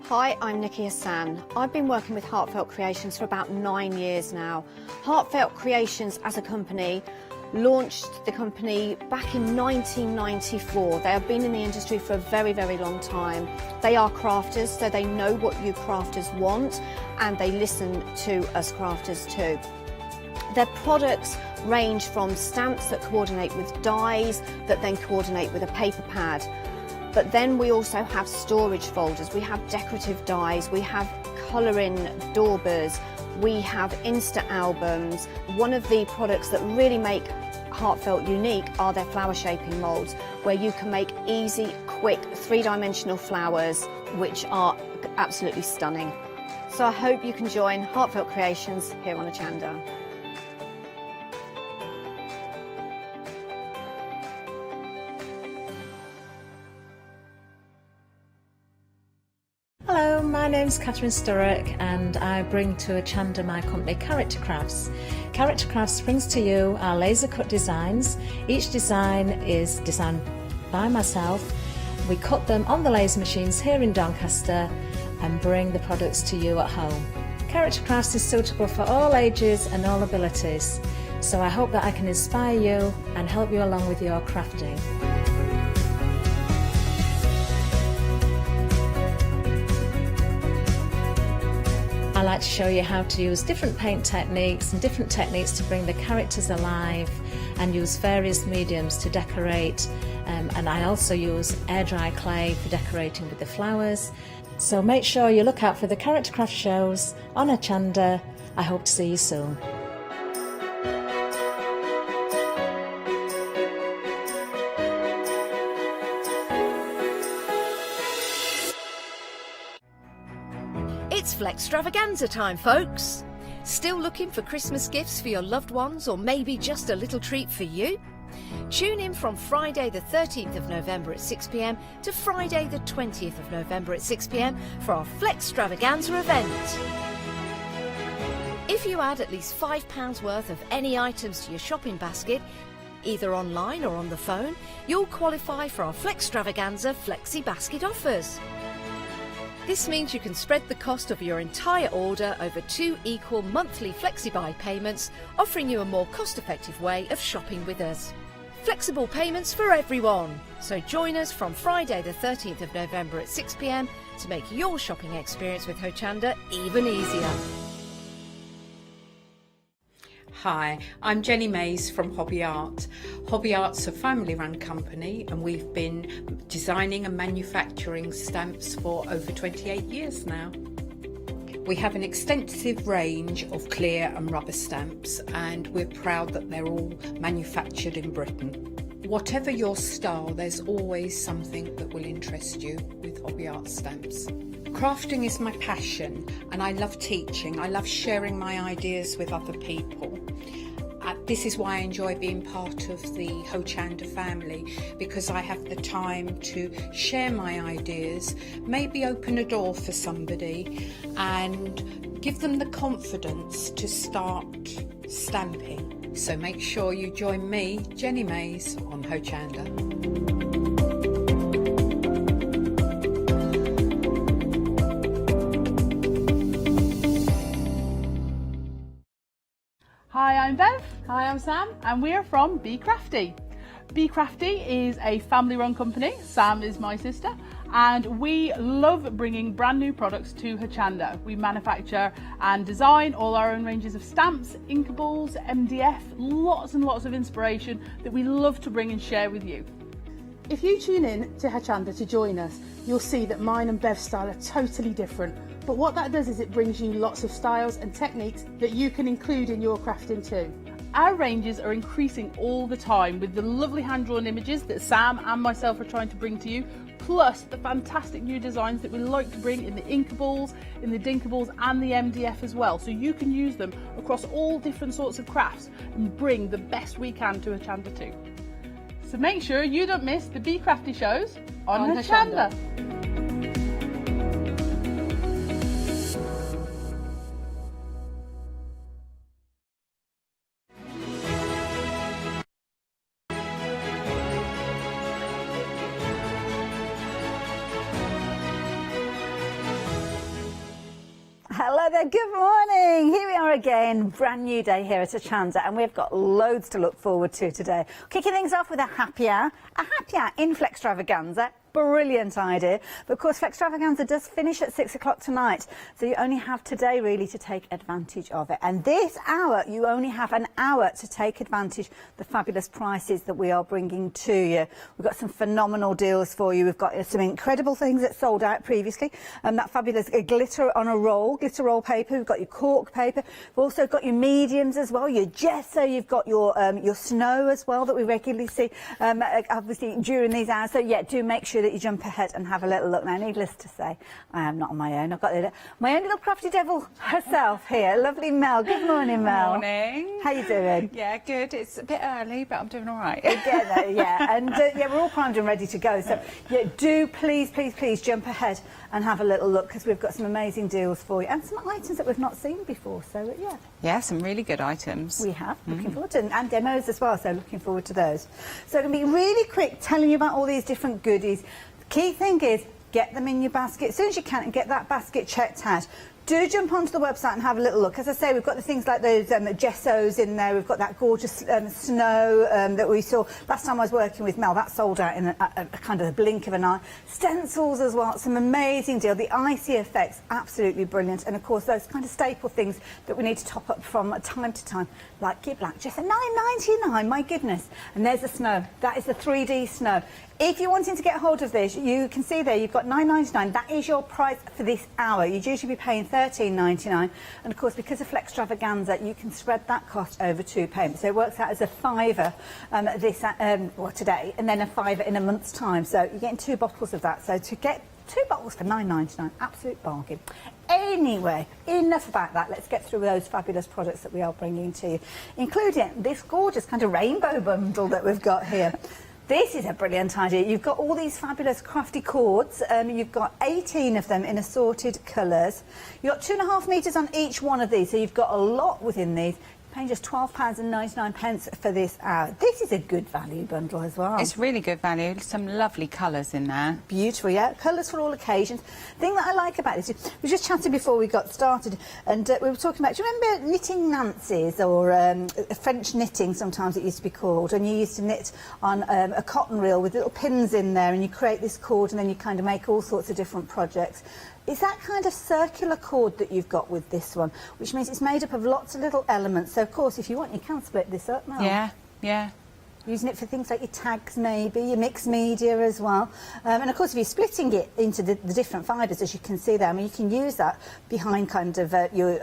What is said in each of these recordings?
Hi, I'm Nikki Hassan. I've been working with Heartfelt Creations for about 9 years now. Heartfelt Creations as a company launched the company back in 1994. They have been in the industry for a very, very long time. They are crafters, so they know what you crafters want, and they listen to us crafters too. Their products range from stamps that coordinate with dies that then coordinate with a paper pad. But then we also have storage folders, we have decorative dies, we have colouring daubers, we have Insta albums. One of the products that really make Heartfelt unique are their flower shaping moulds, where you can make easy, quick, three-dimensional flowers, which are absolutely stunning. So I hope you can join Heartfelt Creations here on Hochanda. Hello, my name's Catherine Sturrock and I bring to Hochanda my company Character Crafts. Character Crafts brings to you our laser cut designs. Each design is designed by myself. We cut them on the laser machines here in Doncaster and bring the products to you at home. Character Crafts is suitable for all ages and all abilities, so I hope that I can inspire you and help you along with your crafting. I like to show you how to use different paint techniques and different techniques to bring the characters alive, and use various mediums to decorate, and I also use air dry clay for decorating with the flowers. So make sure you look out for the Character Craft shows on Hochanda. I hope to see you soon. It's Flextravaganza time, folks! Still looking for Christmas gifts for your loved ones, or maybe just a little treat for you? Tune in from Friday the 13th of November at 6 p.m. to Friday the 20th of November at 6 p.m. for our Flextravaganza event. If you add at least £5 worth of any items to your shopping basket, either online or on the phone, you'll qualify for our Flextravaganza Flexi Basket offers. This means you can spread the cost of your entire order over 2 equal monthly flexi-buy payments, offering you a more cost-effective way of shopping with us. Flexible payments for everyone! So join us from Friday the 13th of November at 6 p.m. to make your shopping experience with Hochanda even easier. Hi, I'm Jenny Mays from Hobby Art. Hobby Art's a family-run company and we've been designing and manufacturing stamps for over 28 years now. We have an extensive range of clear and rubber stamps, and we're proud that they're all manufactured in Britain. Whatever your style, there's always something that will interest you with Hobby Art stamps. Crafting is my passion and I love teaching. I love sharing my ideas with other people. This is why I enjoy being part of the Hochanda family, because I have the time to share my ideas, maybe open a door for somebody and give them the confidence to start stamping. So make sure you join me, Jenny Mays, on Hochanda. Hi, I'm Bev. Hi, I'm Sam, and we're from Be Crafty. Be Crafty is a family-run company. Sam is my sister, and we love bringing brand new products to Hochanda. We manufacture and design all our own ranges of stamps, inkables, MDF, lots and lots of inspiration that we love to bring and share with you. If you tune in to Hochanda to join us, you'll see that mine and Bev's style are totally different. But what that does is it brings you lots of styles and techniques that you can include in your crafting too. Our ranges are increasing all the time with the lovely hand-drawn images that Sam and myself are trying to bring to you, plus the fantastic new designs that we like to bring in the inkables, in the dinkables and the MDF as well. So you can use them across all different sorts of crafts and bring the best we can to Hochanda too. So make sure you don't miss the Be Crafty shows on Hochanda. Hello there, good morning. Here we are again, brand new day here at Hochanda, and we've got loads to look forward to today. Kicking things off with a happy hour in Flextravaganza. Brilliant idea. But of course, Flextravaganza does finish at 6 o'clock tonight, so you only have today really to take advantage of it. And this hour, you only have an hour to take advantage of the fabulous prices that we are bringing to you. We've got some phenomenal deals for you. We've got some incredible things that sold out previously. That fabulous glitter on a roll, glitter roll paper. We've got your cork paper. We've also got your mediums as well, your gesso. You've got your snow as well that we regularly see, obviously during these hours. So yeah, do make sure that you jump ahead and have a little look. Now, needless to say, I am not on my own. I've got my own little crafty devil herself here. Lovely Mel. Good morning, Mel. Morning. How you doing? Yeah, good. It's a bit early, but I'm doing all right. Yeah, and yeah, we're all primed and ready to go. So yeah, do please jump ahead and have a little look, because we've got some amazing deals for you and some items that we've not seen before. So yeah. Yeah, some really good items. We have. Looking forward to it. And demos as well, so looking forward to those. So I'm going to be really quick telling you about all these different goodies. The key thing is get them in your basket as soon as you can and get that basket checked out. Do jump onto the website and have a little look. As I say, we've got the things like those gessos in there. We've got that gorgeous snow that we saw last time I was working with Mel. That sold out in a kind of a blink of an eye. Stencils as well, some amazing deal. The icy effects, absolutely brilliant. And of course, those kind of staple things that we need to top up from time to time, like your black gesso, £9.99, my goodness. And there's the snow. That is the 3D snow. If you're wanting to get hold of this, you can see there you've got £9.99. That is your price for this hour. You'd usually be paying £13.99. And of course, because of Flextravaganza, you can spread that cost over 2 payments. So it works out as a £5 today, and then a £5 in a month's time. So you're getting 2 bottles of that. So to get 2 bottles for £9.99, absolute bargain. Anyway, enough about that. Let's get through those fabulous products that we are bringing to you, including this gorgeous kind of rainbow bundle that we've got here. This is a brilliant idea. You've got all these fabulous crafty cords. You've got 18 of them in assorted colours. You've got 2.5 metres on each one of these, so you've got a lot within these. Paying just £12.99 for this hour. This is a good value bundle as well. It's really good value. Some lovely colours in there. Beautiful, yeah. Colours for all occasions. The thing that I like about this, we were just chatting before we got started, and we were talking about, do you remember knitting Nancy's, or French knitting sometimes it used to be called, and you used to knit on a cotton reel with little pins in there, and you create this cord and then you kind of make all sorts of different projects. It's that kind of circular cord that you've got with this one, which means it's made up of lots of little elements. So, of course, if you want, you can split this up now. Yeah, yeah. Using it for things like your tags, maybe, your mixed media as well. And, of course, if you're splitting it into the different fibres, as you can see there, I mean, you can use that behind kind of your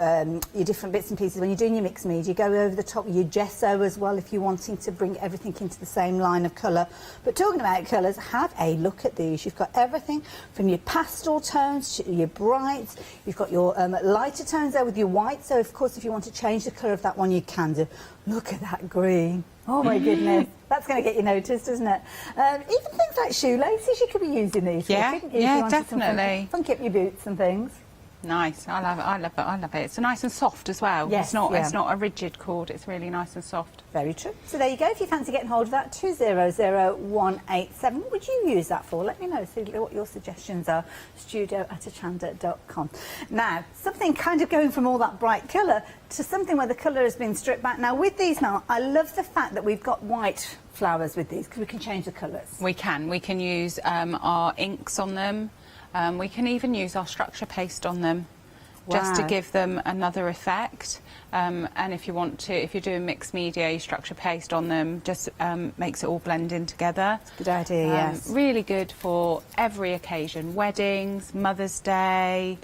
different bits and pieces. When you're doing your mixed media, you go over the top with your gesso as well if you're wanting to bring everything into the same line of colour. But talking about colours, have a look at these. You've got everything from your pastel tones to your brights. You've got your lighter tones there with your white. So, of course, if you want to change the colour of that one, you can do. Look at that green. Oh my goodness, that's going to get you noticed, isn't it? Even things like shoelaces, you could be using these. Yeah, yeah, definitely. Funky up your boots and things. Nice. I love it. I love it. I love it. It's nice and soft as well. Yes, it's not a rigid cord. It's really nice and soft. Very true. So there you go. If you fancy getting hold of that, 200187. What would you use that for? Let me know. See what your suggestions are. studio@hochanda.com. Now, something kind of going from all that bright colour to something where the colour has been stripped back. Now, with these now, I love the fact that we've got white flowers with these because we can change the colours. We can. We can use our inks on them. We can even use our structure paste on them, just to give them another effect. And if you want to, if you're doing mixed media, you structure paste on them, just makes it all blend in together. Good idea, yes. Really good for every occasion: weddings, Mother's Day,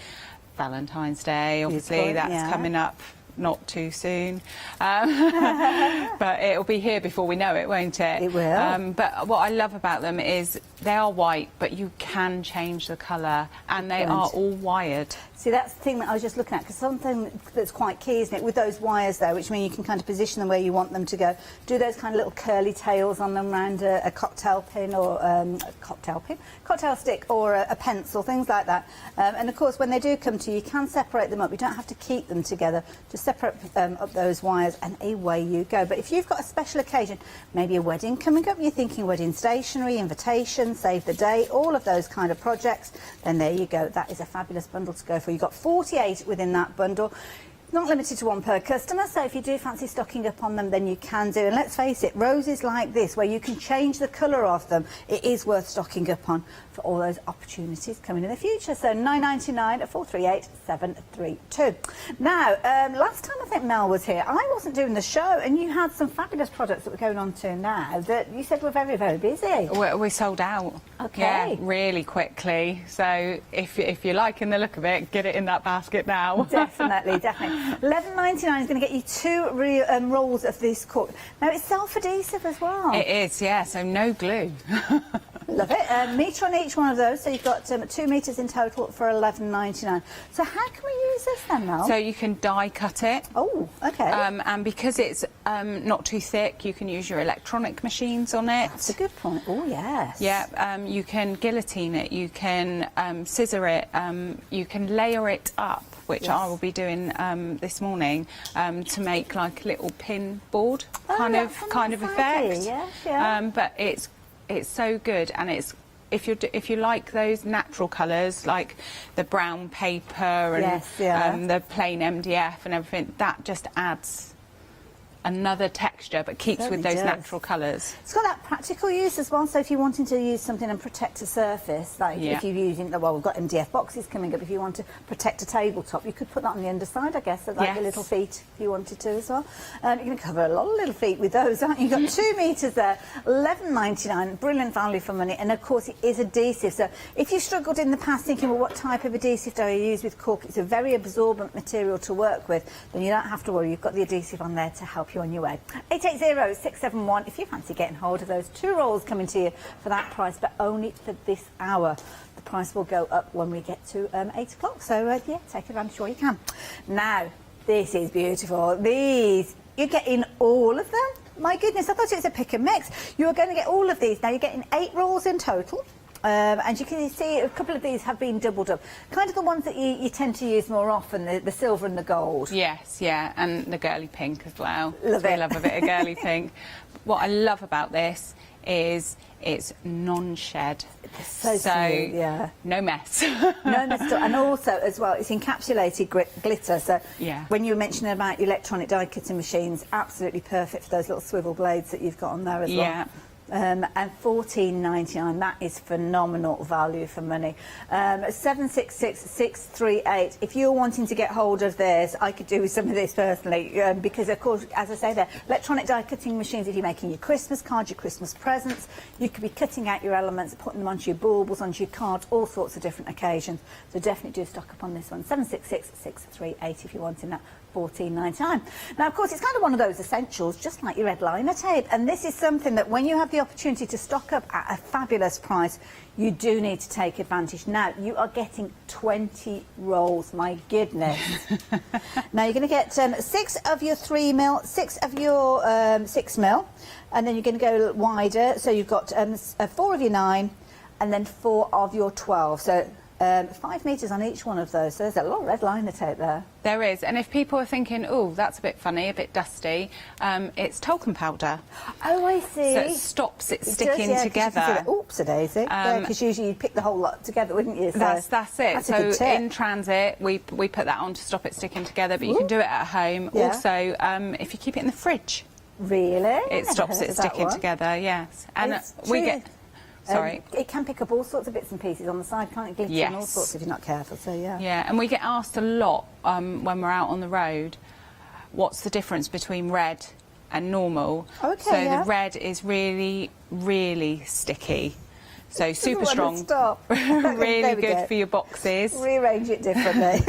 Valentine's Day. Obviously, that's coming up. Not too soon, but it'll be here before we know it, won't it? It will. But what I love about them is they are white, but you can change the colour, and they are all wired. See, that's the thing that I was just looking at, because something that's quite key, isn't it, with those wires there, which mean you can kind of position them where you want them to go. Do those kind of little curly tails on them around a cocktail pin, or cocktail stick, or a pencil, things like that. And of course, when they do come to you, you can separate them up. You don't have to keep them together. Just separate up those wires, and away you go. But if you've got a special occasion, maybe a wedding coming up, you're thinking wedding stationery, invitation, save the day, all of those kind of projects, then there you go. That is a fabulous bundle to go for. You've got 48 within that bundle. Not limited to one per customer, so if you do fancy stocking up on them, then you can do. And let's face it, roses like this, where you can change the colour of them, it is worth stocking up on for all those opportunities coming in the future. So £9.99 at 438-732. Now, last time I think Mel was here, I wasn't doing the show, and you had some fabulous products that we're going on to now that you said were very, very busy. We sold out. Okay. Yeah, really quickly. So if you're liking the look of it, get it in that basket now. Definitely, definitely. £11.99 is going to get you 2 rolls of this cork. Now, it's self-adhesive as well. It is, yeah, so no glue. Love it. A metre on each one of those, so you've got 2 metres in total for £11.99. So how can we use this then, Mel? So you can die cut it. Oh, okay. And because it's not too thick, you can use your electronic machines on it. That's a good point. Oh, yes. Yeah, you can guillotine it, you can scissor it, you can layer it up, which Yes. I will be doing this morning, to make like a little pin board kind that's of a nice idea, effect. yes, yeah. But it's so good, and it's if you like those natural colours, like the brown paper and Yes, yeah. the plain MDF and everything, that just adds another texture, but keeps with Certainly those does. natural colours. It's got that practical use as well, so if you're wanting to use something and protect a surface, like Yeah. if you're using, well, we've got MDF boxes coming up, if you want to protect a tabletop, you could put that on the underside, I guess, so like your Yes. little feet, if you wanted to as well. You're going to cover a lot of little feet with those, aren't you? You've got 2 metres there, £11.99, brilliant value for money, and of course it is adhesive, so if you struggled in the past thinking, well, what type of adhesive do I use with cork, it's a very absorbent material to work with, then you don't have to worry, you've got the adhesive on there to help you on your way. 880-671 if you fancy getting hold of those 2 rolls coming to you for that price, but only for this hour. The price will go up when we get to 8 o'clock, so yeah, take advantage while you can. Now, this is beautiful. These, you're getting all of them. My goodness, I thought it was a pick and mix. You're going to get all of these. Now, you're getting 8 rolls in total. And you can see a couple of these have been doubled up. Kind of the ones that you tend to use more often, the silver and the gold. Yes, yeah, and the girly pink as well. Love I it. love a bit of girly pink. What I love about this is it's non-shed. So smooth, yeah. No mess. No mess at all. And also, as well, it's encapsulated glitter. So Yeah. when you were mentioning about your electronic die cutting machines, absolutely perfect for those little swivel blades that you've got on there as well. Yeah. And £14.99, that is phenomenal value for money. 766-638. If you're wanting to get hold of this, I could do with some of this personally, because of course, as I say there, electronic die cutting machines, if you're making your Christmas cards, your Christmas presents, you could be cutting out your elements, putting them onto your baubles, onto your cards, all sorts of different occasions. So definitely do stock up on this one. 766-638 if you're wanting that. £14.99. Now, of course, it's kind of one of those essentials, just like your red liner tape. And this is something that when you have the opportunity to stock up at a fabulous price, you do need to take advantage. Now, you are getting 20 rolls, my goodness. Now, you're going to get 6 of your 3mm, 6 of your 6mm, and then you're going to go wider. So you've got 4 of your 9, and then 4 of your 12. So 5 metres on each one of those, so there's a lot of red liner tape there. There is, and if people are thinking, oh, that's a bit funny, a bit dusty, it's talcum powder. Oh, I see. So it stops it sticking does, yeah, together. Oops, a daisy. Because usually you'd pick the whole lot together, wouldn't you? So That's it. That's a good So tip. in transit, we put that on to stop it sticking together, but you can do it at home. Yeah. Also, if you keep it in the fridge, Really? it stops it sticking together, yes. And It's we true. get... Sorry. It can pick up all sorts of bits and pieces on the side, can't it? Glitter and all Yes. sorts if you're not careful, so yeah. Yeah, and we get asked a lot when we're out on the road, what's the difference between red and normal? Okay, so yeah. the red is really, really sticky. So super Doesn't want to strong, stop. really There we good go. for your boxes. Rearrange it differently.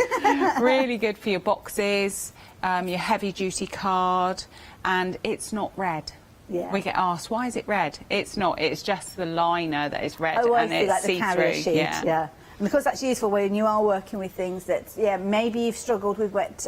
Really good for your boxes, your heavy duty card, and it's not red. Yeah. We get asked, why is it red? It's not, it's just the liner that is red Oh, I and see, it's like the carrier see-through. sheet, yeah. And because that's useful when you are working with things that, yeah, maybe you've struggled with wet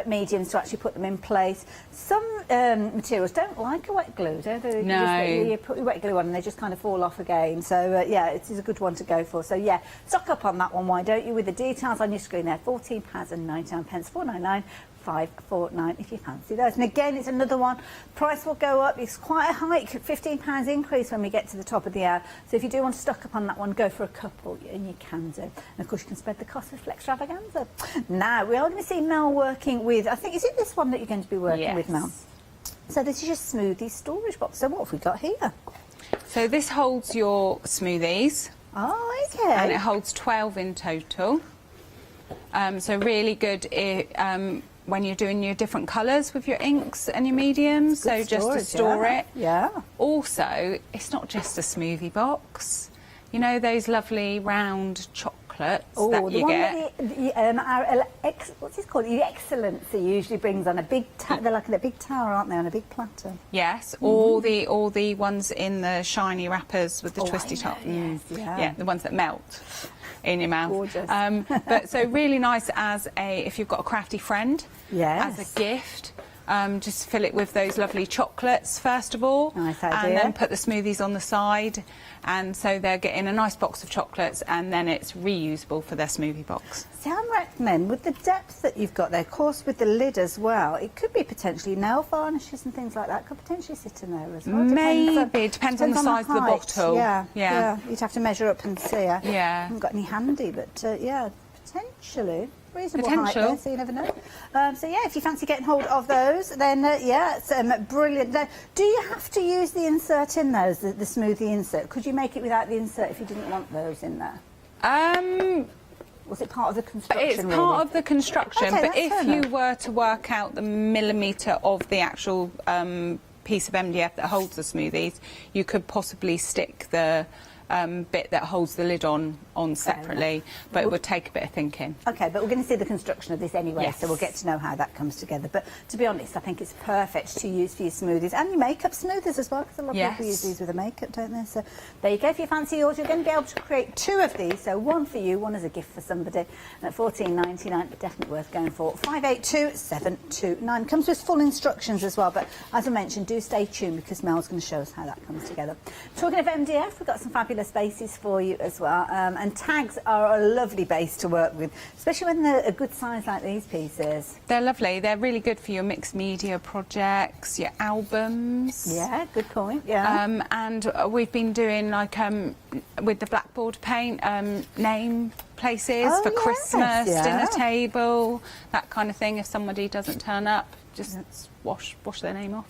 mediums to actually put them in place. Some materials don't like a wet glue, don't they? No. You put your wet glue on and they just kind of fall off again. So, yeah, it is a good one to go for. So, yeah, stock up on that one, why don't you? With the details on your screen there, £14.99, £4.99. 549 if you fancy those. And again, it's another one. Price will go up. It's quite a hike, £15 increase when we get to the top of the hour. So if you do want to stock up on that one, go for a couple, and you can do. And of course, you can spread the cost with Extravaganza. Now, we are going to see Mel working with, I think, is it this one that you're going to be working with, Mel? So this is your smoothie storage box. So what have we got here? So this holds your smoothies. Oh, okay. And it holds 12 in total. So really good when you're doing your different colours with your inks and your mediums. So just to store it. Yeah. Also, it's not just a smoothie box. You know those lovely round chocolates that you get? What's it called? The Excellency usually brings on a big they're like a big tower, aren't they, on a big platter? Yes, all the ones in the shiny wrappers with the twisty top. Yes, yeah, the ones that melt in your mouth. Gorgeous. But so really nice as if you've got a crafty friend, yes, as a gift. Just fill it with those lovely chocolates first of all, nice idea, and then put the smoothies on the side, and so they're getting a nice box of chocolates, and then it's reusable for their smoothie box. So I recommend, with the depth that you've got there, of course with the lid as well, it could be potentially nail varnishes and things like that could potentially sit in there as well. Maybe, depends on the size of the bottle. Yeah, you'd have to measure up and see. Yeah. I haven't got any handy, but yeah, potentially. Reasonable height Potential. there, so you never know. So yeah, if you fancy getting hold of those, then yeah, it's brilliant. Do you have to use the insert in those, the smoothie insert? Could you make it without the insert if you didn't want those in there? Was it part of the construction? It's part of the construction, Okay, but if you enough. were to work out the millimetre of the actual piece of MDF that holds the smoothies, you could possibly stick the bit that holds the lid on separately, but it would take a bit of thinking. Okay, but we're going to see the construction of this anyway, Yes. so we'll get to know how that comes together. But to be honest, I think it's perfect to use for your smoothies and your makeup smoothers as well, because a lot of people use these with a makeup, don't they? So there you go. If you fancy yours, you're going to be able to create 2 of these. So one for you, one as a gift for somebody. And at $14.99, but definitely worth going for. 582729 comes with full instructions as well. But as I mentioned, do stay tuned because Mel's going to show us how that comes together. Talking of MDF, we've got some fabulous bases for you as well, and tags are a lovely base to work with, especially when they're a good size like these pieces. They're lovely. They're really good for your mixed media projects, your albums. Yeah, good point. Yeah. And we've been doing like with the blackboard paint name places for Christmas, dinner table, that kind of thing. If somebody doesn't turn up, just wash their name off.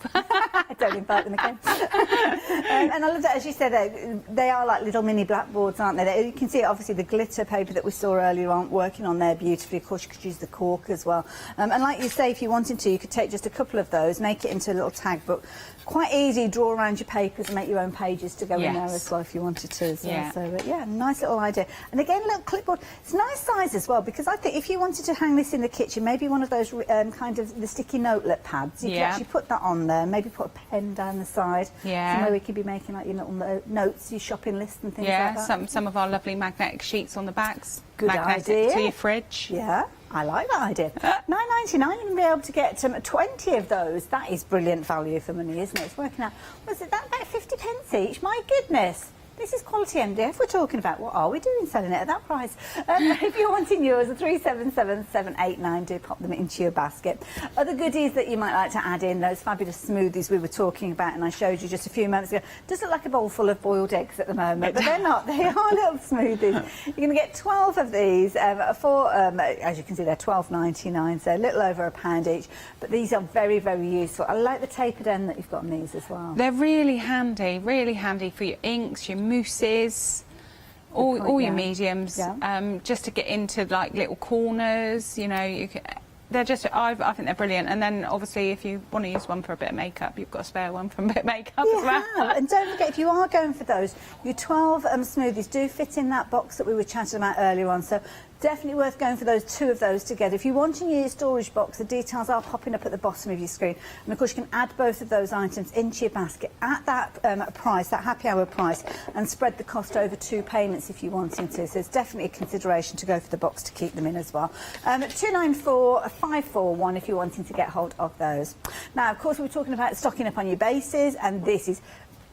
Don't invite them again. And I love that, as you said, they are like little mini blackboards, aren't they? You can see obviously the glitter paper that we saw earlier on working on there beautifully. Of course, you could use the cork as well. And like you say, if you wanted to, you could take just a couple of those, make it into a little tag book. Quite easy, draw around your papers and make your own pages to go in there as well if you wanted to as well. Yeah. So yeah, nice little idea. And again, little clipboard. It's a nice size as well, because I think if you wanted to hang this in the kitchen, maybe one of those kind of the sticky notelet pads, you could actually put that on there, maybe put a pen down the side. Yeah. Somewhere we could be making like your little notes, your shopping list and things like that. Yeah, some of our lovely magnetic sheets on the backs. Good magnetic idea. to your fridge. Yeah, I like that idea. $9.99, you're going to be able to get 20 of those. That is brilliant value for money, isn't it? It's working out, was it that about 50 pence each? My goodness. This is quality MDF we're talking about. What are we doing selling it at that price? If you're wanting yours, 377789, do pop them into your basket. Other goodies that you might like to add in, those fabulous smoothies we were talking about and I showed you just a few moments ago. Does look like a bowl full of boiled eggs at the moment, but they're not. They are little smoothies. You're going to get 12 of these for, as you can see, they're $12.99, so a little over £1 each. But these are very, very useful. I like the tapered end that you've got on these as well. They're really handy for your inks, your mousses, all your mediums, just to get into like little corners, you know. You can, they're just, I think they're brilliant. And then obviously if you want to use one for a bit of makeup, you've got a spare one for a bit of makeup as well. And don't forget, if you are going for those, your 12 smoothies do fit in that box that we were chatting about earlier on. So definitely worth going for those 2 of those together. If you want to use your storage box, the details are popping up at the bottom of your screen. And of course, you can add both of those items into your basket at that price, that happy hour price, and spread the cost over 2 payments if you wanted to. So it's definitely a consideration to go for the box to keep them in as well. 294541 if you're wanting to get hold of those. Now, of course, we were talking about stocking up on your bases, and this is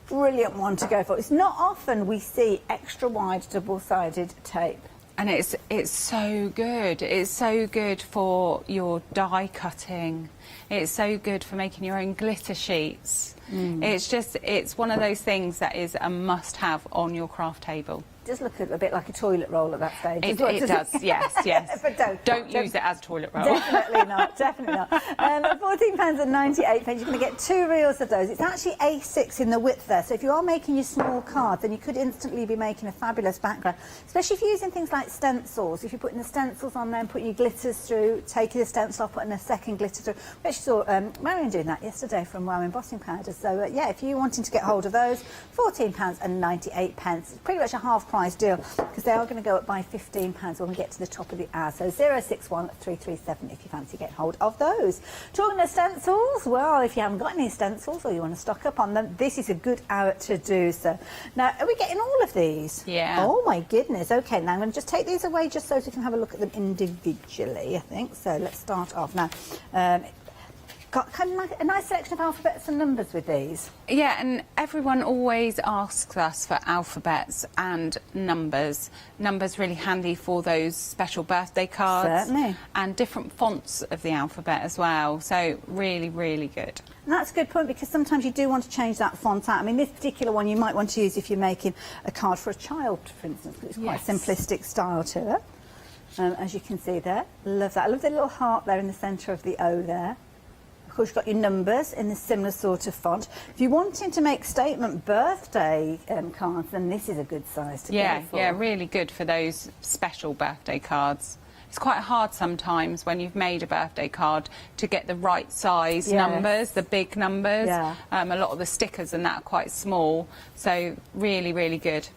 brilliant one to go for. It's not often we see extra wide double-sided tape. And it's so good. It's so good for your die cutting. It's so good for making your own glitter sheets. It's one of those things that is a must-have on your craft table. It does look a bit like a toilet roll at that stage. It does, yes. But don't use it as a toilet roll. Definitely not, definitely not. £14.98, you're going to get 2 reels of those. It's actually A6 in the width there, so if you are making your small cards, then you could instantly be making a fabulous background, especially if you're using things like stencils. If you're putting the stencils on there and putting your glitters through, taking the stencil off, putting a second glitter through. We actually saw Marion doing that yesterday from Wow Embossing Powder. So yeah, if you're wanting to get hold of those, £14.98. It's pretty much a half price deal, because they are going to go up by £15 when we get to the top of the hour. So 061 337 if you fancy getting hold of those. Talking of stencils, well, if you haven't got any stencils or you want to stock up on them, this is a good hour to do so. Now, are we getting all of these? Yeah. Oh my goodness. Okay, now I'm going to just take these away just so we can have a look at them individually, I think. So let's start off now. Got kind of like a nice selection of alphabets and numbers with these. Yeah, and everyone always asks us for alphabets and numbers. Numbers really handy for those special birthday cards. Certainly. And different fonts of the alphabet as well. So really, really good. And that's a good point, because sometimes you do want to change that font out. I mean, this particular one you might want to use if you're making a card for a child, for instance, because it's quite a simplistic style to it. As you can see there. Love that. I love the little heart there in the centre of the O there. Of course, you've got your numbers in the similar sort of font. If you're wanting to make statement birthday cards, then this is a good size to go for. Yeah, really good for those special birthday cards. It's quite hard sometimes when you've made a birthday card to get the right size numbers, the big numbers. Yeah. A lot of the stickers and that are quite small, so really, really good.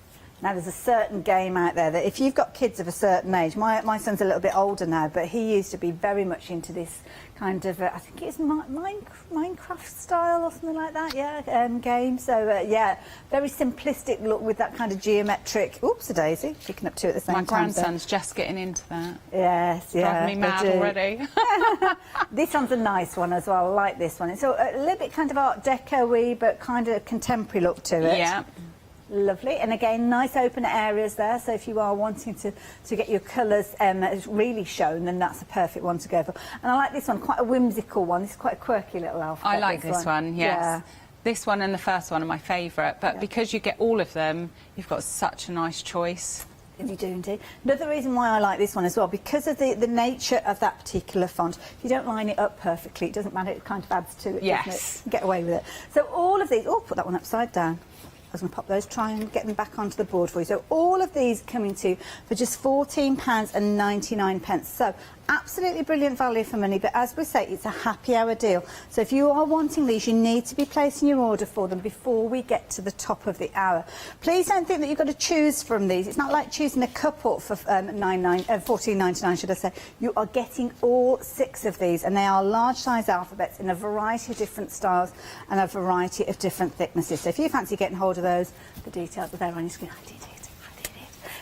Now, there's a certain game out there that if you've got kids of a certain age, my son's a little bit older now, but he used to be very much into this kind of, I think it's Minecraft style or something like that, game. So, yeah, very simplistic look with that kind of geometric, oops-a-daisy, picking up two at the same time. My grandson's just getting into that. Yes, yeah. Driving me mad already. This one's a nice one as well, I like this one. It's a little bit kind of Art Deco-y, but kind of contemporary look to it. Yeah. Lovely, and again, nice open areas there, so if you are wanting to get your colours really shown, then that's a perfect one to go for. And I like this one, quite a whimsical one. This is quite a quirky little alphabet. I like this one, yes. Yeah. This one and the first one are my favourite, but because you get all of them, you've got such a nice choice. You do indeed. Another reason why I like this one as well, because of the nature of that particular font. If you don't line it up perfectly, it doesn't matter, it kind of adds to it, doesn't it? Get away with it. So all of these, put that one upside down. I was going to pop those, try and get them back onto the board for you. So all of these coming to for just £14.99. So absolutely brilliant value for money, but as we say, it's a happy hour deal. So if you are wanting these, you need to be placing your order for them before we get to the top of the hour. Please don't think that you've got to choose from these. It's not like choosing a couple for £14.99, should I say. You are getting all 6 of these, and they are large size alphabets in a variety of different styles and a variety of different thicknesses. So if you fancy getting hold of those, the details are there on your screen.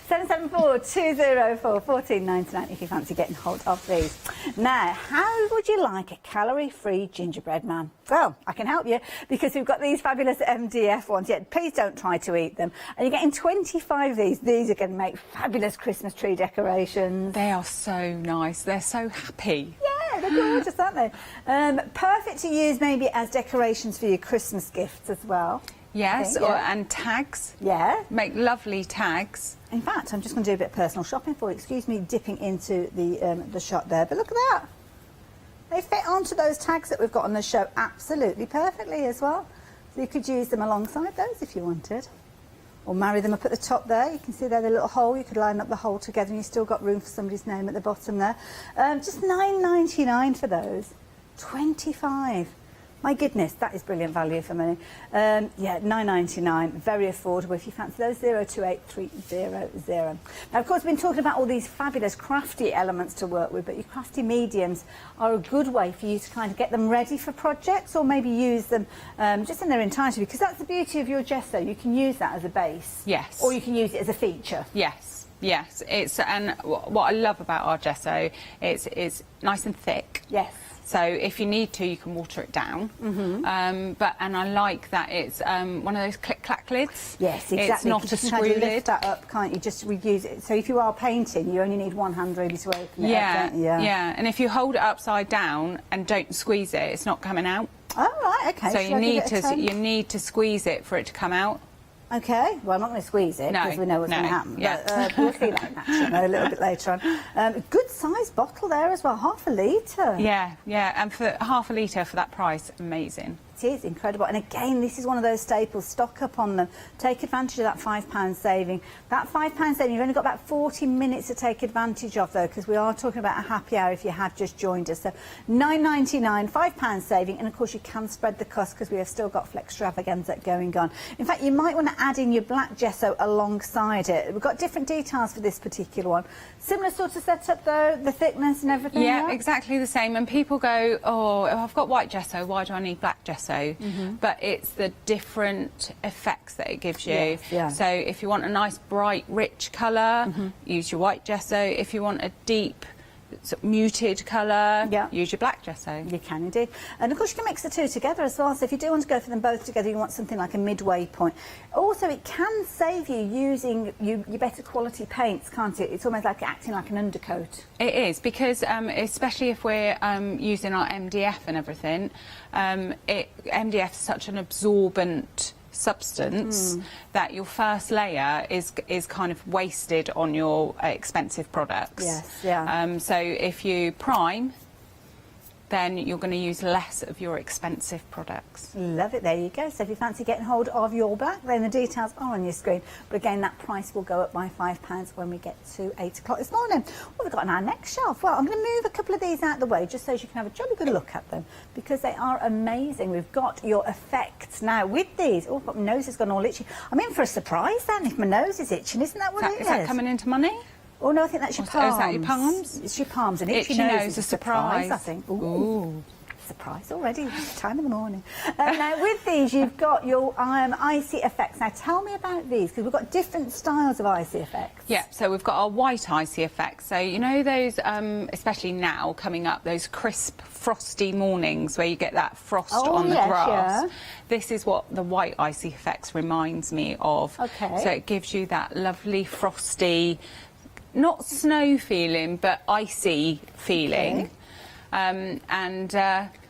774-204 14.99 if you fancy getting hold of these. Now, how would you like a calorie-free gingerbread man? Well, I can help you, because we've got these fabulous MDF ones. Yeah, please don't try to eat them. And you're getting 25 of these. These are going to make fabulous Christmas tree decorations. They are so nice. They're so happy. Yeah, they're gorgeous, aren't they? Perfect to use maybe as decorations for your Christmas gifts as well. Yes, and tags. Yeah. Make lovely tags. In fact, I'm just going to do a bit of personal shopping for you. Excuse me dipping into the shot there, but look at that. They fit onto those tags that we've got on the show absolutely perfectly as well. So you could use them alongside those if you wanted. Or marry them up at the top there. You can see there the little hole. You could line up the hole together and you've still got room for somebody's name at the bottom there. Just £9.99 for those. 25. My goodness, that is brilliant value for money. Yeah, £9.99, very affordable if you fancy those. 028300. Now, of course, we've been talking about all these fabulous crafty elements to work with, but your crafty mediums are a good way for you to kind of get them ready for projects, or maybe use them just in their entirety, because that's the beauty of your gesso. You can use that as a base. Yes. Or you can use it as a feature. Yes. Yes, and what I love about our gesso, it's nice and thick. Yes. So if you need to, you can water it down. And I like that it's one of those click-clack lids. Yes, exactly. It's not you a just screw lift lid. that up, can't you? Just reuse it. So if you are painting, you only need one hand really to open it Yeah, up, don't you? yeah. And if you hold it upside down and don't squeeze it, it's not coming out. Oh, right, okay. So Shall you I give need it a to turn? squeeze it for it to come out. Okay, well, I'm not going to squeeze it No, because we know what's no, going to happen. yeah. But we'll see that in action a little bit later on. Good size bottle there as well, ½ litre. Yeah, yeah, and for ½ litre for that price, amazing. It is incredible. And again, this is one of those staples. Stock up on them. Take advantage of that £5 saving. That £5 saving, you've only got about 40 minutes to take advantage of, though, because we are talking about a happy hour if you have just joined us. So £9.99, £5 saving, and of course you can spread the cost because we have still got Flextravaganza going on. In fact, you might want to add in your black gesso alongside it. We've got different details for this particular one. Similar sort of setup, though, the thickness and everything. Yeah, exactly the same. And people go, oh, I've got white gesso, why do I need black gesso? But it's the different effects that it gives you. Yes, yeah. So if you want a nice, bright, rich colour, use your white gesso. If you want a deep, sort of muted colour, use your black gesso. You can indeed. And of course you can mix the two together as well, so if you do want to go for them both together, you want something like a midway point. Also, it can save you using your better quality paints, can't it? It's almost like acting like an undercoat. It is, because especially if we're using our MDF and everything, MDF is such an absorbent substance that your first layer is kind of wasted on your expensive products. Yes, yeah. So if you prime, then you're going to use less of your expensive products. Love it, there you go. So if you fancy getting hold of your black, then the details are on your screen. But again, that price will go up by £5 when we get to 8 o'clock this morning. What have we got on our next shelf? Well, I'm going to move a couple of these out of the way just so you can have a jolly good look at them because they are amazing. We've got your effects now with these. Oh, my nose has gone all itchy. I'm in for a surprise then if my nose is itching. Isn't that what it is? Is that coming into money? Oh, no, I think that's your palms. Is that your palms? It's your palms. And Itchy nose is a surprise. I think. Ooh. Surprise already, it's time in the morning. Now with these you've got your icy effects. Now tell me about these because we've got different styles of icy effects. Yeah, so we've got our white icy effects. So you know those, especially now coming up, those crisp frosty mornings where you get that frost on the grass. Yeah. This is what the white icy effects reminds me of. Okay. So it gives you that lovely frosty, not snow feeling, but icy feeling. Okay.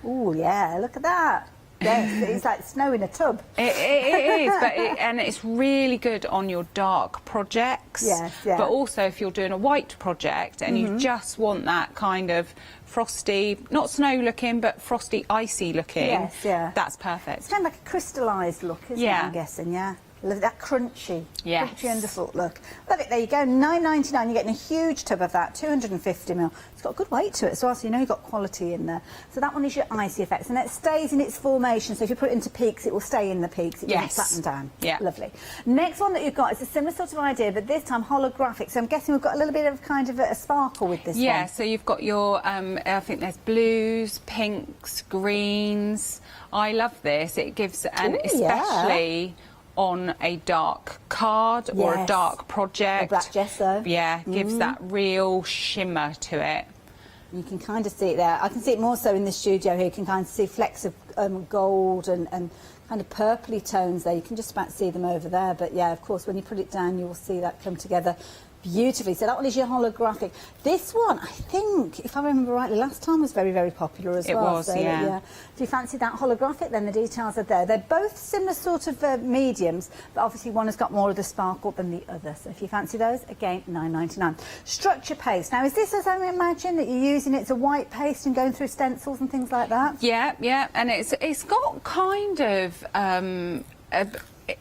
Oh yeah, look at that. Yes, it's like snow in a tub. It is, but and it's really good on your dark projects. Yes, yeah. But also if you're doing a white project and you just want that kind of frosty, not snow looking, but frosty, icy looking. Yes, yeah. That's perfect. It's kind of like a crystallised look, isn't it, I'm guessing, yeah? Love that crunchy, crunchy underfoot look. Love it, there you go, £9.99, you're getting a huge tub of that, 250ml. It's got good weight to it as well, so you know you've got quality in there. So that one is your icy effects, and it stays in its formation, so if you put it into peaks, it will stay in the peaks, it doesn't flatten down. Yeah. Lovely. Next one that you've got is a similar sort of idea, but this time holographic, so I'm guessing we've got a little bit of kind of a sparkle with this one. Yeah, so you've got your, I think there's blues, pinks, greens. I love this, it gives, and especially on a dark card or a dark project. Or black gesso. Yeah, gives that real shimmer to it. You can kind of see it there. I can see it more so in the studio here. You can kind of see flecks of gold and kind of purpley tones there. You can just about see them over there. But yeah, of course, when you put it down, you will see that come together beautifully. So that one is your holographic. This one, I think, if I remember rightly, last time was very, very popular as well. It was, so, yeah. If you fancy that holographic, then the details are there. They're both similar sort of mediums, but obviously one has got more of the sparkle than the other. So if you fancy those, again, £9.99. Structure paste. Now, is this, as I imagine, that you're using it as a white paste and going through stencils and things like that? Yeah, yeah, and it's got kind of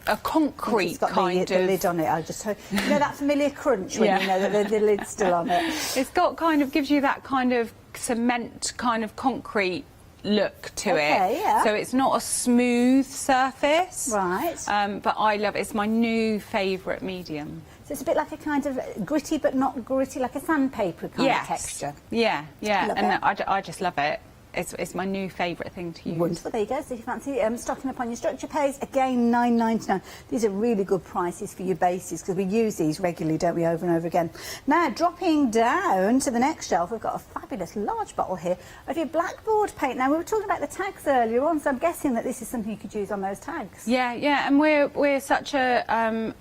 a concrete it's got kind the of lid on it. I just heard, you know that familiar crunch when you know that the lid's still on it. It's got kind of, gives you that kind of cement, kind of concrete look to it. Yeah. So it's not a smooth surface. Right. But I love it. It's my new favourite medium. So it's a bit like a kind of gritty but not gritty, like a sandpaper kind of texture. Yeah, yeah. Love And it. I just love it. it's my new favourite thing to use. Wonderful, there you go. So if you fancy stocking up on your structure pays, again, £9.99. These are really good prices for your bases because we use these regularly, don't we, over and over again. Now, dropping down to the next shelf, we've got a fabulous large bottle here of your blackboard paint. Now, we were talking about the tags earlier on, so I'm guessing that this is something you could use on those tags. Yeah, and we're such a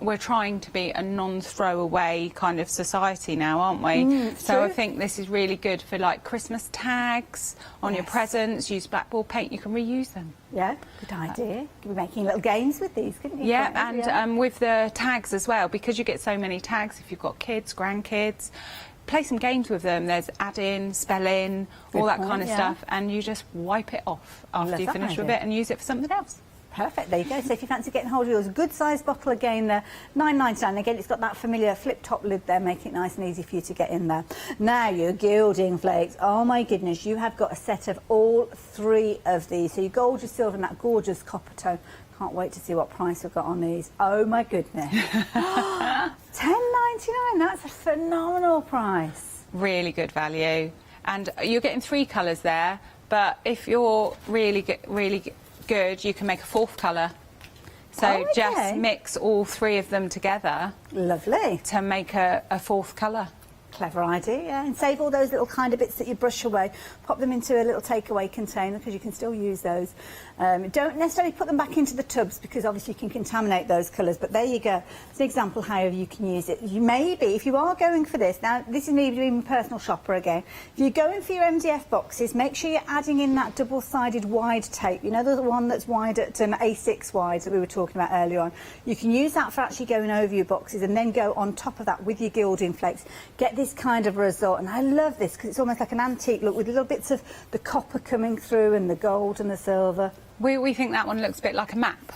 we're trying to be a non-throwaway kind of society now, aren't we? So true. I think this is really good for like Christmas tags on your presents. Use blackboard paint, you can reuse them. Yeah, good idea. You could be making little games with these, couldn't you? Yeah, and with the tags as well, because you get so many tags if you've got kids, grandkids. Play some games with them. There's add-in, spell-in, all that kind of stuff, and you just wipe it off after you finish with it and use it for something else. Perfect, there you go. So if you fancy getting hold of yours, a good sized bottle again there, £9.99. Again, it's got that familiar flip top lid there, making it nice and easy for you to get in there. Now, your gilding flakes. Oh my goodness, you have got a set of all 3 of these. So your gold, your silver and that gorgeous copper tone. Can't wait to see what price we've got on these. Oh my goodness. £10.99, that's a phenomenal price. Really good value. And you're getting 3 colours there, but if you're really good, you can make a 4th colour. So just mix all 3 of them together. Lovely. To make a 4th colour. Clever idea, yeah. And save all those little kind of bits that you brush away. Pop them into a little takeaway container because you can still use those. Don't necessarily put them back into the tubs because obviously you can contaminate those colours. But there you go. It's an example how you can use it. You maybe, if you are going for this, now this is me being a personal shopper again. If you're going for your MDF boxes, make sure you're adding in that double-sided wide tape. You know the one that's wide at A6 wide that we were talking about earlier on. You can use that for actually going over your boxes and then go on top of that with your gilding flakes. Get this kind of result, and I love this because it's almost like an antique look with little bits of the copper coming through and the gold and the silver. We think that one looks a bit like a map.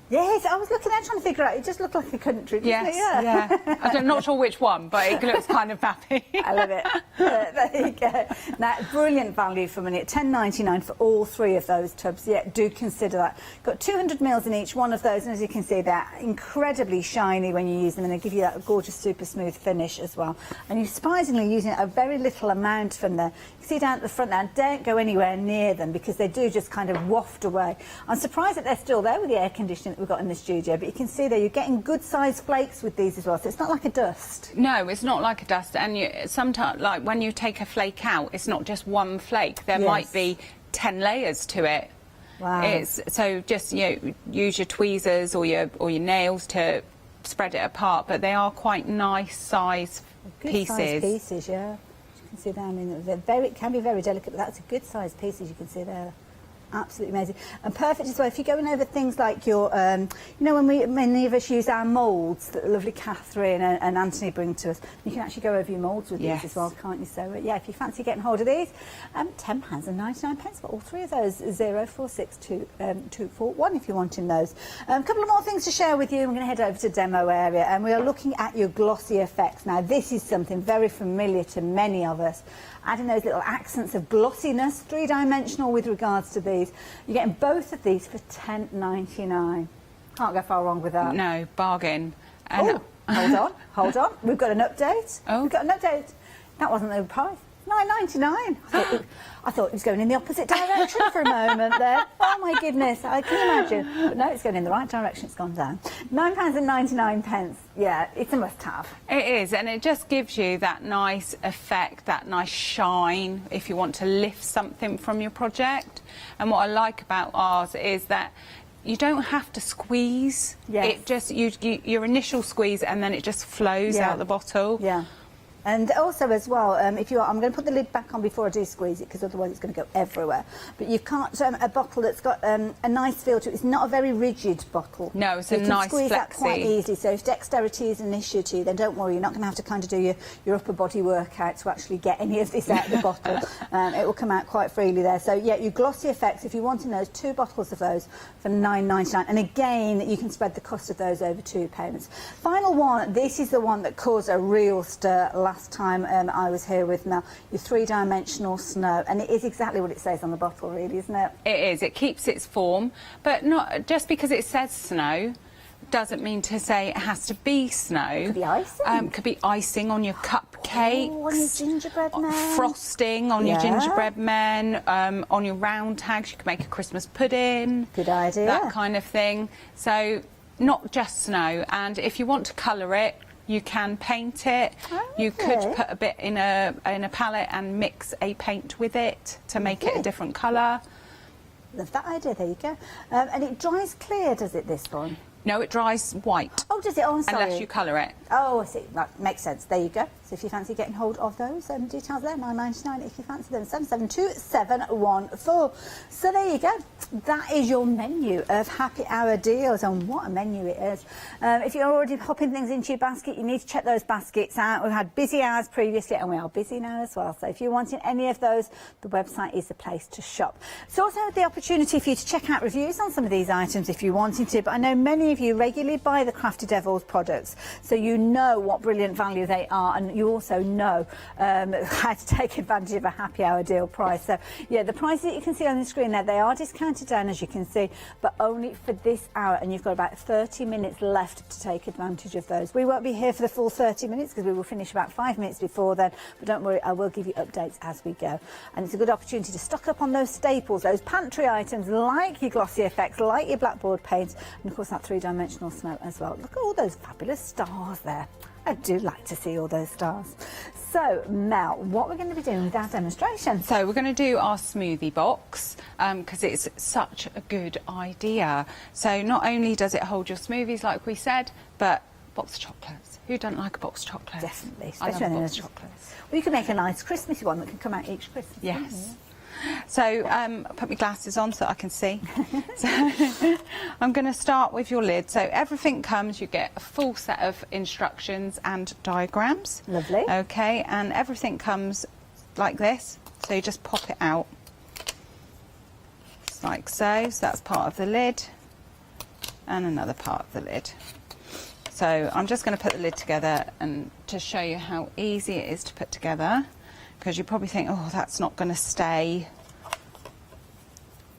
Yes, I was looking there trying to figure out. It just looked like a country, didn't it? Yeah. I'm not sure which one, but it looks kind of mappy. I love it. There you go. Now, brilliant value for money at £10.99 for all 3 of those tubs. Yeah, do consider that. Got 200 mils in each one of those, and as you can see, they're incredibly shiny when you use them, and they give you that gorgeous, super smooth finish as well. And you're surprisingly using a very little amount from there. You can see down at the front there, don't go anywhere near them because they do just kind of waft away. I'm surprised that they're still there with the air conditioning that we've got in the studio, but you can see there you're getting good sized flakes with these as well, so it's not like a dust. No, it's not like a dust, and sometimes, like when you take a flake out, it's not just one flake. There might be 10 layers to it. Wow. So just use your tweezers or your nails to spread it apart, but they are quite nice size pieces. Good size pieces, yeah. As you can see there, I mean, it can be very delicate, but that's a good size piece, as you can see there. Absolutely amazing and perfect as well if you're going over things like your you know, when many of us use our moulds that the lovely Catherine and Anthony bring to us, you can actually go over your moulds with these as well, can't you? So yeah, if you fancy getting hold of these, £10.99 for all 3 of those. 046241 if you're wanting those. A couple of more things to share with you. I'm going to head over to demo area, and we are looking at your glossy effects. Now this is something very familiar to many of us, adding those little accents of glossiness, 3-dimensional with regards to these. You're getting both of these for £10.99. Can't go far wrong with that. No, bargain. And hold on. We've got an update. Oh. We've got an update. That wasn't the price. £9.99. I thought it was going in the opposite direction for a moment there. Oh my goodness, I can imagine. But no, it's going in the right direction, it's gone down. £9.99. Yeah, it's a must-have. It is, and it just gives you that nice effect, that nice shine, if you want to lift something from your project. And what I like about ours is that you don't have to squeeze. Yes. It just, your initial squeeze, and then it just flows out the bottle. Yeah. And also as well, if you are, I'm going to put the lid back on before I do squeeze it because otherwise it's going to go everywhere. But you've got a bottle that's got a nice feel to it. It's not a very rigid bottle. No, it's so a nice flexy. You can squeeze that quite flexy. easily. So if dexterity is an issue to you, then don't worry. You're not going to have to kind of do your upper body workout to actually get any of this out of the bottle. It will come out quite freely there. So yeah, your glossy effects, if you want to know, 2 bottles of those for £9.99. And again, you can spread the cost of those over 2 payments. Final one, this is the one that caused a real stir last time I was here with Mel, your 3-dimensional snow, and it is exactly what it says on the bottle, really, isn't it? It is. It keeps its form, but not just because it says snow doesn't mean to say it has to be snow. Could be icing. Could be icing on your cupcake. cakes, on your gingerbread men. frosting on your Yeah. gingerbread men, on your round tags. You can make a Christmas pudding. Good idea. That kind of thing. So not just snow. And if you want to colour it, you can paint it. You could Okay. put a bit in a palette and mix a paint with it to make it a different colour. Love that idea. There you go. And it dries clear, does it, this one? No, it dries white. Oh, does it? Oh, I'm sorry. Unless you colour it. Oh, I see. That makes sense. There you go. So if you fancy getting hold of those, details there, £9.99 if you fancy them, 772714. So there you go. That is your menu of happy hour deals, and what a menu it is. If you're already popping things into your basket, you need to check those baskets out. We've had busy hours previously, and we are busy now as well. So if you're wanting any of those, the website is the place to shop. It's also the opportunity for you to check out reviews on some of these items if you're wanting to, but I know many of you regularly buy the Crafty Devils products, so you know what brilliant value they are, and you also know how to take advantage of a happy hour deal price. So yeah, the prices that you can see on the screen there, they are discounted down, as you can see, but only for this hour, and you've got about 30 minutes left to take advantage of those. We won't be here for the full 30 minutes because we will finish about 5 minutes before then, but don't worry, I will give you updates as we go. And it's a good opportunity to stock up on those staples, those pantry items like your glossy effects, like your blackboard paints, and of course that three-dimensional snow as well. Look at all those fabulous stars there. I do like to see all those stars. So, Mel, what we're going to be doing with our demonstration? So we're going to do our smoothie box because it's such a good idea. So not only does it hold your smoothies like we said, but box of chocolates. Who doesn't like a box of chocolates? Definitely. I love Especially a in box a- of chocolates. Well, you can make a nice Christmassy one that can come out each Christmas. Yes. So I put my glasses on so I can see. So I'm going to start with your lid. So everything comes, you get a full set of instructions and diagrams. Lovely. Okay, and everything comes like this. So you just pop it out. Just like so. So that's part of the lid and another part of the lid. So I'm just going to put the lid together and to show you how easy it is to put together. Because you probably think, oh, that's not going to stay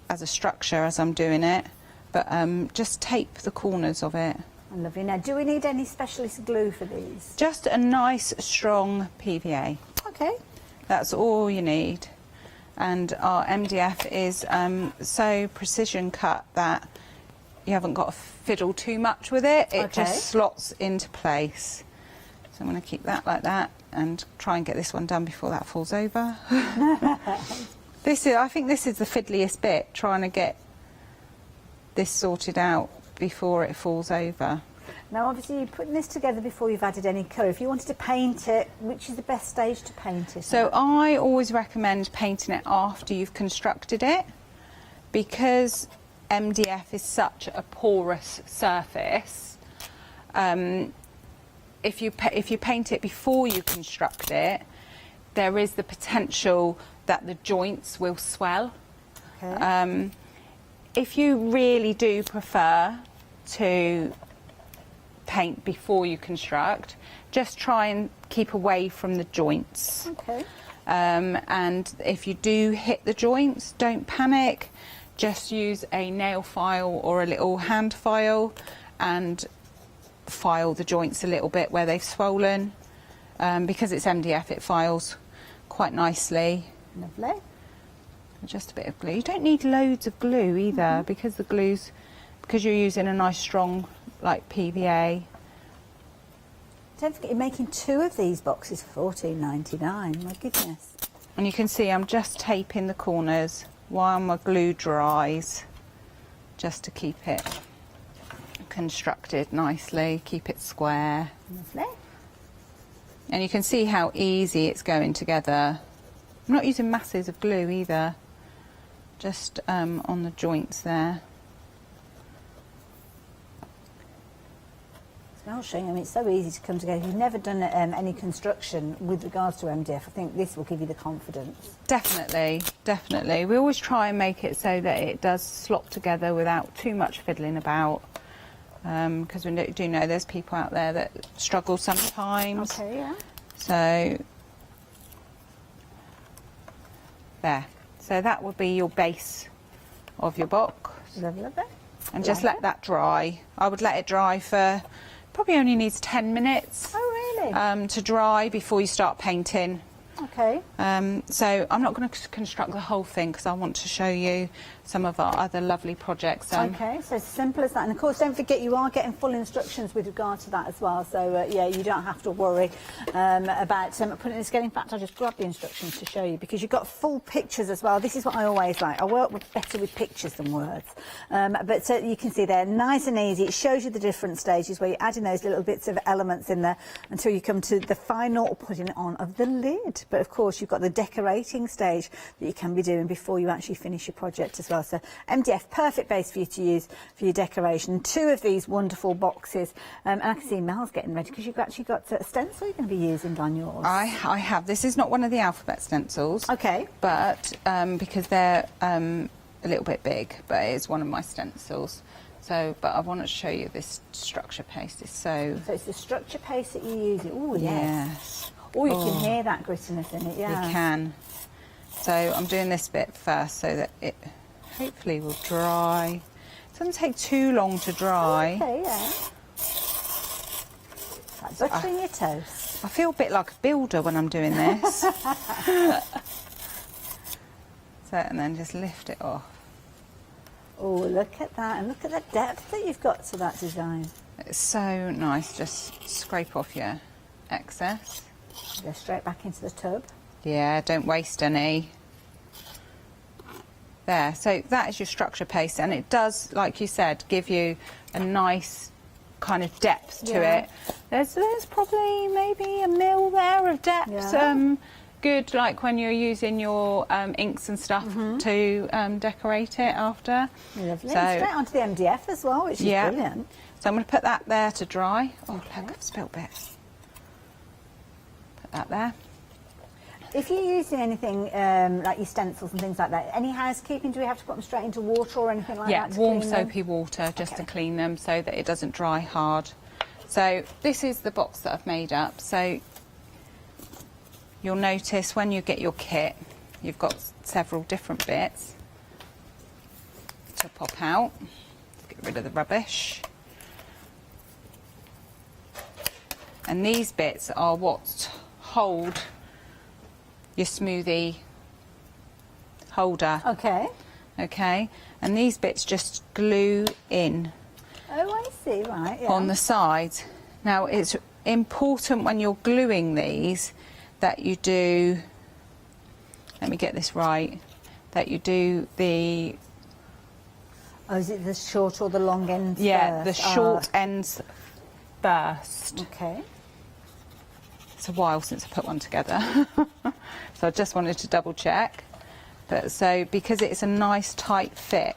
as a structure as I'm doing it, but just tape the corners of it. Lovely. Now, do we need any specialist glue for these? Just a nice, strong PVA. Okay. That's all you need. And our MDF is so precision cut that you haven't got to fiddle too much with it. It just slots into place. So I'm going to keep that like that and try and get this one done before that falls over. I think this is the fiddliest bit, trying to get this sorted out before it falls over. Now, obviously, you're putting this together before you've added any colour. If you wanted to paint it, which is the best stage to paint it? So I always recommend painting it after you've constructed it, because MDF is such a porous surface. If you paint it before you construct it, there is the potential that the joints will swell. Okay. If you really do prefer to paint before you construct, just try and keep away from the joints. Okay. And if you do hit the joints, don't panic. Just use a nail file or a little hand file and file the joints a little bit where they've swollen. Because it's MDF, it files quite nicely. Lovely. Just a bit of glue. You don't need loads of glue either, because you're using a nice strong like PVA. Don't forget, you're making 2 of these boxes for $14.99. My goodness. And you can see I'm just taping the corners while my glue dries, just to keep it constructed nicely, keep it square. Lovely. And you can see how easy it's going together. I'm not using masses of glue either, just on the joints there. I'll show you. I mean, it's so easy to come together. If you've never done any construction with regards to MDF, I think this will give you the confidence. Definitely, definitely. We always try and make it so that it does slot together without too much fiddling about, because we do know there's people out there that struggle sometimes. Okay, yeah. So, there. So that would be your base of your box. Lovely. And just let that dry. I would let it dry for, probably only needs 10 minutes. Oh, really? To dry before you start painting. Okay. So I'm not going to construct the whole thing because I want to show you some of our other lovely projects. Okay, so simple as that. And of course, don't forget you are getting full instructions with regard to that as well. So yeah, you don't have to worry about putting this together. In fact, I'll just grab the instructions to show you because you've got full pictures as well. This is what I always like. I work better with pictures than words. But you can see there, nice and easy. It shows you the different stages where you're adding those little bits of elements in there until you come to the final putting it on of the lid. But of course, you've got the decorating stage that you can be doing before you actually finish your project as well. So MDF, perfect base for you to use for your decoration. 2 of these wonderful boxes. And I can see Mel's getting ready because you've actually got a stencil you're going to be using on yours. I have. This is not one of the alphabet stencils. Okay. But because they're a little bit big, but it is one of my stencils. So, but I want to show you this structure paste. So it's the structure paste that you're using. Oh, yes. Yes. Oh, you can hear that grittiness in it, yeah. You can. So I'm doing this bit first so that it hopefully will dry. It doesn't take too long to dry. Okay, yeah. Like buttering your toast. I feel a bit like a builder when I'm doing this. So, and then just lift it off. Oh, look at that, and look at the depth that you've got to that design. It's so nice. Just scrape off your excess. Go straight back into the tub. Yeah, don't waste any. There, so that is your structure paste, and it does, like you said, give you a nice kind of depth to it. There's probably maybe a mil there of depth. Yeah. Good, like when you're using your inks and stuff to decorate it after. Lovely. So, And straight onto the MDF as well, which is brilliant. So I'm going to put that there to dry. Oh, look, I've spilled bits. Put that there. If you're using anything like your stencils and things like that, any housekeeping, do we have to put them straight into water or anything like that? Yeah, warm soapy water just to clean them so that it doesn't dry hard. So this is the box that I've made up. So you'll notice when you get your kit, you've got several different bits to pop out. Get rid of the rubbish. And these bits are what hold your smoothie holder. Okay. Okay, and these bits just glue in. Oh, I see, right, yeah. On the sides. Now, it's important when you're gluing these that you do, let me get this right, that you do the... Oh, is it the short or the long ends Yeah, first? the short ends first. Okay. It's a while since I put one together. So I just wanted to double check. But so, because it's a nice tight fit.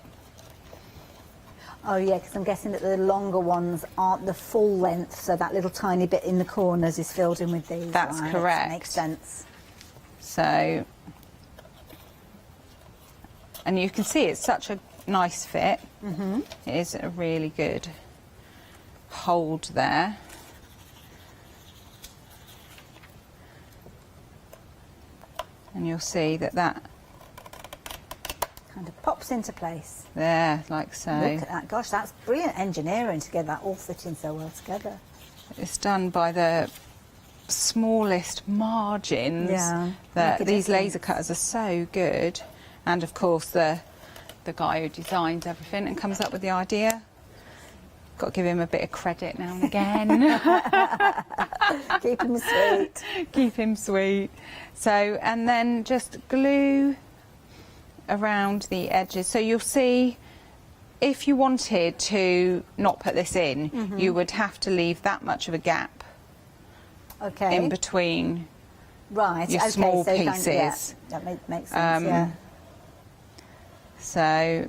Oh yeah, because I'm guessing that the longer ones aren't the full length, so that little tiny bit in the corners is filled in with these. That's right? correct. Makes sense. So, and you can see it's such a nice fit. It is a really good hold there. And you'll see that that Kind of pops into place. there, like so. Look at that. Gosh, that's brilliant engineering to get that all fitting so well together. It's done by the smallest margins. Yeah, That make a these difference. laser cutters are so good, and of course the guy who designs everything and comes up with the idea. Got to give him a bit of credit now and again. Keep him sweet. Keep him sweet. So, and then just glue around the edges. So you'll see, if you wanted to not put this in, you would have to leave that much of a gap Okay. in between Right. your okay, small so kind of- yeah, pieces. that makes sense. Yeah. So,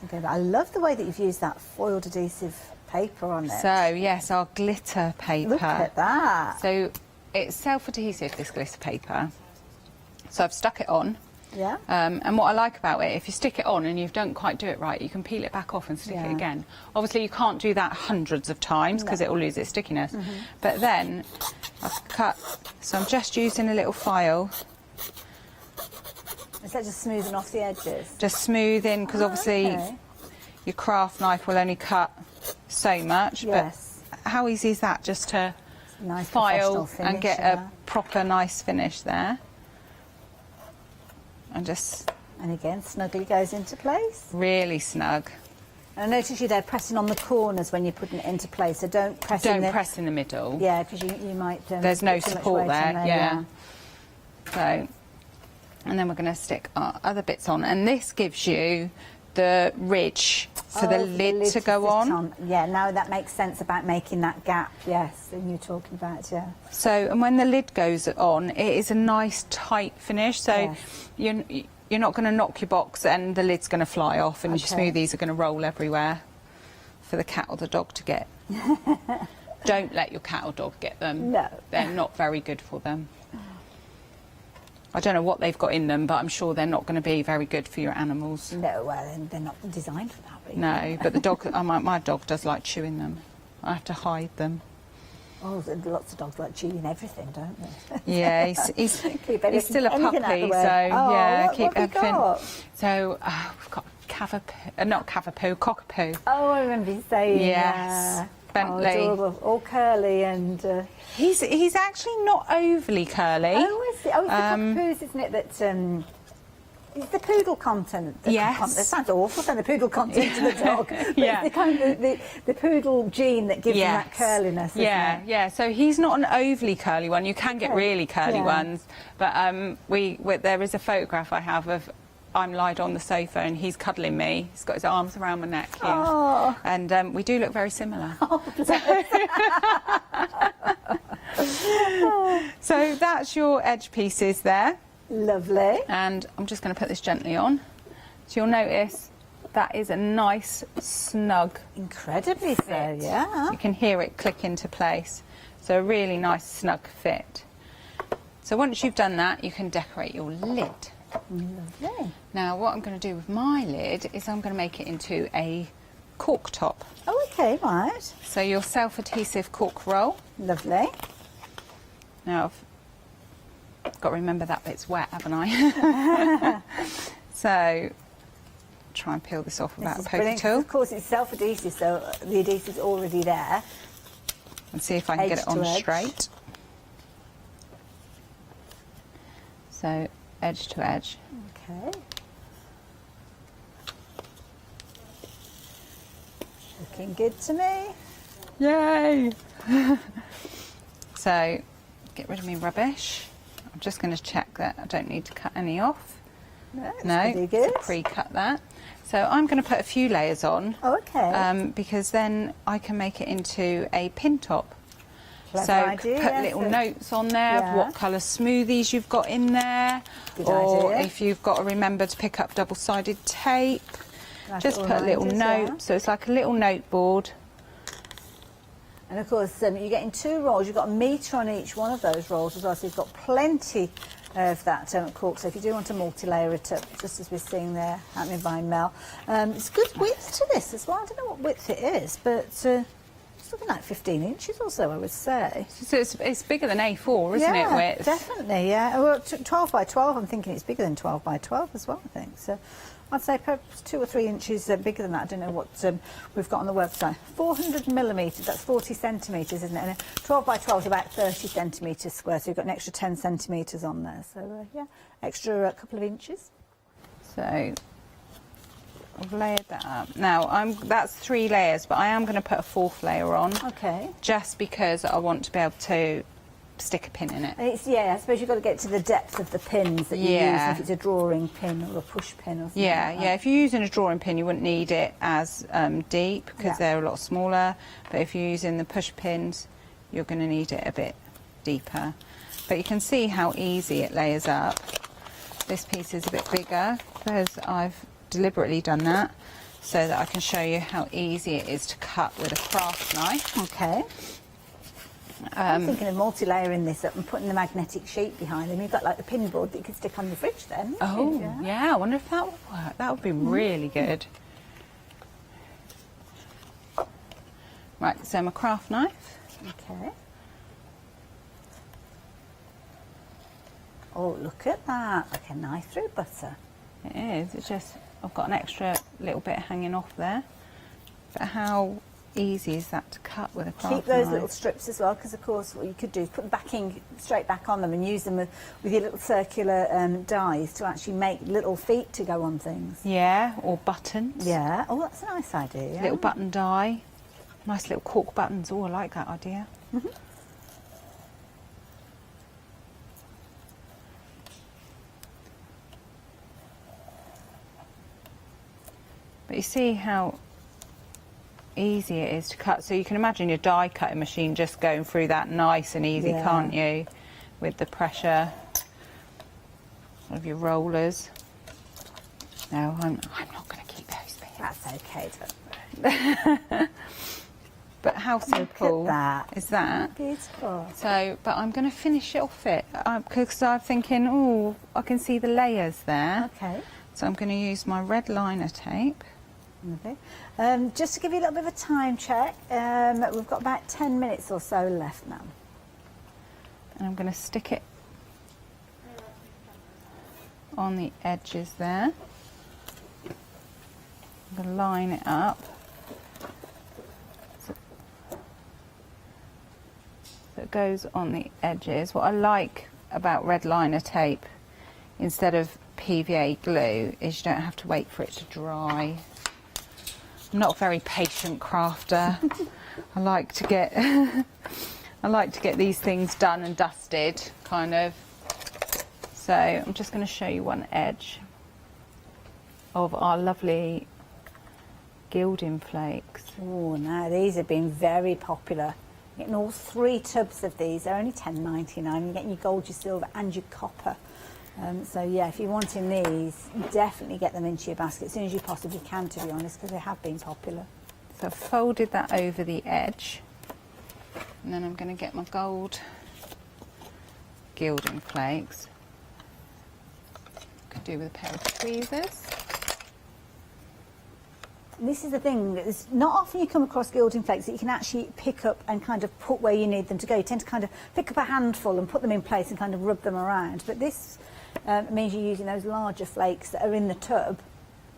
Okay, but I love the way that you've used that foiled adhesive paper on it. so yes, our glitter paper. Look at that. So it's self-adhesive, this glitter paper. So I've stuck it on. Yeah. And what I like about it, if you stick it on and you don't quite do it right, you can peel it back off and stick it again. Obviously, you can't do that hundreds of times because it will lose its stickiness. But then I've cut, so I'm just using a little file, Is that just smoothing off the edges? just smoothing, because obviously Okay. your craft knife will only cut so much. Yes. But how easy is that just to Nice file professional finish, and get yeah. a proper nice finish there. And just And again, snugly goes into place. really snug. And I notice you there pressing on the corners when you're putting it into place, so don't press in Don't the... press in the middle. Yeah, because you might... There's no put too much support weight on there, yeah. So, and then we're going to stick our other bits on, and this gives you the ridge for the lid to go on. Yeah, now that makes sense about making that gap, yes, that you're talking about, yeah. So, and when the lid goes on, it is a nice tight finish, so you're not going to knock your box and the lid's going to fly off and your smoothies are going to roll everywhere for the cat or the dog to get. Don't let your cat or dog get them. No. They're not very good for them. I don't know what they've got in them, but I'm sure they're not going to be very good for your animals. No, well, they're not designed for that, really. No, but the dog, my dog does like chewing them. I have to hide them. Oh, lots of dogs like chewing everything, don't they? Yeah, he's still a puppy, so yeah, what have you got? So we've got cockapoo. Oh, I remember you saying. Yes, Bentley. Oh, adorable. All curly and. He's actually not overly curly. Oh, is it? Oh, it's the cockapoos, isn't it? That it's the poodle content. Yes. That sounds awful, saying the poodle content to the dog. But Yeah. it's the kind of the poodle gene that gives him that curliness. Isn't it? Yeah. So he's not an overly curly one. You can get really curly ones, but there is a photograph I have of I'm lied on the sofa and he's cuddling me. He's got his arms around my neck here, and we do look very similar. So that's your edge pieces there. Lovely. And I'm just going to put this gently on. So you'll notice that is a nice, snug, Incredibly so, fit. yeah. You can hear it click into place. So a really nice, snug fit. So once you've done that, you can decorate your lid. Lovely. Now, what I'm going to do with my lid is I'm going to make it into a cork top. Oh, okay, right. So your self-adhesive cork roll. Lovely. Now, I've got to remember that bit's wet, haven't I? So, try and peel this off without a poker tool. Of course, it's self-adhesive, so the adhesive's already there. And see if I can get it on straight. So, edge to edge. Okay. Looking good to me. Yay! So, get rid of my rubbish. I'm just going to check that I don't need to cut any off. No, it's No, pretty good. pre-cut that. So I'm going to put a few layers on. Oh, okay. Because then I can make it into a pin top. Clever So idea, put yes, little notes on there yeah. of what colour smoothies you've got in there. Good or idea. if you've got to remember to pick up double-sided tape. Nice Just little put a little reminders, note. yeah. So it's like a little note board. And of course, you're getting 2 rolls. You've got a metre on each one of those rolls as well, so you've got plenty of that cork. So if you do want to multi-layer it up, just as we're seeing there happening by Mel, it's good width to this as well. I don't know what width it is, but it's looking like 15 inches or so, I would say. So it's bigger than A4, isn't it, width? Definitely, yeah. Well, 12 by 12, I'm thinking it's bigger than 12 by 12 as well, I think. So I'd say perhaps 2 or 3 inches bigger than that. I don't know what we've got on the website. 400 millimetres, that's 40 centimetres, isn't it? And 12 by 12 is about 30 centimetres square, so you've got an extra 10 centimetres on there. So, yeah, extra couple of inches. So I've layered that up. Now, that's 3 layers, but I am going to put a 4th layer on. Okay. Just because I want to be able to stick a pin in it. And it's, I suppose you've got to get to the depth of the pins that you use, if it's a drawing pin or a push pin or something like that. Yeah, if you're using a drawing pin, you wouldn't need it as deep because they're a lot smaller. But if you're using the push pins, you're going to need it a bit deeper. But you can see how easy it layers up. This piece is a bit bigger because I've deliberately done that so that I can show you how easy it is to cut with a craft knife. Okay. I'm thinking of multi-layering this up and putting the magnetic sheet behind them. You've got like the pin board that you could stick on your fridge then. Oh, yeah, I wonder if that would work. That would be really good. Right, so my craft knife. Okay. Oh, look at that. Like a knife through butter. It is. It's just, I've got an extra little bit hanging off there. But how easy is that to cut with a craft Keep those knife? little strips as well, because of course what you could do is put the backing straight back on them and use them with your little circular dies to actually make little feet to go on things. Yeah, or buttons. Yeah, oh, that's a nice idea. Yeah. Little button die. Nice little cork buttons. Oh, I like that idea. But you see how easy it is to cut. So you can imagine your die cutting machine just going through that nice and easy, Yeah. can't you? With the pressure of your rollers. No, I'm not going to keep those bits. That's okay. Don't But how simple that. is that? Beautiful. So, but I'm going to finish it off it because I'm thinking, oh, I can see the layers there. Okay. So I'm going to use my red liner tape. Okay. Just to give you a little bit of a time check, we've got about 10 minutes or so left now. And I'm going to stick it on the edges there. I'm going to line it up. So it goes on the edges. What I like about red liner tape instead of PVA glue is you don't have to wait for it to dry. I'm not a very patient crafter. I like to get these things done and dusted, kind of. So I'm just going to show you one edge of our lovely Gilding flakes. Oh, now these have been very popular. Getting all 3 tubs of these. They're only $10.99. You're getting your gold, your silver, and your copper. So yeah, if you're wanting these, definitely get them into your basket as soon as you possibly can, to be honest, because they have been popular. So I've folded that over the edge, and then I'm going to get my gold Gilding flakes. Could do with a pair of tweezers. And this is the thing, it's not often you come across Gilding flakes that you can actually pick up and kind of put where you need them to go. You tend to kind of pick up a handful and put them in place and kind of rub them around. But this means you're using those larger flakes that are in the tub,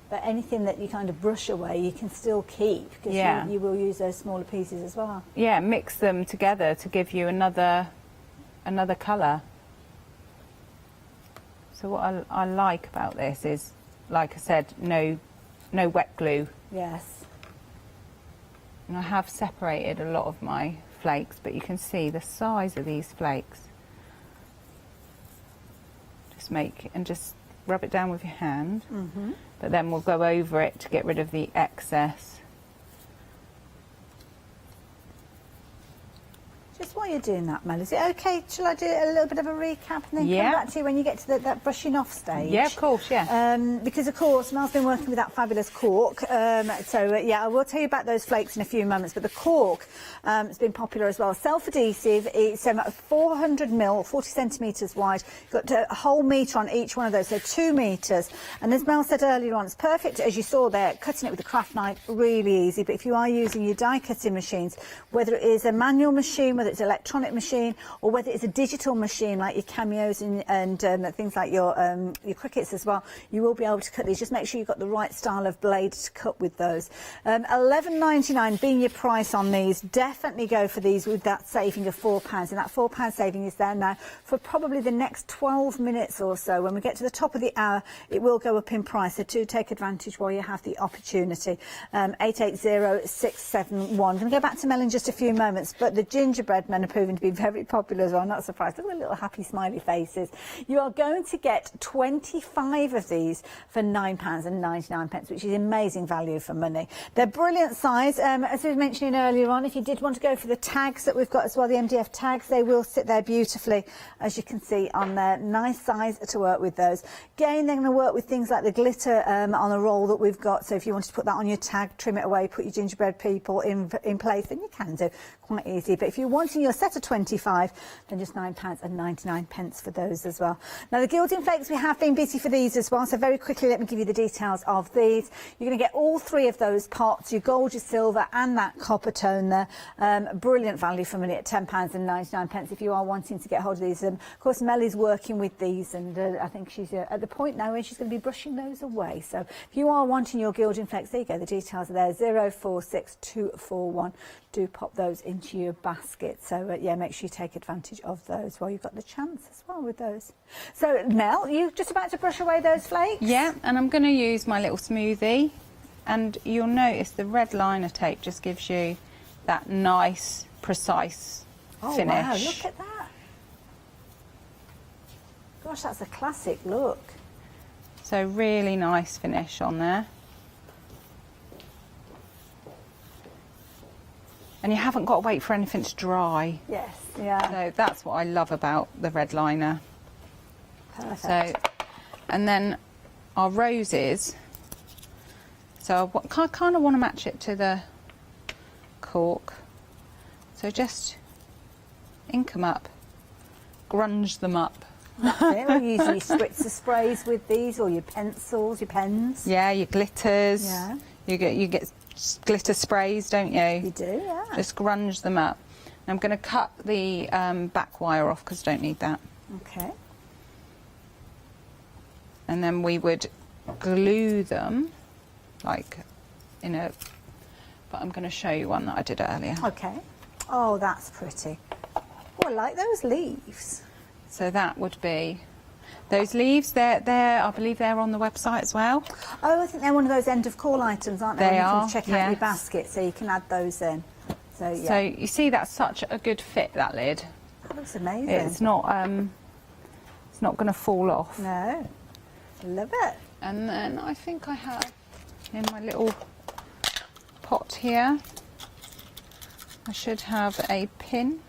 but anything that you kind of brush away you can still keep, because you will use those smaller pieces as well. Yeah, mix them together to give you another colour. So what I like about this is, like I said, no wet glue. Yes. And I have separated a lot of my flakes, but you can see the size of these flakes. Just rub it down with your hand, but then we'll go over it to get rid of the excess. Just while you're doing that, Mel, is it okay? Shall I do a little bit of a recap and then Yeah. come back to you when you get to that brushing off stage? Yeah, of course, yeah. Because of course Mel's been working with that fabulous cork. Yeah, I will tell you about those flakes in a few moments. But the cork has been popular as well. Self-adhesive. It's 400mm, 40 centimetres wide. You've got a whole metre on each one of those, so 2 metres. And as Mel said earlier on, it's perfect, as you saw there, cutting it with a craft knife, really easy. But if you are using your die cutting machines, whether it is a manual machine, whether it's an electronic machine, or whether it's a digital machine like your Cameos and things like your Crickets as well, you will be able to cut these. Just make sure you've got the right style of blade to cut with those. £11.99 being your price on these. Definitely go for these with that saving of £4, and that £4 saving is there now for probably the next 12 minutes or so. When we get to the top of the hour, it will go up in price, so do take advantage while you have the opportunity. 880671. I'm going to go back to Mel in just a few moments, but the gingerbread men are proving to be very popular as well. I'm not surprised. Look at the little happy smiley faces. You are going to get 25 of these for £9.99, which is amazing value for money. They're brilliant size. As we were mentioning earlier on, if you did want to go for the tags that we've got as well, the MDF tags, they will sit there beautifully, as you can see on there. Nice size to work with those. Again, they're going to work with things like the glitter on a roll that we've got. So if you wanted to put that on your tag, trim it away, put your gingerbread people in place, then you can do quite easy. But if you want wanting your set of 25, then just £9.99 for those as well. Now the gilding flakes, we have been busy for these as well, so very quickly let me give you the details of these. You're going to get all three of those pots, your gold, your silver and that copper tone there. Brilliant value for money at £10.99 if you are wanting to get hold of these. Of course, Mel is working with these, and I think she's at the point now where she's going to be brushing those away. So if you are wanting your gilding flakes, there you go, the details are there, 046241. Do pop those into your basket. So yeah, make sure you take advantage of those while you've got the chance as well with those. So Mel, you just about to brush away those flakes? Yeah, and I'm going to use my little smoothie, and you'll notice the red liner tape just gives you that nice, precise finish. Wow, look at that. Gosh, that's a classic look. So really nice finish on there. And you haven't got to wait for anything to dry. Yes, yeah. So that's what I love about the red liner. Perfect. So, and then our roses. So I kind of want to match it to the cork. So just ink them up, grunge them up. That's it. We'll use your spritzer sprays with these, or your pencils, your pens. Yeah, your glitters. Yeah. You get glitter sprays, don't you? You do, yeah. Just grunge them up. I'm going to cut the back wire off because I don't need that. Okay. And then we would glue them like in a, but I'm going to show you one that I did earlier. Okay. Oh, that's pretty. Oh, I like those leaves. So that would be those leaves. They're I believe they're on the website as well. Oh, I think they're one of those end of call items, aren't they? They When you are, can check out your basket, so you can add those in. So yeah. So you see, that's such a good fit, that lid. That looks amazing. It's not going to fall off. No. Love it. And then I think I have in my little pot here, I should have a pin.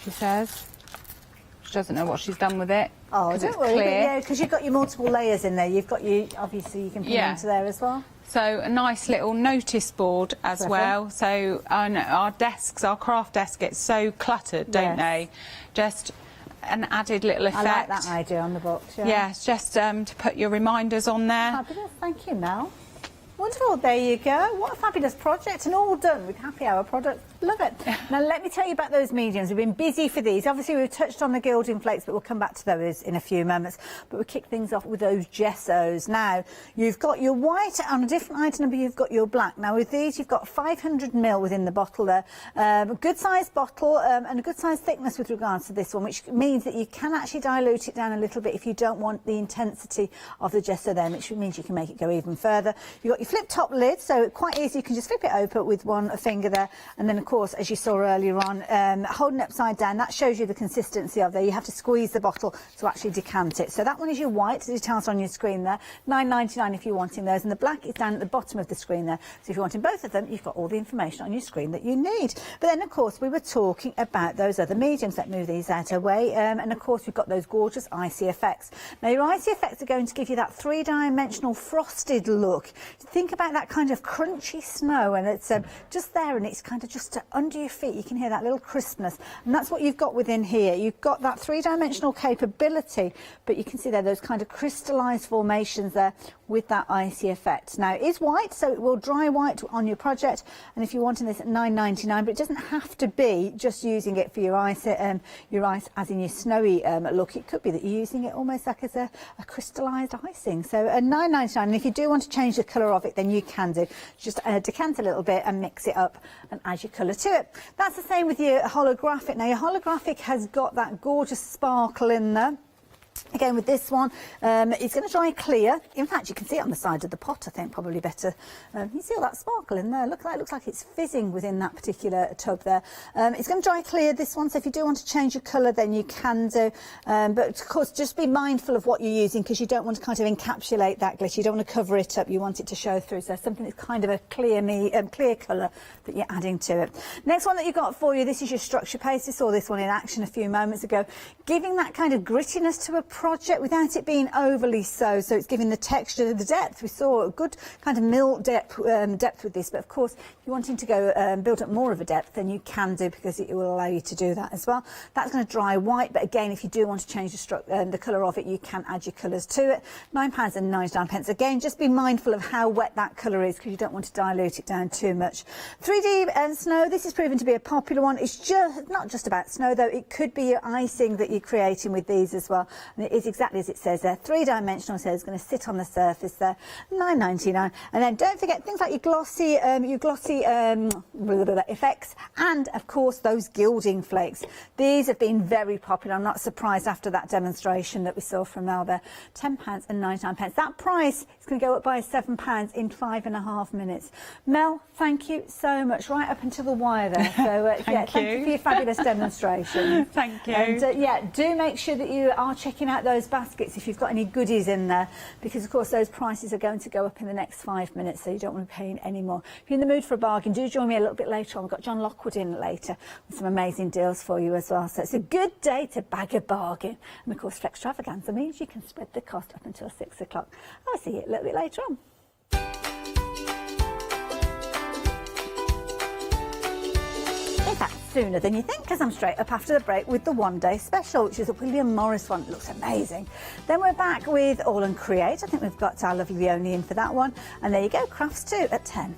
She says. She doesn't know what she's done with it. Oh, don't worry. Clear. Yeah, because you've got your multiple layers in there. You've got your, obviously you can pin into there as well. So a nice little notice board as well. So I know our desks, our craft desk gets so cluttered, don't they? Just an added little effect. I like that idea on the box. Yeah, yeah, it's just to put your reminders on there. Fabulous. Thank you, Mel. Wonderful, there you go. What a fabulous project, and all done with happy hour products. Love it. Now let me tell you about those mediums. We've been busy for these. Obviously we've touched on the gilding flakes, but we'll come back to those in a few moments. But we'll kick things off with those gessos. Now you've got your white on a different item number, you've got your black. Now with these you've got 500ml within the bottle there. A good sized bottle and a good sized thickness with regards to this one, which means that you can actually dilute it down a little bit if you don't want the intensity of the gesso there, which means you can make it go even further. You've got your flip top lid, so quite easy, you can just flip it open with one finger there, and then of course, as you saw earlier on, holding it upside down, that shows you the consistency of there. You have to squeeze the bottle to actually decant it. So that one is your white, the details on your screen there, £9.99 if you're wanting those, and the black is down at the bottom of the screen there. So if you're wanting both of them, you've got all the information on your screen that you need. But then of course we were talking about those other mediums. Let's move these out of the way, and of course we've got those gorgeous icy effects. Now your icy effects are going to give you that three-dimensional frosted look. Think about that kind of crunchy snow, and it's just there, and it's kind of just under your feet. You can hear that little crispness, and that's what you've got within here. You've got that three-dimensional capability, but you can see there those kind of crystallized formations there with that icy effect. Now it is white, so it will dry white on your project, and if you're wanting this at £9.99, but it doesn't have to be just using it for your ice as in your snowy look. It could be that you're using it almost like as a crystallized icing. So at £9.99, and if you do want to change the colour of it, then you can do. Just decant a little bit and mix it up and add your colour to it. That's the same with your holographic. Now your holographic has got that gorgeous sparkle in there. Again with this one, it's going to dry clear. In fact, you can see it on the side of the pot, I think, probably better. You see all that sparkle in there. Look at that, it looks like it's fizzing within that particular tub there. It's going to dry clear, this one, so if you do want to change your colour, then you can do. But of course, just be mindful of what you're using, because you don't want to kind of encapsulate that glitter. You don't want to cover it up. You want it to show through. So something that's kind of a clear colour that you're adding to it. Next one that you've got for you, this is your structure paste. You saw this one in action a few moments ago, giving that kind of grittiness to a project without it being overly so it's giving the texture, the depth. We saw a good kind of mill depth with this, but of course if you're wanting to go build up more of a depth, then you can do, because it will allow you to do that as well. That's going to dry white, but again, if you do want to change the colour of it, you can add your colours to it. £9.99. Again, just be mindful of how wet that colour is, because you don't want to dilute it down too much. 3D and snow, this is proven to be a popular one. It's just not just about snow though, it could be your icing that you're creating with these as well, and it is exactly as it says there, 3-dimensional, so it's going to sit on the surface there. £9.99. And then don't forget things like your glossy effects, and of course those gilding flakes. These have been very popular. I'm not surprised after that demonstration that we saw from Mel there. £10.99. That price is going to go up by £7 in 5.5 minutes. Mel, thank you so much, right up until the wire there. So thank you for your fabulous demonstration. Thank you. And yeah, do make sure that you are checking out those baskets if you've got any goodies in there, because of course those prices are going to go up in the next 5 minutes, so you don't want to be paying any more. If you're in the mood for a bargain, do join me a little bit later on. We've got John Lockwood in later with some amazing deals for you as well. So it's a good day to bag a bargain. And of course, Extravaganza means you can spread the cost up until 6 o'clock. I'll see you a little bit later on. In fact, sooner than you think, because I'm straight up after the break with the one-day special, which is a William Morris one. It looks amazing. Then we're back with All and Create. I think we've got our lovely Leonie in for that one. And there you go, Crafts 2 at 10.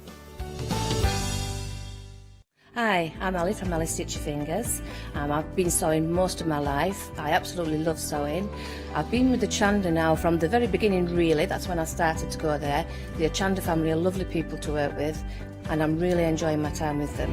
Hi, I'm Ali from Ali Stitch Your Fingers. I've been sewing most of my life. I absolutely love sewing. I've been with the Hochanda now from the very beginning, really. That's when I started to go there. The Hochanda family are lovely people to work with, and I'm really enjoying my time with them.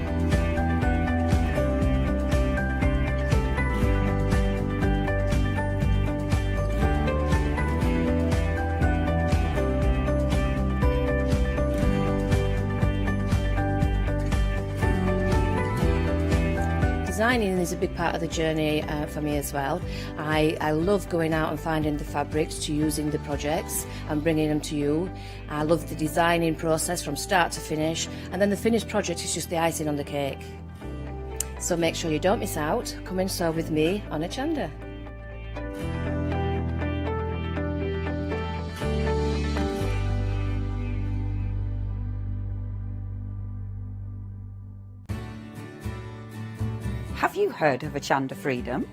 Designing is a big part of the journey for me as well. I love going out and finding the fabrics to use in the projects and bringing them to you. I love the designing process from start to finish, and then the finished project is just the icing on the cake. So make sure you don't miss out. Come and sew with me on Hochanda. Have you heard of Hochanda Freedom?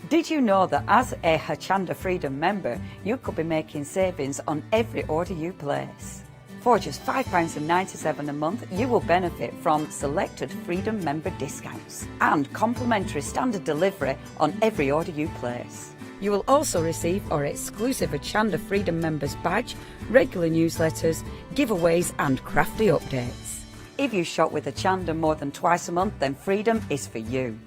Did you know that as a Hochanda Freedom member, you could be making savings on every order you place? For just £5.97 a month, you will benefit from selected Freedom member discounts and complimentary standard delivery on every order you place. You will also receive our exclusive Hochanda Freedom members badge, regular newsletters, giveaways and crafty updates. If you shop with Hochanda more than twice a month, then Freedom is for you.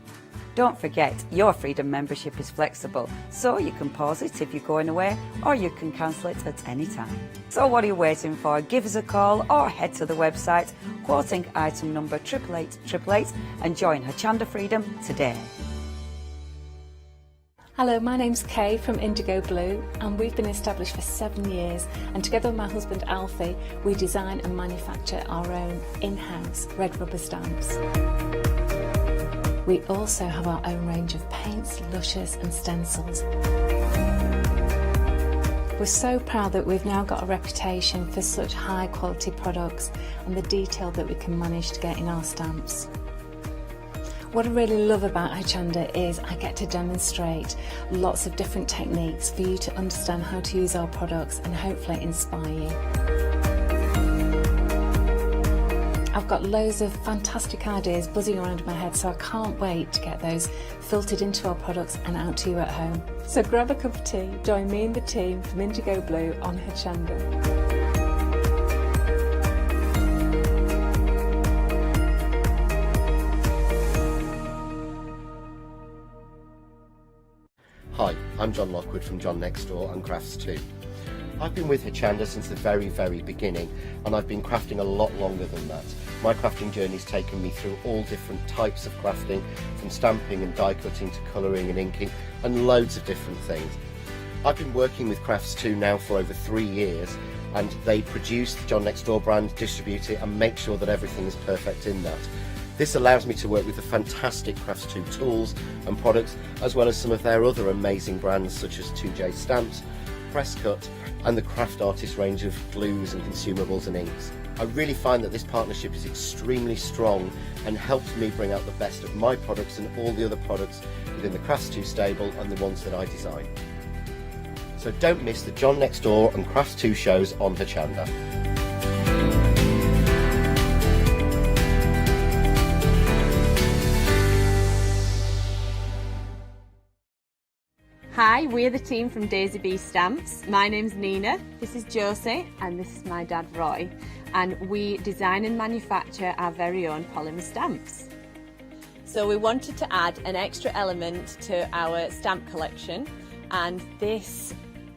Don't forget, your Freedom membership is flexible, so you can pause it if you're going away, or you can cancel it at any time. So what are you waiting for? Give us a call or head to the website, quoting item number 88888, and join Hochanda Freedom today. Hello, my name's Kay from Indigo Blue, and we've been established for 7 years, and together with my husband Alfie, we design and manufacture our own in-house red rubber stamps. We also have our own range of paints, lushes and stencils. We're so proud that we've now got a reputation for such high quality products and the detail that we can manage to get in our stamps. What I really love about Hochanda is I get to demonstrate lots of different techniques for you to understand how to use our products and hopefully inspire you. I've got loads of fantastic ideas buzzing around in my head, so I can't wait to get those filtered into our products and out to you at home. So grab a cup of tea, join me and the team from Indigo Blue on Hochanda. Hi, I'm John Lockwood from John Next Door and Crafts 2. I've been with Hochanda since the very beginning, and I've been crafting a lot longer than that. My crafting journey's taken me through all different types of crafting, from stamping and die cutting to colouring and inking, and loads of different things. I've been working with Crafts 2 now for over 3 years, and they produce the John Next Door brand, distribute it and make sure that everything is perfect in that. This allows me to work with the fantastic Crafts 2 tools and products, as well as some of their other amazing brands such as 2J Stamps, Press Cut, and the Craft Artist range of glues and consumables and inks. I really find that this partnership is extremely strong and helps me bring out the best of my products and all the other products within the Crafts 2 stable and the ones that I design. So don't miss the John Next Door and Crafts 2 shows on Hochanda. Hi, we're the team from Daisy Bee Stamps. My name's Nina, this is Josie, and this is my dad Roy. And we design and manufacture our very own polymer stamps. So we wanted to add an extra element to our stamp collection, and this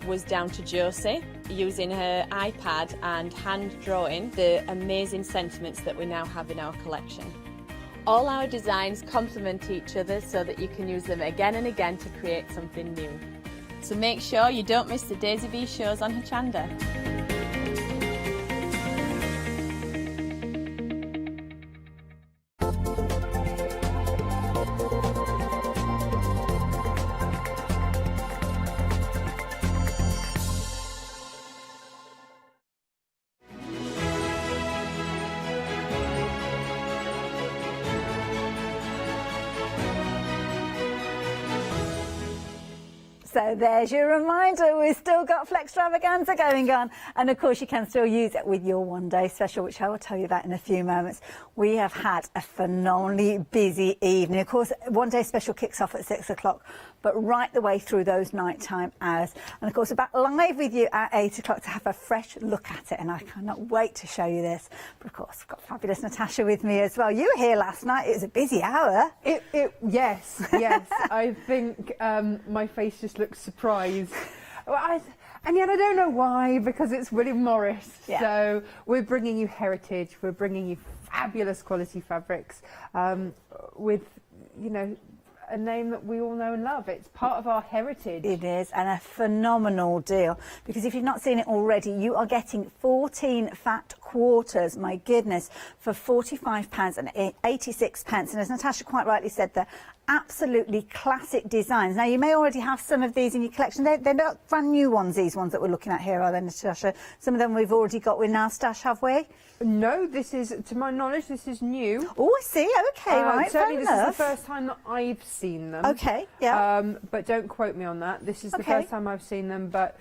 was down to Josie using her iPad and hand drawing the amazing sentiments that we now have in our collection. All our designs complement each other so that you can use them again and again to create something new. So make sure you don't miss the Daisy Bee shows on Hochanda. So there's your reminder, we've still got Flextravaganza going on, and of course you can still use it with your one day special, which I will tell you about in a few moments. We have had a phenomenally busy evening. Of course, one day special kicks off at 6 o'clock, but right the way through those nighttime hours. And of course, we're back live with you at 8 o'clock to have a fresh look at it, and I cannot wait to show you this. But of course, I've got fabulous Natasha with me as well. You were here last night, it was a busy hour. Yes. I think my face just looks surprised. And yet I don't know why, because it's William Morris. Yeah. So we're bringing you heritage, we're bringing you fabulous quality fabrics with, you know, a name that we all know and love. It's part of our heritage. It is, and a phenomenal deal, because if you've not seen it already, you are getting 14 fat quarters, my goodness, for £45.86. And as Natasha quite rightly said, they're absolutely classic designs. Now, you may already have some of these in your collection. They're not brand new ones, these ones that we're looking at here, are they, Natasha? Some of them we've already got in our stash, have we? No, this is, to my knowledge, this is new. Oh, I see. Okay, right. Certainly, fair this enough. is the first time that I've seen them. Okay, yeah. But don't quote me on that. This is the first time I've seen them, but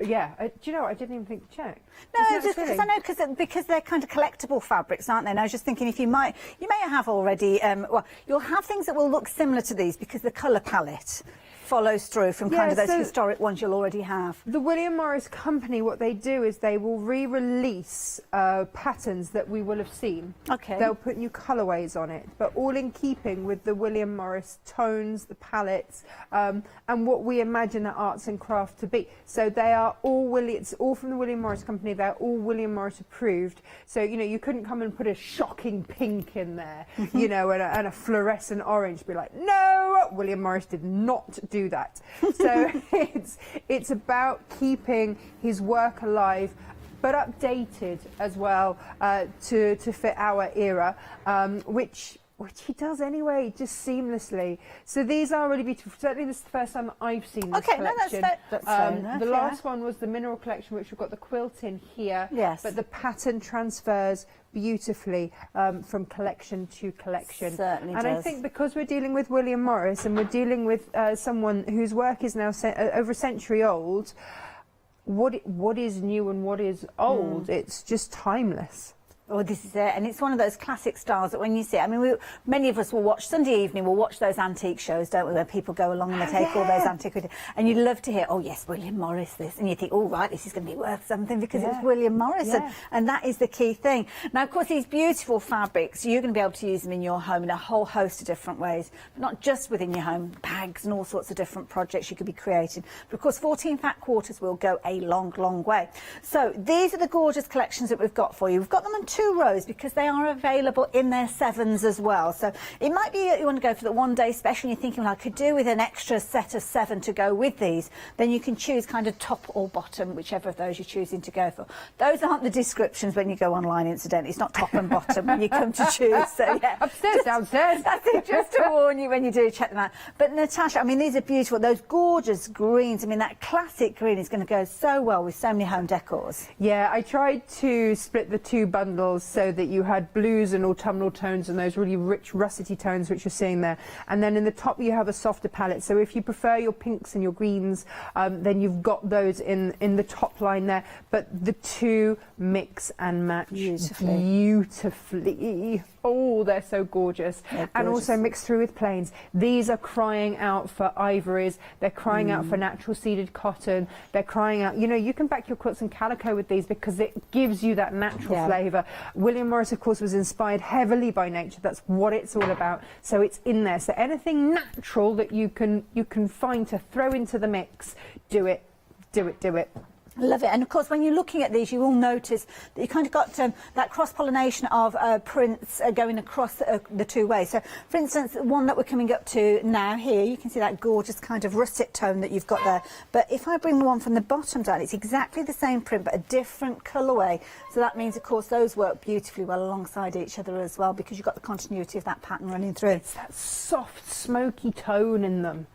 yeah. Do you know what? I didn't even think to check. No, just because I know because they're kind of collectible fabrics, aren't they? And I was just thinking you may have already. Well, you'll have things that will look similar to these because the colour palette follows through from kind of those historic ones you'll already have. The William Morris Company, what they do is they will re-release patterns that we will have seen. Okay. They'll put new colourways on it, but all in keeping with the William Morris tones, the palettes, and what we imagine our arts and craft to be. So they are all it's all from the William Morris Company. They're all William Morris approved. So, you know, you couldn't come and put a shocking pink in there, you know, and a fluorescent orange. Be like, no, William Morris did not do that. So it's about keeping his work alive, but updated as well to fit our era, which he does anyway, just seamlessly. So these are really beautiful. Certainly this is the first time that I've seen this collection. No, that's fair enough, the last one was the mineral collection, which we've got the quilt in here. Yes. But the pattern transfers beautifully from collection to collection. Certainly and does. I think because we're dealing with William Morris and we're dealing with someone whose work is now over a century old, what is new and what is old, it's just timeless. Oh, this is it, and it's one of those classic styles that when you see it, I mean, many of us will watch Sunday evening, we'll watch those antique shows, don't we, where people go along and they take all those antiquities, and you love to hear, oh yes, William Morris this, and you think, oh right, this is going to be worth something because it's William Morris, and that is the key thing. Now, of course, these beautiful fabrics, you're going to be able to use them in your home in a whole host of different ways, but not just within your home, bags and all sorts of different projects you could be creating. But of course, 14 fat quarters will go a long, long way. So these are the gorgeous collections that we've got for you. We've got them on two 2 rows because they are available in their 7s as well. So it might be that you want to go for the one-day special and you're thinking, well, I could do with an extra set of 7 to go with these. Then you can choose kind of top or bottom, whichever of those you're choosing to go for. Those aren't the descriptions when you go online, incidentally. It's not top and bottom when you come to choose. So yeah, upstairs, downstairs. That's it, just to warn you when you do check them out. But Natasha, I mean, these are beautiful. Those gorgeous greens. I mean, that classic green is going to go so well with so many home decors. Yeah, I tried to split the 2 bundles so that you had blues and autumnal tones and those really rich russety tones which you're seeing there. And then in the top you have a softer palette. So if you prefer your pinks and your greens, then you've got those in the top line there. But the 2 mix and match beautifully. Oh, they're so gorgeous. And also mixed through with plains. These are crying out for ivories. They're crying out for natural seeded cotton. They're crying out, you know, you can back your quilts in calico with these because it gives you that natural flavour. William Morris, of course, was inspired heavily by nature. That's what it's all about. So it's in there. So anything natural that you can find to throw into the mix, do it, do it, do it. Love it. And of course, when you're looking at these, you will notice that you kind of got that cross-pollination of prints going across the 2 ways. So, for instance, the one that we're coming up to now here, you can see that gorgeous kind of russet tone that you've got there. But if I bring the one from the bottom down, it's exactly the same print, but a different colourway. So that means, of course, those work beautifully well alongside each other as well, because you've got the continuity of that pattern running through. It's that soft, smoky tone in them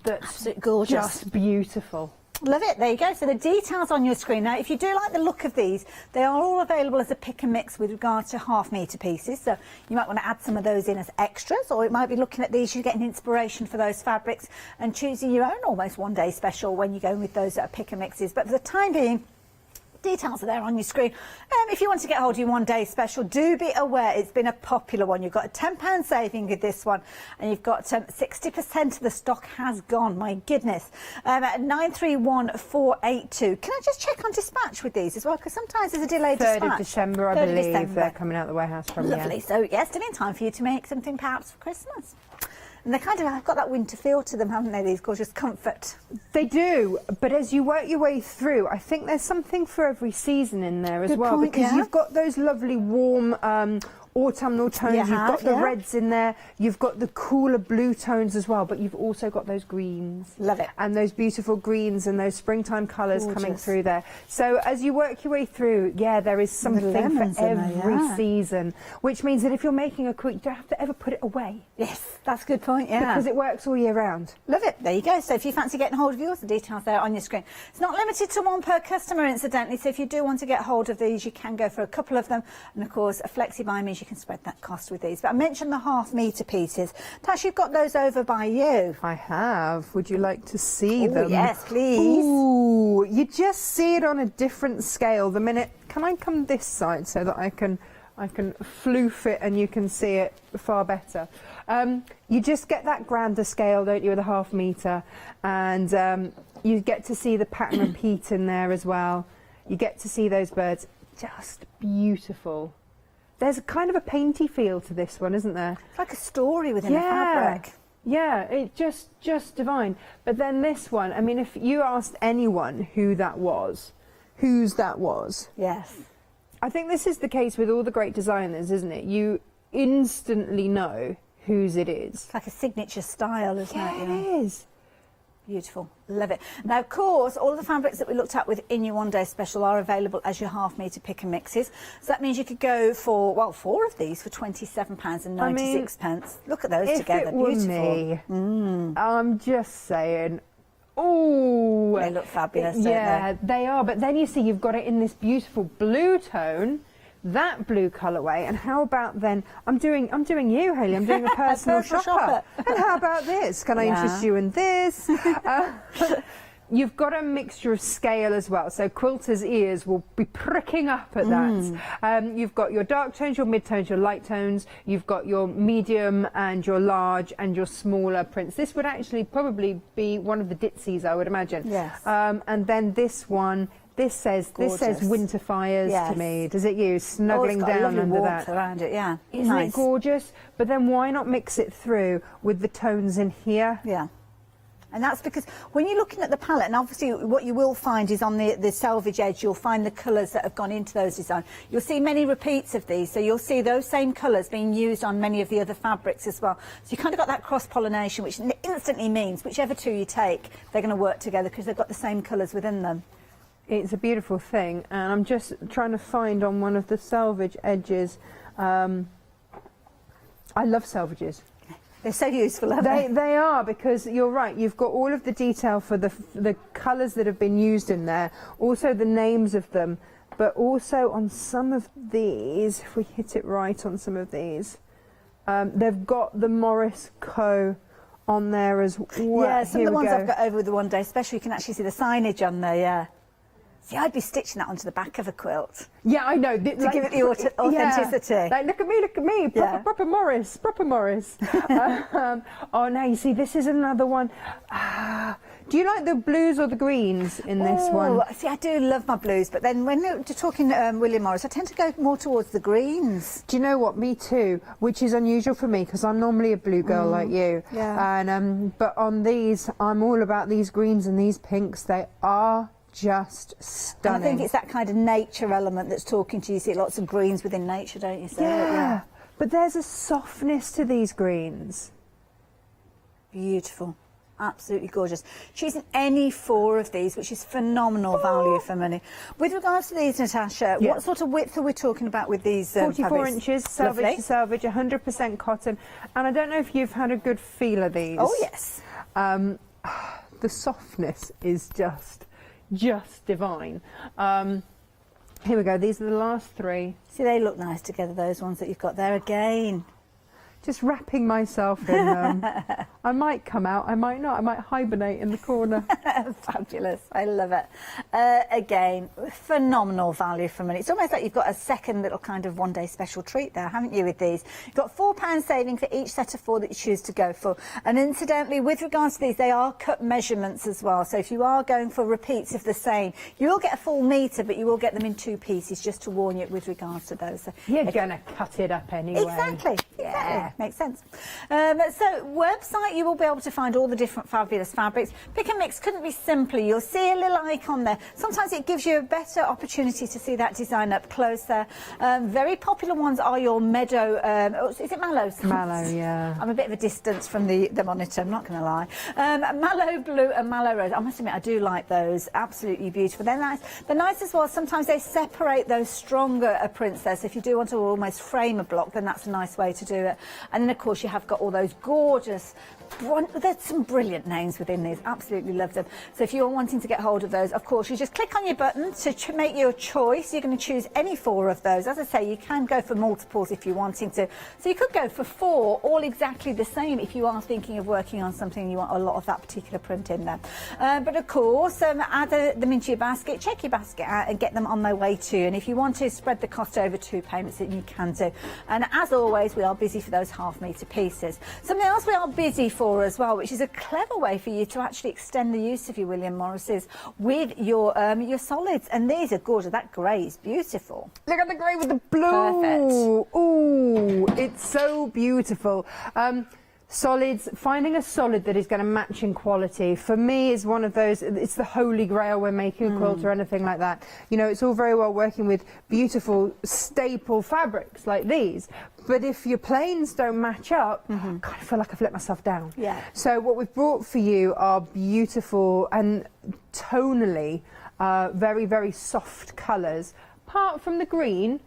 that's absolutely gorgeous. Just beautiful. Love it. There you go. So the details on your screen. Now, if you do like the look of these, they are all available as a pick and mix with regard to half-metre pieces. So you might want to add some of those in as extras, or it might be looking at these, you're getting inspiration for those fabrics and choosing your own almost one-day special when you go with those pick and mixes. But for the time being, details are there on your screen. If you want to get hold of your one-day special, do be aware it's been a popular one. You've got a £10 saving with this one, and you've got 60% of the stock has gone. My goodness. At 931482. Can I just check on dispatch with these as well? Because sometimes there's a delayed dispatch. 3rd of December, I believe, they're coming out the warehouse from. Lovely. Yeah. So, yeah, still in time for you to make something perhaps for Christmas. And they kind of have got that winter feel to them, haven't they, these gorgeous comfort? They do, but as you work your way through, I think there's something for every season in there as well. Point, because you've got those lovely warm autumnal tones, you've got the reds in there, you've got the cooler blue tones as well, but you've also got those greens. Love it. And those beautiful greens and those springtime colours coming through there. So as you work your way through, yeah, there is something for every season, which means that if you're making a quilt, you don't have to ever put it away. Yes, that's a good point, yeah. Because it works all year round. Love it. There you go. So if you fancy getting hold of yours, the details there on your screen. It's not limited to 1 per customer, incidentally, so if you do want to get hold of these, you can go for a couple of them. And of course, a flexi buy means you can spread that cost with these. But I mentioned the half-metre pieces. Tash, you've got those over by you. I have. Would you like to see them? Yes, please. Ooh, you just see it on a different scale. The minute, can I come this side so that I can floof it and you can see it far better? You just get that grander scale, don't you, with a half-metre, and you get to see the pattern repeat in there as well. You get to see those birds. Just beautiful. There's a kind of a painty feel to this one, isn't there? It's like a story within a fabric. Yeah, it's just divine. But then this one, I mean, if you asked anyone who that was, whose that was. Yes. I think this is the case with all the great designers, isn't it? You instantly know whose it is. It's like a signature style, isn't it? Yeah, it is. Beautiful. Love it. Now, of course, all of the fabrics that we looked at within your one-day special are available as your half-metre pick and mixes. So that means you could go for, well, 4 of these for £27.96. I mean, look at those together. Beautiful. Me, I'm just saying. Oh, they look fabulous, don't yeah, they are. But then you see you've got it in this beautiful blue tone, that blue colourway. And how about then? I'm doing you, Hayley. I'm doing a personal shopper. And how about this? Can I interest you in this? You've got a mixture of scale as well, so quilters' ears will be pricking up at that. You've got your dark tones, your mid-tones, your light tones, you've got your medium and your large and your smaller prints. This would actually probably be one of the Ditsies, I would imagine. Yes. And then this one, this says winter fires to me. Does it you? Snuggling down under that. Around it, yeah. Isn't it gorgeous? But then why not mix it through with the tones in here? Yeah. And that's because when you're looking at the palette, and obviously what you will find is on the selvage edge, you'll find the colours that have gone into those designs. You'll see many repeats of these, so you'll see those same colours being used on many of the other fabrics as well. So you kind of got that cross-pollination, which instantly means whichever two you take, they're going to work together because they've got the same colours within them. It's a beautiful thing, and I'm just trying to find on one of the selvage edges. I love selvages. They're so useful, aren't they? They are, because you're right, you've got all of the detail for the colours that have been used in there, also the names of them, but also on some of these, if we hit it right on some of these, they've got the Morris Co. on there as well. Yeah, some of the ones I've got over with the One Day Special, you can actually see the signage on there, yeah. See, I'd be stitching that onto the back of a quilt. Yeah, I know. To give it the authenticity. Yeah. Like, look at me, proper Morris. Oh, now you see, this is another one. Do you like the blues or the greens in this one? See, I do love my blues, but then when you're talking William Morris, I tend to go more towards the greens. Do you know what? Me too, which is unusual for me because I'm normally a blue girl like you. Yeah. And but on these, I'm all about these greens and these pinks. They are just stunning. And I think it's that kind of nature element that's talking to you. You see lots of greens within nature, don't you? So, yeah, but there's a softness to these greens. Beautiful. Absolutely gorgeous. Choosing any 4 of these, which is phenomenal value for money. With regards to these, Natasha, what sort of width are we talking about with these 44 fabrics? inches, selvage to selvage, 100% cotton. And I don't know if you've had a good feel of these. Oh, yes. The softness is just divine. Here we go. These are the last 3. See, they look nice together, those ones that you've got there again. Just wrapping myself in them. I might come out, I might not. I might hibernate in the corner. Fabulous. I love it. Again, phenomenal value for money. It's almost like you've got a second little kind of one-day special treat there, haven't you, with these? You've got £4 saving for each set of 4 that you choose to go for. And incidentally, with regards to these, they are cut measurements as well. So if you are going for repeats of the same, you will get a full metre, but you will get them in 2 pieces, just to warn you with regards to those. So you're going to cut it up anyway. Exactly. Yeah. Makes sense. So website, you will be able to find all the different fabulous fabrics. Pick and mix couldn't be simpler. You'll see a little icon there. Sometimes it gives you a better opportunity to see that design up close there. Very popular ones are your meadow, is it mallows? Mallow, yeah. I'm a bit of a distance from the monitor, I'm not going to lie. Mallow blue and mallow rose, I must admit I do like those. Absolutely beautiful. They're nice. They're nice as well. Sometimes they separate those stronger prints there, so if you do want to almost frame a block, then that's a nice way to do it. And then of course you have got all those gorgeous, there's some brilliant names within these, absolutely love them. So if you're wanting to get hold of those, of course you just click on your button to make your choice. You're going to choose any 4 of those. As I say, you can go for multiples if you're wanting to. So you could go for 4 all exactly the same if you are thinking of working on something and you want a lot of that particular print in there. But of course, add them into your basket, check your basket out and get them on their way to you. And if you want to spread the cost over 2 payments, then you can do. And as always, we are busy for those half-metre pieces. Something else we are busy for as well, which is a clever way for you to actually extend the use of your William Morrises with your solids. And these are gorgeous. That grey is beautiful. Look at the grey with the blue. Perfect. Ooh, it's so beautiful. Solids, finding a solid that is going to match in quality, for me is one of those, it's the holy grail when making a quilt or anything like that. You know, it's all very well working with beautiful staple fabrics like these, but if your planes don't match up, I kind of feel like I've let myself down. Yeah. So what we've brought for you are beautiful and tonally very, very soft colours, apart from the green,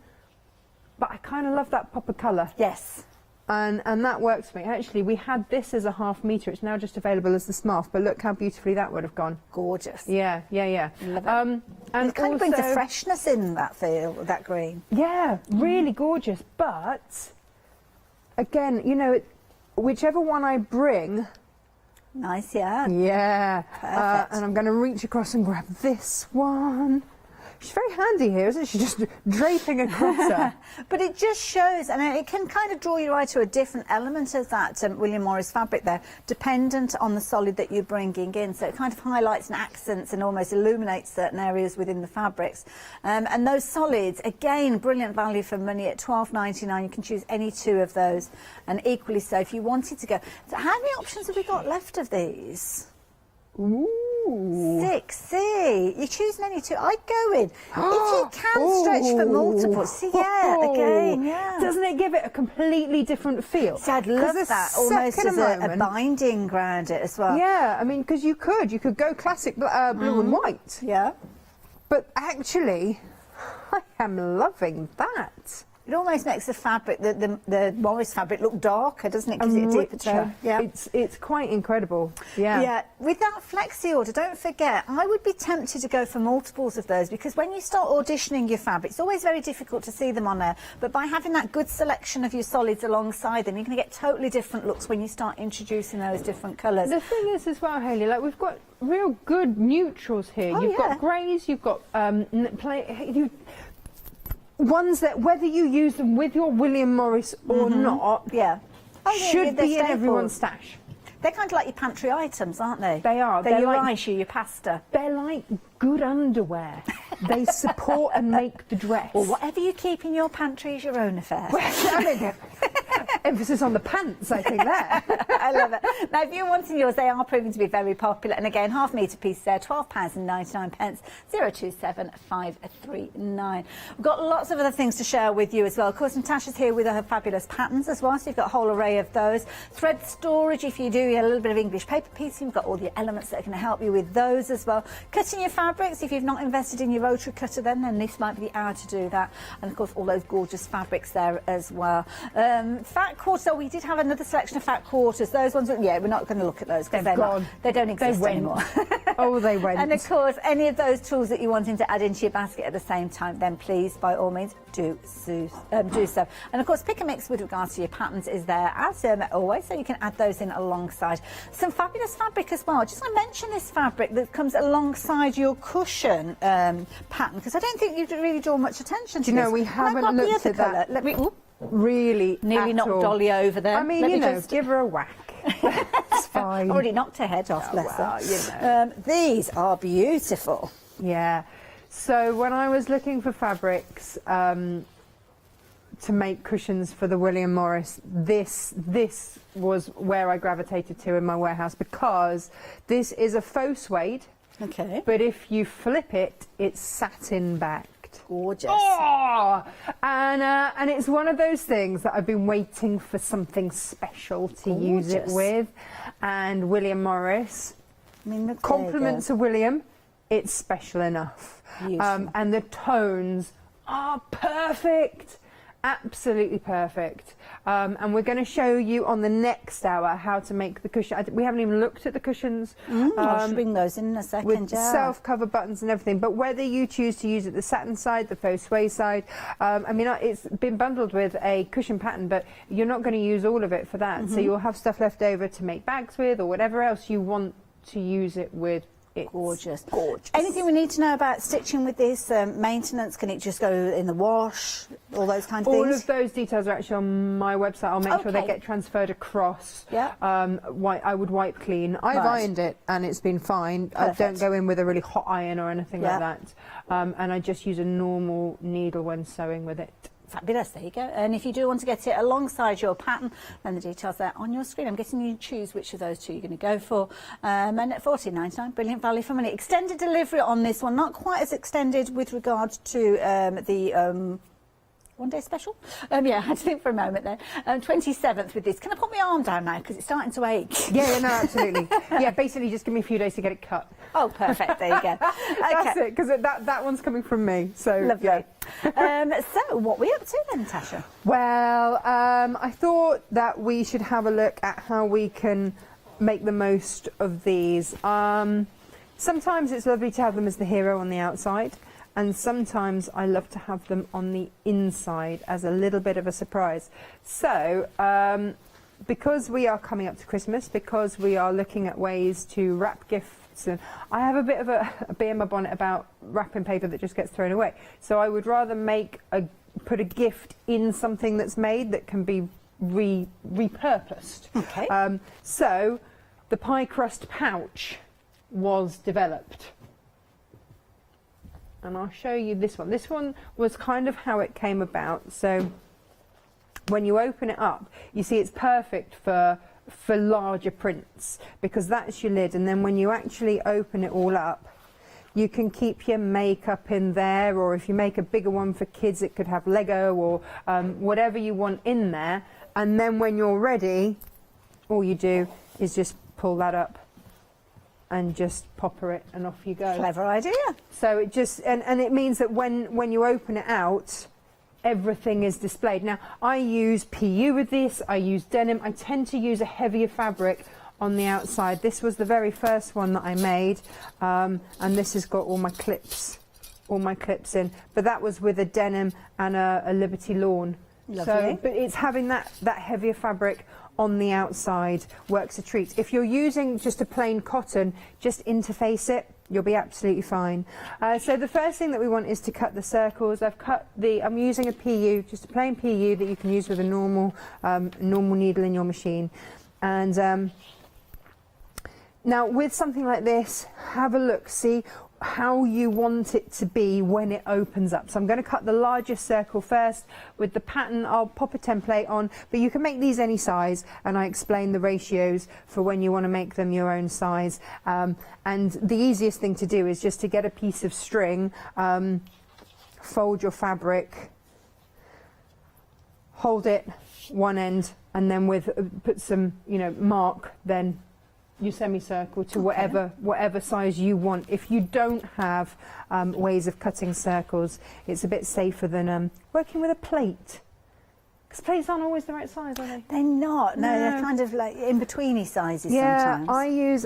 but I kind of love that pop of colour. Yes. And that works for me. Actually, we had this as a half-metre. It's now just available as the smarf, but look how beautifully that would have gone. Gorgeous. Yeah. Love it. And it kind of brings a freshness in that feel, that green. Yeah, really gorgeous. But, again, you know, whichever one I bring... Nice, yeah. Yeah. Perfect. And I'm going to reach across and grab this one. She's very handy here, isn't she? Just draping across her. But it just shows, and it can kind of draw your eye to a different element of that William Morris fabric there, dependent on the solid that you're bringing in. So it kind of highlights and accents and almost illuminates certain areas within the fabrics. And those solids, again, brilliant value for money at £12.99. You can choose any 2 of those, and equally so if you wanted to go. So how many options have we got left of these? Ooh. 6C. You're choosing any two. I'd go in. If you can stretch for multiple. See, yeah, again, yeah. Doesn't it give it a completely different feel? See, I'd love that. Almost as a binding around it as well. Yeah, I mean, because you could go classic blue and white. Yeah. But actually, I am loving that. It almost makes the fabric, the Morris fabric, look darker, doesn't it? Gives it a deeper tone. Yeah, it's quite incredible. Yeah. Yeah. With that flexi order, don't forget, I would be tempted to go for multiples of those, because when you start auditioning your fabric, it's always very difficult to see them on there. But by having that good selection of your solids alongside them, you're going to get totally different looks when you start introducing those different colours. The thing is, as well, Hayley, like we've got real good neutrals here. You've got greys, you've got ones that, whether you use them with your William Morris or not, should be in everyone's stash. They're kind of like your pantry items, aren't they? They are. They're your rice, your pasta. They're like good underwear. They support and make the dress. Well, whatever you keep in your pantry is your own affair. Emphasis on the pants, I think, there. I love it. Now, if you're wanting yours, they are proving to be very popular. And again, half metre pieces there, £12.99, 027539. We've got lots of other things to share with you as well. Of course, Natasha's here with her fabulous patterns as well, so you've got a whole array of those. Thread storage, if you do a little bit of English paper piecing, you've got all the elements that are going to help you with those as well. Cutting your fabrics, if you've not invested in your rotary cutter, then this might be the hour to do that. And of course, all those gorgeous fabrics there as well. Fat quarters, so we did have another selection of fat quarters. Those ones, we're not going to look at those because they don't exist anymore. Oh, they went. And of course, any of those tools that you're wanting to add into your basket at the same time, then please, by all means, do so. And of course, pick and mix with regards to your patterns is there as always, so you can add those in alongside. Some fabulous fabric as well. Just want to mention this fabric that comes alongside your cushion pattern, because I don't think you've really drawn much attention to this. You know, we haven't looked at that. Let me, really, nearly knocked Dolly over there. I mean, just give her a whack. It's fine. Already knocked her head off, bless her. You know. These are beautiful. Yeah. So when I was looking for fabrics to make cushions for the William Morris, this was where I gravitated to in my warehouse, because this is a faux suede. Okay. But if you flip it, it's satin backed. Gorgeous. Oh! And it's one of those things that I've been waiting for something special to use it with. And William Morris, I mean, compliment to William, it's special enough. And the tones are perfect. Absolutely perfect. And we're going to show you on the next hour how to make the cushion. We haven't even looked at the cushions. I'll bring those in a second. With self-cover buttons and everything. But whether you choose to use it the satin side, the faux suede side, I mean, it's been bundled with a cushion pattern, but you're not going to use all of it for that. So you'll have stuff left over to make bags with, or whatever else you want to use it with. It's gorgeous. Anything we need to know about stitching with this? Maintenance? Can it just go in the wash? All those kind of things? All of those details are actually on my website. I'll make sure they get transferred across. Yeah. I would wipe clean. I've ironed it and it's been fine. Perfect. I don't go in with a really hot iron or anything like that. And I just use a normal needle when sewing with it. Fabulous, there you go. And if you do want to get it alongside your pattern, then the details there on your screen. I'm guessing you choose which of those two you're going to go for. And at $14.99, brilliant value for money. Extended delivery on this one, not quite as extended with regard to the one-day special. Yeah, I had to think for a moment there. 27th with this. Can I put my arm down now because it's starting to ache? Yeah, no, absolutely. Yeah, basically just give me a few days to get it cut. Oh, perfect. There you go. That's it, because that one's coming from me. So lovely. Yeah. So what are we up to then, Natasha? Well, I thought that we should have a look at how we can make the most of these. Sometimes it's lovely to have them as the hero on the outside. And sometimes I love to have them on the inside as a little bit of a surprise. So, because we are coming up to Christmas, because we are looking at ways to wrap gifts, and I have a bit of a bee in my bonnet about wrapping paper that just gets thrown away. So I would rather put a gift in something that's made that can be repurposed. Okay. So the pie crust pouch was developed. And I'll show you this one. This one was kind of how it came about. So when you open it up, you see it's perfect for for larger prints, because that's your lid, and then when you actually open it all up, you can keep your makeup in there, or if you make a bigger one for kids, it could have Lego or whatever you want in there. And then when you're ready, all you do is just pull that up and just popper it, and off you go. Clever idea. So it just, and it means that when you open it out, everything is displayed. Now, I use PU with this, I use denim. I tend to use a heavier fabric on the outside. This was the very first one that I made, and this has got all my clips in. But that was with a denim and a Liberty Lawn. Lovely. So, but it's having that heavier fabric on the outside works a treat. If you're using just a plain cotton, just interface it, you'll be absolutely fine. So the first thing that we want is to cut the circles. I'm using a PU, just a plain PU that you can use with a normal needle in your machine. And now with something like this, have a look, see how you want it to be when it opens up. So I'm going to cut the largest circle first. With the pattern, I'll pop a template on, but you can make these any size, and I explain the ratios for when you want to make them your own size. And the easiest thing to do is just to get a piece of string, fold your fabric, hold it one end, and then put some mark, then your semicircle to whatever size you want. If you don't have ways of cutting circles, it's a bit safer than working with a plate. Because plates aren't always the right size, are they? They're not. No, they're kind of like in-betweeny sizes sometimes. Yeah, I use,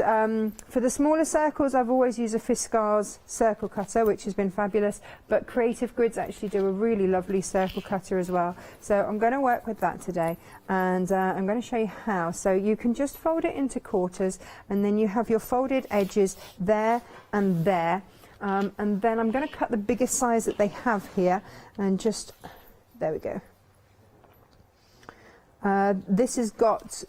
for the smaller circles, I've always used a Fiskars circle cutter, which has been fabulous, but Creative Grids actually do a really lovely circle cutter as well. So I'm going to work with that today, and I'm going to show you how. So you can just fold it into quarters, and then you have your folded edges there and there, and then I'm going to cut the biggest size that they have here, and just, there we go. This has got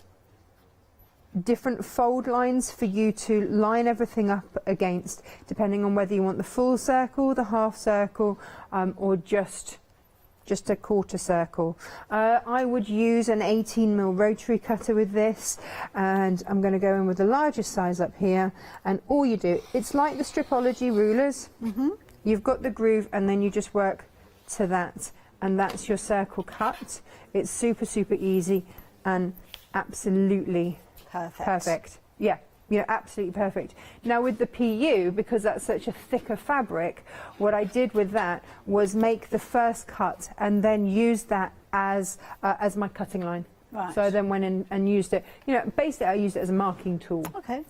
different fold lines for you to line everything up against, depending on whether you want the full circle, the half circle, or just a quarter circle. I would use an 18mm rotary cutter with this, and I'm going to go in with the largest size up here, and all you do, it's like the Stripology rulers. You've got the groove, and then you just work to that, and that's your circle cut. It's super, super easy and absolutely perfect. Yeah, absolutely perfect. Now with the PU, because that's such a thicker fabric, what I did with that was make the first cut and then use that as my cutting line. Right. So I then went in and used it. Basically I used it as a marking tool. Okay.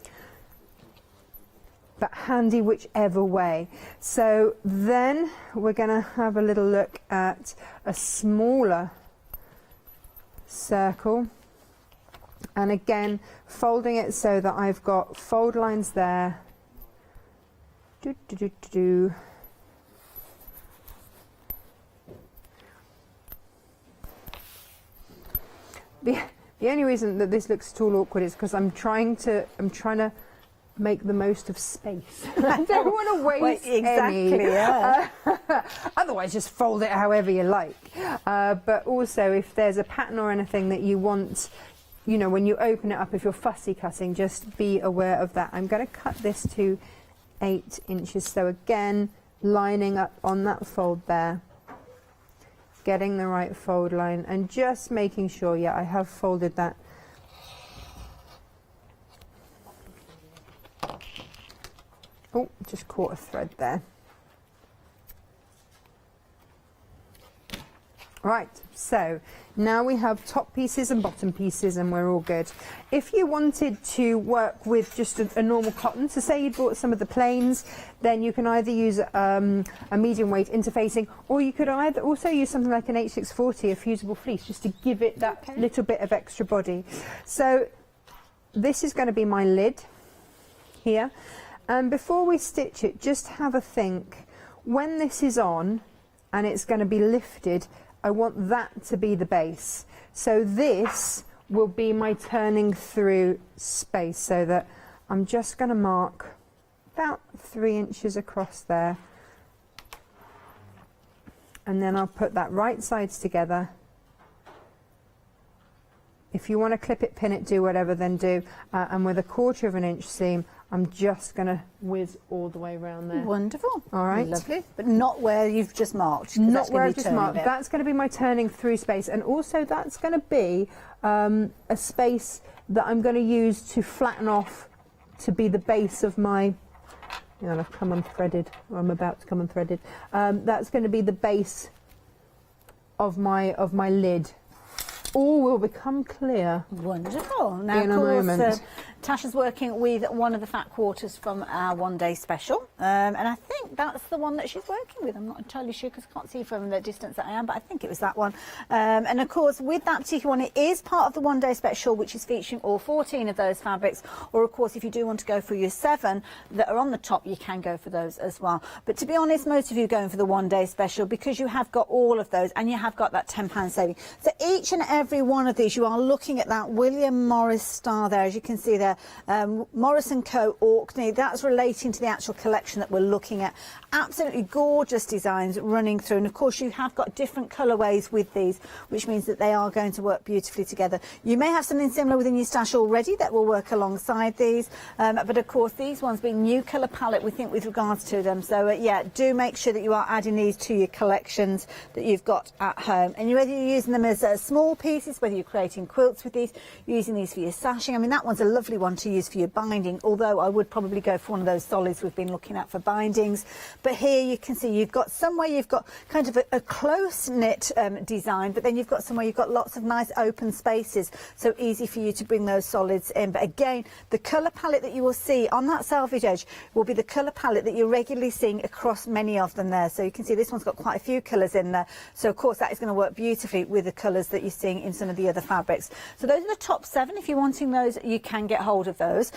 But handy whichever way. So then we're going to have a little look at a smaller circle, and again folding it so that I've got fold lines there. The only reason that this looks at all awkward is because I'm trying to make the most of space. I don't want to waste any. Yeah. Otherwise, just fold it however you like. But also, if there's a pattern or anything that you want, when you open it up, if you're fussy cutting, just be aware of that. I'm going to cut this to 8 inches. So again, lining up on that fold there, getting the right fold line, and just making sure, I have folded that. Oh, just caught a thread there. Right, so now we have top pieces and bottom pieces, and we're all good. If you wanted to work with just a normal cotton, so say you bought some of the plains, then you can either use a medium weight interfacing, or you could either also use something like an H640, a fusible fleece, just to give it that little bit of extra body. So this is going to be my lid here. And before we stitch it, just have a think. When this is on and it's going to be lifted, I want that to be the base. So this will be my turning through space, so that I'm just going to mark about 3 inches across there. And then I'll put that right sides together If you want to clip it, pin it, do whatever, then do. And with a 1/4 of an inch seam, I'm just going to whiz all the way around there. Wonderful. All right. Lovely. But not where you've just marked. 'cause Not that's where gonna I've be just marked. turning it. That's going to be my turning through space. And also that's going to be a space that I'm going to use to flatten off to be the base of my... Yeah, I've come unthreaded, or I'm about to come unthreaded. That's going to be the base of my lid. All will become clear. Wonderful. Now, in of a course, moment. Tasha's working with one of the fat quarters from our one-day special, and I think that's the one that she's working with. I'm not entirely sure because I can't see from the distance that I am, but I think it was that one. And of course, with that particular one, it is part of the one-day special, which is featuring all 14 of those fabrics. Or, of course, if you do want to go for your 7 that are on the top, you can go for those as well. But to be honest, most of you are going for the one-day special because you have got all of those and you have got that £10 saving. So each and every one of these, you are looking at that William Morris style there, as you can see there. Morris & Co. Orkney, that's relating to the actual collection that we're looking at. Absolutely gorgeous designs running through, and of course you have got different colourways with these, which means that they are going to work beautifully together. You may have something similar within your stash already that will work alongside these, but of course these ones being new colour palette, we think, with regards to them. So yeah, do make sure that you are adding these to your collections that you've got at home, and whether you're using them as small pieces, whether you're creating quilts with these, using these for your sashing. I mean, that one's a lovely one to use for your binding, although I would probably go for one of those solids we've been looking at for bindings. But here you can see you've got somewhere you've got kind of a close-knit design, but then you've got somewhere you've got lots of nice open spaces, so easy for you to bring those solids in. But again, the colour palette that you will see on that selvage edge will be the colour palette that you're regularly seeing across many of them there. So you can see this one's got quite a few colours in there, so of course that is going to work beautifully with the colours that you're seeing in some of the other fabrics. So those are the top 7. If you're wanting those, you can get hold of those.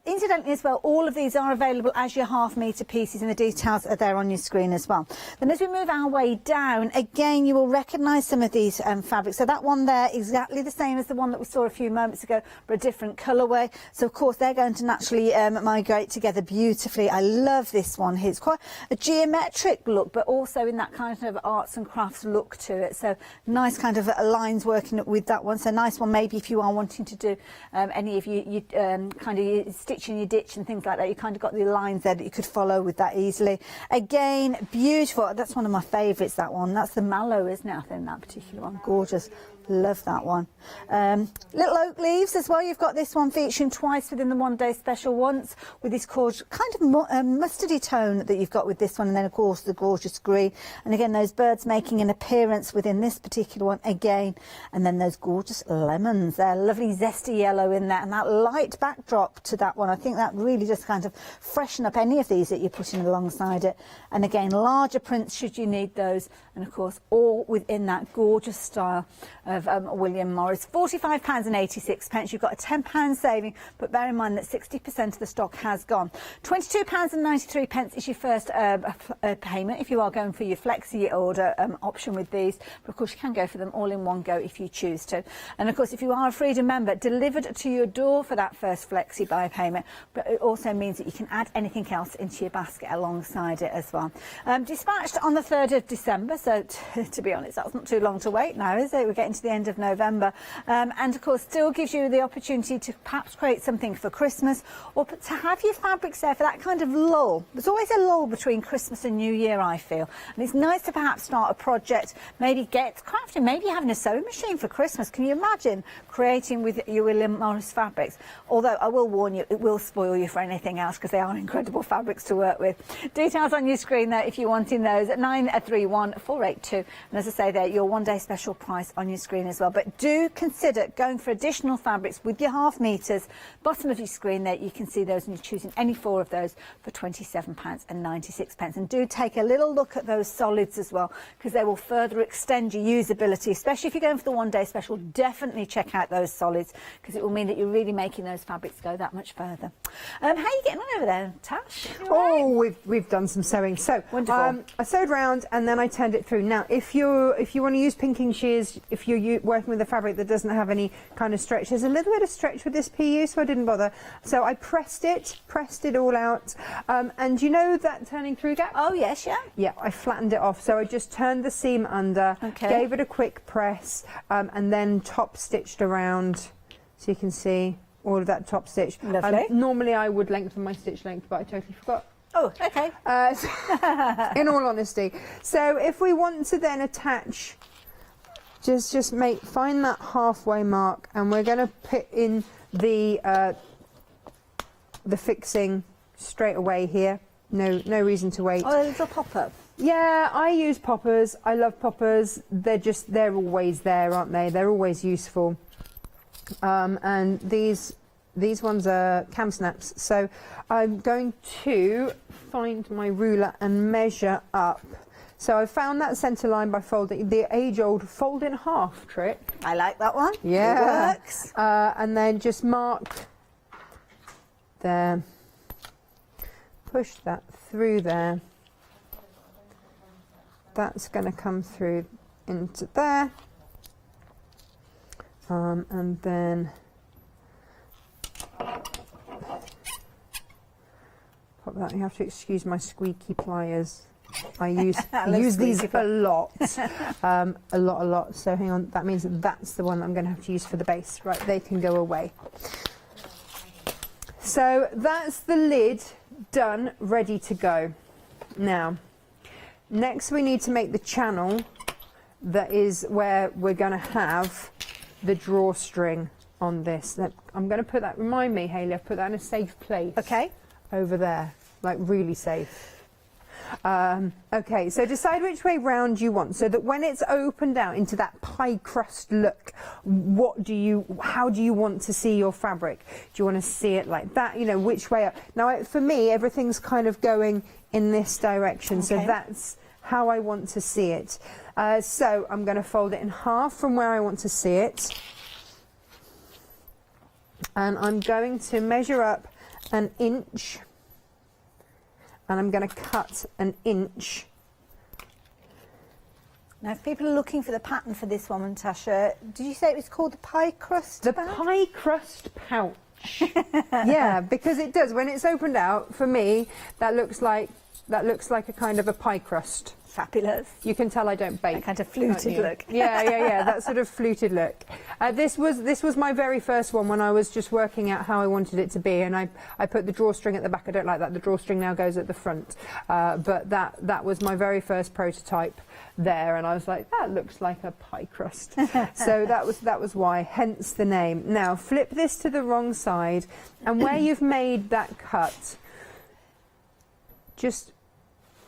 Incidentally as well, all of these are available as your half-metre pieces, and the details are there on your screen as well. Then as we move our way down, again you will recognise some of these fabrics. So that one there, exactly the same as the one that we saw a few moments ago, but a different colourway. So of course they're going to naturally migrate together beautifully. I love this one here. It's quite a geometric look, but also in that kind of arts and crafts look to it. So nice kind of lines working with that one. So nice one maybe if you are wanting to do any of you kind of stitching your ditch and things like that. You kind of got the lines there that you could follow with that easily. Again, beautiful. That's one of my favourites, that one. That's the mallow, isn't it? I think that particular one. Gorgeous. Love that one. Little oak leaves as well. You've got this one featuring twice within the one-day special, once with this kind of mustardy tone that you've got with this one, and then of course the gorgeous green. And again, those birds making an appearance within this particular one again. And then those gorgeous lemons there, lovely zesty yellow in there, and that light backdrop to that one. I think that really just kind of freshen up any of these that you're putting alongside it. And again, larger prints should you need those, and of course all within that gorgeous style of William Morris. £45.86. You've got a £10 saving, but bear in mind that 60% of the stock has gone. £22.93 is your first payment if you are going for your flexi order option with these, but of course you can go for them all in one go if you choose to. And of course if you are a Freedom member, delivered to your door for that first flexi buy payment, but it also means that you can add anything else into your basket alongside it as well. Dispatched on the 3rd of December, so to be honest, that's not too long to wait now, is it? We're getting to the end of November, and of course still gives you the opportunity to perhaps create something for Christmas, or to have your fabrics there for that kind of lull. There's always a lull between Christmas and New Year, I feel, and it's nice to perhaps start a project, maybe get crafting, maybe having a sewing machine for Christmas. Can you imagine creating with your William Morris fabrics? Although I will warn you, it will spoil you for anything else because they are incredible fabrics to work with. Details on your screen there if you're wanting those at 931482, and as I say there, your one-day special price on your screen as well. But do consider going for additional fabrics with your half meters. Bottom of your screen there, you can see those, and you're choosing any 4 of those for £27.96. And do take a little look at those solids as well, because they will further extend your usability, especially if you're going for the one-day special. Definitely check out those solids, because it will mean that you're really making those fabrics go that much further. How are you getting on over there, Tash? Oh, we've done some sewing. So Wonderful. I sewed round and then I turned it through. Now, if you want to use pinking shears, if you're working with a fabric that doesn't have any kind of stretch, there's a little bit of stretch with this PU, so I didn't bother. So I pressed it all out. And you know that turning through gap? Oh yes, yeah. Yeah, I flattened it off. So I just turned the seam under, gave it a quick press, and then top stitched around, so you can see all of that top stitch. Lovely. Normally I would lengthen my stitch length, but I totally forgot. Oh, okay. In all honesty. So if we want to then attach, just find that halfway mark, and we're going to put in the fixing straight away here. No reason to wait. Oh, a little pop-up. Yeah, I use poppers. I love poppers. They're always there, aren't they? They're always useful. And these ones are cam snaps. So I'm going to find my ruler and measure up. So I found that centre line by folding, the age-old fold in half trick. I like that one. Yeah. It works. And then just mark there. Push that through there. That's going to come through into there. And then pop that. You have to excuse my squeaky pliers. I use these a lot, a lot. So hang on, that means that's the one I'm going to have to use for the base. Right, they can go away. So that's the lid done, ready to go. Now, next we need to make the channel. That is where we're going to have the drawstring on this. I'm going to put that, remind me, Hayley, I've put that in a safe place. Okay. Over there, like really safe. Okay, so decide which way round you want, so that when it's opened out into that pie crust look, how do you want to see your fabric? Do you want to see it like that? You know, which way up? Now, for me, everything's kind of going in this direction, so that's how I want to see it. So I'm going to fold it in half from where I want to see it. And I'm going to measure up an inch. And I'm going to cut an inch. Now, if people are looking for the pattern for this one, Tasha, did you say it was called the pie crust? The pie crust pouch. Yeah, because it does. When it's opened out, for me, that looks like a kind of a pie crust. Fabulous. You can tell I don't bake. That kind of fluted look. Yeah, that sort of fluted look. This was my very first one when I was just working out how I wanted it to be, and I put the drawstring at the back. I don't like that. The drawstring now goes at the front. But that was my very first prototype there, and I was like, that looks like a pie crust. So that was why, hence the name. Now flip this to the wrong side, and where you've made that cut, just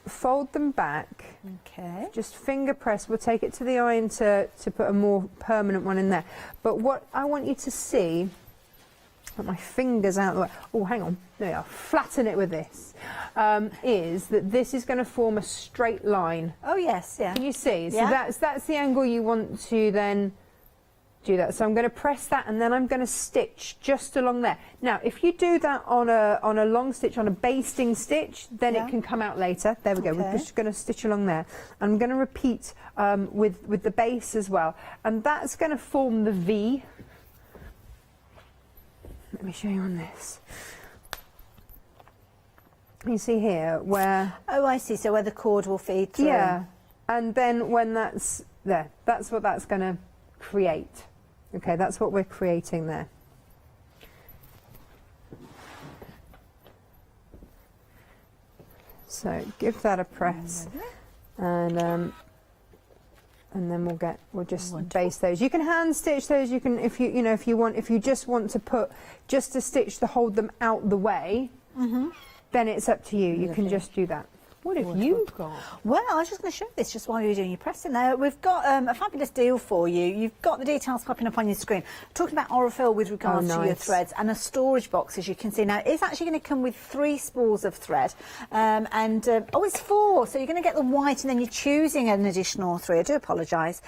fold them back. Okay. Just finger press. We'll take it to the iron to put a more permanent one in there. But what I want you to see, put my fingers out of the way. Oh, hang on. There you are. Flatten it with this. Is that this is going to form a straight line. Oh yes, yeah. Can you see? So Yeah. that's the angle you want to then do that. So I'm going to press that, and then I'm going to stitch just along there. Now, if you do that on a long stitch, on a basting stitch, then it can come out later. There we go. We're just going to stitch along there. I'm going to repeat with the base as well, and that's going to form the V. Let me show you on this. You see here where... Oh, I see. So where the cord will feed through. Yeah, and then when that's there, that's what that's going to create. Okay, that's what we're creating there. So give that a press, and then we'll just base those. You can hand stitch those. You can, if you just want to put just a stitch to hold them out the way, then it's up to you. You can just do that. What have you got? Well, I was just going to show this just while you were doing your pressing there. We've got a fabulous deal for you. You've got the details popping up on your screen. Talking about Aurifil with regards to your threads, and a storage box, as you can see. Now, it's actually going to come with 3 spools of thread. It's 4. So you're going to get the white, and then you're choosing an additional 3. I do apologise.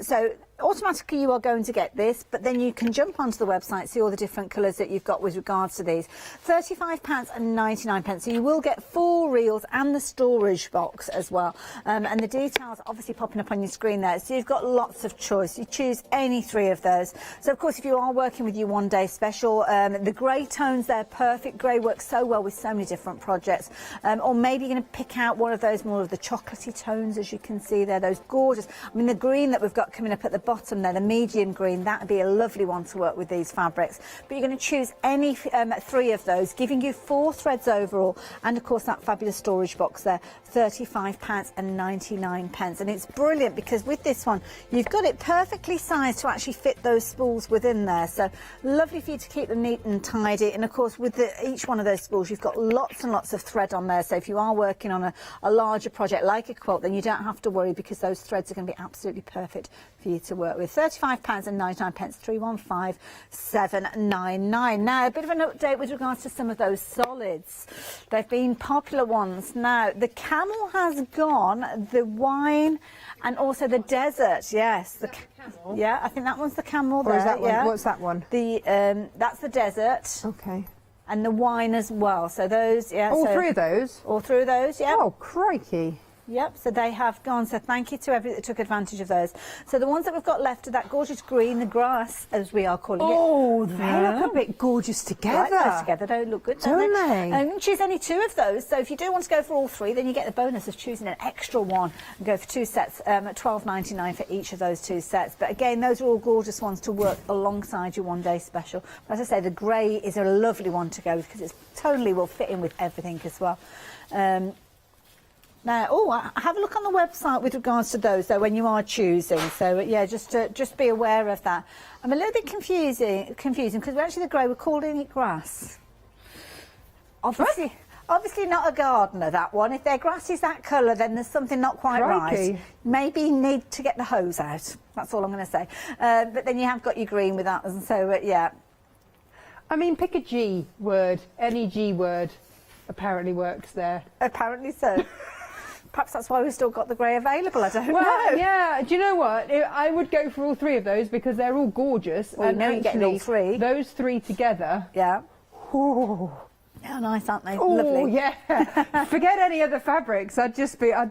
So automatically you are going to get this, but then you can jump onto the website, see all the different colours that you've got with regards to these. £35.99. So you will get 4 reels and the storage box as well. And the details obviously popping up on your screen there. So you've got lots of choice. You choose any 3 of those. So of course, if you are working with your one-day special, the grey tones there, perfect. Grey works so well with so many different projects. Or maybe you're going to pick out one of those more of the chocolatey tones, as you can see there, those gorgeous. I mean, the green that we've got coming up at the bottom there, the medium green, that would be a lovely one to work with these fabrics. But you're going to choose any 3 of those, giving you 4 threads overall, and of course that fabulous storage box there, £35.99. And it's brilliant because with this one, you've got it perfectly sized to actually fit those spools within there. So lovely for you to keep them neat and tidy. And of course, with each one of those spools, you've got lots and lots of thread on there. So if you are working on a larger project like a quilt, then you don't have to worry because those threads are going to be absolutely perfect for you to work with. £35.99, 315799. Now, a bit of an update with regards to some of those solids. They've been popular ones. Now, the camel has gone, the wine, and also the desert. Yes, the camel. Yeah, I think that one's the camel. Or there. is that one? Yeah. What's that one? The that's the desert. Okay. And the wine as well. So those, yeah. All 3 of those? All 3 of those, yeah. Oh, crikey. Yep, so they have gone. So thank you to everybody that took advantage of those. So the ones that we've got left are that gorgeous green, the grass, as we are calling it. Oh, they look a bit gorgeous together. Right, those together don't look good, don't they? And you can choose any 2 of those. So if you do want to go for all 3, then you get the bonus of choosing an extra one and go for 2 sets at £12.99 for each of those 2 sets. But again, those are all gorgeous ones to work alongside your one-day special. But as I say, the grey is a lovely one to go with because it totally will fit in with everything as well. Now, have a look on the website with regards to those, though, when you are choosing. So, yeah, just be aware of that. I'm a little bit confusing because we're actually the grey, we're calling it grass. Obviously not a gardener, that one. If their grass is that colour, then there's something not quite right. Maybe you need to get the hose out. That's all I'm going to say. But then you have got your green with that, and so, yeah. I mean, pick a G word. Any G word apparently works there. Apparently so. Perhaps that's why we've still got the grey available, I don't know. Well, yeah, do you know what? I would go for all 3 of those because they're all gorgeous. Well, and you're getting all 3. Those 3 together. Yeah. Ooh. How nice, aren't they? Oh, lovely. Yeah. Forget any other fabrics. I'd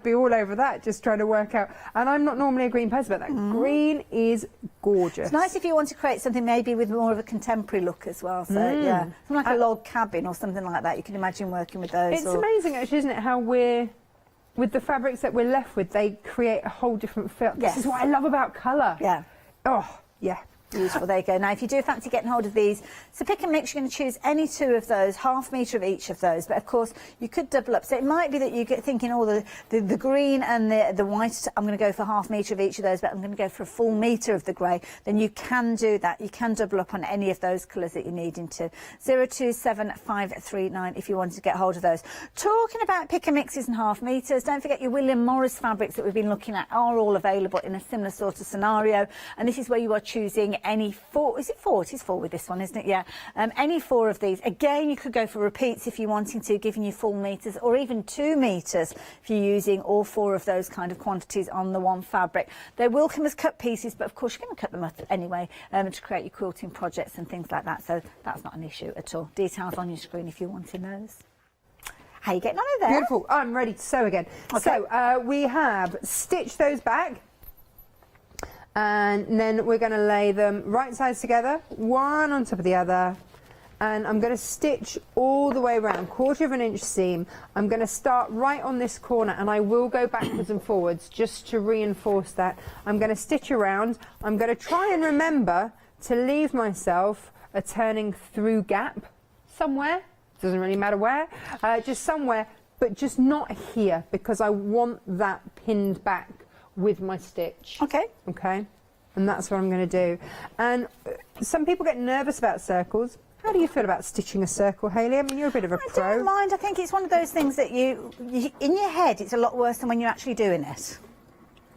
be all over that, just trying to work out. And I'm not normally a green person, but that green is gorgeous. It's nice if you want to create something maybe with more of a contemporary look as well. So, yeah. Something like a log cabin or something like that. You can imagine working with those. It's amazing, actually, isn't it, how with the fabrics that we're left with, they create a whole different feel. Yes. This is what I love about colour. Yeah. Oh, yeah. Beautiful, there you go. Now, if you do fancy getting hold of these, so pick and mix, you're going to choose any 2 of those, ½ metre of each of those. But of course, you could double up. So it might be that you get thinking, the green and the white, I'm going to go for ½ metre of each of those, but I'm going to go for a full metre of the grey. Then you can do that. You can double up on any of those colours that you're needing to. 027539 if you want to get hold of those. Talking about pick and mixes and ½ metres, don't forget your William Morris fabrics that we've been looking at are all available in a similar sort of scenario. And this is where you are choosing any 4, is it 4? It is 4 with this one, isn't it? Yeah. Any 4 of these. Again, you could go for repeats if you're wanting to, giving you full metres or even 2 metres if you're using all 4 of those kind of quantities on the one fabric. They will come as cut pieces, but of course you're going to cut them up anyway to create your quilting projects and things like that. So that's not an issue at all. Details on your screen if you're wanting those. How are you getting on over there? Beautiful. I'm ready to sew again. Okay. So we have stitched those back. And then we're going to lay them right sides together, one on top of the other, and I'm going to stitch all the way around, 1/4 inch seam. I'm going to start right on this corner, and I will go backwards and forwards just to reinforce that. I'm going to stitch around. I'm going to try and remember to leave myself a turning through gap somewhere. Doesn't really matter where, just somewhere, but just not here, because I want that pinned back with my stitch. Okay. Okay. And that's what I'm going to do. And some people get nervous about circles. How do you feel about stitching a circle, Hayley? I mean, you're a bit of a pro. I don't mind. I think it's one of those things that you in your head, it's a lot worse than when you're actually doing it.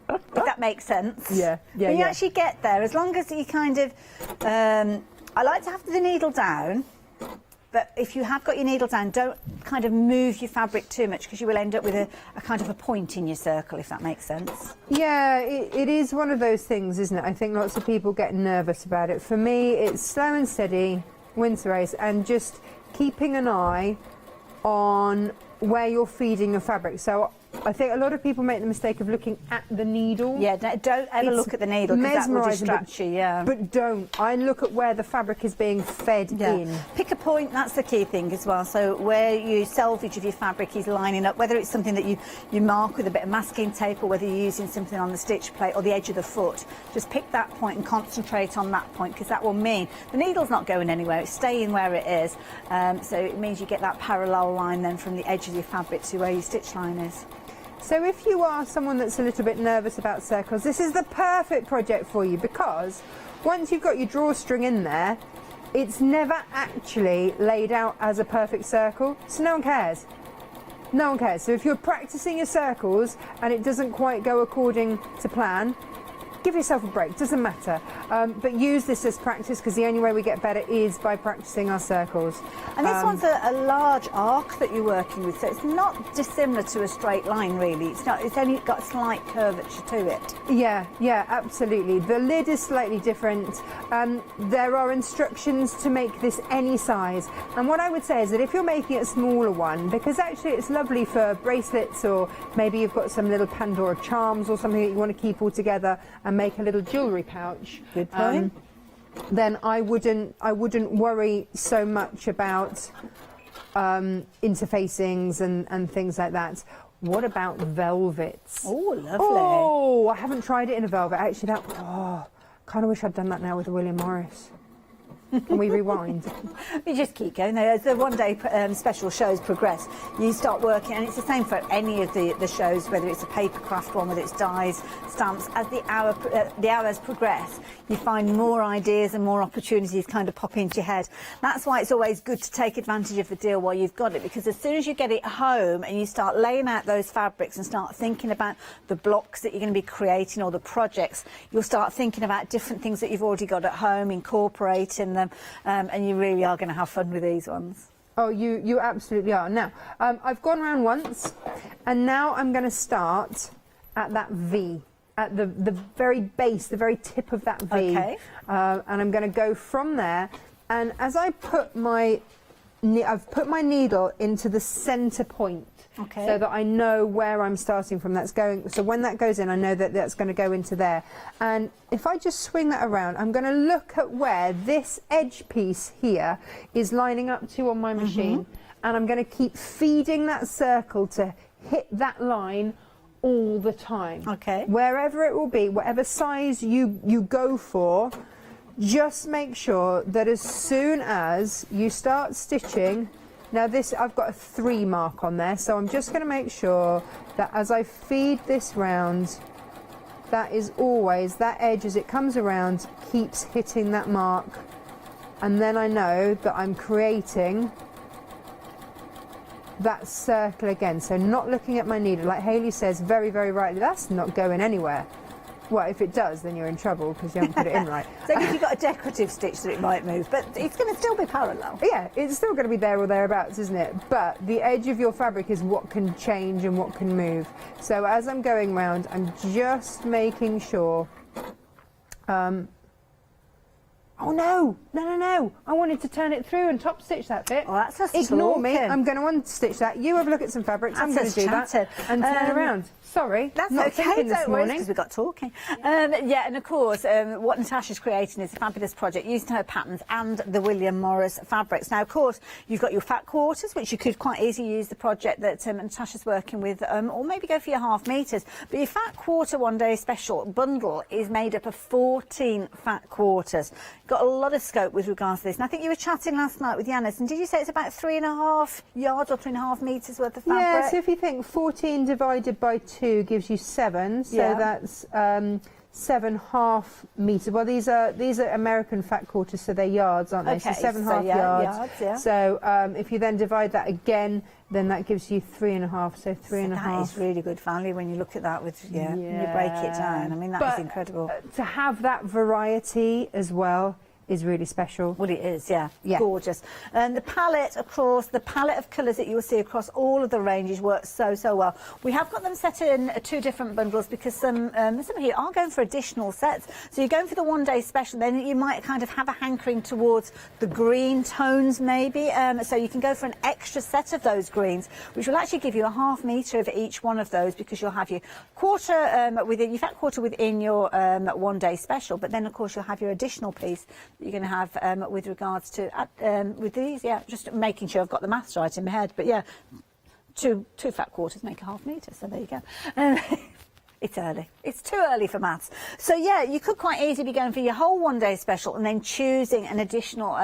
If that makes sense. Yeah. Yeah. When you actually get there, as long as you kind of, I like to have the needle down, But if you have got your needle down, don't kind of move your fabric too much, because you will end up with a kind of a point in your circle, if that makes sense. Yeah, it is one of those things, isn't it? I think lots of people get nervous about it. For me, it's slow and steady, wins the race, and just keeping an eye on where you're feeding your fabric. So I think a lot of people make the mistake of looking at the needle. Yeah, don't ever look at the needle, because that will mesmerising, distract you, yeah. But don't. I look at where the fabric is being fed in. Pick a point, that's the key thing as well. So where your selvage of your fabric is lining up, whether it's something that you mark with a bit of masking tape, or whether you're using something on the stitch plate or the edge of the foot, just pick that point and concentrate on that point, because that will mean the needle's not going anywhere, it's staying where it is. So it means you get that parallel line then from the edge of your fabric to where your stitch line is. So if you are someone that's a little bit nervous about circles, this is the perfect project for you, because once you've got your drawstring in there, it's never actually laid out as a perfect circle, so no one cares. No one cares. So if you're practicing your circles and it doesn't quite go according to plan, give yourself a break, doesn't matter. But use this as practice, because the only way we get better is by practicing our circles. And this one's a large arc that you're working with, so it's not dissimilar to a straight line, really. It's only got a slight curvature to it. Yeah, absolutely. The lid is slightly different. There are instructions to make this any size. And what I would say is that if you're making a smaller one, because actually it's lovely for bracelets, or maybe you've got some little Pandora charms or something that you want to keep all together and make a little jewellery pouch. Good point. Then I wouldn't worry so much about interfacings and things like that. What about velvets? Oh, lovely. Oh, I haven't tried it in a velvet. Actually, kind of wish I'd done that now with the William Morris. Can we rewind? We just keep going. As the one-day special shows progress, you start working, and it's the same for any of the shows, whether it's a papercraft one, whether it's dies, stamps. As the hours progress, you find more ideas and more opportunities kind of pop into your head. That's why it's always good to take advantage of the deal while you've got it, because as soon as you get it home and you start laying out those fabrics and start thinking about the blocks that you're going to be creating or the projects, you'll start thinking about different things that you've already got at home, incorporating them. And you really are going to have fun with these ones. Oh, you absolutely are. Now, I've gone around once, and now I'm going to start at that V, at the very base, the very tip of that V. Okay. And I'm going to go from there, and as I put I've put my needle into the centre point. Okay. So that I know where I'm starting from. So when that goes in, I know that that's going to go into there. And if I just swing that around, I'm going to look at where this edge piece here is lining up to on my machine. And I'm going to keep feeding that circle to hit that line all the time. Okay. Wherever it will be, whatever size you go for, just make sure that as soon as you start stitching. Now this, I've got a 3 mark on there, so I'm just going to make sure that as I feed this round, that is always, that edge as it comes around keeps hitting that mark, and then I know that I'm creating that circle again. So not looking at my needle, like Hayley says very, very rightly, that's not going anywhere. Well, if it does, then you're in trouble because you haven't put it in right. So if you've got a decorative stitch that it might move, but it's going to still be parallel. Yeah, it's still going to be there or thereabouts, isn't it? But the edge of your fabric is what can change and what can move. So as I'm going round, I'm just making sure... Oh no! I wanted to turn it through and top stitch that bit. Oh, that's us Ignore me. talking. I'm going to unstitch that. You have a look at some fabrics. I'm going That's to do us that chatting. and turn around. Sorry, That's not okay, thinking this don't worry, morning. because we got talking. Yeah, and of course, what Natasha's creating is a fabulous project using her patterns and the William Morris fabrics. Now, of course, you've got your fat quarters, which you could quite easily use the project that Natasha's working with, or maybe go for your half metres. But your fat quarter one day special bundle is made up of 14 fat quarters. Got a lot of scope with regards to this. And I think you were chatting last night with Yanis, and did you say it's about 3.5 yards or 3.5 metres worth of fabric? Yeah, so if you think 14 divided by 2 gives you 7, so that's 7.5 metres. Well, these are American fat quarters, so they're yards, aren't they? Okay, so 7.5 yards. Yeah. So if you then divide that again, then that gives you 3.5. So 3.5. That is really good value when you look at that with when you break it down. I mean, that is incredible. To have that variety as well is really special. Well, it is, yeah. Yeah. Gorgeous. And the palette, of course, the palette of colours that you will see across all of the ranges works so, so well. We have got them set in 2 different bundles because some of you are going for additional sets. So you're going for the one-day special, then you might kind of have a hankering towards the green tones maybe. So you can go for an extra set of those greens, which will actually give you a ½ metre of each one of those, because you'll have your quarter within your one-day special, but then, of course, you'll have your additional piece you're going to have with regards to with these, yeah, just making sure I've got the maths right in my head, but yeah, two fat quarters make a ½ metre, so there you go. It's early. It's too early for maths. So yeah, you could quite easily be going for your whole one-day special and then choosing an additional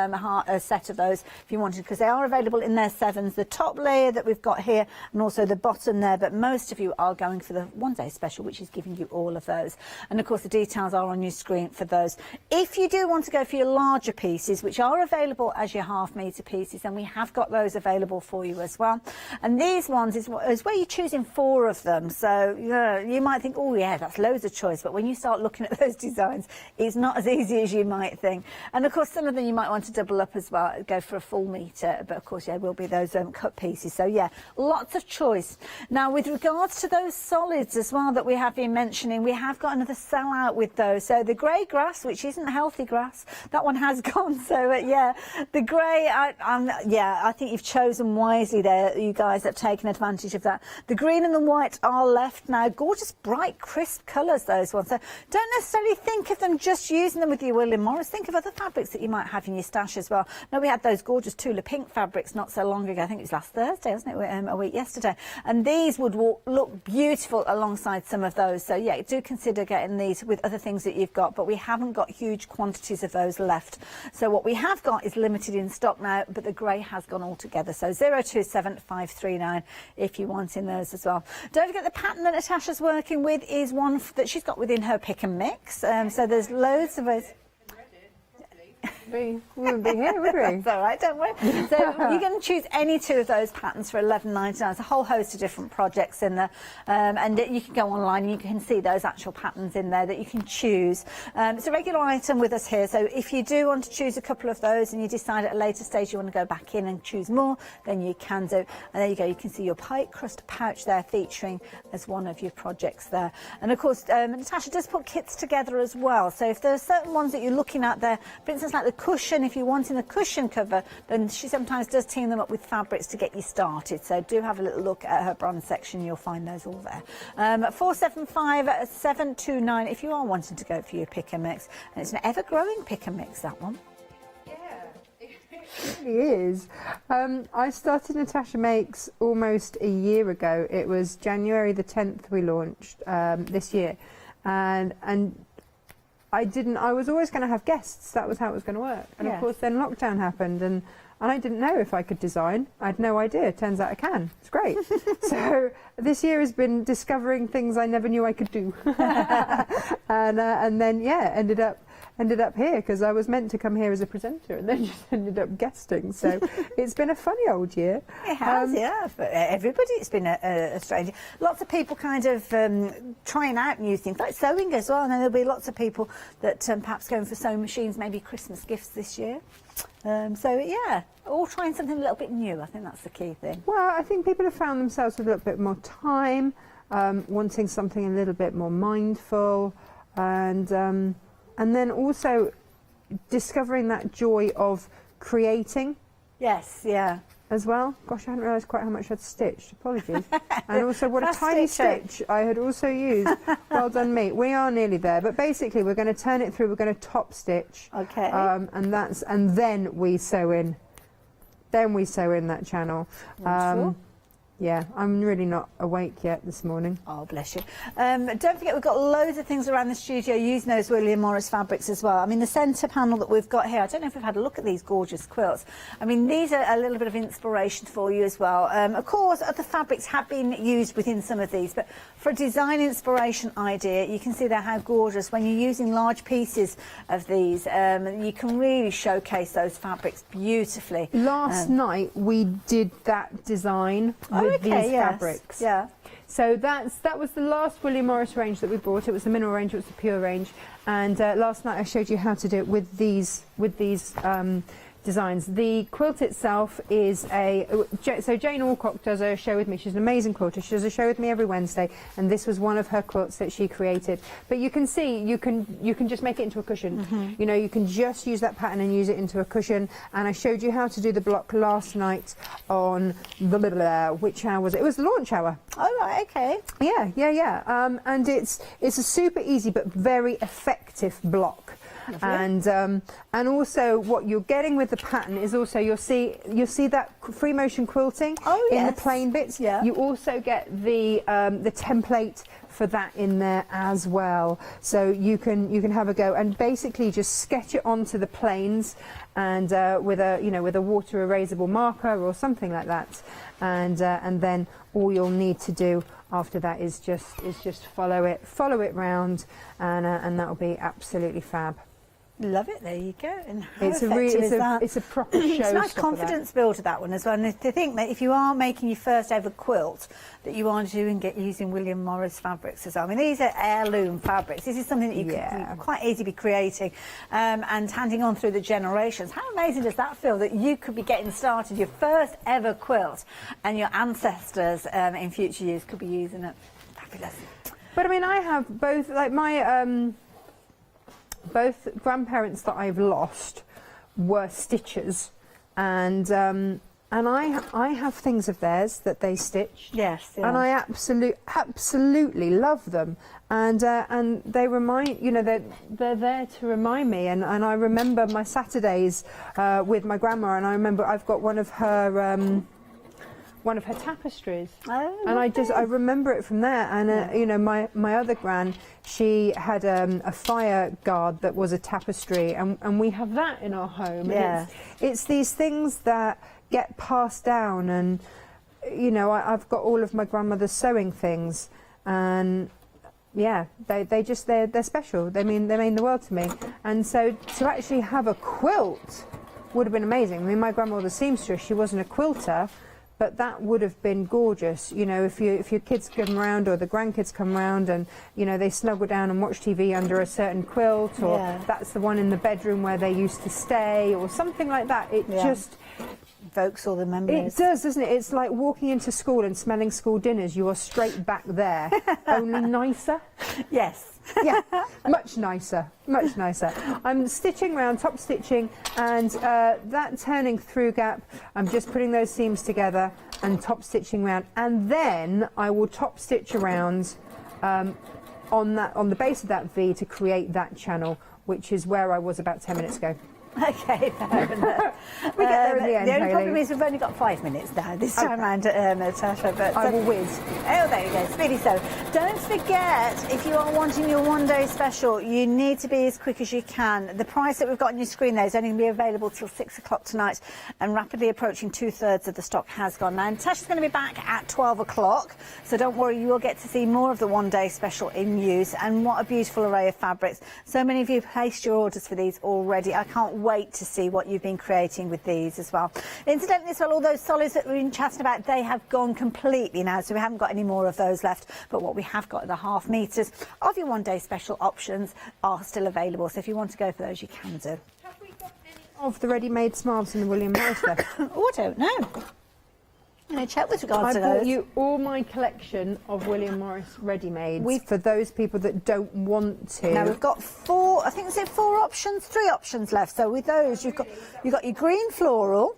set of those if you wanted, because they are available in their 7s, the top layer that we've got here and also the bottom there, but most of you are going for the one-day special, which is giving you all of those. And of course the details are on your screen for those. If you do want to go for your larger pieces, which are available as your ½ metre pieces, then we have got those available for you as well. And these ones is where you're choosing 4 of them. So you might think, oh yeah, that's loads of choice, but when you start looking at those designs, it's not as easy as you might think. And of course some of them you might want to double up as well, go for a full metre, but of course there will be those cut pieces. So yeah, lots of choice. Now with regards to those solids as well that we have been mentioning, we have got another sellout with those. So the grey grass, which isn't healthy grass, that one has gone. So yeah, the grey, I think you've chosen wisely there, you guys have taken advantage of that. The green and the white are left now. Gorgeous bright crisp colours, those ones. So don't necessarily think of them just using them with your William Morris. Think of other fabrics that you might have in your stash as well. Now we had those gorgeous Tula pink fabrics not so long ago. I think it was last Thursday, wasn't it? A week yesterday. And these would look beautiful alongside some of those. So yeah, do consider getting these with other things that you've got, but we haven't got huge quantities of those left. So what we have got is limited in stock now, but the grey has gone altogether. So 027539 if you want in those as well. Don't forget the pattern that Natasha's working with is one that she's got within her pick and mix. So there's loads of those. We wouldn't be here, would we? That's all right, don't worry. So you're going to choose any 2 of those patterns for $11.99. There's a whole host of different projects in there, and you can go online and you can see those actual patterns in there that you can choose. It's a regular item with us here, so if you do want to choose a couple of those and you decide at a later stage you want to go back in and choose more, then you can do. And there you go, you can see your pike crust pouch there featuring as one of your projects there. And of course, Natasha does put kits together as well, so if there are certain ones that you're looking at there, for instance like the cushion, if you're wanting the cushion cover, then she sometimes does team them up with fabrics to get you started. So do have a little look at her bronze section, you'll find those all there. 475729 if you are wanting to go for your pick and mix. And it's an ever-growing pick and mix, that one. Yeah, it really is. I started Natasha Makes almost a year ago. It was January the 10th we launched this year. And I was always going to have guests. That was how it was going to work. And of course then lockdown happened and I didn't know if I could design. I had no idea. Turns out I can. It's great. So this year has been discovering things I never knew I could do. and then yeah, ended up here because I was meant to come here as a presenter and then just ended up guesting. So it's been a funny old year. It has, yeah. For everybody, it's been a strange. Lots of people kind of trying out new things, like sewing as well. And then there'll be lots of people that perhaps going for sewing machines, maybe Christmas gifts this year. So yeah, all trying something a little bit new. I think that's the key thing. Well, I think people have found themselves with a little bit more time, wanting something a little bit more mindful, and then also discovering that joy of creating. Yes, yeah. As well. Gosh, I hadn't realised quite how much I'd stitched. Apologies. And also what a tiny stitch I had also used. Well done me. We are nearly there, but basically we're going to turn it through. We're going to top stitch. Okay. And then we sew in. Then we sew in that channel. Yeah, I'm really not awake yet this morning. Oh, bless you. Don't forget, we've got loads of things around the studio using those William Morris fabrics as well. I mean, the centre panel that we've got here, I don't know if we've had a look at these gorgeous quilts. I mean, these are a little bit of inspiration for you as well. Of course, other fabrics have been used within some of these, but for a design inspiration idea, you can see there how gorgeous, when you're using large pieces of these, you can really showcase those fabrics beautifully. Last night, we did that design with these yes. fabrics. Yeah. So that was the last William Morris range that we bought. It was the mineral range, it was the pure range. And last night I showed you how to do it with these designs. The quilt itself is so Jane Alcock does a show with me. She's an amazing quilter. She does a show with me every Wednesday, and this was one of her quilts that she created. But you can see you can just make it into a cushion. You know, you can just use that pattern and use it into a cushion. And I showed you how to do the block last night on which hour was it? It was the launch hour. Oh right, okay. Yeah. And it's a super easy but very effective block. And also what you're getting with the pattern is also you'll see that free motion quilting in the plain bits. Yeah. You also get the template for that in there as well. So you can have a go and basically just sketch it onto the planes and with a water erasable marker or something like that. And then all you'll need to do after that is just follow it round, and that'll be absolutely fab. Love it. There you go. And how It's a proper show. It's a nice confidence builder, that one as well. And to think that if you are making your first ever quilt, that you are using William Morris fabrics as well. I mean, these are heirloom fabrics. This is something that you can quite easily be creating and handing on through the generations. How amazing does that feel that you could be getting started your first ever quilt, and your ancestors in future years could be using it? Fabulous. But I mean, I have both, like my both grandparents that I've lost were stitchers, and I have things of theirs that they stitched. Yes, and I absolutely love them, and they remind, you know, they're there to remind me, and I remember my Saturdays with my grandma, and I remember I've got one of her tapestries, and I remember it from there. And you know, my other gran, she had a fire guard that was a tapestry, and we have that in our home. Yeah. And it's these things that get passed down, and you know, I've got all of my grandmother's sewing things, and yeah, they're special. They mean the world to me. And so to actually have a quilt would have been amazing. I mean, my grandma was a seamstress. She wasn't a quilter. But that would have been gorgeous, you know, if your kids come around or the grandkids come around and, you know, they snuggle down and watch TV under a certain quilt, or that's the one in the bedroom where they used to stay, or something like that. It just evokes all the memories. It does, doesn't it? It's like walking into school and smelling school dinners. You are straight back there, only nicer. Yes. Yeah, much nicer, much nicer. I'm stitching around, top stitching, and that turning through gap, I'm just putting those seams together and top stitching around, and then I will top stitch around on the base of that V to create that channel, which is where I was about 10 minutes ago. Okay, fair enough. We get there in the end, the only Hayley. problem is we've only got 5 minutes now this time round, Natasha. But I will whiz. Oh, there you go, speedy so. Don't forget, if you are wanting your one-day special, you need to be as quick as you can. The price that we've got on your screen there is only going to be available till 6 o'clock tonight, and rapidly approaching 2/3 of the stock has gone. Now, Natasha's going to be back at 12 o'clock, so don't worry, you will get to see more of the one-day special in use. And what a beautiful array of fabrics. So many of you have placed your orders for these already. I can't wait to see what you've been creating with these as well. Incidentally as well, all those solids that we've been chatting about, they have gone completely now, so we haven't got any more of those left. But what we have got, the half meters of your one-day special options, are still available. So if you want to go for those, you can do. Have we got any of the ready-made smarves in the William Morris left? Oh, I don't know. I'm going to check with regards to I bought those. you all my collection of William Morris ready-mades for those people that don't want to. Now we've got 4, I think it's 3 options left. So with those, you've got your green floral,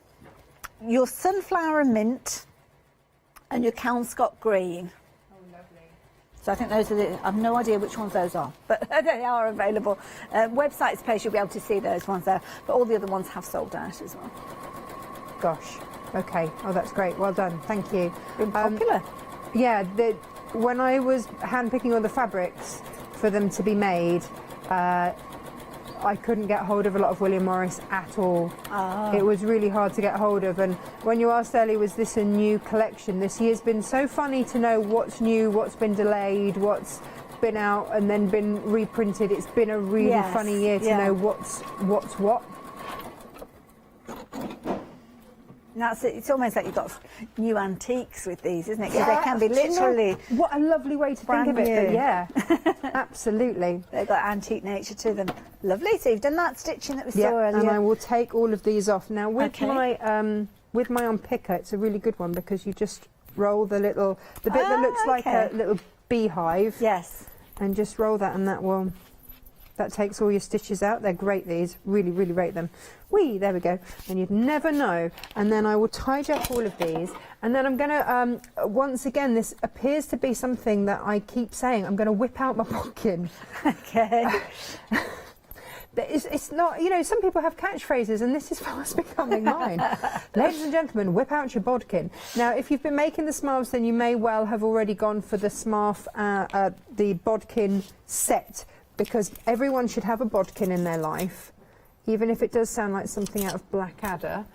your sunflower mint, and your Kelmscott green. Oh, lovely. So I think those are I've no idea which ones those are, but they are available. Website's page, you'll be able to see those ones there, but all the other ones have sold out as well. Gosh. Okay. Oh, that's great. Well done. Thank you. Been popular. Yeah. When I was handpicking all the fabrics for them to be made, I couldn't get hold of a lot of William Morris at all. It was really hard to get hold of. And when you asked earlier, was this a new collection? This year's been so funny to know what's new, what's been delayed, what's been out and then been reprinted. It's been a really funny year to know what's what. That's it. It's almost like you've got new antiques with these, isn't it? Because they can be literally. What a lovely way to think of it. But yeah, absolutely. They've got antique nature to them. Lovely. So you've done that stitching that we saw earlier. And I will take all of these off now with my unpicker. It's a really good one because you just roll the bit that looks like a little beehive. Yes. And just roll that, and that takes all your stitches out. They're great, these. Really, really rate them. There we go. And you'd never know. And then I will tidy up all of these. And then I'm going to, once again, this appears to be something that I keep saying. I'm going to whip out my bodkin. Okay. But it's not, you know, some people have catchphrases, and this is fast becoming mine. Ladies and gentlemen, whip out your bodkin. Now, if you've been making the smarves, then you may well have already gone for the smarf, the bodkin set, because everyone should have a bodkin in their life, even if it does sound like something out of Blackadder.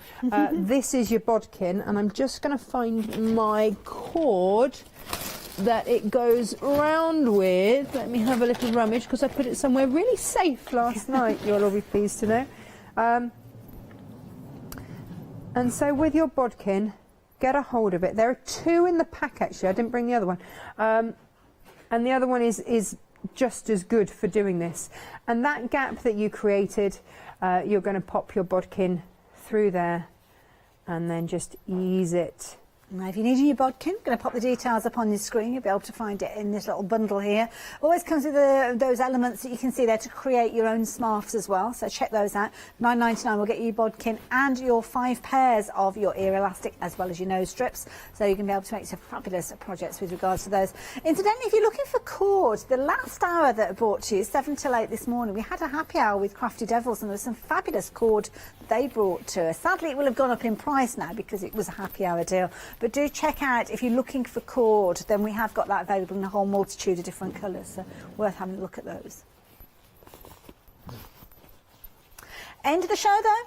This is your bodkin, and I'm just going to find my cord that it goes round with. Let me have a little rummage, because I put it somewhere really safe last night, you'll all be pleased to know. And so with your bodkin, get a hold of it. There are two in the pack, actually. I didn't bring the other one. And the other one is just as good for doing this. And that gap that you created, you're going to pop your bodkin through there and then just ease it. Now, if you need a new bodkin, I'm going to pop the details up on your screen. You'll be able to find it in this little bundle here. Always comes with those elements that you can see there to create your own smarfs as well. So check those out. $9.99 will get you your bodkin and your 5 pairs of your ear elastic, as well as your nose strips. So you can be able to make some fabulous projects with regards to those. Incidentally, if you're looking for cord, the last hour that I brought to you, 7 till 8 this morning, we had a happy hour with Crafty Devils, and there was some fabulous cord they brought to us. Sadly, it will have gone up in price now because it was a happy hour deal. But do check out, if you're looking for cord, then we have got that available in a whole multitude of different colours, so worth having a look at those. End of the show though.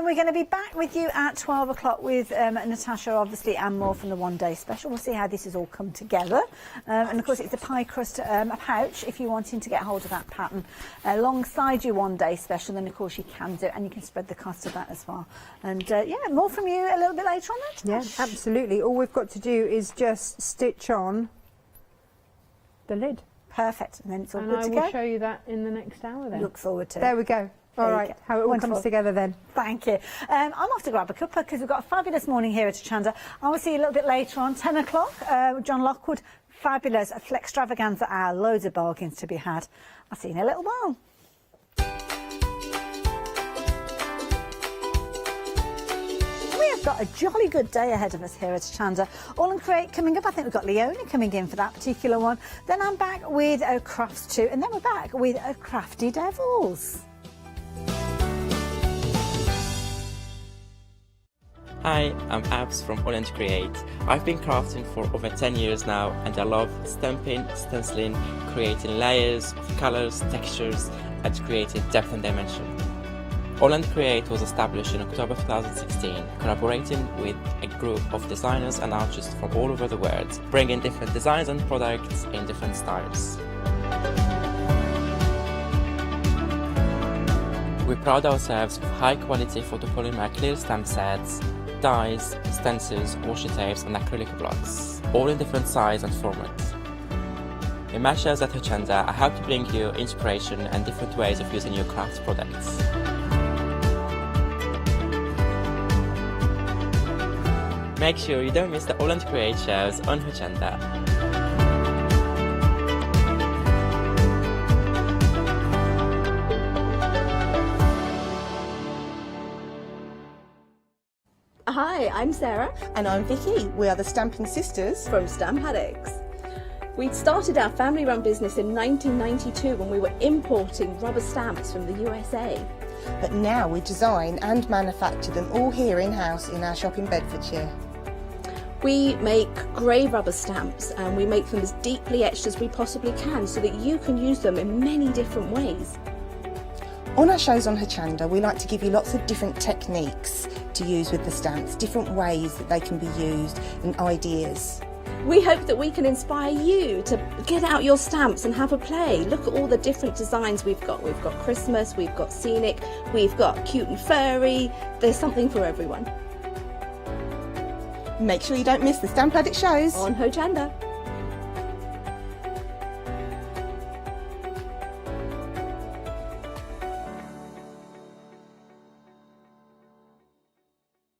We're going to be back with you at 12 o'clock with Natasha, obviously, and more from the one day special. We'll see how this has all come together. And of course, it's the pie crust a pouch if you're wanting to get hold of that pattern alongside your one day special. Then of course you can do it, and you can spread the cost of that as well. And yeah, more from you a little bit later on that. Yeah, absolutely. All we've got to do is just stitch on the lid. Perfect. And then it's all and good to go. I will show you that in the next hour then. Look forward to it. There we go. All right, how it all comes together then. Thank you. I'm off to grab a cuppa because we've got a fabulous morning here at Hochanda. I will see you a little bit later on, 10 o'clock. John Lockwood, fabulous Extravaganza hour, loads of bargains to be had. I'll see you in a little while. We've got a jolly good day ahead of us here at Hochanda. All and Create coming up. I think we've got Leonie coming in for that particular one. Then I'm back with Crafts 2, and then we're back with Crafty Devils. Hi, I'm Abs from All and Create. I've been crafting for over 10 years now, and I love stamping, stenciling, creating layers of colours, textures, and creating depth and dimension. All and Create was established in October 2016, collaborating with a group of designers and artists from all over the world, bringing different designs and products in different styles. We pride ourselves with high-quality photopolymer clear stamp sets, dies, stencils, washi tapes and acrylic blocks, all in different size and formats. In my shows at Hochanda, I hope to bring you inspiration and different ways of using your craft products. Make sure you don't miss the All and Create shows on Hochanda. Hi, I'm Sarah. And I'm Vicky. We are the Stamping Sisters from Stamp Addicts. We started our family-run business in 1992 when we were importing rubber stamps from the USA. But now we design and manufacture them all here in-house in our shop in Bedfordshire. We make grey rubber stamps, and we make them as deeply etched as we possibly can so that you can use them in many different ways. On our shows on Hochanda, we like to give you lots of different techniques to use with the stamps, different ways that they can be used and ideas. We hope that we can inspire you to get out your stamps and have a play. Look at all the different designs we've got. We've got Christmas, we've got scenic, we've got cute and furry. There's something for everyone. Make sure you don't miss the stamp edit shows on Hochanda.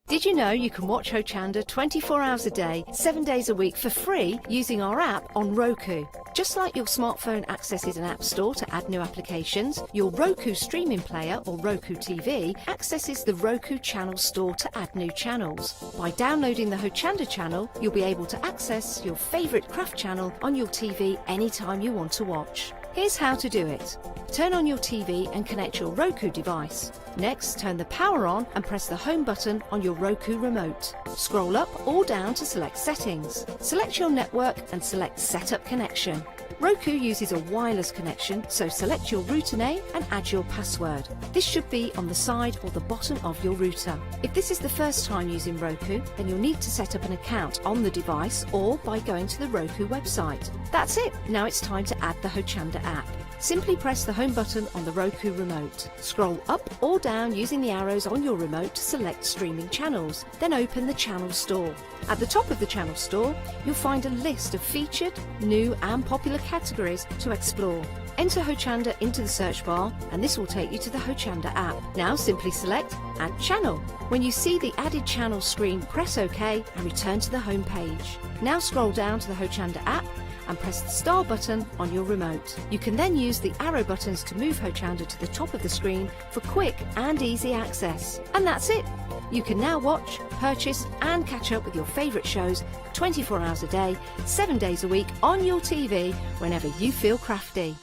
Did you know you can watch Hochanda 24 hours a day, 7 days a week for free using our app on Roku? Just like your smartphone accesses an app store to add new applications, your Roku streaming player or Roku TV accesses the Roku channel store to add new channels. By downloading the Hochanda channel, you'll be able to access your favourite craft channel on your TV anytime you want to watch. Here's how to do it. Turn on your TV and connect your Roku device. Next, turn the power on and press the home button on your Roku remote. Scroll up or down to select settings. Select your network and select Setup Connection. Roku uses a wireless connection, so select your router name and add your password. This should be on the side or the bottom of your router. If this is the first time using Roku, then you'll need to set up an account on the device or by going to the Roku website. That's it. Now it's time to add the Hochanda app. Simply press the home button on the Roku remote. Scroll up or down using the arrows on your remote to select streaming channels. Then open the channel store. At the top of the channel store, you'll find a list of featured, new and popular categories to explore. Enter Hochanda into the search bar and this will take you to the Hochanda app. Now simply select Add Channel. When you see the added channel screen, press OK and return to the home page. Now scroll down to the Hochanda app and press the star button on your remote. You can then use the arrow buttons to move Hochanda to the top of the screen for quick and easy access. And that's it! You can now watch, purchase and catch up with your favourite shows 24 hours a day, 7 days a week on your TV whenever you feel crafty.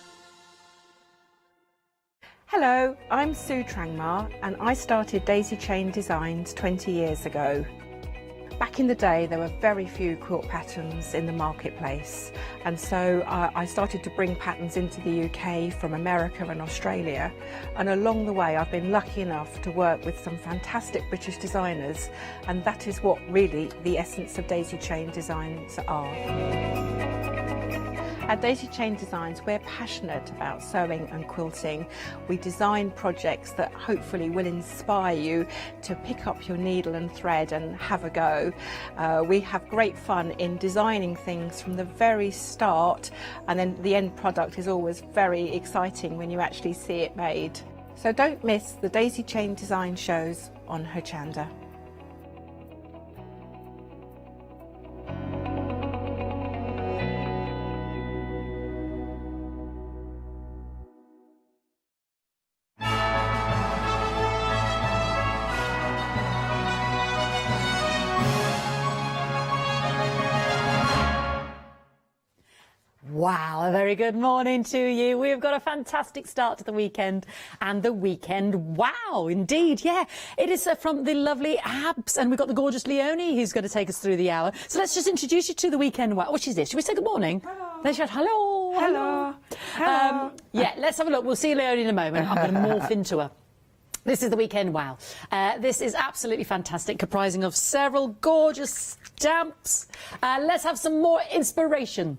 Hello, I'm Sue Trangmar and I started Daisy Chain Designs 20 years ago. Back in the day there were very few quilt patterns in the marketplace, and so I started to bring patterns into the UK from America and Australia, and along the way I've been lucky enough to work with some fantastic British designers, and that is what really the essence of Daisy Chain Designs are. At Daisy Chain Designs, we're passionate about sewing and quilting. We design projects that hopefully will inspire you to pick up your needle and thread and have a go. We have great fun in designing things from the very start, and then the end product is always very exciting when you actually see it made. So don't miss the Daisy Chain Design shows on Hochanda. Wow, a very good morning to you. We've got a fantastic start to the weekend, and the weekend, wow, indeed, yeah. It is from the lovely Abs, and we've got the gorgeous Leonie who's going to take us through the hour. So let's just introduce you to the weekend. Wow, which is this? Should we say good morning? Hello. They shout hello. Hello. Hello. Yeah, let's have a look. We'll see Leonie in a moment. I'm going to morph into her. This is the weekend wow. This is absolutely fantastic, comprising of several gorgeous stamps. Let's have some more inspiration.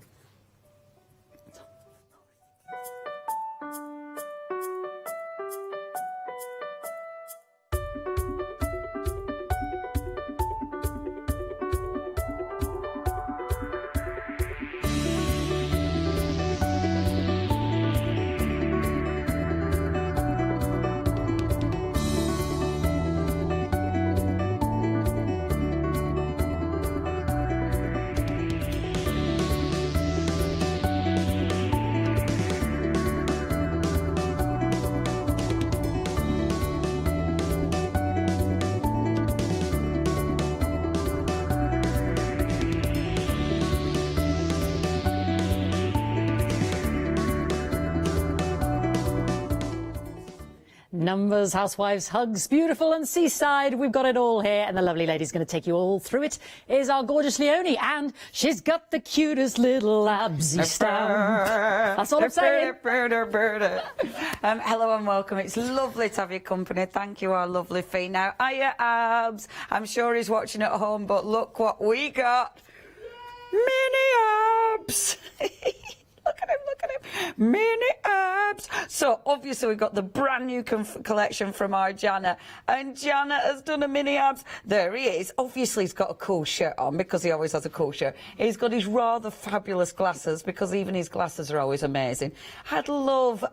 Numbers, housewives, hugs, beautiful and seaside. We've got it all here, and the lovely lady's going to take you all through it is our gorgeous Leonie, and she's got the cutest little absy stamp. That's all I'm saying. Hello and welcome. It's lovely to have your company. Thank you, our lovely Fee. Now, hiya, Abs. I'm sure he's watching at home, but look what we got. Mini Abs. Look at him, look Look at him. Mini Abs. So obviously we've got the brand new collection from our Janet. And Janet has done a Mini Abs. There he is. Obviously he's got a cool shirt on because he always has a cool shirt. He's got his rather fabulous glasses because even his glasses are always amazing. I'd love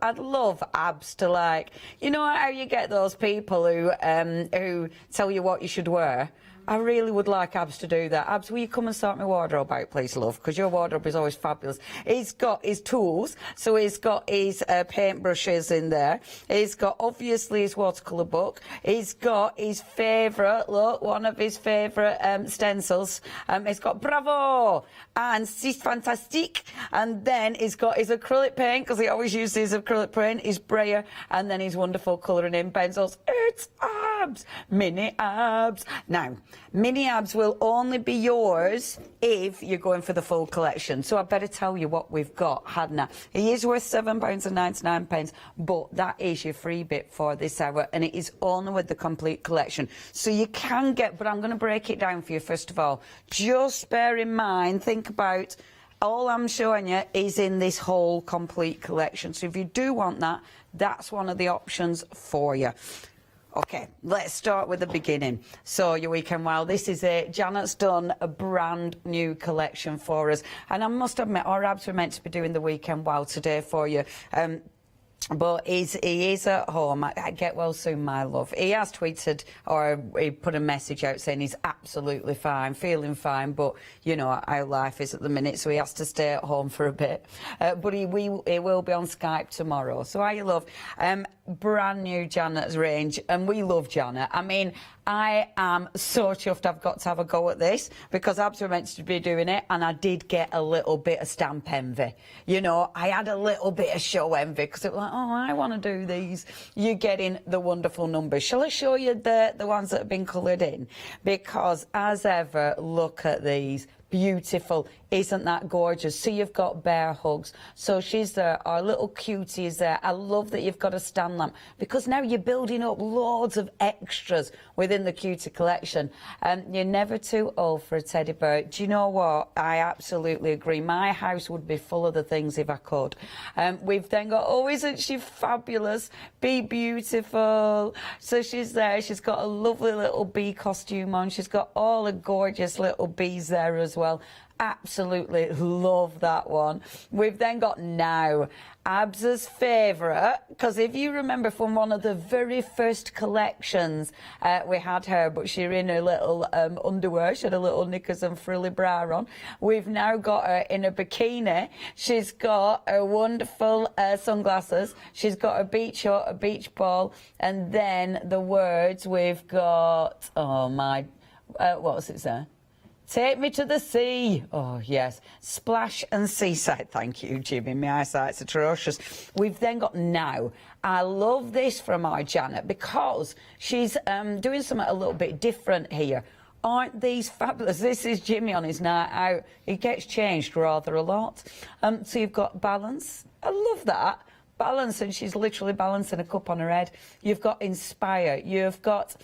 Abs to, like, you know how you get those people who tell you what you should wear? I really would like Abs to do that. Abs, will you come and sort my wardrobe out, please, love? Because your wardrobe is always fabulous. He's got his tools, so he's got his paintbrushes in there. He's got, obviously, his watercolour book. He's got his favourite, look, one of his favourite stencils. He's got Bravo and C'est Fantastique. And then he's got his acrylic paint, because he always uses his acrylic paint, his brayer, and then his wonderful colouring in pencils. It's Abs! Mini Abs. Now, Mini Abs will only be yours if you're going for the full collection. So I better tell you what we've got, hadn't I? He is worth £7.99, but that is your free bit for this hour, and it is only with the complete collection. So you can get, but I'm going to break it down for you first of all. Just bear in mind, think about, all I'm showing you is in this whole complete collection. So if you do want that, that's one of the options for you. Okay, let's start with the beginning. So, your weekend wow, this is it. Janet's done a brand new collection for us. And I must admit, our Abs were meant to be doing the weekend wow today for you. But he is at home. I get well soon, my love. He has tweeted, or he put a message out saying he's absolutely fine, feeling fine, but you know how life is at the minute, so he has to stay at home for a bit. But he will be on Skype tomorrow. So how you love? Brand new Janet's range, and we love Janet. I mean, I am so chuffed I've got to have a go at this, because Abs were meant to be doing it, and I did get a little bit of stamp envy. You know, I had a little bit of show envy, because it was like, oh, I want to do these. You're getting the wonderful numbers. Shall I show you the ones that have been coloured in? Because, as ever, look at these. Beautiful. Isn't that gorgeous? So you've got bear hugs. So she's there. Our little cutie is there. I love that you've got a stand lamp, because now you're building up loads of extras within the cutie collection. You're never too old for a teddy bear. Do you know what? I absolutely agree. My house would be full of the things if I could. We've then got, oh, isn't she fabulous? Be beautiful. So she's there. She's got a lovely little bee costume on. She's got all the gorgeous little bees there as well. Absolutely love that one. We've then got now Abs's favourite, because if you remember from one of the very first collections, we had her, but she was in her little underwear. She had a little knickers and frilly bra on. We've now got her in a bikini. She's got her wonderful sunglasses. She's got a beach hut, a beach ball, and then the words we've got, oh my, what was it, sir? Take me to the sea. Oh, yes. Splash and seaside. Thank you, Jimmy. My eyesight's atrocious. We've then got now. I love this from our Janet, because she's doing something a little bit different here. Aren't these fabulous? This is Jimmy on his night out. He gets changed rather a lot. So you've got balance. I love that. Balance, and she's literally balancing a cup on her head. You've got inspire. You've got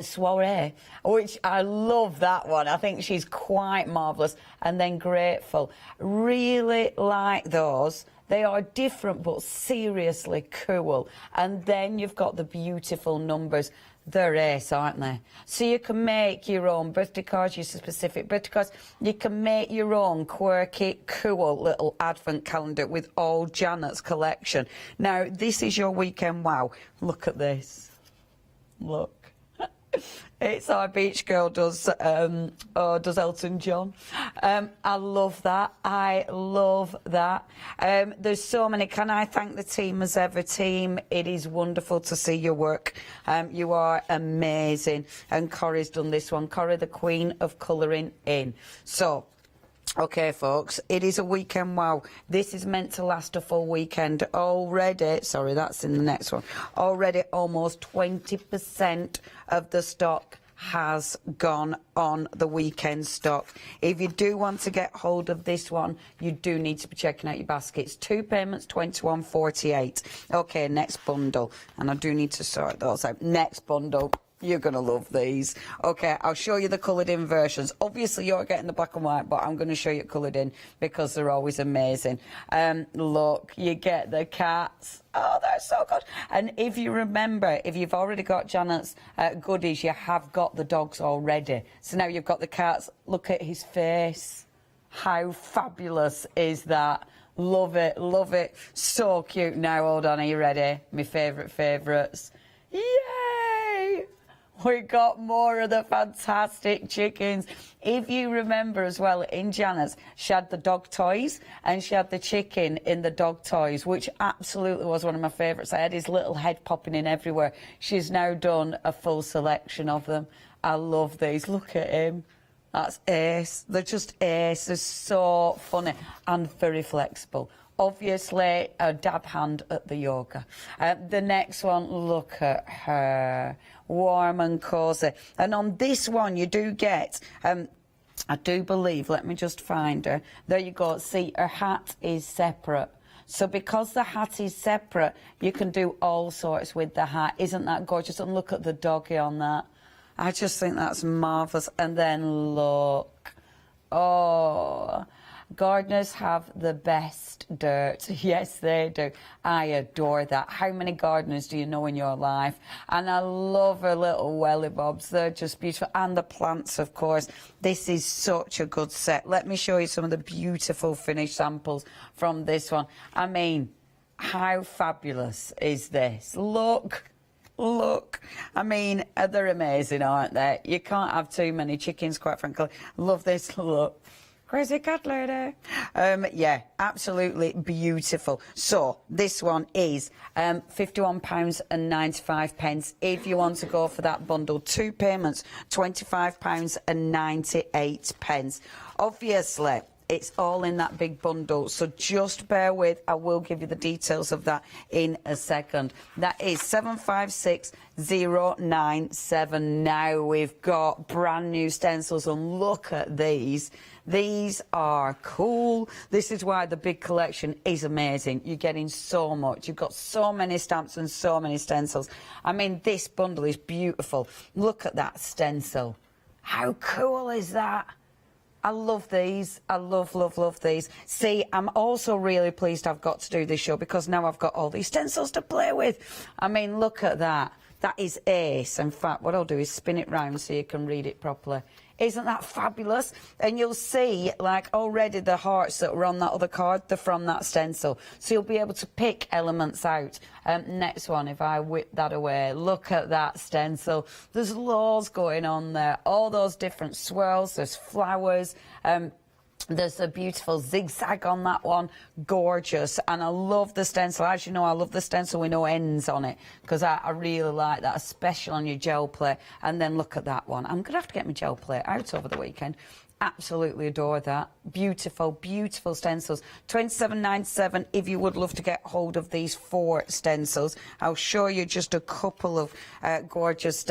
soiree, which I love that one. I think she's quite marvellous. And then grateful. Really like those. They are different but seriously cool. And then you've got the beautiful numbers. They're ace, aren't they? So you can make your own birthday cards, your specific birthday cards. You can make your own quirky, cool little advent calendar with all Janet's collection. Now, this is your weekend wow. Look at this. Look. It's our beach girl does Elton John. I love that. I love that. There's so many. Can I thank the team as ever, team? It is wonderful to see your work. You are amazing. And Corrie's done this one. Corrie, the queen of colouring in. So, okay, folks, it is a weekend wow. This is meant to last a full weekend already. Sorry, that's in the next one. Already almost 20% of the stock has gone on the weekend stock. If you do want to get hold of this one, you do need to be checking out your baskets. 2 payments, £21.48. Okay, next bundle. And I do need to sort those out. Next bundle. You're going to love these. Okay, I'll show you the coloured in versions. Obviously, you're getting the black and white, but I'm going to show you coloured in because they're always amazing. Look, you get the cats. Oh, they're so good. And if you remember, if you've already got Janet's goodies, you have got the dogs already. So now you've got the cats. Look at his face. How fabulous is that? Love it, love it. So cute. Now, hold on, are you ready? My favourites. Yay! We got more of the fantastic chickens. If you remember as well, in Janet's, she had the dog toys and she had the chicken in the dog toys, which absolutely was one of my favourites. I had his little head popping in everywhere. She's now done a full selection of them. I love these. Look at him. That's ace. They're just ace. They're so funny and very flexible. Obviously, a dab hand at the yoga. The next one, look at her. Warm and cosy. And on this one, you do get, I do believe, let me just find her. There you go. See, her hat is separate. So because the hat is separate, you can do all sorts with the hat. Isn't that gorgeous? And look at the doggy on that. I just think that's marvellous. And then look. Oh, gardeners have the best dirt. Yes, they do. I adore that. How many gardeners do you know in your life? And I love her little welly bobs. They're just beautiful. And the plants, of course. This is such a good set. Let me show you some of the beautiful finished samples from this one. I mean, how fabulous is this? Look. Look, I mean, they're amazing, aren't they? You can't have too many chickens, quite frankly. Love this. Look. Crazy cat lady. Yeah, absolutely beautiful. So this one is £51.95. If you want to go for that bundle, 2 payments, £25.98. Obviously, it's all in that big bundle, so just bear with. I will give you the details of that in a second. That is 756097. Now we've got brand new stencils, and look at these. These are cool. This is why the big collection is amazing. You're getting so much. You've got so many stamps and so many stencils. I mean, this bundle is beautiful. Look at that stencil. How cool is that? I love these. I love, love, love these. See, I'm also really pleased I've got to do this show because now I've got all these stencils to play with. I mean, look at that. That is ace. In fact, what I'll do is spin it round so you can read it properly. Isn't that fabulous? And you'll see, like, already the hearts that were on that other card, they're from that stencil. So you'll be able to pick elements out. Next one, if I whip that away, look at that stencil. There's loads going on there. All those different swirls. There's flowers. There's a beautiful zigzag on that one. Gorgeous. And I love the stencil. As you know, I love the stencil with no ends on it because I really like that, especially on your gel plate. And then look at that one. I'm going to have to get my gel plate out over the weekend. Absolutely adore that. Beautiful, beautiful stencils. £27.97 if you would love to get hold of these 4 stencils. I'll show you just a couple of gorgeous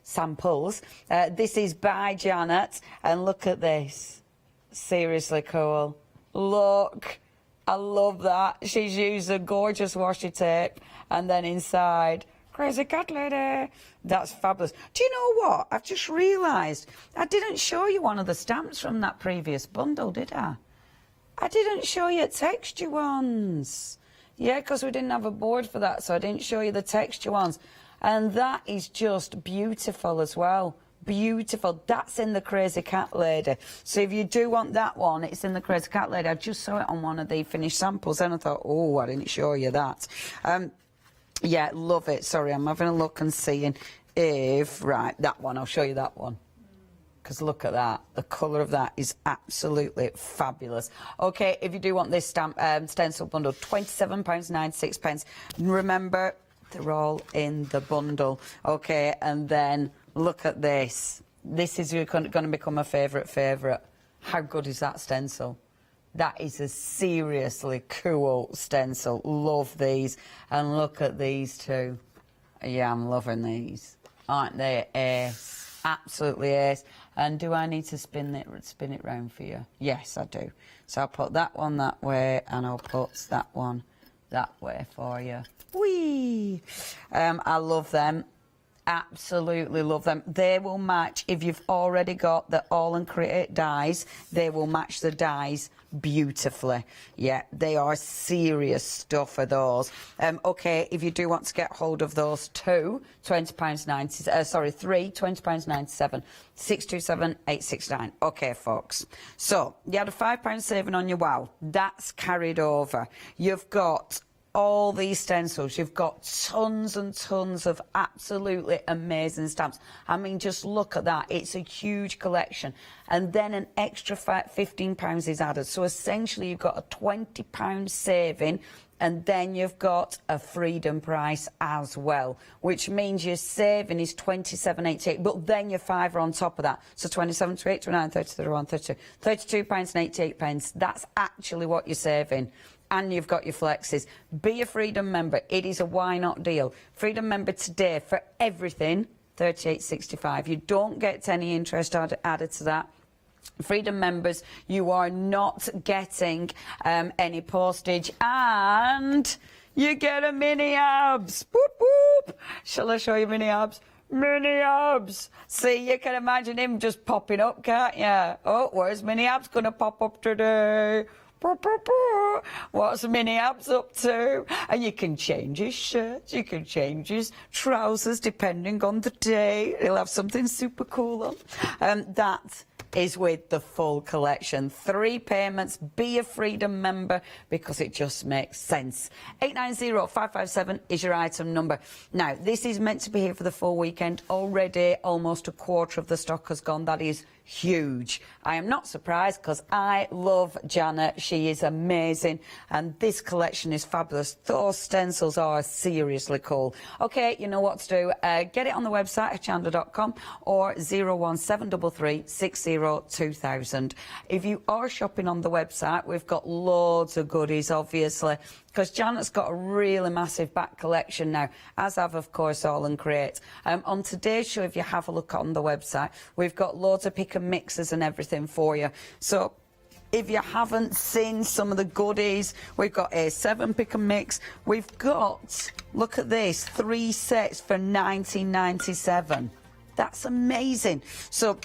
samples. This is by Janet. And look at this. Seriously cool. Look, I love that. She's used a gorgeous washi tape, and then inside, crazy cat lady. That's fabulous. Do you know what? I've just realised I didn't show you one of the stamps from that previous bundle, did I? I didn't show you texture ones. Yeah, because we didn't have a board for that, so I didn't show you the texture ones. And that is just beautiful as well. Beautiful. That's in the Crazy Cat Lady. So if you do want that one, it's in the Crazy Cat Lady. I just saw it on one of the finished samples and I thought, oh, I didn't show you that. Yeah, love it. Sorry, I'm having a look and seeing if... Right, that one. I'll show you that one. Because look at that. The colour of that is absolutely fabulous. OK, if you do want this stamp stencil bundle, £27.96. Remember, they're all in the bundle. OK, and then... Look at this. This is going to become a favourite. How good is that stencil? That is a seriously cool stencil. Love these. And look at these two. Yeah, I'm loving these. Aren't they ace? Absolutely ace. And do I need to spin it round for you? Yes, I do. So I'll put that one that way and I'll put that one that way for you. Whee! I love them. absolutely love them. They will match, if you've already got the All and Create dies, they will match the dies beautifully. Yeah, they are serious stuff for those. Okay, if you do want to get hold of those two, £20.90, sorry, three, £20.97, 627 869. Okay, folks. So, you had a £5 saving on your wow. That's carried over. You've got all these stencils. You've got tons and tons of absolutely amazing stamps. I mean, just look at that. It's a huge collection. And then an extra £15 is added. So essentially, you've got a £20 saving, and then you've got a freedom price as well, which means your saving is £27.88, but then your £5 on top of that. So 27, 28, 29, 30, 31, 32, £32.88. That's actually what you're saving. And you've got your flexes. Be a Freedom member. It is a why not deal. Freedom member today for everything, £38.65. You don't get any interest added to that. Freedom members, you are not getting any postage, and you get a mini abs. Boop, boop. Shall I show you mini abs? Mini abs. See, you can imagine him just popping up, can't you? Oh, where's mini abs going to pop up today? What's Mini Abs up to? And you can change his shirt, you can change his trousers depending on the day. He'll have something super cool on. That is with the full collection. 3 payments. Be a Freedom member, because it just makes sense. 890557 is your item number. Now, this is meant to be here for the full weekend. Already almost a quarter of the stock has gone. That is huge. I am not surprised, because I love Janet. She is amazing, and this collection is fabulous. Those stencils are seriously cool. Okay, you know what to do. Get it on the website, hochanda.com, or 01733 60 2000. If you are shopping on the website, we've got loads of goodies, obviously, because Janet's got a really massive back collection now, as have, of course, All and Create. On today's show, if you have a look on the website, we've got loads of pick and mixes and everything for you. So if you haven't seen some of the goodies, we've got A7 pick and mix. We've got, look at this, 3 sets for £19.97. That's amazing. So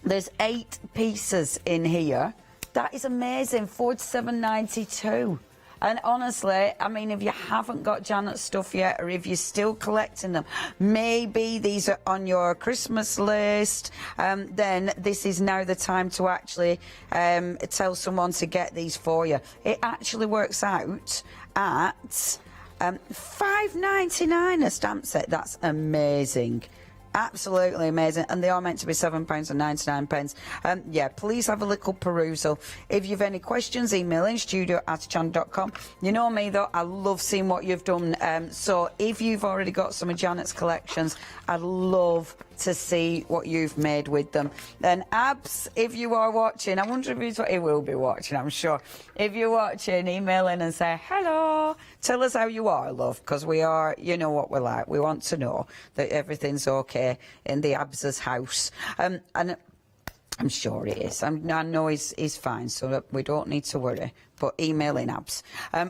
there's 8 pieces in here. That is amazing. £47.92. And honestly, I mean, if you haven't got Janet's stuff yet, or if you're still collecting them, maybe these are on your Christmas list, then this is now the time to actually tell someone to get these for you. It actually works out at £5.99 a stamp set. That's amazing. Absolutely amazing, and they are meant to be £7.99. Yeah, please have a little perusal. If you've any questions, email in studio@hochanda.com. You know me though, I love seeing what you've done. So if you've already got some of Janet's collections, I'd love to see what you've made with them. Then Abs, if you are watching, I wonder if he will be watching, I'm sure. If you're watching, email in and say hello. Tell us how you are, love, because we are, you know what we're like. We want to know that everything's okay in the Abs's house. And I'm sure it is. I know he's fine, so we don't need to worry. But email in, Abs.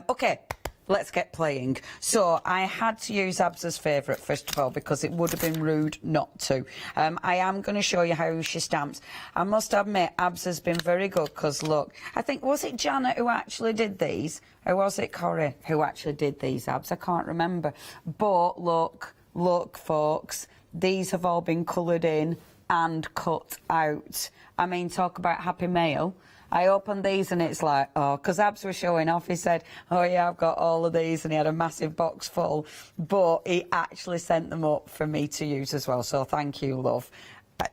Okay. Let's get playing. So I had to use Abs's favourite first of all, because it would have been rude not to. I am going to show you how she stamps. I must admit, Abs has been very good, because look, I think, was it Janet who actually did these? Or was it Corrie who actually did these, Abs? I can't remember. But look, folks, these have all been coloured in and cut out. I mean, talk about happy mail. I opened these and it's like, oh, because Abs was showing off. He said, oh yeah, I've got all of these, and he had a massive box full, but he actually sent them up for me to use as well. So thank you, love.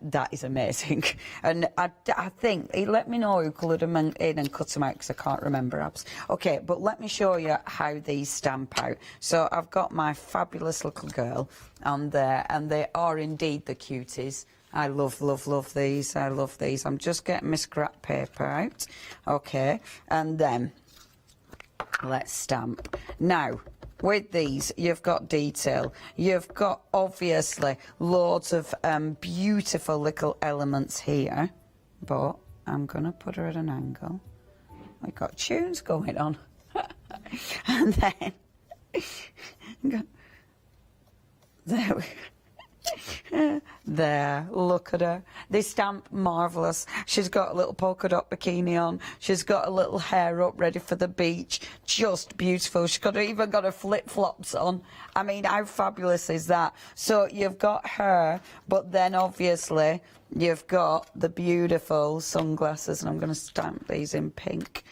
That is amazing. And I think he let me know who coloured them in and cut them out, because I can't remember, Abs. Okay, but let me show you how these stamp out. So I've got my fabulous little girl on there, and they are indeed the cuties. I love these. I love these. I'm just getting my scrap paper out. Okay, and then let's stamp. Now, with these, you've got detail. You've got, obviously, loads of beautiful little elements here. But I'm going to put her at an angle. We've got tunes going on. And then... there we go. There, look at her. This stamp, marvellous. She's got a little polka dot bikini on. She's got a little hair up ready for the beach. Just beautiful. She's even got her flip-flops on. I mean, how fabulous is that? So you've got her, but then obviously you've got the beautiful sunglasses, and I'm going to stamp these in pink.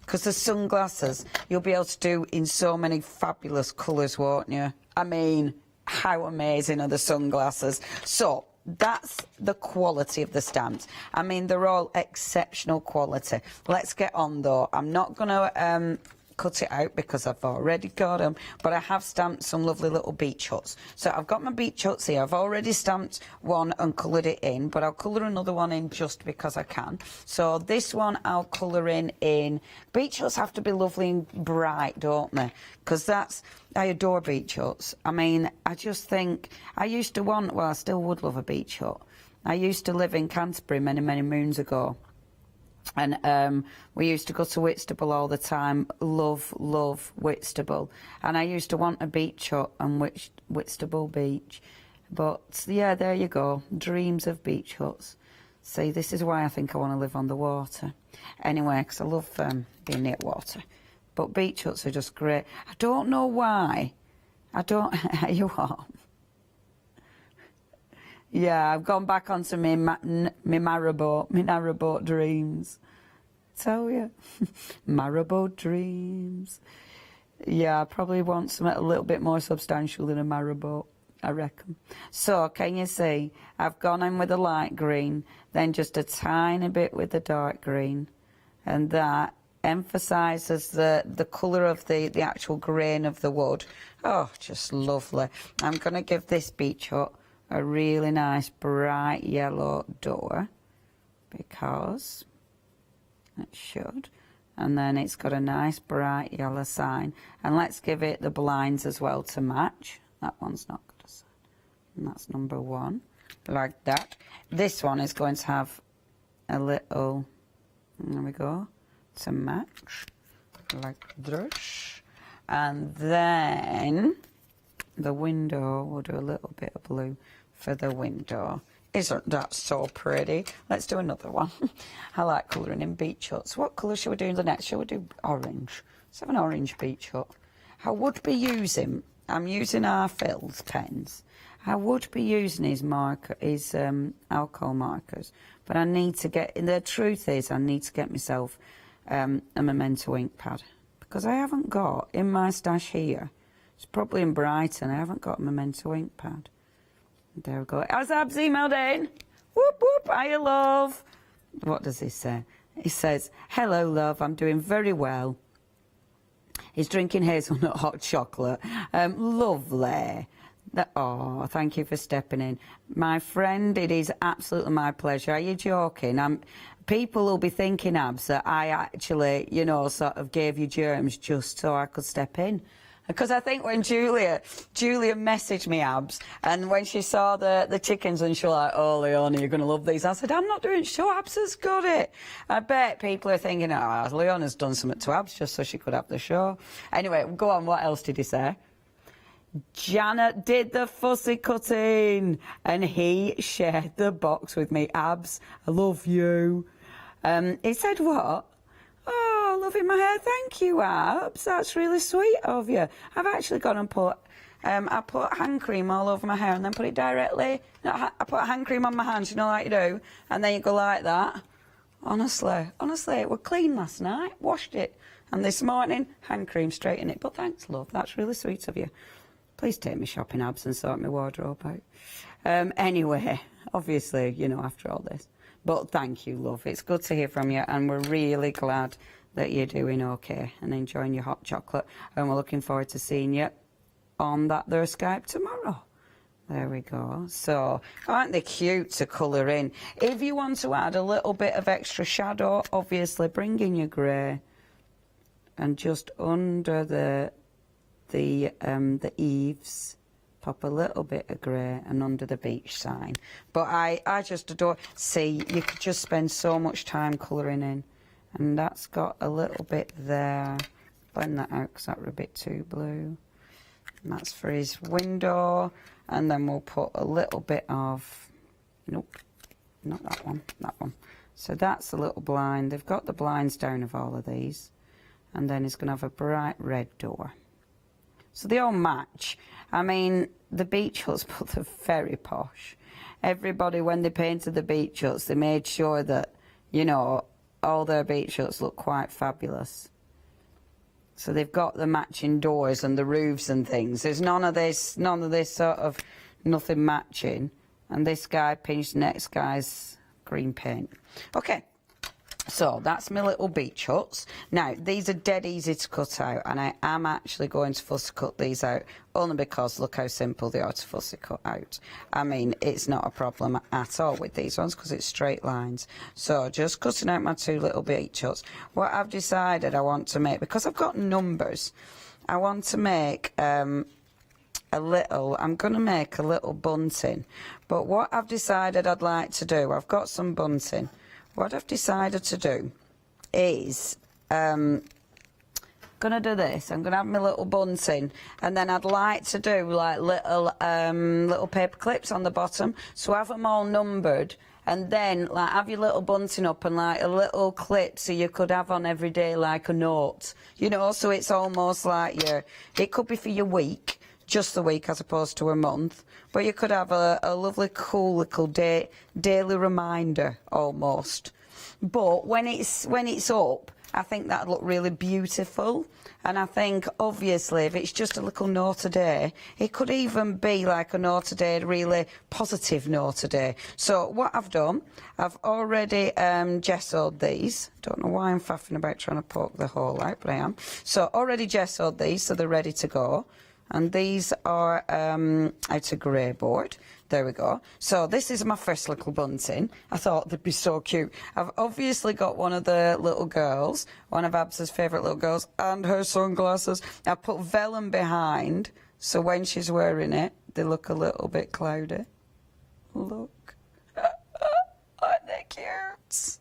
Because the sunglasses, you'll be able to do in so many fabulous colours, won't you? I mean, how amazing are the sunglasses? So that's the quality of the stamps. I mean, they're all exceptional quality. Let's get on though. I'm not going to cut it out because I've already got them, but I have stamped some lovely little beach huts. So I've got my beach huts here. I've already stamped one and coloured it in, but I'll colour another one in just because I can. So this one I'll colour in. Beach huts have to be lovely and bright, don't they? Because I adore beach huts. I mean, I just think, I used to want, well, I still would love a beach hut. I used to live in Canterbury many, many moons ago. And we used to go to Whitstable all the time. Love Whitstable. And I used to want a beach hut on Whitstable Beach. But yeah, there you go. Dreams of beach huts. See, this is why I think I want to live on the water. Anyway, because I love being near water. But beach huts are just great. I don't know why. Are you what? Yeah, I've gone back onto my narrowboat dreams. Tell you. Narrowboat dreams. Yeah, I probably want something a little bit more substantial than a narrowboat, I reckon. So, can you see? I've gone in with a light green, then just a tiny bit with the dark green. And that emphasises the colour of the actual grain of the wood. Oh, just lovely. I'm going to give this beach hut a really nice bright yellow door, because it should, and then it's got a nice bright yellow sign, and let's give it the blinds as well to match. That one's not got a sign, and that's number 1, like that. This one is going to have a little, there we go, to match, like this, and then the window, we'll do a little bit of blue for the window. Isn't that so pretty? Let's do another one. I like colouring in beach huts. What colour shall we do in the next? Shall we do orange? Let's have an orange beach hut. I would be using, I'm using our Phil's pens. I would be using his alcohol markers, but I need to get, the truth is I need to get myself a Memento ink pad, because I haven't got, in my stash here, it's probably in Brighton, I haven't got a Memento ink pad. There we go. Has Abs emailed in? Whoop, whoop, hiya, love. What does he say? He says, hello, love, I'm doing very well. He's drinking hazelnut hot chocolate. Lovely. Oh, thank you for stepping in. My friend, it is absolutely my pleasure. Are you joking? People will be thinking, Abs, that I actually, you know, sort of gave you germs just so I could step in. Because I think when Julia messaged me, Abs, and when she saw the chickens and she was like, oh, Leona, you're going to love these. I said, I'm not doing show, Abs has got it. I bet people are thinking, oh, Leona's done something to Abs just so she could have the show. Anyway, go on, what else did he say? Janet did the fussy cutting and he shared the box with me. Abs, I love you. He said what? Oh, loving my hair. Thank you, Abs. That's really sweet of you. I've actually gone and put, I put hand cream all over my hair and then put it directly. No, I put hand cream on my hands, you know, like you do, and then you go like that. Honestly, it was clean last night. Washed it, and this morning hand cream straight in it. But thanks, love. That's really sweet of you. Please take me shopping, Abs, and sort my wardrobe out. Anyway, obviously, you know, after all this. But thank you, love. It's good to hear from you, and we're really glad that you're doing okay and enjoying your hot chocolate. And we're looking forward to seeing you on that there Skype tomorrow. There we go. So, aren't they cute to colour in? If you want to add a little bit of extra shadow, obviously bring in your grey, and just under the eaves, pop a little bit of grey, and under the beach sign. But I just adore, see, you could just spend so much time colouring in, and that's got a little bit there. Blend that out because that were a bit too blue. And that's for his window, and then we'll put a little bit of, nope, not that one, that one. So that's the little blind. They've got the blinds down of all of these, and then it's going to have a bright red door. So they all match. I mean, the beach huts, but they're very posh. Everybody, when they painted the beach huts, they made sure that, you know, all their beach huts look quite fabulous. So they've got the matching doors and the roofs and things. There's none of this sort of nothing matching. And this guy pinched the next guy's green paint. Okay, so that's my little beach huts. Now, these are dead easy to cut out, and I am actually going to fussy cut these out, only because look how simple they are to fussy cut out. I mean, it's not a problem at all with these ones because it's straight lines. So just cutting out my two little beach huts. What I've decided I want to make, because I've got numbers, I want to make I'm going to make a little bunting. But what I've decided I'd like to do, I've got some bunting. What I've decided to do is, going to do this. I'm going to have my little bunting, and then I'd like to do like little paper clips on the bottom. So have them all numbered, and then like have your little bunting up and like a little clip so you could have on every day like a note. You know, so it's almost like it could be for your week. Just the week as opposed to a month, but you could have a lovely cool little daily reminder almost. But when it's up, I think that'd look really beautiful. And I think obviously if it's just a little note a day, it could even be like a note a day, a really positive note a day. So what I've done, I've already gessoed these. Don't know why I'm faffing about trying to poke the hole out, but I am. So already gessoed these, so they're ready to go. And these are out of grey board. There we go. So this is my first little bunting. I thought they'd be so cute. I've obviously got one of the little girls, one of Absa's favourite little girls, and her sunglasses. I put vellum behind, so when she's wearing it, they look a little bit cloudy. Look. Aren't they cute?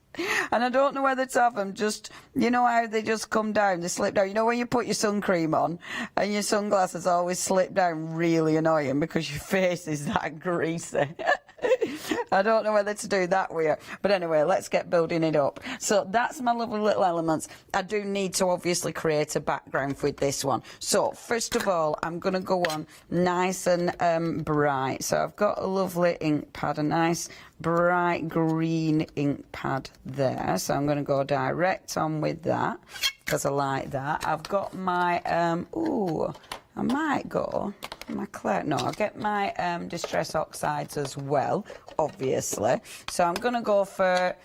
And I don't know whether to have them just, you know how they just come down, they slip down. You know when you put your sun cream on and your sunglasses always slip down, really annoying because your face is that greasy. I don't know whether to do that with you. But anyway, let's get building it up. So that's my lovely little elements. I do need to obviously create a background with this one. So first of all, I'm going to go on nice and bright. So I've got a lovely ink pad, a nice bright green ink pad there. So I'm going to go direct on with that because I like that. I've got my, I might go, I'll get my Distress Oxides as well, obviously. So I'm going to go for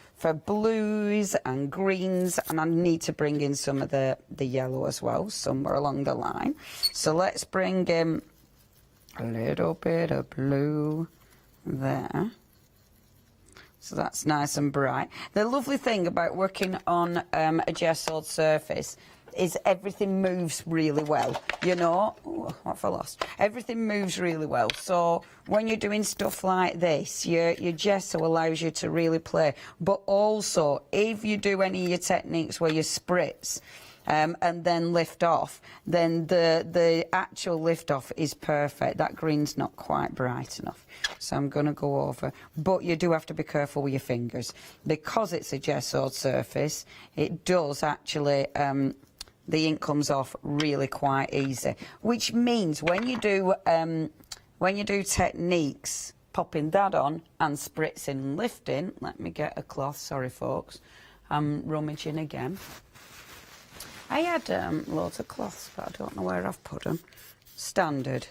blues and greens, and I need to bring in some of the yellow as well, somewhere along the line. So let's bring in a little bit of blue there. So that's nice and bright. The lovely thing about working on a gessoed surface is everything moves really well, you know. Ooh, what have I lost? Everything moves really well. So when you're doing stuff like this, your gesso allows you to really play. But also, if you do any of your techniques where you spritz and then lift off, then the actual lift off is perfect. That green's not quite bright enough. So I'm going to go over. But you do have to be careful with your fingers. Because it's a gessoed surface, it does actually... the ink comes off really quite easy, which means when you do techniques, popping that on and spritzing and lifting. Let me get a cloth. Sorry, folks, I'm rummaging again. I had loads of cloths, but I don't know where I've put them. Standard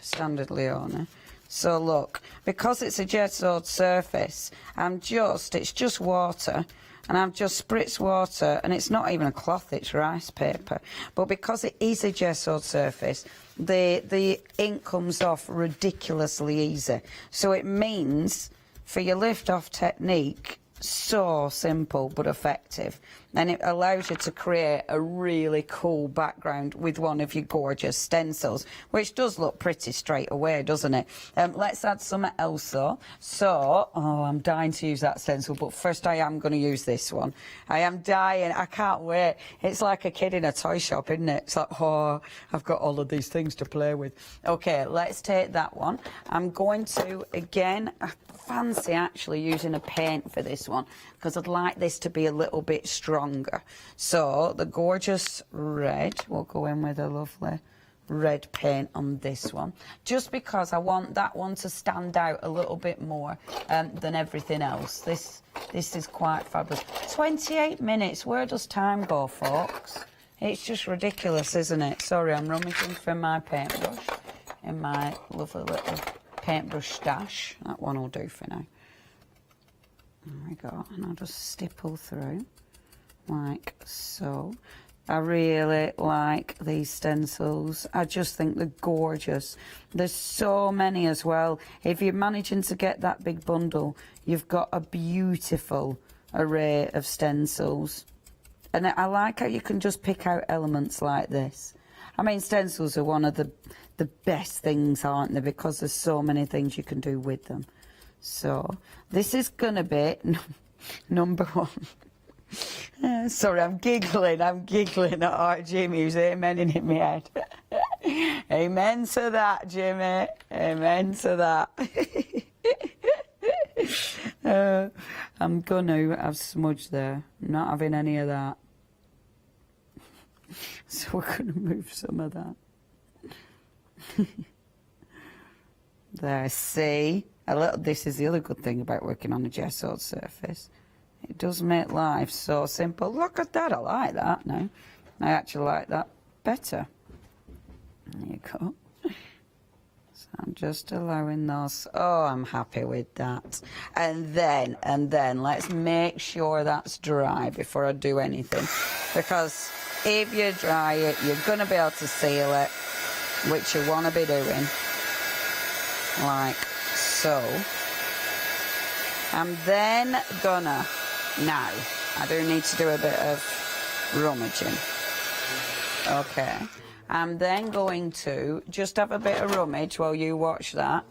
Leone. So look, because it's a gessoed surface, it's just water. And I've just spritzed water, and it's not even a cloth, it's rice paper. But because it is a gessoed surface, the ink comes off ridiculously easy. So it means, for your lift-off technique, so simple but effective. and it allows you to create a really cool background with one of your gorgeous stencils, which does look pretty straight away, doesn't it? Let's add something else though. So, oh, I'm dying to use that stencil, but first I am going to use this one. I am dying, I can't wait. It's like a kid in a toy shop, isn't it? It's like, oh, I've got all of these things to play with. Okay, let's take that one. I'm going to, again, I fancy actually using a paint for this one because I'd like this to be a little bit stronger. So the gorgeous red, we'll go in with a lovely red paint on this one, just because I want that one to stand out a little bit more than everything else. This is quite fabulous. 28 minutes, where does time go, folks? It's just ridiculous, isn't it? Sorry, I'm rummaging for my paintbrush in my lovely little paintbrush stash. That one will do for now. There we go, and I'll just stipple through like so. I really like these stencils. I just think they're gorgeous. There's so many as well. If you're managing to get that big bundle, you've got a beautiful array of stencils. And I like how you can just pick out elements like this. I mean, stencils are one of the best things, aren't they? Because there's so many things you can do with them. So this is going to be number one. Sorry, I'm giggling at Art Jimmy's amening in my head. Amen to that, Jimmy. Amen to that. I'm gonna have smudge there. I'm not having any of that. So we're gonna move some of that. There, see? This is the other good thing about working on a gessoed surface. It does make life so simple. Look at that, I like that now. I actually like that better. There you go. So I'm just allowing those. Oh, I'm happy with that. And then let's make sure that's dry before I do anything. Because if you dry it, you're going to be able to seal it, which you want to be doing. Like so. I'm then gonna, now, I do need to do a bit of rummaging. Okay. I'm then going to just have a bit of rummage while you watch that.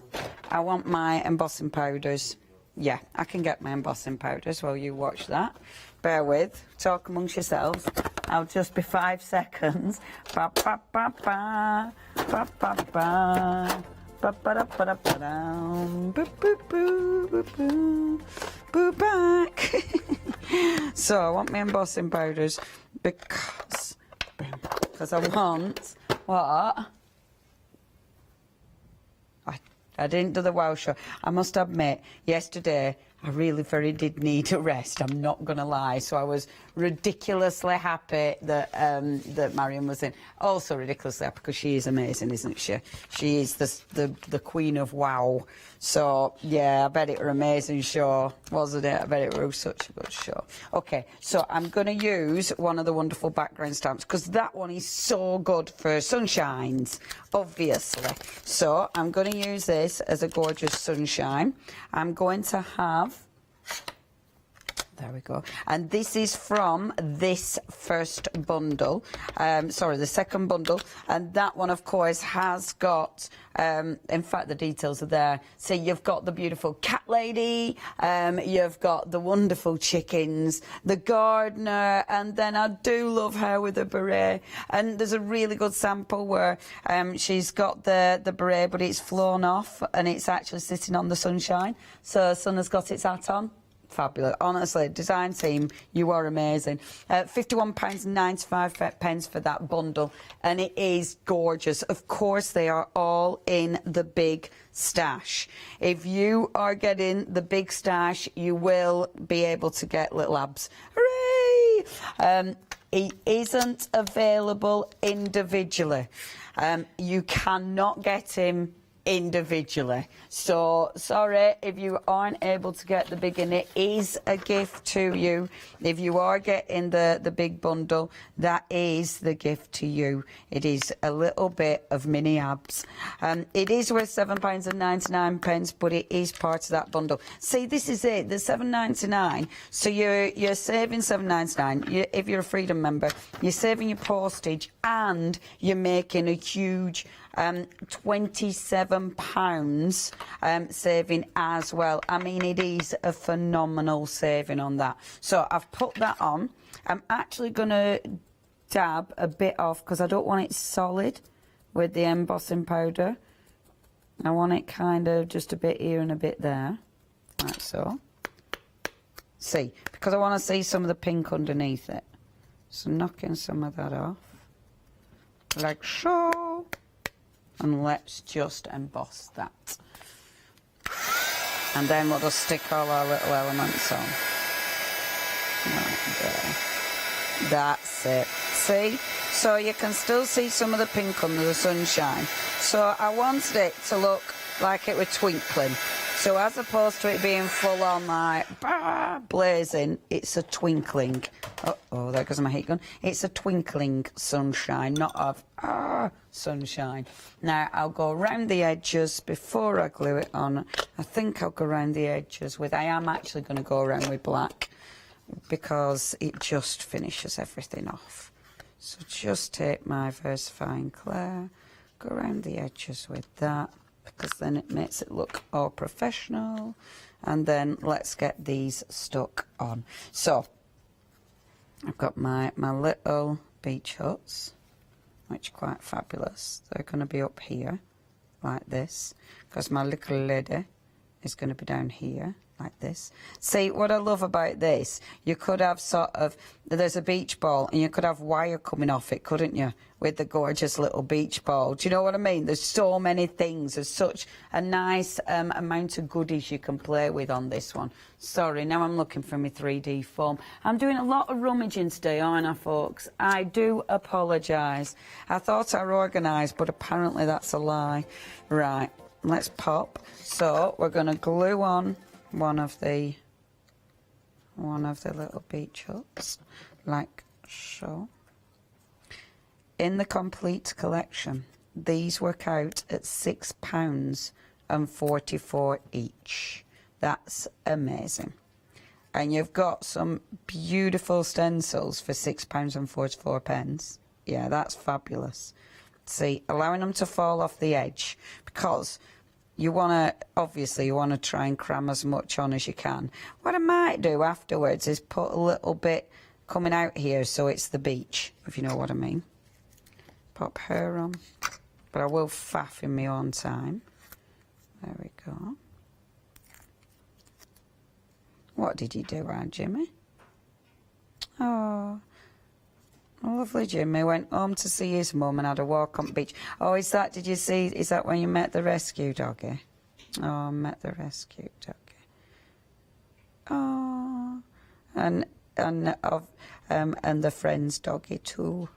I want my embossing powders. Yeah, I can get my embossing powders while you watch that. Bear with, talk amongst yourselves. I'll just be 5 seconds. Ba ba ba ba, ba ba ba. Ba ba da ba da ba da. Boo boo boo boo boo. Boo back. So I want my embossing powders because I want what? I didn't do the wow show. I must admit, yesterday I really did need a rest. I'm not going to lie. So I was ridiculously happy that that Marion was in. Also ridiculously happy because she is amazing, isn't she? She is the queen of wow. So yeah, I bet it was an amazing show, wasn't it? I bet it was such a good show. Okay, so I'm going to use one of the wonderful background stamps because that one is so good for sunshines, obviously. So I'm going to use this as a gorgeous sunshine. I'm going to have, there we go, and this is from this first bundle, sorry, the second bundle, and that one of course has got, in fact the details are there. So you've got the beautiful cat lady, you've got the wonderful chickens, the gardener, and then I do love her with the beret, and there's a really good sample where she's got the beret but it's flown off and it's actually sitting on the sunshine, so the sun has got its hat on. Fabulous. Honestly, design team, you are amazing. £51.95 for that bundle, and it is gorgeous. Of course, they are all in the big stash. If you are getting the big stash, you will be able to get little abs. Hooray! It isn't available individually. You cannot get him individually. So sorry if you aren't able to get the big, and it is a gift to you. If you are getting the big bundle, that is the gift to you. It is a little bit of mini abs. It is worth £7.99, but it is part of that bundle. See, this is it, the £7.99. So you're saving £7.99. If you're a Freedom member, you're saving your postage, and you're making a huge £27 saving as well. I mean, it is a phenomenal saving on that. So I've put that on. I'm actually going to dab a bit off because I don't want it solid with the embossing powder. I want it kind of just a bit here and a bit there, like so. See, because I want to see some of the pink underneath it. So knocking some of that off, like so. And let's just emboss that. And then we'll just stick all our little elements on. Right there. That's it. See? So you can still see some of the pink under the sunshine. So I wanted it to look like it was twinkling. So as opposed to it being full on like blazing, it's a twinkling. Uh-oh, there goes my heat gun. It's a twinkling sunshine, not of sunshine. Now I'll go around the edges before I glue it on. I think I'll go around the edges with, I am actually going to go around with black because it just finishes everything off. So just take my VersaFine Clay, go around the edges with that, because then it makes it look all professional. And then let's get these stuck on. So I've got my little beach huts, which are quite fabulous. They're going to be up here like this, because my little lady is going to be down here like this. See, what I love about this, you could have sort of, there's a beach ball and you could have wire coming off it, couldn't you, with the gorgeous little beach ball. Do you know what I mean? There's so many things. There's such a nice amount of goodies you can play with on this one. Sorry, now I'm looking for my 3D foam. I'm doing a lot of rummaging today, aren't I, folks? I do apologise. I thought I organised, but apparently that's a lie. Right, let's pop. So we're going to glue on one of the little beach huts, like so. In the complete collection, these work out at £6.44 each. That's amazing. And you've got some beautiful stencils for £6.44. Yeah, that's fabulous. See, allowing them to fall off the edge, because you want to, obviously, you want to try and cram as much on as you can. What I might do afterwards is put a little bit coming out here so it's the beach, if you know what I mean. Pop her on. But I will faff in my own time. There we go. What did you do, Aunt Jimmy? Oh, lovely Jimmy went home to see his mum and had a walk on the beach. Oh, is that, did you see, is that when you met the rescue doggy? Oh, I met the rescue doggy. Oh, and the friend's doggy too,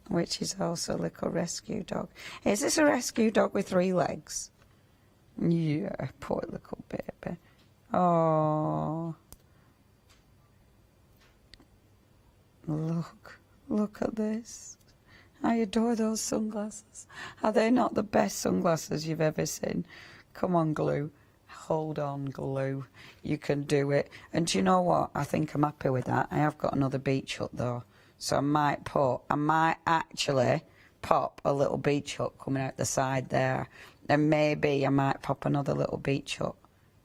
which is also a little rescue dog. Is this a rescue dog with 3 legs? Yeah, poor little baby. Oh. Look at this. I adore those sunglasses. Are they not the best sunglasses you've ever seen? Come on, Glue. Hold on, Glue. You can do it. And do you know what? I think I'm happy with that. I have got another beach hut though. So I might actually pop a little beach hut coming out the side there. And maybe I might pop another little beach hut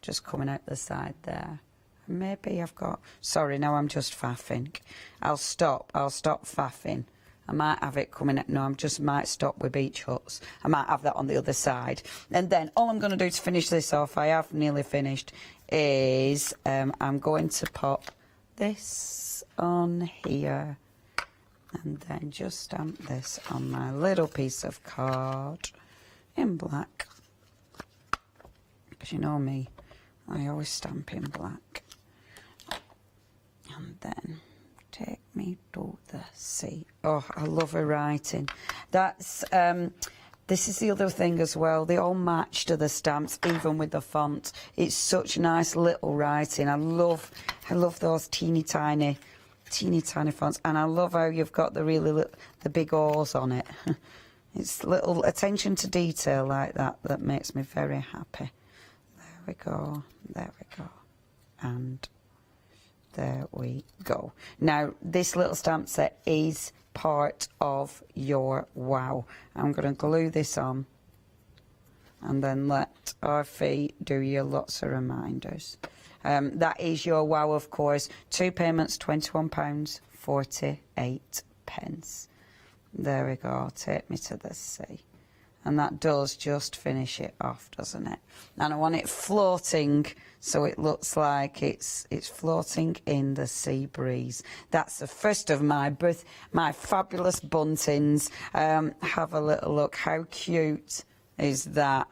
just coming out the side there. Maybe I've got, sorry, now I'm just faffing. I'll stop faffing. I might have it coming out, no, I just might stop with beach huts. I might have that on the other side. And then all I'm going to do to finish this off, I have nearly finished, is I'm going to pop this on here. And then just stamp this on my little piece of card in black. Because you know me, I always stamp in black. And then take me to the sea. Oh, I love her writing. That's This is the other thing as well. They all match to the stamps, even with the font. It's such nice little writing. I love those teeny tiny fonts, and I love how you've got the big oars on it. It's little attention to detail like that makes me very happy. There we go, and there we go. Now, this little stamp set is part of your wow. I'm going to glue this on and then let our feet do you lots of reminders. That is your wow, of course. 2 payments, £21.48. There we go, take me to the sea. And that does just finish it off, doesn't it? And I want it floating so it looks like it's floating in the sea breeze. That's the first of my fabulous buntings. Have a little look. How cute is that?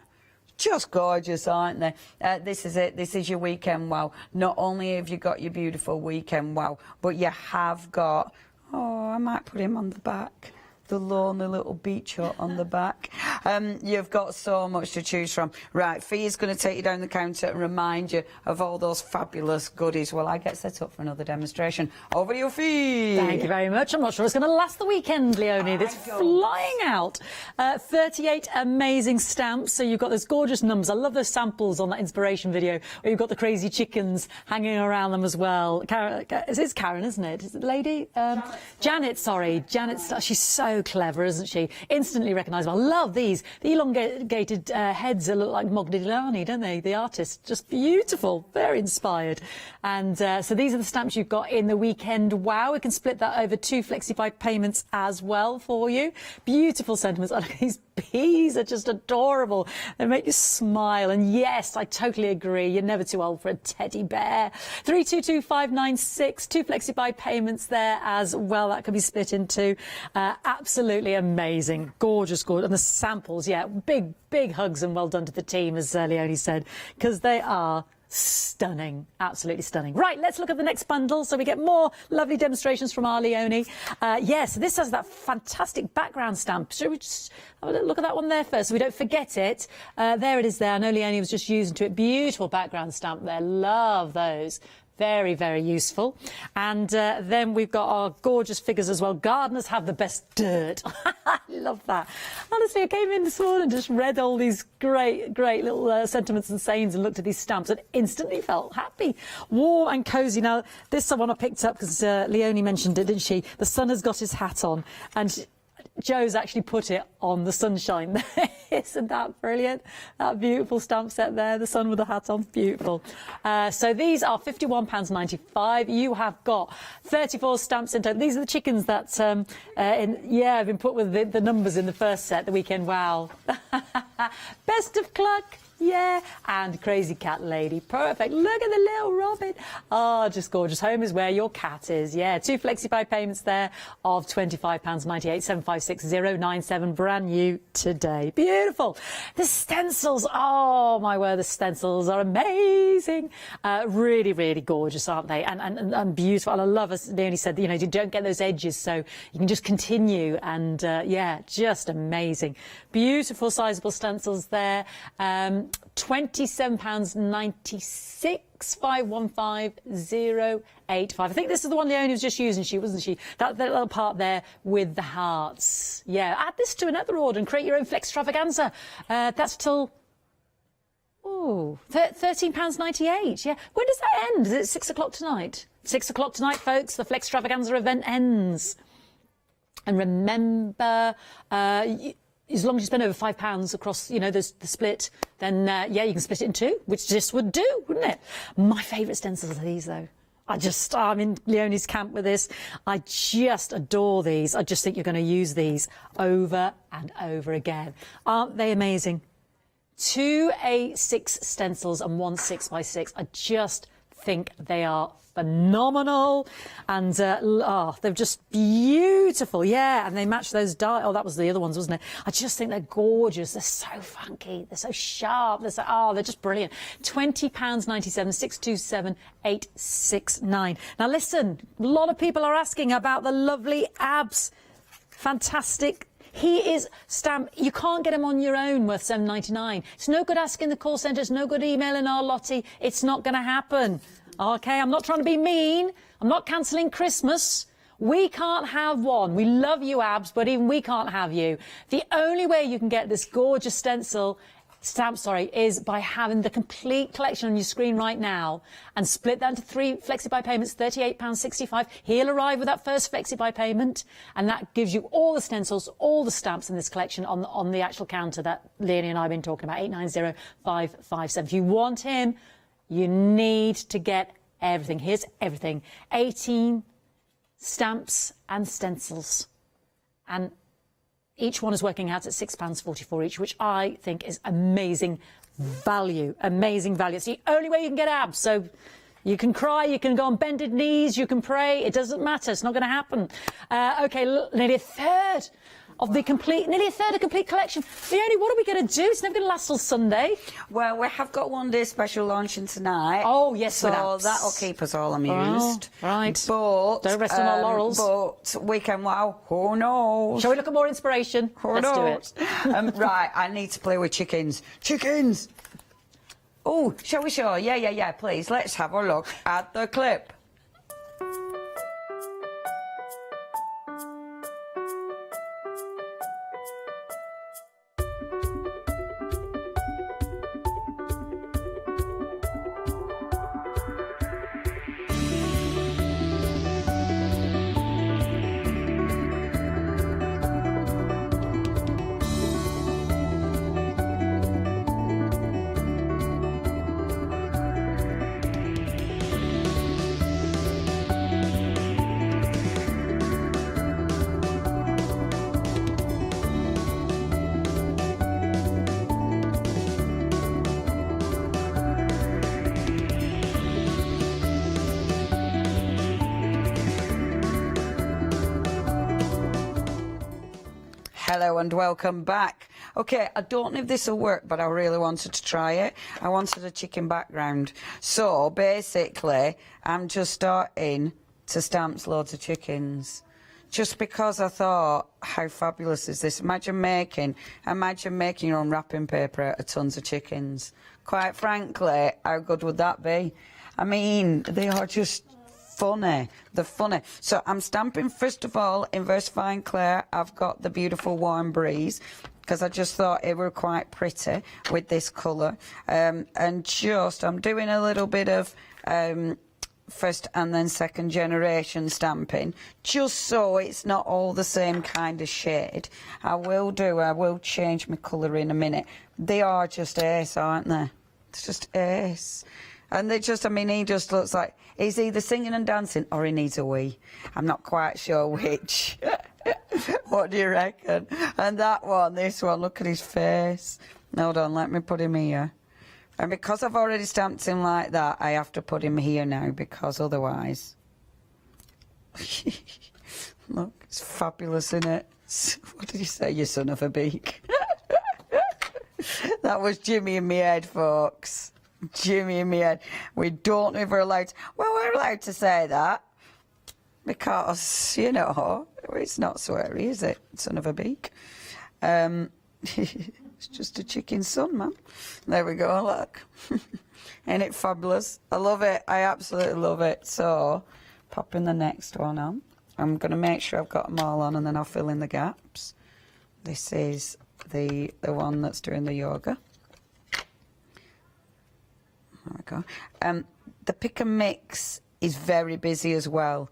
Just gorgeous, aren't they? This is it. This is your weekend wow. Not only have you got your beautiful weekend wow, but you have got... Oh, I might put him on the back. The lonely little beach hut on the back. You've got so much to choose from. Right, Fee is going to take you down the counter and remind you of all those fabulous goodies while I get set up for another demonstration. Over to you, Fee. Thank you very much. I'm not sure it's going to last the weekend, Leonie. It's flying out. 38 amazing stamps. So you've got those gorgeous numbers. I love those samples on that inspiration video where you've got the crazy chickens hanging around them as well. It's Karen, isn't it? Is it the lady? Janet, sorry. Janet, she's so clever, isn't she? Instantly recognisable. I love these. The elongated heads look like Modigliani, don't they? The artist. Just beautiful. Very inspired. And so these are the stamps you've got in the weekend wow. We can split that over 2 flexi-buy payments as well for you. Beautiful sentiments. Oh, look, these bees are just adorable. They make you smile. And yes, I totally agree. You're never too old for a teddy bear. 322596. 2 flexi-buy payments there as well. That can be split into. Absolutely amazing. Gorgeous, gorgeous. And the samples, yeah, big hugs and well done to the team, as Leonie said, because they are stunning. Absolutely stunning. Right, let's look at the next bundle so we get more lovely demonstrations from our Leonie. Yes, this has that fantastic background stamp. Should we just have a little look at that one there first so we don't forget it? There it is there. I know Leonie was just using to it. Beautiful background stamp there. Love those. Very, very useful. And then we've got our gorgeous figures as well. Gardeners have the best dirt. I love that. Honestly, I came in this morning and just read all these great little sentiments and sayings and looked at these stamps and instantly felt happy. Warm and cosy. Now, this is one I picked up because Leonie mentioned it, didn't she? The sun has got his hat on. And Joe's actually put it on the sunshine there. Isn't that brilliant? That beautiful stamp set there, the sun with the hat on, beautiful. So these are £51.95. You have got 34 stamps in total. These are the chickens that, have been put with the numbers in the first set, the weekend wow. Best of luck. Yeah, and Crazy Cat Lady. Perfect. Look at the little robin. Oh, just gorgeous. Home is where your cat is. Yeah, 2 flexi-buy payments there of £25.98, 756097, brand new today. Beautiful. The stencils. Oh, my word, the stencils are amazing. Really, really gorgeous, aren't they? And beautiful. And I love, as Leonie said, you know, you don't get those edges, so you can just continue. And, yeah, just amazing. Beautiful, sizable stencils there. £27.96, 515085. I think this is the one Leonie was just using, wasn't she? That little part there with the hearts. Yeah, add this to another order and create your own Flextravaganza. That's till... Oh, £13.98. Yeah. When does that end? Is it 6 o'clock tonight? 6 o'clock tonight, folks. The Flextravaganza event ends. And remember... as long as you spend over £5 across, you know, the split, then, yeah, you can split it in 2, which this would do, wouldn't it? My favourite stencils are these, though. I'm in Leonie's camp with this. I just adore these. I just think you're going to use these over and over again. Aren't they amazing? 2 A6 stencils and 1 6x6. I just think they are phenomenal, and they're just beautiful. Yeah, and they match those that was the other ones, wasn't it? I just think they're gorgeous. They're so funky, they're so sharp, they're just brilliant. £20.97, 627869. Now listen, a lot of people are asking about the lovely abs. Fantastic He is stamp. You can't get him on your own worth £7.99. It's no good asking the call centre. It's no good emailing our Lottie. It's not going to happen. Okay, I'm not trying to be mean. I'm not cancelling Christmas. We can't have one. We love you, Abs, but even we can't have you. The only way you can get this gorgeous stamp, is by having the complete collection on your screen right now and split that into 3 flexi-buy payments, £38.65. He'll arrive with that first flexi-buy payment, and that gives you all the stencils, all the stamps in this collection on the actual counter that Leonie and I have been talking about, 890557. If you want him, you need to get everything. Here's everything. 18 stamps and stencils, and each one is working out at £6.44 each, which I think is amazing value. Amazing value. It's the only way you can get Abs. So you can cry, you can go on bended knees, you can pray. It doesn't matter. It's not going to happen. Okay, nearly a third of the complete collection. Leonie, what are we going to do? It's never going to last till Sunday. Well, we have got one day special launching tonight. Oh, yes, so that'll keep us all amused. Oh, right. But don't rest on our laurels. But weekend wow, who knows? Shall we look at more inspiration? Let's do it. Right, I need to play with chickens. Chickens! Oh, shall we show? Yeah, please. Let's have a look at the clip. Hello and welcome back. Okay, I don't know if this will work, but I really wanted to try it. I wanted a chicken background. So basically, I'm just starting to stamp loads of chickens. Just because I thought, how fabulous is this? Imagine making your own wrapping paper out of tons of chickens. Quite frankly, how good would that be? I mean, they are just funny. They're funny. So I'm stamping, first of all, in Versifying Clay. I've got the beautiful Warm Breeze, because I just thought it were quite pretty with this colour. And just, I'm doing a little bit of first and then second generation stamping, just so it's not all the same kind of shade. I will change my colour in a minute. They are just ace, aren't they? It's just ace. And they just, I mean, he just looks like he's either singing and dancing or he needs a wee. I'm not quite sure which. What do you reckon? And that one, this one, look at his face. Hold on, let me put him here. And because I've already stamped him like that, I have to put him here now, because otherwise... Look, it's fabulous, isn't it? What did he say, you son of a beak? That was Jimmy in my head, folks. Jimmy in my head. We don't know if we're allowed to... Well, we're allowed to say that. Because, you know, it's not sweary, is it? Son of a beak. It's just a chicken son, man. There we go, look. Ain't it fabulous? I love it. I absolutely love it. So, popping the next one on. I'm going to make sure I've got them all on, and then I'll fill in the gaps. This is the one that's doing the yoga. There we go. The pick and mix is very busy as well.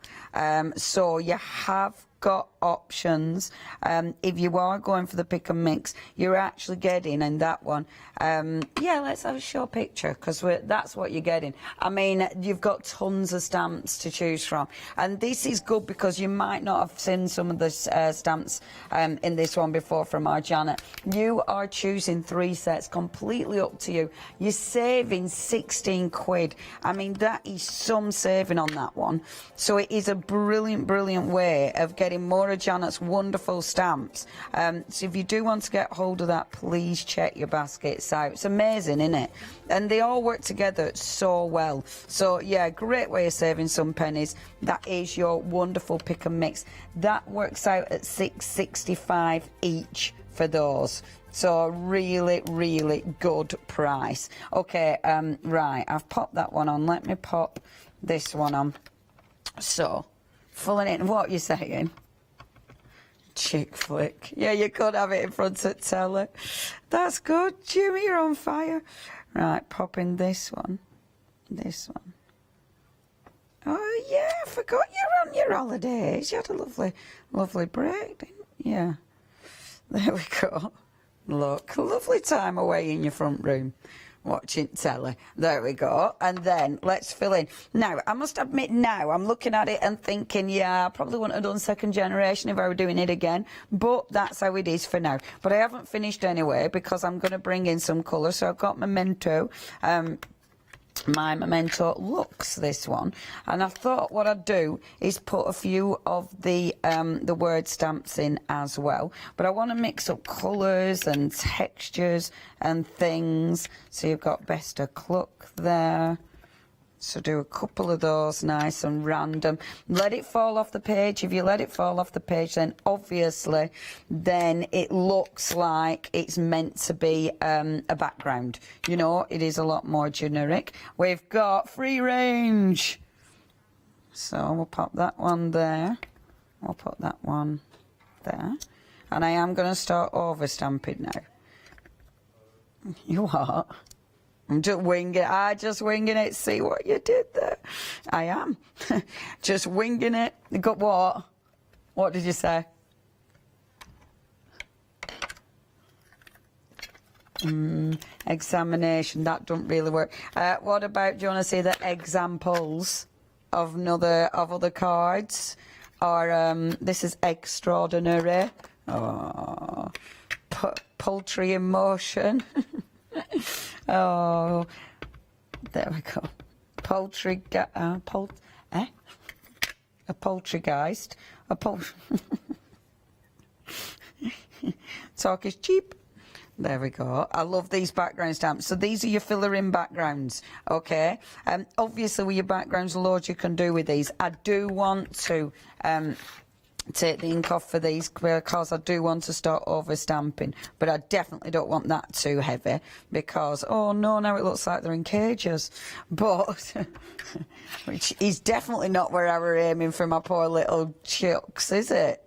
So you have got options. If you are going for the pick and mix, you're actually getting in that one. Yeah, let's have a show picture, because that's what you're getting. I mean, you've got tons of stamps to choose from, and this is good because you might not have seen some of the stamps in this one before from our Janet. You are choosing 3 sets, completely up to you. You're saving 16 quid. I mean, that is some saving on that one. So it is a brilliant way of getting getting more of Janet's wonderful stamps. So if you do want to get hold of that, please check your baskets out. It's amazing, isn't it? And they all work together so well. So yeah, great way of saving some pennies. That is your wonderful pick and mix. That works out at $6.65 each for those. So really, really good price. Okay, right, I've popped that one on. Let me pop this one on. So, filling in, what are you saying? Chick flick. Yeah, you could have it in front of telly. That's good. Jimmy, you're on fire. Right, popping this one. This one. Oh, yeah, I forgot you're on your holidays. You had a lovely break, didn't you? Yeah. There we go. Look, lovely time away in your front room watching telly. There we go. And then let's fill in. Now, I must admit now, I'm looking at it and thinking, yeah, I probably wouldn't have done second generation if I were doing it again. But that's how it is for now. But I haven't finished anyway because I'm going to bring in some colour. So I've got Memento. My Memento Lux, this one, and I thought what I'd do is put a few of the word stamps in as well, but I want to mix up colours and textures and things. So you've got Best of Cluck there. So do a couple of those nice and random. Let it fall off the page. If you let it fall off the page, then obviously then it looks like it's meant to be a background. You know, it is a lot more generic. We've got free range. So we'll pop that one there. We'll put that one there. And I am going to start over stamping now. You are? I'm just winging it. I just winging it. See what you did there? I am. Just winging it. You got what? What did you say? Examination. That don't really work. What about, do you want to see the examples of other cards? Or this is extraordinary. Oh, poultry in motion. Oh, there we go. A poultrygeist. Talk is cheap. There we go. I love these background stamps. So these are your filler in backgrounds, okay? Obviously with your backgrounds, loads you can do with these. I do want to take the ink off for these because I do want to start over stamping, but I definitely don't want that too heavy because, oh no, now it looks like they're in cages. But which is definitely not where I were aiming for my poor little chucks, is it?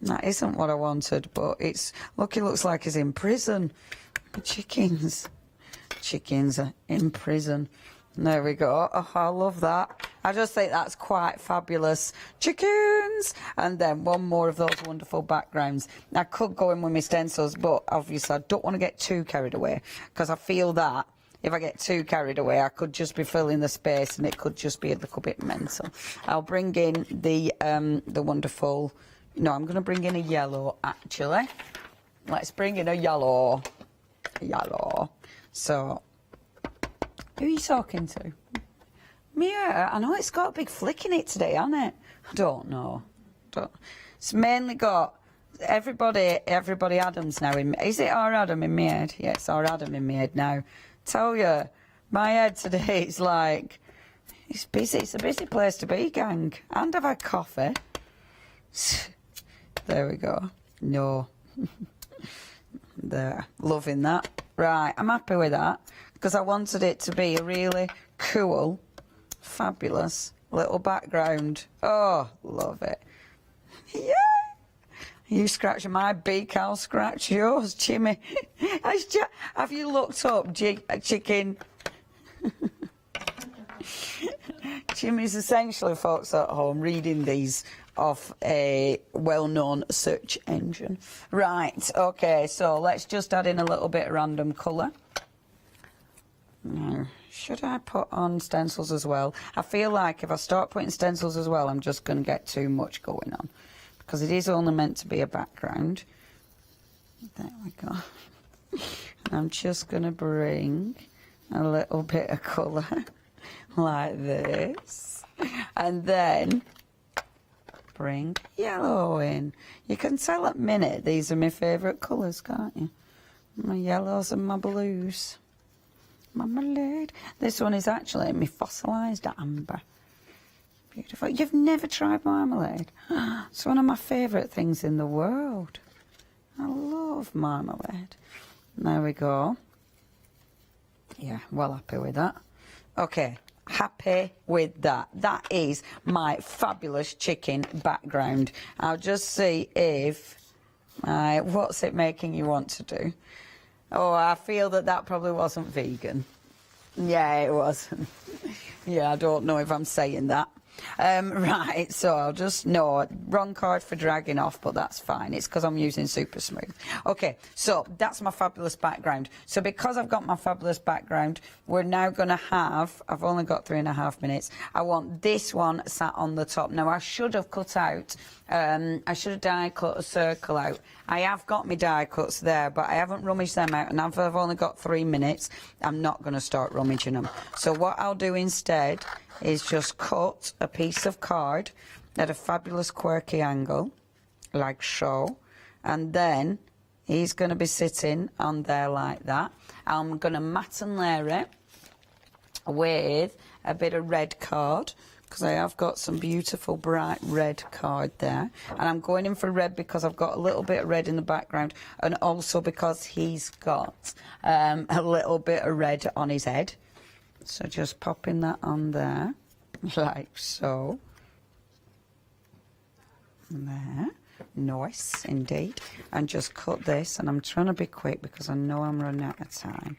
That isn't what I wanted, but it's, look, it looks like he's in prison. Chickens are in prison. There we go. Oh, I love that. I just think that's quite fabulous. Chickens! And then one more of those wonderful backgrounds. I could go in with my stencils, but obviously I don't want to get too carried away because I feel that if I get too carried away, I could just be filling the space and it could just be a little bit mental. I'll bring in the wonderful... No, I'm going to bring in a yellow, actually. Let's bring in a yellow. So... Who are you talking to? Mia, I know it's got a big flick in it today, hasn't it? I don't know. It's mainly got everybody Adams now in. Is it our Adam in my head? Yeah, it's our Adam in my head now. Tell you, my head today is like, it's busy. It's a busy place to be, gang. And I've had coffee. There we go. No. There. Loving that. Right, I'm happy with that. Because I wanted it to be a really cool, fabulous little background. Oh, love it. Yeah. You scratch my beak, I'll scratch yours, Jimmy. Have you looked up chicken? Jimmy's essentially, folks at home, reading these off a well-known search engine. Right, okay, so let's just add in a little bit of random colour. Now, should I put on stencils as well? I feel like if I start putting stencils as well, I'm just going to get too much going on. Because it is only meant to be a background. There we go. And I'm just going to bring a little bit of colour like this. And then bring yellow in. You can tell at minute these are my favourite colours, can't you? My yellows and my blues. Marmalade. This one is actually my fossilised amber. Beautiful. You've never tried marmalade? It's one of my favourite things in the world. I love marmalade. There we go. Yeah, well happy with that. Okay, happy with that. That is my fabulous chicken background. I'll just see if... what's it making you want to do? Oh, I feel that probably wasn't vegan. Yeah, it wasn't. Yeah, I don't know if I'm saying that. Right, so I'll just... No, wrong card for dragging off, but that's fine. It's because I'm using Super Smooth. Okay, so that's my fabulous background. So because I've got my fabulous background, we're now going to have... I've only got 3.5 minutes. I want this one sat on the top. Now, I should have cut out... I should have die cut a circle out. I have got my die cuts there, but I haven't rummaged them out, and I've only got 3 minutes. I'm not going to start rummaging them. So what I'll do instead is just cut a piece of card at a fabulous quirky angle, like so, and then he's going to be sitting on there like that. I'm going to mat and layer it with a bit of red card, because I have got some beautiful bright red card there, and I'm going in for red because I've got a little bit of red in the background, and also because he's got a little bit of red on his head. So just popping that on there like so. There, nice indeed. And just cut this, and I'm trying to be quick because I know I'm running out of time.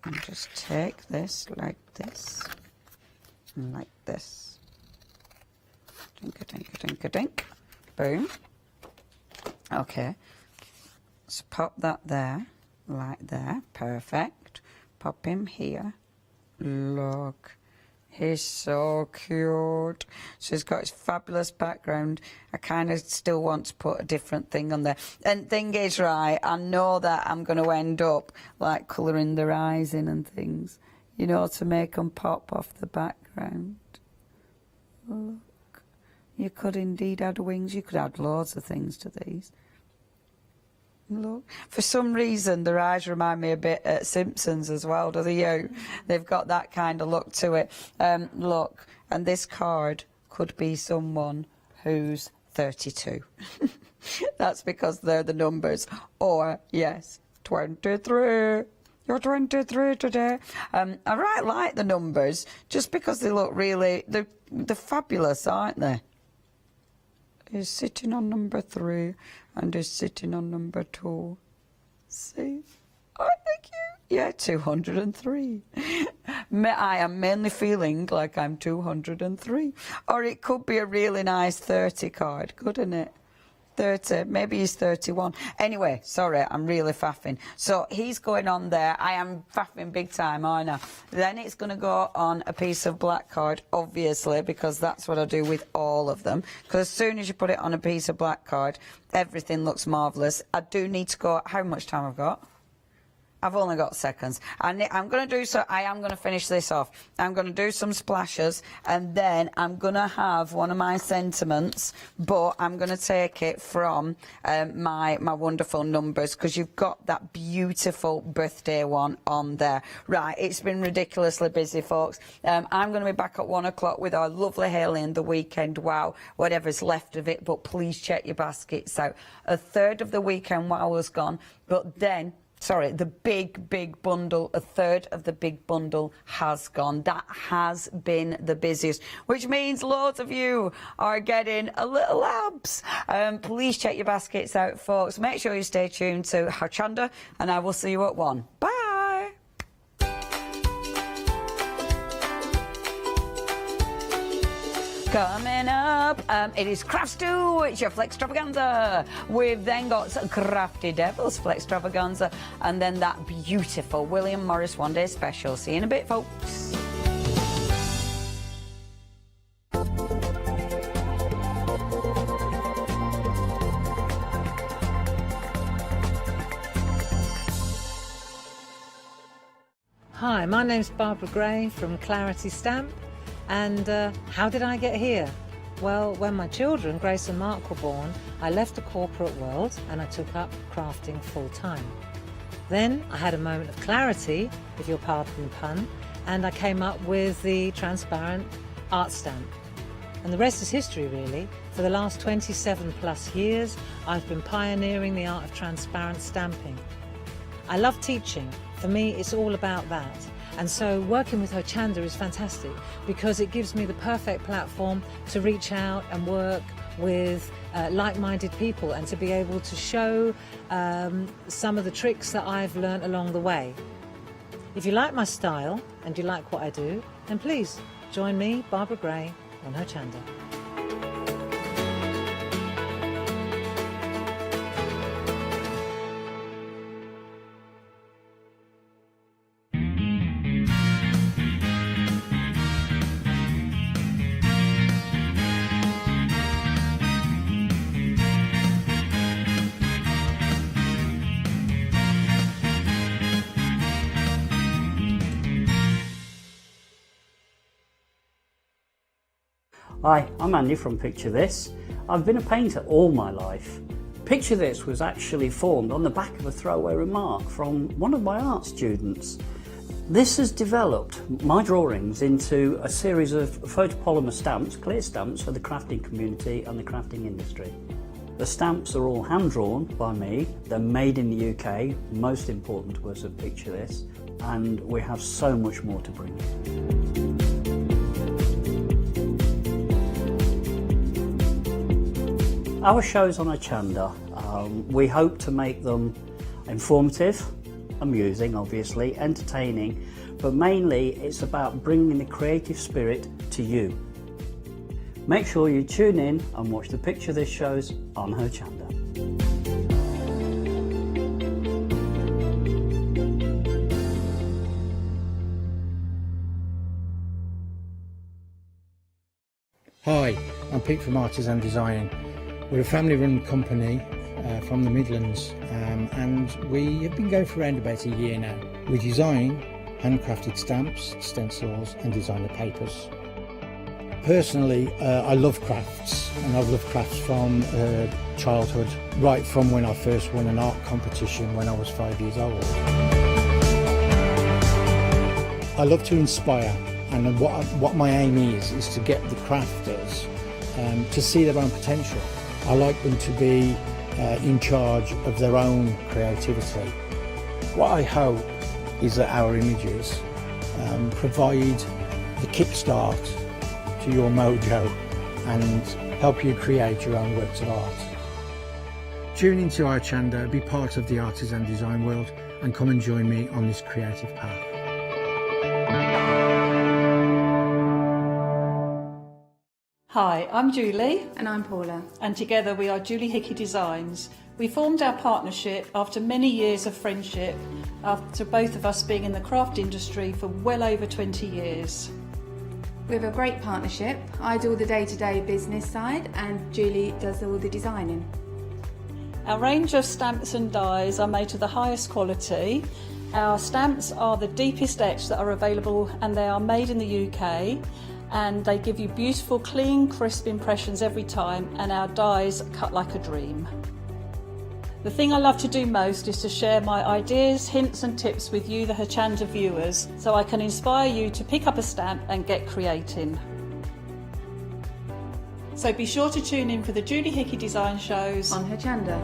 And just take this like this. Like this. Dink a dink a dink a dink. Boom. Okay. So pop that there, like there. Perfect. Pop him here. Look. He's so cute. So he's got his fabulous background. I kind of still want to put a different thing on there. And thing is, right, I know that I'm going to end up like colouring their eyes in and things, you know, to make them pop off the background. Look. You could indeed add wings. You could add loads of things to these. Look. For some reason, their eyes remind me a bit of Simpsons as well, do they? They've got that kind of look to it. Look, and this card could be someone who's 32. That's because they're the numbers. Or, yes, 23. You're 23 today. I right like the numbers, just because they look really... They're fabulous, aren't they? He's sitting on number 3 and he's sitting on number 2. See? Aren't they cute? Yeah, 203. I am mainly feeling like I'm 203. Or it could be a really nice 30 card, couldn't it? 30, maybe he's 31. Anyway, sorry, I'm really faffing. So he's going on there. I am faffing big time, aren't I? Then it's going to go on a piece of black card, obviously, because that's what I do with all of them. Because as soon as you put it on a piece of black card, everything looks marvellous. I do need to go... How much time I've got? I've only got seconds. I'm going to do so. I am going to finish this off. I'm going to do some splashes, and then I'm going to have one of my sentiments, but I'm going to take it from my wonderful numbers, because you've got that beautiful birthday one on there. Right, it's been ridiculously busy, folks. I'm going to be back at 1 o'clock with our lovely Hayley and the weekend. Wow, whatever's left of it, but please check your baskets out. A third of the weekend wow was gone, but then... Sorry, the big bundle, a third of the big bundle has gone. That has been the busiest, which means loads of you are getting a little abs. Please check your baskets out, folks. Make sure you stay tuned to Hochanda, and I will see you at 1. Bye. Coming up, it is Crafty, it's your Flextravaganza. We've then got Crafty Devils Flextravaganza, and then that beautiful William Morris One Day Special. See you in a bit, folks. Hi, my name's Barbara Gray from Clarity Stamp. And how did I get here? Well, when my children, Grace and Mark, were born, I left the corporate world and I took up crafting full-time. Then I had a moment of clarity, if you'll pardon the pun, and I came up with the transparent art stamp. And the rest is history, really. For the last 27 plus years, I've been pioneering the art of transparent stamping. I love teaching. For me, it's all about that. And so working with Hochanda is fantastic because it gives me the perfect platform to reach out and work with like-minded people and to be able to show some of the tricks that I've learned along the way. If you like my style and you like what I do, then please join me, Barbara Gray, on Hochanda. Hi, I'm Andy from Picture This. I've been a painter all my life. Picture This was actually formed on the back of a throwaway remark from one of my art students. This has developed my drawings into a series of photopolymer stamps, clear stamps for the crafting community and the crafting industry. The stamps are all hand-drawn by me, they're made in the UK, most important to us at Picture This, and we have so much more to bring you. Our shows on Hochanda, we hope to make them informative, amusing obviously, entertaining, but mainly it's about bringing the creative spirit to you. Make sure you tune in and watch the Picture This shows on Hochanda. Hi, I'm Pete from Artisan Design. We're a family-run company from the Midlands and we have been going for around about a year now. We design handcrafted stamps, stencils and designer papers. Personally, I love crafts and I've loved crafts from childhood, right from when I first won an art competition when I was 5 years old. I love to inspire, and what my aim is to get the crafters to see their own potential. I like them to be in charge of their own creativity. What I hope is that our images provide the kickstart to your mojo and help you create your own works of art. Tune into Hochanda, be part of the artisan design world and come and join me on this creative path. Hi, I'm Julie. And I'm Paula. And together we are Julie Hickey Designs. We formed our partnership after many years of friendship, after both of us being in the craft industry for well over 20 years. We have a great partnership. I do all the day-to-day business side and Julie does all the designing. Our range of stamps and dies are made to the highest quality. Our stamps are the deepest etch that are available and they are made in the UK. And they give you beautiful, clean, crisp impressions every time, and our dies cut like a dream. The thing I love to do most is to share my ideas, hints and tips with you, the Hochanda viewers, so I can inspire you to pick up a stamp and get creating. So be sure to tune in for the Julie Hickey Design shows on Hochanda.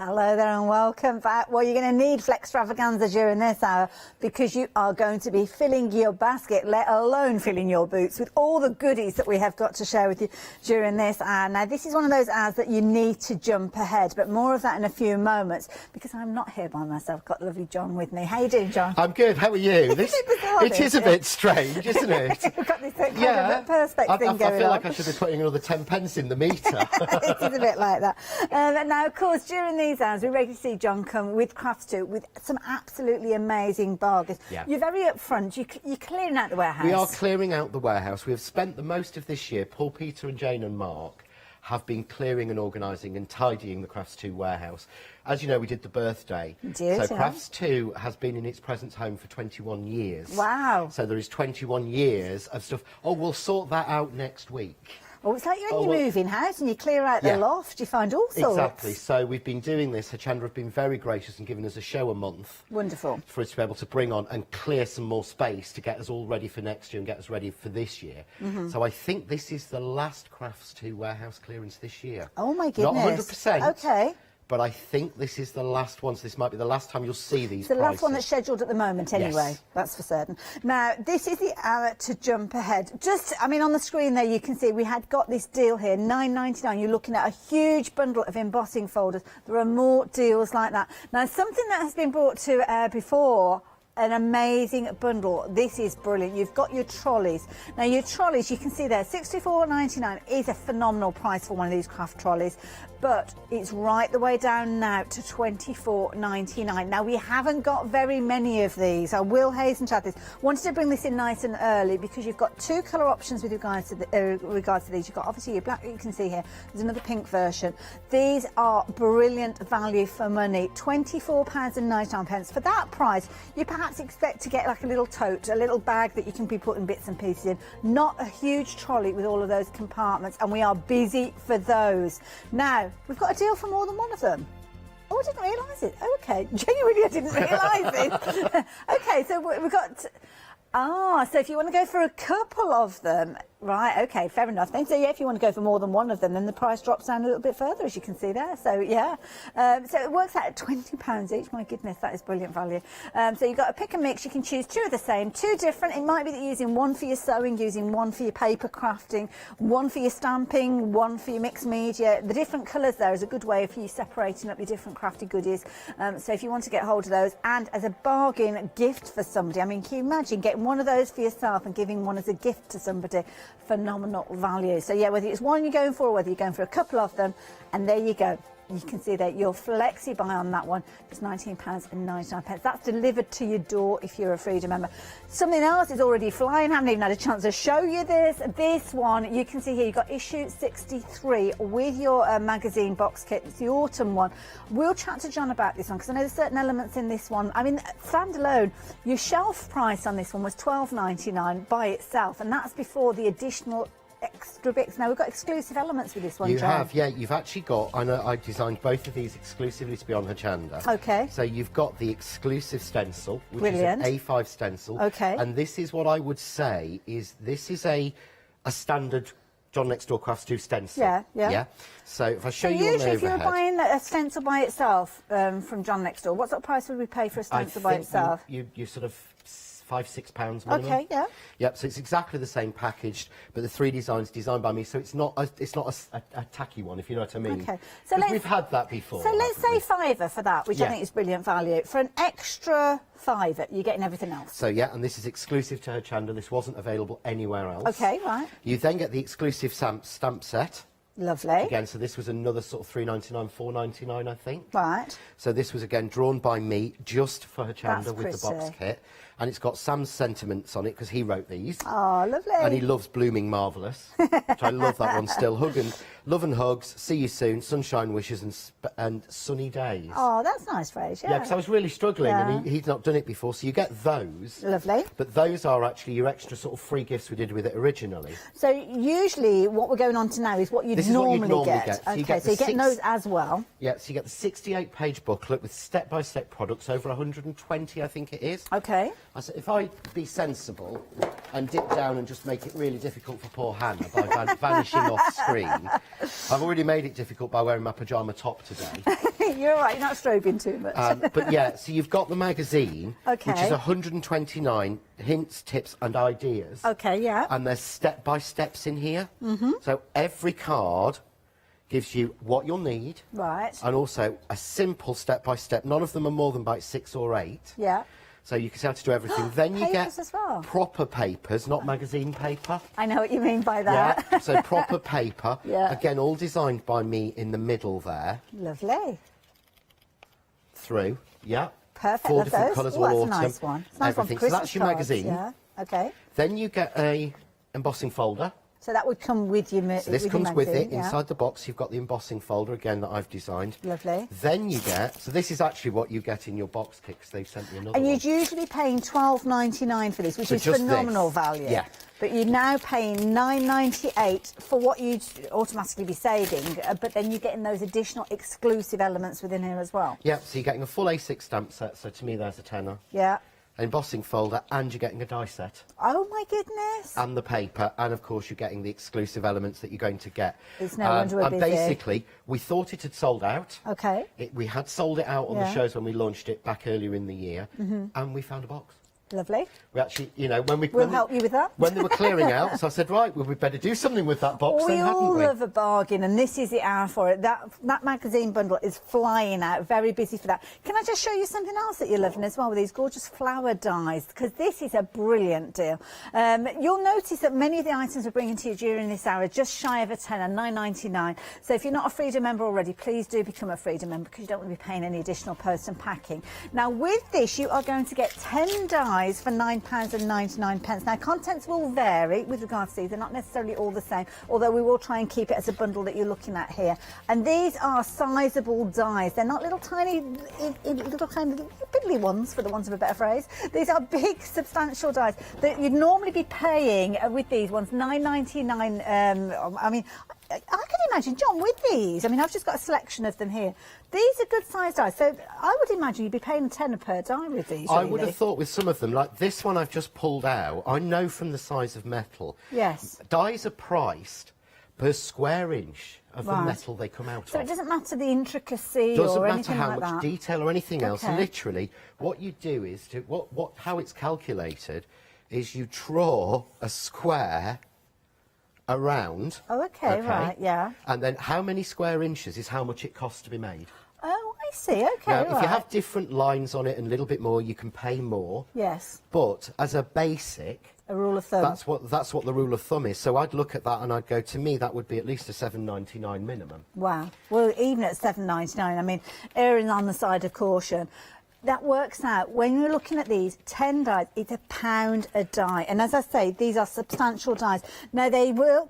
Hello there and welcome back. Well, you're going to need Flextravaganza during this hour because you are going to be filling your basket, let alone filling your boots with all the goodies that we have got to share with you during this hour. Now, this is one of those hours that you need to jump ahead, but more of that in a few moments because I'm not here by myself. I've got lovely John with me. How you doing, John? I'm good. How are you? It is a bit strange, isn't it? We've got this kind of perspex thing going on. I feel like I should be putting another 10 pence in the meter. It is a bit like that. And now, of course, during these hours, we regularly see John come with crafts too, with some absolutely amazing bargains. Yeah. You're very upfront. You're clearing out the warehouse. We are clearing out the warehouse. We have spent the most of this year, Paul, Peter and Jane and Mark have been clearing and organising and tidying the Crafts 2 warehouse. As you know, we did the birthday. So Crafts 2 has been in its present home for 21 years. Wow. So there is 21 years of stuff. Oh, we'll sort that out next week. Oh, it's like when you move in house and you clear out the loft, you find all sorts. Exactly. So we've been doing this. Hochanda have been very gracious and given us a show a month. Wonderful. For us to be able to bring on and clear some more space to get us all ready for next year and get us ready for this year. So I think this is the last Crafts 2 warehouse clearance this year. Oh my goodness. Not 100%. Okay. But I think this is the last one, so this might be the last time you'll see these It's the prices. last one that's scheduled at the moment anyway, that's for certain. Now, this is the hour to jump ahead. Just, I mean, on the screen there you can see we had got this deal here, £9.99. You're looking at a huge bundle of embossing folders. There are more deals like that. Now, something that has been brought to air before, an amazing bundle. This is brilliant. You've got your trolleys. Now, your trolleys, you can see there, £64.99 is a phenomenal price for one of these craft trolleys, but it's right the way down now to £24.99. Now, we haven't got very many of these. I will hasten to add this. Wanted to bring this in nice and early because you've got two colour options with regards to these. You've got obviously your black, you can see here. There's another pink version. These are brilliant value for money. £24.99. For that price, you perhaps expect to get like a little tote, a little bag that you can be putting bits and pieces in. Not a huge trolley with all of those compartments, and we are busy for those. Now, we've got a deal for more than one of them. Oh, I didn't realise it. Oh, okay. Genuinely, I didn't realise it. Okay, so we've got... so if you want to go for a couple of them, right, okay, fair enough. Then, so yeah, if you want to go for more than one of them, then the price drops down a little bit further, as you can see there. So yeah, so it works out at £20 each. My goodness, that is brilliant value. So you've got a pick and mix. You can choose two of the same, two different. It might be that you're using one for your sewing, using one for your paper crafting, one for your stamping, one for your mixed media. The different colours there is a good way of you separating up your different crafty goodies. So if you want to get hold of those, and as a bargain gift for somebody, I mean, can you imagine getting one of those for yourself and giving one as a gift to somebody? Phenomenal value. So yeah, whether it's one you're going for or whether you're going for a couple of them, and there you go. You can see that your flexi buy on that one is £19.99. That's delivered to your door if you're a Freedom member. Something else is already flying. I haven't even had a chance to show you this. This one, you can see here, you've got issue 63 with your magazine box kit. It's the autumn one. We'll chat to John about this one because I know there's certain elements in this one. I mean, standalone, your shelf price on this one was £12.99 by itself, and that's before the additional extra bits. Now, we've got exclusive elements with this one, You John. have, yeah. You've actually got, I know I designed both of these exclusively to be on Hochanda. Okay. So you've got the exclusive stencil, which Brilliant. is an A5 stencil. Okay. And this is what I would say is, this is a standard John Next Door Crafts 2 stencil. Yeah, yeah. Yeah. So if I show you on usually the if you're overhead, buying a stencil by itself from John Next Door, what sort of price would we pay for a stencil by itself? you sort of £5-6 minimum. Okay, yeah. Yep, so it's exactly the same packaged, but the three designs designed by me, so it's not a tacky one, if you know what I mean. Okay, so we've had that before. So let's say £5 for that, which I Yeah. think is brilliant value. For an extra £5, you're getting everything else. So yeah, and this is exclusive to Hochanda. This wasn't available anywhere else. Okay, right. You then get the exclusive stamp set. Lovely. Again, so this was another sort of £3.99, £4.99, I think. Right. So this was again drawn by me just for Hochanda That's with the box pretty. kit, and it's got Sam's sentiments on it because he wrote these. Oh, lovely. And he loves Blooming Marvellous, which I love that one still. Love and hugs, see you soon, sunshine wishes and sunny days. Oh, that's a nice phrase, yeah. Yeah, because I was really struggling Yeah. and he'd not done it before, so you get those. Lovely. But those are actually your extra sort of free gifts we did with it originally. So usually what we're going on to now is what you'd This is what normally, you'd normally get. So Okay, you get so you're the getting those as well. Yeah, so you get the 68-page booklet with step-by-step products, over 120, I think it is. Okay. I said, if I be sensible, and dip down and just make it really difficult for poor Hannah by vanishing off screen. I've already made it difficult by wearing my pyjama top today. You're all right, you're not strobing too much. But yeah, so you've got the magazine, Okay. which is 129 hints, tips and ideas. Okay, yeah. And there's step-by-steps in here. Mm-hmm. So every card gives you what you'll need. Right. And also a simple step-by-step. None of them are more than about 6 or 8. Yeah. So you can see how to do everything. Then you get Papers as well. proper papers, not magazine paper. I know what you mean by that. Yeah, so proper paper. Yeah. Again, all designed by me in the middle there. Lovely. Through, yeah. Perfect. 4 love different those. colours, Ooh, all that's autumn. a nice one. It's a nice one for everything. So Christmas that's your cards, magazine. Yeah. Okay. Then you get a embossing folder. So that would come with your So this your comes with magazine, it. yeah. Inside the box, you've got the embossing folder, again, that I've designed. Lovely. Then you get, so this is actually what you get in your box kit, because they've sent me another And one. you're usually paying $12.99 for this, which For is just phenomenal this. value. Yeah. But you're now paying $9.98 for what you'd automatically be saving, but then you're getting those additional exclusive elements within here as well. Yeah, so you're getting a full A6 stamp set, so to me there's a tenner. Yeah. An embossing folder, and you're getting a die set. Oh my goodness. And the paper, and of course you're getting the exclusive elements that you're going to get. It's no wonder we're and busy. basically, we thought it had sold out. Okay. We had sold it out on the Yeah. shows when we launched it back earlier in the year, Mhm. and we found a box. Lovely. We actually, you know, when we We'll help you with that. when they were clearing out, so I said, right, well, we'd better do something with that box, We then, hadn't all we? love a bargain, and this is the hour for it. That magazine bundle is flying out, very busy for that. Can I just show you something else that you're loving as well with these gorgeous flower dies? Because this is a brilliant deal. You'll notice that many of the items we're bringing to you during this hour are just shy of a tenner, £9.99. So if you're not a Freedom member already, please do become a Freedom member, because you don't want to be paying any additional post and packing. Now, with this, you are going to get 10 dies for £9.99. Now, contents will vary with regards to these. They're not necessarily all the same, although we will try and keep it as a bundle that you're looking at here. And these are sizable dies. They're not little tiny, little kind of piddly ones, for the want of a better phrase. These are big, substantial dies that you'd normally be paying with these ones £9.99. I mean, I can imagine, John, with these, I mean, I've just got a selection of them here. These are good sized dies, so I would imagine you'd be paying a tenner per die with these. I really. would have thought with some of them, like this one I've just pulled out, I know from the size of metal. Yes. Dies are priced per square inch of the Right. metal they come out So of. it doesn't matter the intricacy Doesn't or matter anything how like much that. detail or anything else. Okay. Literally, what you do is how it's calculated is you draw a square around. Oh, okay, right, yeah. And then how many square inches is how much it costs to be made. Oh, I see, okay, Now, right. if you have different lines on it and a little bit more, you can pay more. Yes. But as a basic, a rule of thumb. That's what the rule of thumb is. So I'd look at that and I'd go, to me, that would be at least a £7.99 minimum. Wow. Well, even at £7.99, I mean, erring on the side of caution. That works out, when you're looking at these, 10 dies, it's £1 a die. And as I say, these are substantial dies. Now,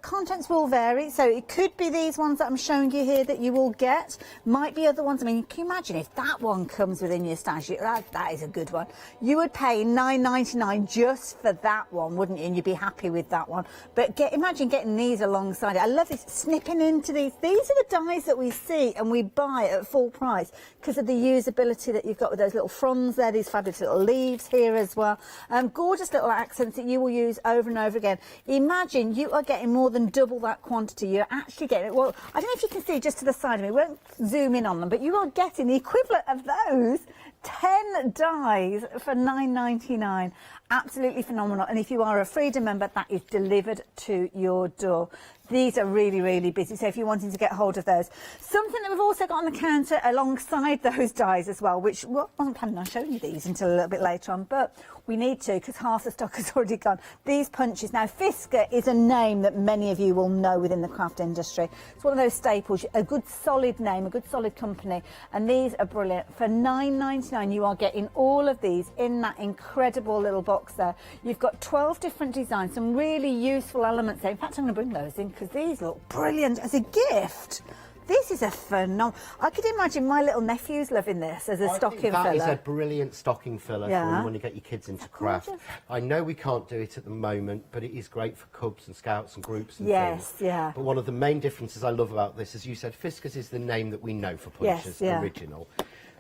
contents will vary, so it could be these ones that I'm showing you here that you will get. Might be other ones. I mean, can you imagine if that one comes within your stash? That is a good one. You would pay £9.99 just for that one, wouldn't you? And you'd be happy with that one. But imagine getting these alongside it. I love this, snipping into these. These are the dies that we see and we buy at full price because of the usability that you've got with those little fronds there, these fabulous little leaves here as well. Gorgeous little accents that you will use over and over again. Imagine you are getting more than double that quantity. You're actually getting, well, I don't know if you can see just to the side of me, we won't zoom in on them, but you are getting the equivalent of those 10 dies for £9.99. Absolutely phenomenal. And if you are a Freedom member, that is delivered to your door. These are really, really busy, so if you're wanting to get hold of those. Something that we've also got on the counter alongside those dies as well, which, well, I wasn't planning on showing you these until a little bit later on, but we need to because half the stock has already gone. These punches. Now, Fisker is a name that many of you will know within the craft industry. It's one of those staples, a good solid name, a good solid company, and these are brilliant. For £9.99, you are getting all of these in that incredible little box there. You've got 12 different designs, some really useful elements there. In fact, I'm going to bring those in because these look brilliant as a gift. This is a phenomenal. I could imagine my little nephew's loving this as a stocking filler. That is a brilliant stocking filler for Yeah. you when you get your kids into craft. I know we can't do it at the moment, but it is great for cubs and scouts and groups and Yes, things. yeah. But one of the main differences I love about this, as you said, Fiskars is the name that we know for punches, Yes, yeah. original.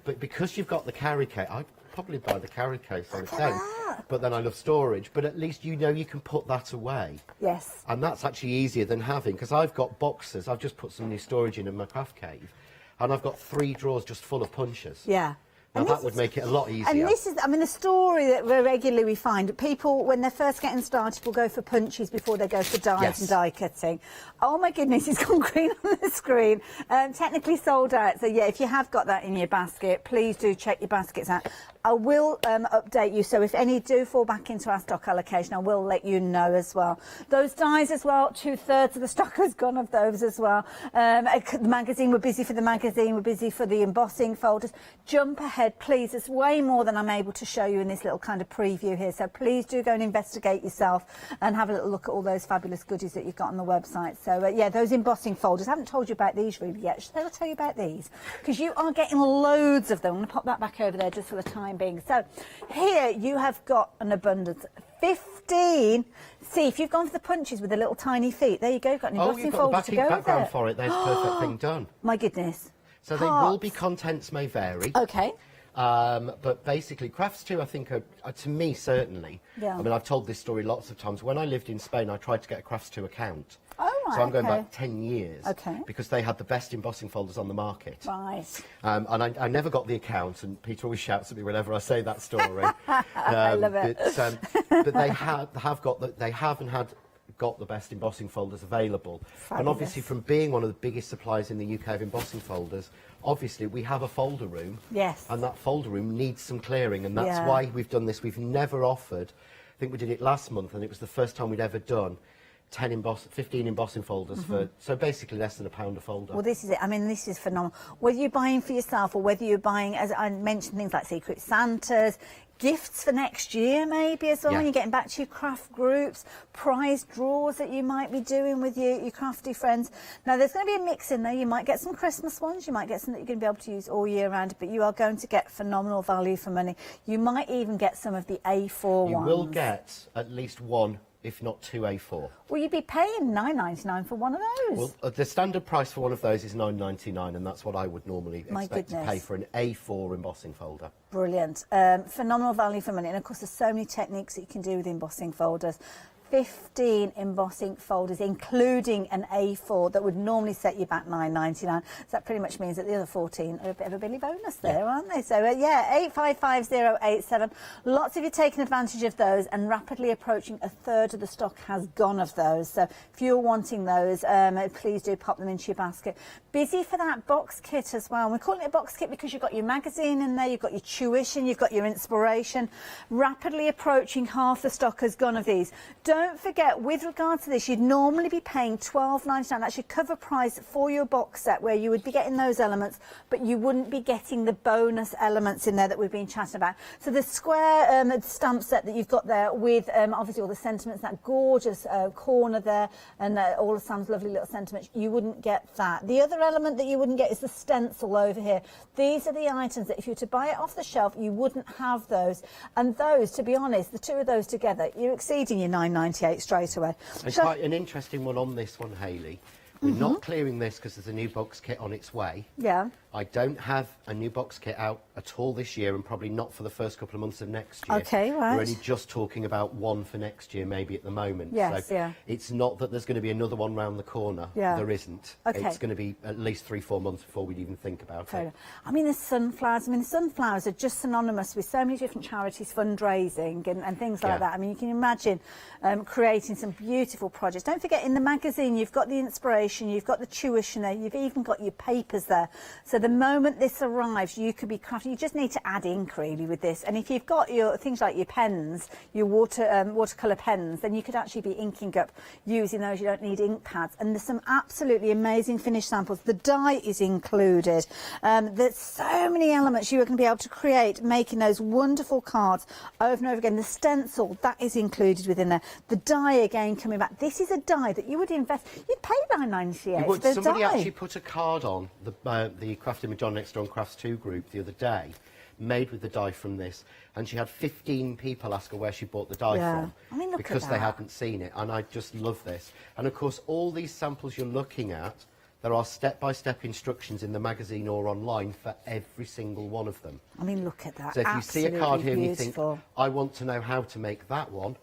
But because you've got the carry case, probably buy the carry case on its own. But then I love storage. But at least you know you can put that away. Yes. And that's actually easier than having, because I've got boxes. I've just put some new storage in my craft cave, and I've got 3 drawers just full of punches. Yeah. Now that would make it a lot easier. And this is, I mean, the story that regularly we find, people, when they're first getting started, will go for punches before they go for dies and die cutting. Oh my goodness, it's gone green on the screen. Technically sold out. So yeah, if you have got that in your basket, please do check your baskets out. I will update you, so if any do fall back into our stock allocation, I will let you know as well. Those dies as well, 2/3 of the stock has gone of those as well. The magazine, we're busy for the magazine, we're busy for the embossing folders. Jump ahead, please. There's way more than I'm able to show you in this little kind of preview here, so please do go and investigate yourself and have a little look at all those fabulous goodies that you've got on the website. So yeah, those embossing folders, I haven't told you about these really yet. Should I tell you about these? Because you are getting loads of them. I'm going to pop that back over there just for the time being. So here you have got an abundance. 15. See, if you've gone for the punches with the little tiny feet, there you go. Got an embossing folder to go with it. Background for it. There's perfect thing done. My goodness. So they will be, contents may vary. Okay. But basically, crafts too, I think, are to me, certainly. Yeah. I mean, I've told this story lots of times. When I lived in Spain, I tried to get a crafts too account. Oh, right, so I'm going okay. back 10 years. Okay. Because they had the best embossing folders on the market. Right. And I never got the account, and Peter always shouts at me whenever I say that story. I love it. But they have got the best embossing folders available. Fabulous. And obviously, from being one of the biggest suppliers in the UK of embossing folders, obviously we have a folder room. Yes. And that folder room needs some clearing, and that's Yeah. why we've done this. We've never offered, I think we did it last month, and it was the first time we'd ever done 15 embossing folders for, so basically less than £1 a folder. Well, this is it. I mean, this is phenomenal. Whether you're buying for yourself or whether you're buying, as I mentioned, things like Secret Santas, gifts for next year maybe as well, Yeah. when you're getting back to your craft groups, prize draws that you might be doing with your crafty friends. Now, there's going to be a mix in there. You might get some Christmas ones, you might get some that you're going to be able to use all year round, but you are going to get phenomenal value for money. You might even get some of the A4 ones. You will get at least one, if not 2 A4. Will you be paying $9.99 for one of those? Well, the standard price for one of those is $9.99, and that's what I would normally My expect to goodness. pay for an A4 embossing folder. Brilliant. Phenomenal value for money. And of course, there's so many techniques that you can do with embossing folders. 15 embossing folders, including an A4 that would normally set you back $9.99. So that pretty much means that the other 14 are a bit of a Billy bonus there, aren't they? So yeah, 855087. Lots of you taking advantage of those, and rapidly approaching 1/3 of the stock has gone of those. So if you're wanting those, please do pop them into your basket. Busy for that box kit as well. And we're calling it a box kit because you've got your magazine in there, you've got your tuition, you've got your inspiration. Rapidly approaching half the stock has gone of these. Don't forget, with regard to this, you'd normally be paying $12.99. That's your cover price for your box set, where you would be getting those elements, but you wouldn't be getting the bonus elements in there that we've been chatting about. So the square stamp set that you've got there with obviously all the sentiments, that gorgeous corner there, and all of Sam's lovely little sentiments, you wouldn't get that. The other element that you wouldn't get is the stencil over here. These are the items that if you were to buy it off the shelf, you wouldn't have those. And those, to be honest, the two of those together, you're exceeding your $9.98 straight away. And So- quite an interesting one on this one, Hayley. We're not clearing this because there's a new box kit on its way. Yeah. I don't have a new box kit out at all this year, and probably not for the first couple of months of next year. Okay, right. We're only just talking about one for next year, maybe at the moment. Yes, so yeah. it's not that there's going to be another one round the corner. Yeah. There isn't. Okay. It's going to be at least 3-4 months before we'd even think about Fair it. enough. I mean, the sunflowers. I mean, the sunflowers are just synonymous with so many different charities fundraising and things like Yeah. that. I mean, you can imagine creating some beautiful projects. Don't forget, in the magazine, you've got the inspiration, you've got the tuition there, you've even got your papers there. So the moment this arrives, you could be crafting. You just need to add ink really with this. And if you've got your things like your pens, your watercolour pens, then you could actually be inking up using those. You don't need ink pads. And there's some absolutely amazing finished samples. The die is included. There's so many elements you are going to be able to create, making those wonderful cards over and over again. The stencil, that is included within there. The die again coming back. This is a die that you would invest. You'd pay $9.98 for the Somebody die. actually put a card on the Crafting with John Next Door and Crafts 2 group the other day, made with the die from this, and she had 15 people ask her where she bought the die Yeah. from, I mean, look at because they that. hadn't seen it. And I just love this. And of course, all these samples you're looking at, There are step-by-step instructions in the magazine or online for every single one of them. I mean, look at that. So if you see a card here and you think, beautiful. I want to know how to make that one,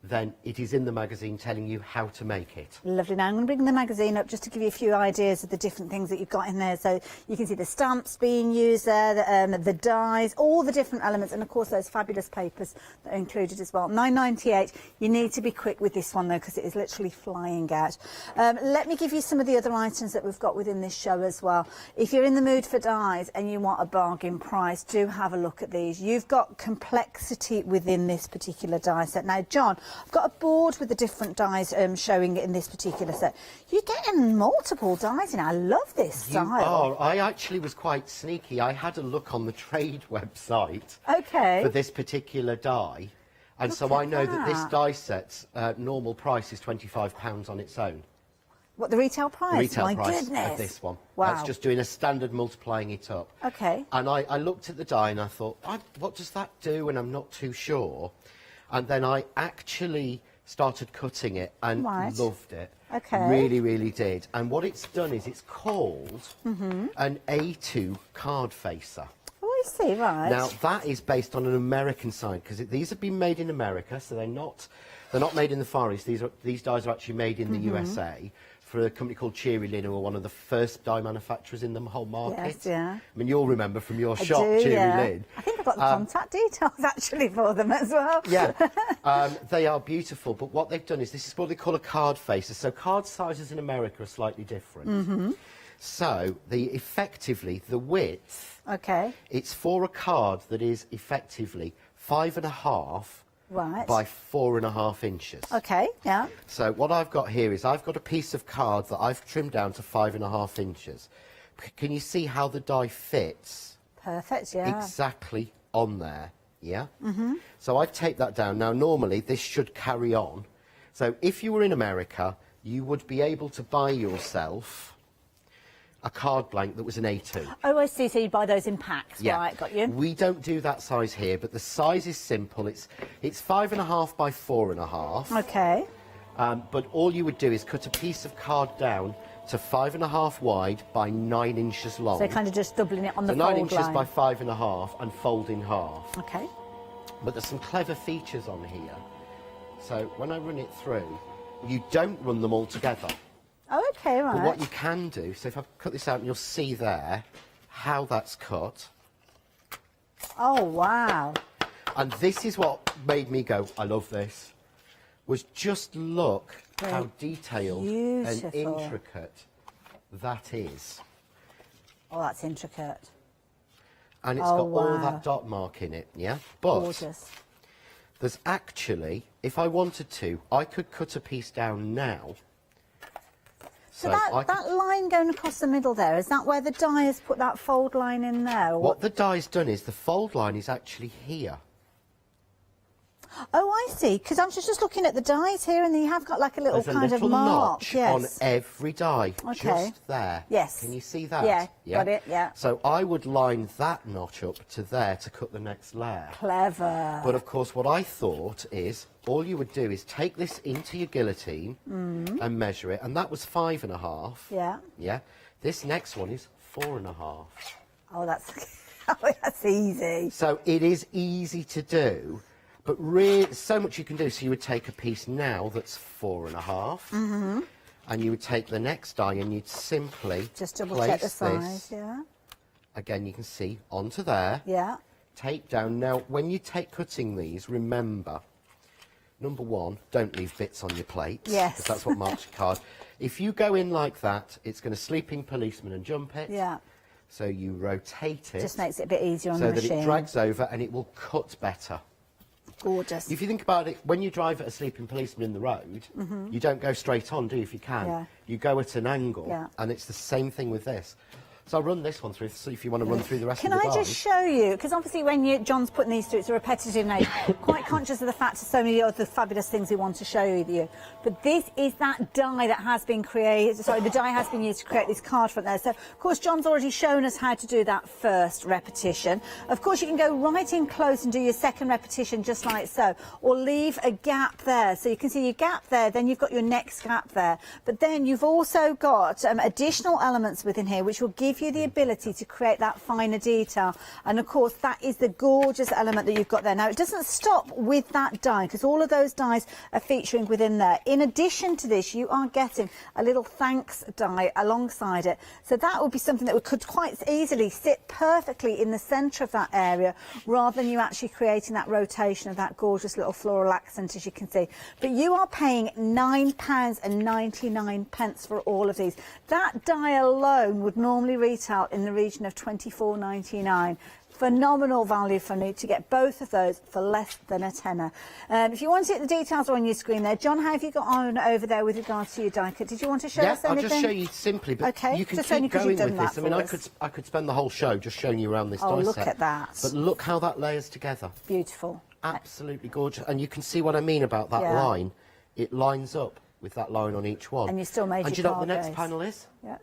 then it is in the magazine telling you how to make it. Lovely. Now I'm going to bring the magazine up just to give you a few ideas of the different things that you've got in there. So you can see the stamps being used there, the dies, all the different elements, and of course those fabulous papers that are included as well. £9.98. You need to be quick with this one though, because it is literally flying out. Let me give you some of the other items that we've got within this show as well. If you're in the mood for dies and you want a bargain price, do have a look at these. You've got complexity within this particular die set. Now, John, I've got a board with the different dies showing in this particular set. You're getting multiple dies in. I love this style. I actually was quite sneaky. I had a look on the trade website for this particular die. And so I know that this die set's normal price is £25 on its own. What, the retail price? The retail My price goodness. of this one. Wow. That's just doing a standard multiplying it up. Okay. And I looked at the die and I thought, what does that do? And I'm not too sure. And then I actually started cutting it and loved it. Okay. Really, really did. And what it's done is it's called an A2 card facer. Oh, I see, right. Now, that is based on an American side, because these have been made in America, so they're not made in the Far East. These dies are actually made in the USA for a company called Cheery Lynn, who were one of the first die manufacturers in the whole market. Yes, yeah. I mean, you'll remember from your shop, do, Cheery yeah. Lynn. I think I've got the contact details actually for them as well. Yeah, they are beautiful, but what they've done is this is what they call a card facer. So card sizes in America are slightly different. So effectively the width, it's for a card that is effectively 5.5 by 4.5 inches. Okay, yeah. So what I've got here is I've got a piece of card that I've trimmed down to 5.5 inches. Can you see how the die fits? Perfect, yeah. Exactly on there, yeah? So I've taped that down. Now, normally, this should carry on. So if you were in America, you would be able to buy yourself a card blank that was an A2. Oh, I see. So you buy those in packs, Yeah. right? Got you. We don't do that size here, but the size is simple. It's 5.5 by 4.5. Okay. But all you would do is cut a piece of card down to 5.5 wide by 9 inches long. So kind of just doubling it on the so fold 9 inches line. by 5.5 and fold in half. Okay. But there's some clever features on here. So when I run it through, you don't run them all together. Oh, okay, right. But what you can do, so if I cut this out, and you'll see there how that's cut. Oh, wow. And this is what made me go, I love this, was just look how detailed and intricate that is. Oh, that's intricate. And it's got all that dot mark in it, yeah? But gorgeous. There's actually, if I wanted to, I could cut a piece down now. So that line going across the middle there, is that where the die has put that fold line in there? Or what the die's done is the fold line is actually here. Oh, I see, because I'm just looking at the dies here and you have got like a little There's kind a little of mark. notch Yes. on every die, Okay. just there. Yes. Can you see that? Yeah, got it, yeah. So I would line that notch up to there to cut the next layer. Clever. But of course what I thought is, all you would do is take this into your guillotine and measure it, and that was 5.5. Yeah. Yeah. This next one is 4.5. Oh, that's easy. So it is easy to do, but really so much you can do. So you would take a piece now that's 4.5, and you would take the next die and you'd simply just double place check the this, size, yeah. again you can see, onto there, Yeah. tape down. Now when you take cutting these, remember, number one, don't leave bits on your plates. Yes. Because that's what marks your card. If you go in like that, it's going to sleeping policeman and jump it. Yeah. So you rotate it. Just makes it a bit easier on so the that machine. it drags over and it will cut better. Gorgeous. If you think about it, when you drive at a sleeping policeman in the road, you don't go straight on, do you, if you can? Yeah. You go at an angle, Yeah. and it's the same thing with this. So I'll run this one through, see if you want to run through the rest Can of the I dies. just show you, because obviously when John's putting these through, it's a repetitive nature. Quite conscious of the fact there's so many other fabulous things we want to show you. But this is that die that has been created, sorry, the die has been used to create this card front there. So, of course, John's already shown us how to do that first repetition. Of course, you can go right in close and do your second repetition just like so, or leave a gap there. So you can see your gap there, then you've got your next gap there. But then you've also got additional elements within here which will give you the ability to create that finer detail. And of course that is the gorgeous element that you've got there. Now it doesn't stop with that die, because all of those dies are featuring within there. In addition to this, you are getting a little thanks die alongside it. So that would be something that could quite easily sit perfectly in the centre of that area, rather than you actually creating that rotation of that gorgeous little floral accent, as you can see. But you are paying £9.99 for all of these. That die alone would normally retail in the region of £24.99. Phenomenal value for me to get both of those for less than a tenner. If you want it, the details are on your screen there. John, how have you got on over there with regards to your die cut? Did you want to show us anything? I'll just show you simply, but you can keep going with this. I mean, I could spend the whole show just showing you around this die set. Oh, look at that. But look how that layers together. Beautiful. Absolutely gorgeous. And you can see what I mean about that line. It lines up with that line on each one. And you still made and your do you know what the card next base. panel is? Yeah.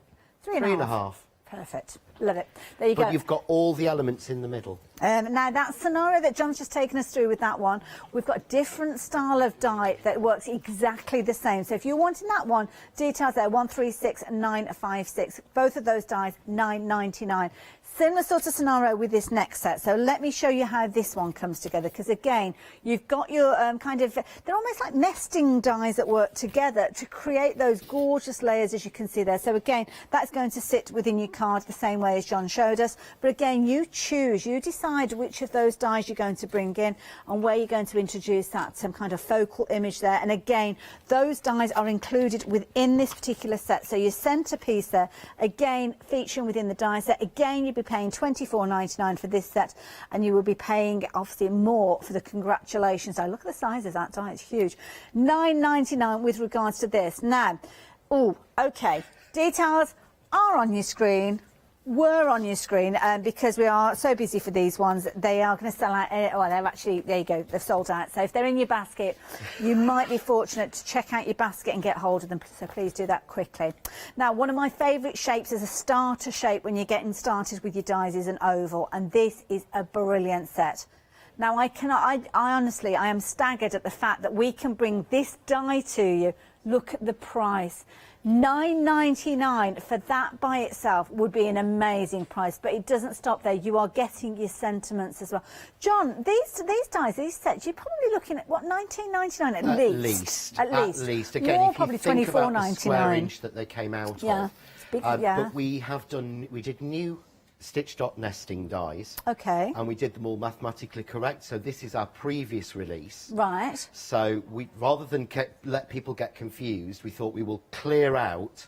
3.5. Perfect. Love it. There you go. But you've got all the elements in the middle. Now that scenario that John's just taken us through with that one, we've got a different style of die that works exactly the same. So if you're wanting that one, details there, 136956. Both of those dies, £9.99. Similar sort of scenario with this next set. So let me show you how this one comes together, because again, you've got your they're almost like nesting dies that work together to create those gorgeous layers, as you can see there. So again, that's going to sit within your card the same way as John showed us. But again, you choose, you decide which of those dies you're going to bring in and where you're going to introduce that some kind of focal image there. And again, those dies are included within this particular set. So your centerpiece there, again, featuring within the die set. Again, you'd be paying £24.99 for this set, and you will be paying obviously more for the congratulations. So look at the size of that die, it's huge. £9.99 with regards to this. Now, okay, details are on your screen. Were on your screen because we are so busy for these ones. They are going to sell out. Well, they're actually, there you go, they've sold out. So if they're in your basket, you might be fortunate to check out your basket and get hold of them. So please do that quickly. Now, one of my favourite shapes is a starter shape when you're getting started with your dies is an oval, and this is a brilliant set. Now, I honestly, I am staggered at the fact that we can bring this die to you. Look at the price. £9.99 for that by itself would be an amazing price, but it doesn't stop there. You are getting your sentiments as well. John, these dies, these sets, you're probably looking at what, £19.99 at least? At least. Again, more, if probably you think about the £24.99. square inch that they came out of. Big, But we did new stitch dot nesting dies. Okay. And we did them all mathematically correct. So this is our previous release. Right. So we, rather than let people get confused, we thought we will clear out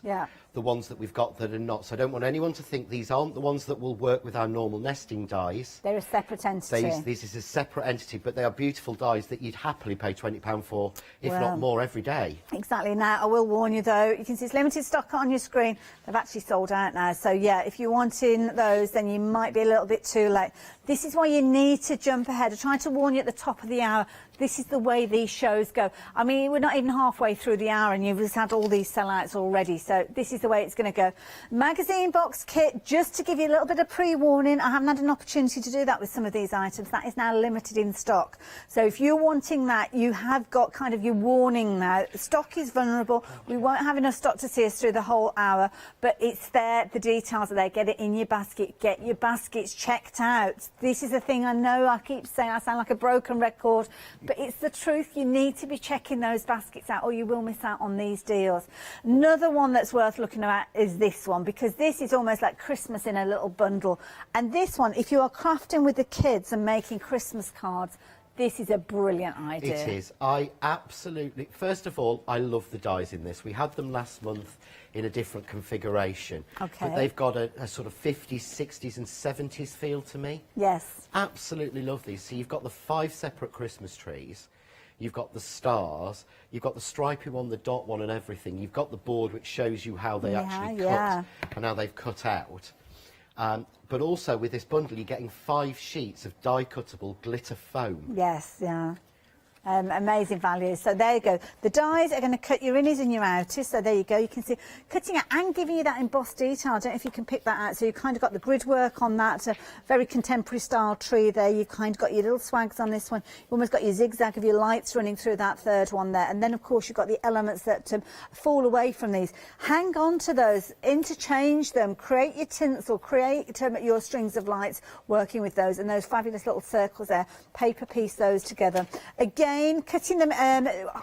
the ones that we've got that are not. So I don't want anyone to think these aren't the ones that will work with our normal nesting dies. They're a separate entity. This is a separate entity, but they are beautiful dies that you'd happily pay £20 for, if not more, every day. Exactly. Now, I will warn you, though, you can see it's limited stock on your screen. They've actually sold out now. So, yeah, if you're wanting those, then you might be a little bit too late. This is why you need to jump ahead. I tried to warn you at the top of the hour. This is the way these shows go. I mean, we're not even halfway through the hour and you've just had all these sellouts already. So this is the way it's going to go. Magazine box kit, just to give you a little bit of pre-warning. I haven't had an opportunity to do that with some of these items. That is now limited in stock. So if you're wanting that, you have got kind of your warning now. Stock is vulnerable. We won't have enough stock to see us through the whole hour, but it's there. The details are there. Get it in your basket. Get your baskets checked out. This is the thing. I know I keep saying I sound like a broken record, but it's the truth. You need to be checking those baskets out or you will miss out on these deals. Another one that's worth looking at is this one, because this is almost like Christmas in a little bundle. And this one, if you are crafting with the kids and making Christmas cards, this is a brilliant idea. It is. I absolutely... First of all, I love the dies in this. We had them last month in a different configuration. Okay. But they've got a sort of 50s, 60s and 70s feel to me. Yes. Absolutely love these. So you've got the 5 separate Christmas trees. You've got the stars. You've got the stripy one, the dot one and everything. You've got the board which shows you how they actually cut and how they've cut out. But also with this bundle, you're getting 5 sheets of die-cuttable glitter foam. Yes, yeah. Amazing value. So there you go. The dies are going to cut your innies and your outers. So there you go. You can see cutting it and giving you that embossed detail. I don't know if you can pick that out. So you've kind of got the grid work on that. Very contemporary style tree there. You've kind of got your little swags on this one. You've almost got your zigzag of your lights running through that third one there. And then, of course, you've got the elements that fall away from these. Hang on to those. Interchange them. Create your tinsel. Create your strings of lights working with those. And those fabulous little circles there. Paper piece those together. Again, cutting them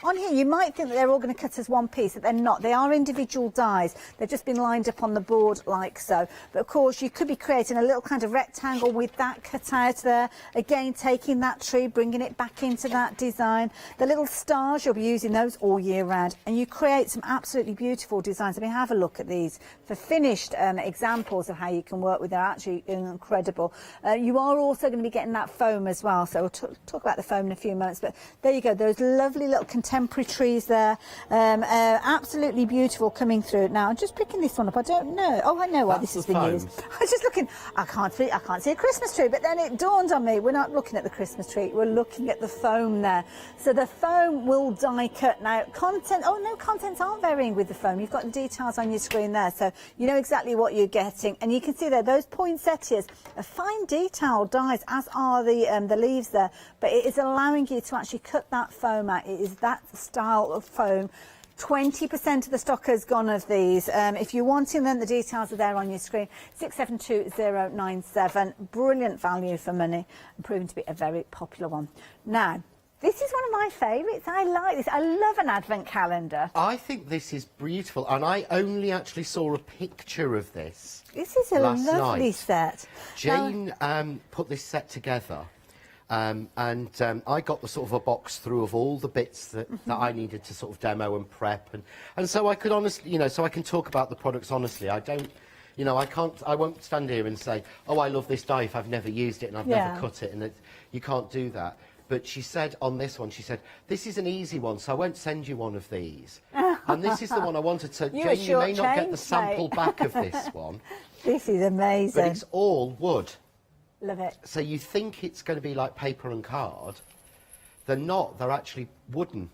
on here, you might think that they're all going to cut as one piece, but they're not. They are individual dies. They've just been lined up on the board like so. But of course, you could be creating a little kind of rectangle with that cut out there. Again, taking that tree, bringing it back into that design. The little stars, you'll be using those all year round, and you create some absolutely beautiful designs. I mean, have a look at these for finished examples of how you can work with. They're actually incredible. You are also going to be getting that foam as well, so we'll talk about the foam in a few moments. But there you go, those lovely little contemporary trees there, absolutely beautiful coming through. Now I'm just picking this one up. I don't know. Oh, I know why this has been used. I was just looking. I can't see a Christmas tree, but then it dawned on me we're not looking at the Christmas tree. We're looking at the foam there. So the foam will die cut now. Content. Oh no, contents aren't varying with the foam. You've got the details on your screen there, so you know exactly what you're getting. And you can see there those poinsettias are fine detail dies, as are the leaves there. But it is allowing you to actually cut that foam out. It is that style of foam. 20% of the stock has gone of these. If you're wanting them, the details are there on your screen. 672097. Brilliant value for money and proven to be a very popular one. Now, this is one of my favourites. I like this. I love an advent calendar. I think this is beautiful, and I only actually saw a picture of this. This is a lovely night. set. Jane put this set together. I got the sort of a box through of all the bits that I needed to sort of demo and prep, and so I could honestly, so I can talk about the products honestly. I don't, I won't stand here and say, oh, I love this die if I've never used it and I've never cut it, and you can't do that. But she said on this one, she said, this is an easy one, so I won't send you one of these. And this is the one I wanted to... Jane, you may not get the sample back of this one. This is amazing. But it's all wood. Love it. So you think it's going to be like paper and card. They're not. They're actually wooden.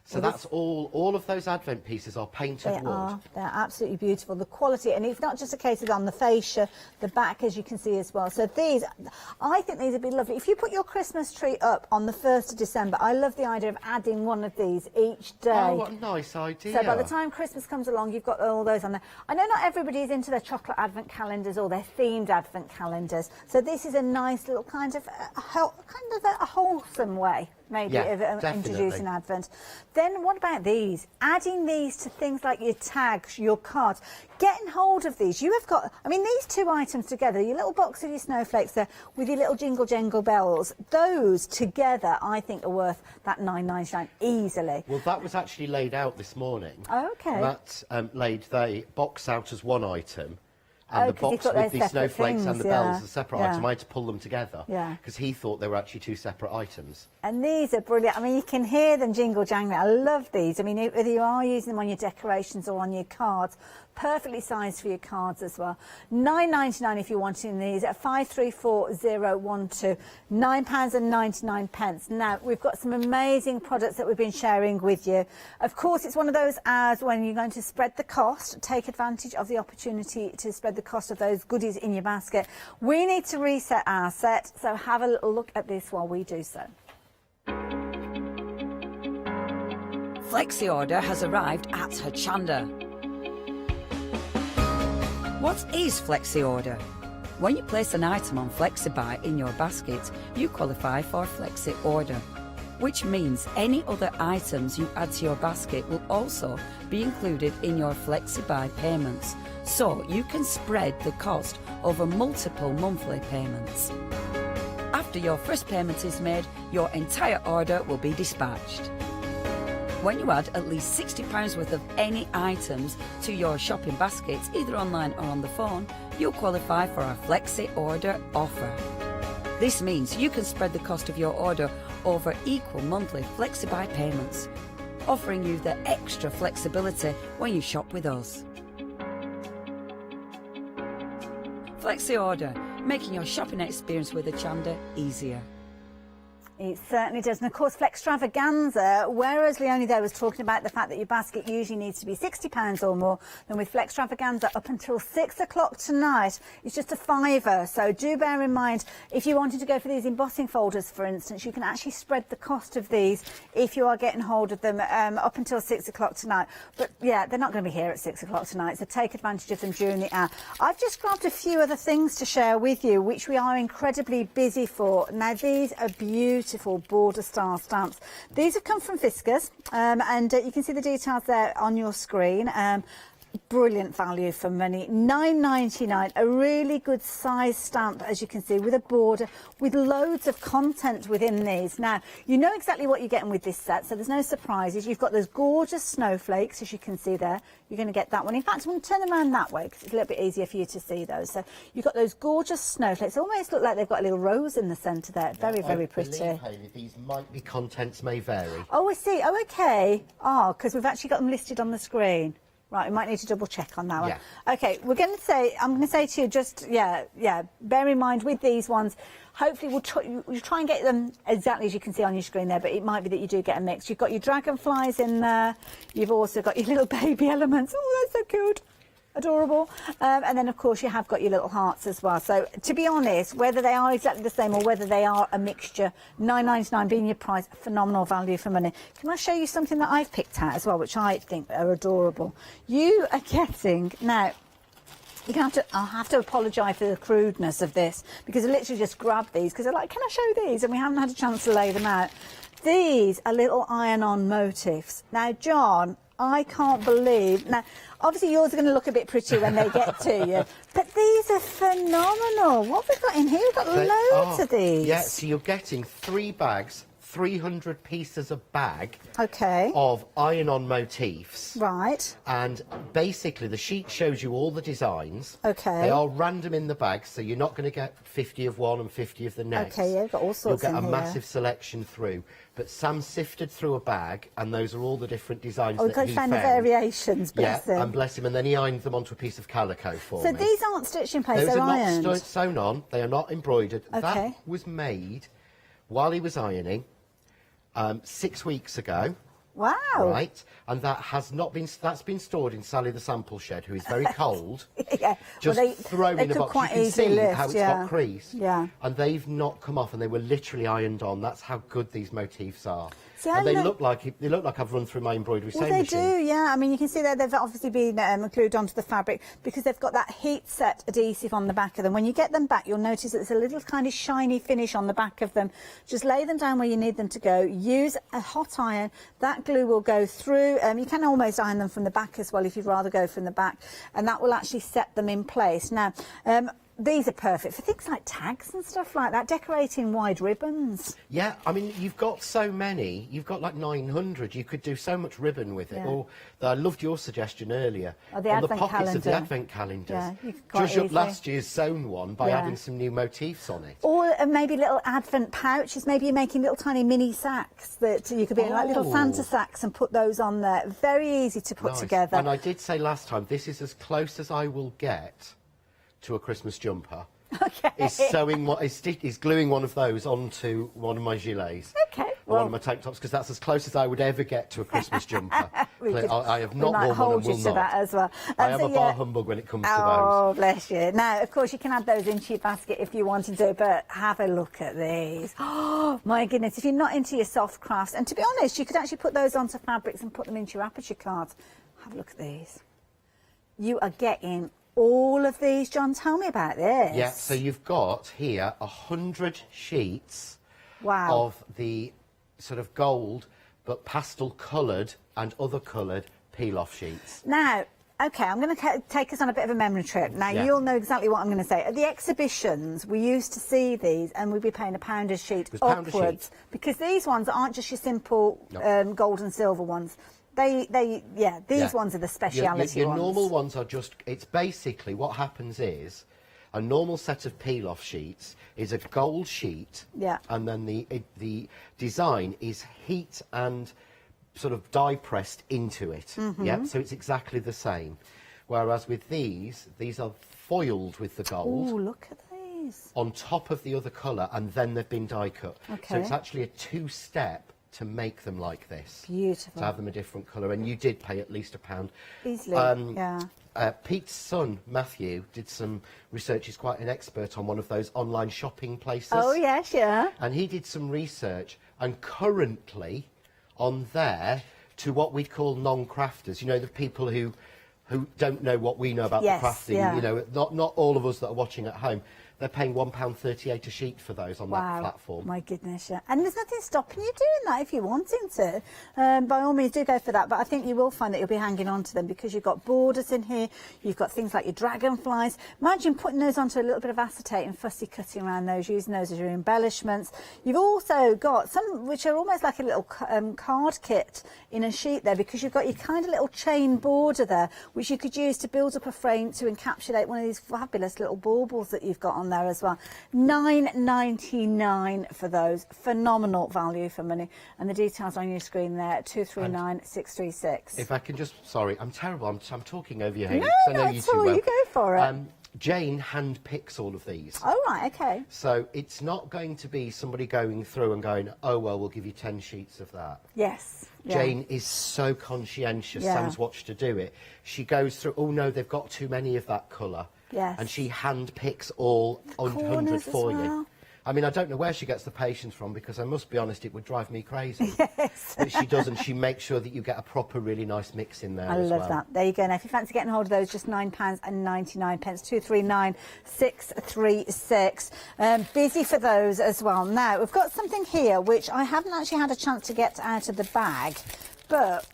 So that's all of those advent pieces are painted wood. They're absolutely beautiful. The quality, and it's not just a case of on the fascia, the back, as you can see as well. So these, I think these would be lovely. If you put your Christmas tree up on the 1st of December, I love the idea of adding one of these each day. Oh, what a nice idea. So by the time Christmas comes along, you've got all those on there. I know not everybody is into their chocolate advent calendars or their themed advent calendars. So this is a nice little kind of a wholesome way, maybe, of introducing Advent. Then what about these? Adding these to things like your tags, your cards. Getting hold of these. You have got, I mean, these two items together, your little box of your snowflakes there with your little jingle jangle bells, those together I think are worth that $9.99 easily. Well, that was actually laid out this morning. Oh, okay. That laid the box out as one item. And the box with the snowflakes and the bells is a separate item. I had to pull them together because he thought they were actually two separate items. And these are brilliant. I mean, you can hear them jingle jangling. I love these. I mean, whether you are using them on your decorations or on your cards, perfectly sized for your cards as well. $9.99 if you're wanting these at 534012. £9.99. Now, we've got some amazing products that we've been sharing with you. Of course, it's one of those as when you're going to spread the cost, take advantage of the opportunity to spread the cost of those goodies in your basket. We need to reset our set, so have a little look at this while we do so. Flexi order has arrived at Hochanda. What is Flexi order? When you place an item on FlexiBuy in your basket, you qualify for Flexi order, which means any other items you add to your basket will also be included in your FlexiBuy payments, so you can spread the cost over multiple monthly payments. After your first payment is made, your entire order will be dispatched. When you add at least £60 worth of any items to your shopping baskets, either online or on the phone, you'll qualify for our Flexi Order offer. This means you can spread the cost of your order over equal monthly FlexiBuy payments, offering you the extra flexibility when you shop with us. flexi order, making your shopping experience with Hochanda easier. It certainly does. And of course, Flextravaganza, whereas Leonie there was talking about the fact that your basket usually needs to be £60 or more, then with Flextravaganza up until 6 o'clock tonight, it's just a £5. So do bear in mind, if you wanted to go for these embossing folders, for instance, you can actually spread the cost of these if you are getting hold of them up until 6 o'clock tonight. But yeah, they're not going to be here at 6 o'clock tonight, so take advantage of them during the hour. I've just grabbed a few other things to share with you, which we are incredibly busy for. Now, these are beautiful border style stamps. These have come from Fiskars, and you can see the details there on your screen. Brilliant value for money. £9.99, a really good size stamp, as you can see, with a border, with loads of content within these. Now, you know exactly what you're getting with this set, so there's no surprises. You've got those gorgeous snowflakes, as you can see there. You're going to get that one. In fact, I'm going to turn them around that way because it's a little bit easier for you to see those. So you've got those gorgeous snowflakes. They almost look like they've got a little rose in the centre there. Very, very pretty. I believe, Hayley, these might be contents may vary. Oh, I see. Oh, okay. Oh, because we've actually got them listed on the screen. Right, we might need to double check on that one. Yeah. Okay, I'm going to say to you, just, bear in mind with these ones, hopefully we'll try and get them exactly as you can see on your screen there, but it might be that you do get a mix. You've got your dragonflies in there, you've also got your little baby elements. Oh, that's so cute. Adorable. And then, of course, you have got your little hearts as well. So, to be honest, whether they are exactly the same or whether they are a mixture, £9.99 being your price, phenomenal value for money. Can I show you something that I've picked out as well, which I think are adorable? You are getting... Now, I'll have to apologise for the crudeness of this, because I literally just grabbed these, because they're like, can I show these? And we haven't had a chance to lay them out. These are little iron-on motifs. Now, John... I can't believe. Now, obviously yours are going to look a bit pretty when they get to you, but these are phenomenal. What have we got in here? We've got loads of these. Yeah, so you're getting 3 bags, 300 pieces a bag okay. of iron-on motifs. Right. And basically the sheet shows you all the designs. Okay. They are random in the bag, so you're not going to get 50 of one and 50 of the next. Okay, yeah, you've got all sorts You'll get in a here. massive selection through. But Sam sifted through a bag, and those are all the different designs Oh, that we've he got found. the variations, bless him. And bless him, and then he ironed them onto a piece of calico for So me. these aren't stitched in place, Those they're are ironed? not sewn on, they are not embroidered. Okay. That was made while he was ironing 6 weeks ago. Wow. Right, and that has not been, that's been stored in Sally the sample shed, who is very cold. Yeah. Just thrown they in a could box. quite You can easily see lift, how it's yeah. got crease. Yeah. And they've not come off, and they were literally ironed on. That's how good these motifs are. See, and I they know- look like I've run through my embroidery Well, sewing they machine. do, yeah. I mean, you can see there they've obviously been glued onto the fabric because they've got that heat set adhesive on the back of them. When you get them back, you'll notice that there's a little kind of shiny finish on the back of them. Just lay them down where you need them to go. Use a hot iron. That glue will go through. You can almost iron them from the back as well if you'd rather go from the back. And that will actually set them in place. Now, these are perfect for things like tags and stuff like that, decorating wide ribbons. Yeah, I mean, you've got so many. You've got like 900. You could do so much ribbon with it. Yeah. Or I loved your suggestion earlier. Oh, the on the advent pockets of the calendar. advent calendars. Yeah, you could quite Judge up easily. last year's sewn one by Yeah. adding some new motifs on it. Or maybe little advent pouches. Maybe you're making little tiny mini sacks that you could be like little Oh. Santa sacks and put those on there. Very easy to put Nice. together. And I did say last time, this is as close as I will get to a Christmas jumper. Okay. Is gluing one of those onto one of my gilets. Okay. One of my tank tops, because that's as close as I would ever get to a Christmas jumper. I have not we might worn one hold and you will to not. that as well. I am so a bar humbug when it comes to those. Oh, bless you. Now, of course, you can add those into your basket if you wanted to, but have a look at these. Oh, my goodness. If you're not into your soft crafts, and to be honest, you could actually put those onto fabrics and put them into your aperture cards. Have a look at these. You are getting all of these. John, tell me about this. Yeah, so you've got here 100 sheets Wow. of the sort of gold, but pastel coloured and other coloured peel-off sheets. Now, OK, I'm going to take us on a bit of a memory trip. Now, Yeah. you'll know exactly what I'm going to say. At the exhibitions, we used to see these and we'd be paying £1 a sheet was £1 a sheet. upwards. Because these ones aren't just your simple gold and silver ones. These ones are the speciality your ones. normal ones are just, it's basically what happens is, a normal set of peel-off sheets is a gold sheet, Yeah. and then the design is heat and sort of die pressed into it. Mhm. Yeah, so it's exactly the same. Whereas with these are foiled with the gold. Oh, look at these. On top of the other colour, and then they've been die cut. Okay. So it's actually a two-step to make them like this. Beautiful. To have them a different colour, and you did pay at least £1. Easily, yeah. Pete's son, Matthew, did some research. He's quite an expert on one of those online shopping places. Oh, yes, yeah. And he did some research, and currently on there, to what we'd call non-crafters, you know, the people who don't know what we know about Yes, the crafting, yeah. you know, not all of us that are watching at home, they're paying £1.38 a sheet for those on that platform. My goodness, yeah. And there's nothing stopping you doing that if you're wanting to. By all means, do go for that. But I think you will find that you'll be hanging on to them because you've got borders in here. You've got things like your dragonflies. Imagine putting those onto a little bit of acetate and fussy cutting around those, using those as your embellishments. You've also got some which are almost like a little card kit in a sheet there, because you've got your kind of little chain border there, which you could use to build up a frame to encapsulate one of these fabulous little baubles that you've got on there as well. £9.99 for those. Phenomenal value for money. And the details on your screen there, 239636. If I can just, sorry, I'm terrible. I'm talking over your head. No, I know not you at too all. well. You go for it. Jane hand picks all of these. Oh, right, okay. So it's not going to be somebody going through and going, oh, well, we'll give you 10 sheets of that. Yes. Yeah. Jane is so conscientious. Yeah. Sam's watched her do it. She goes through, oh, no, they've got too many of that colour. Yes. And she hand picks all 100 corners for as well. you. I mean, I don't know where she gets the patience from, because I must be honest, it would drive me crazy. Yes. But she does, and she makes sure that you get a proper, really nice mix in there I as love well. that. There you go. Now, if you fancy getting hold of those, just £9.99, 239636. Busy for those as well. Now, we've got something here which I haven't actually had a chance to get out of the bag, but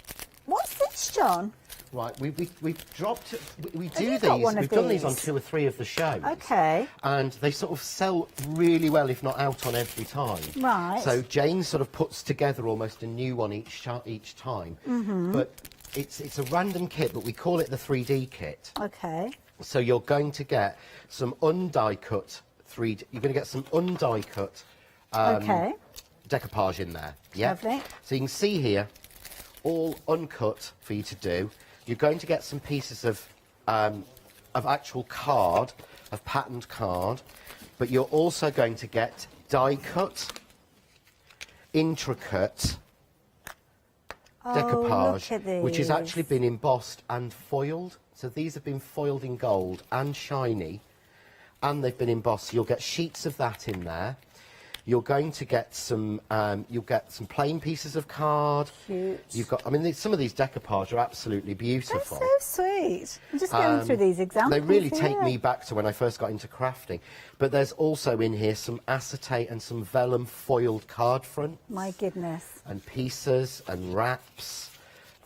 what's this, John? Right, we've dropped. We Have do you got these. one of We've done these on these? 2 or 3 of the shows. Okay. And they sort of sell really well, if not out on every time. Right. So Jane sort of puts together almost a new one each time. Mm-hmm. But it's a random kit, but we call it the 3D kit. Okay. So you're going to get some undie cut 3D. You're going to get some undie cut Okay. decoupage in there. Yeah. Lovely. So you can see here, all uncut for you to do. You're going to get some pieces of actual card, of patterned card, but you're also going to get die cut, intricate decoupage, look at which has these. actually been embossed and foiled. So these have been foiled in gold and shiny, and they've been embossed. So you'll get sheets of that in there. You're going to get some. You'll get some plain pieces of card. Cute. You've got. I mean, some of these decoupage are absolutely beautiful. They're so sweet. I'm just going through these examples. They really take here. me back to when I first got into crafting. But there's also in here some acetate and some vellum foiled card front. My goodness. And pieces and wraps.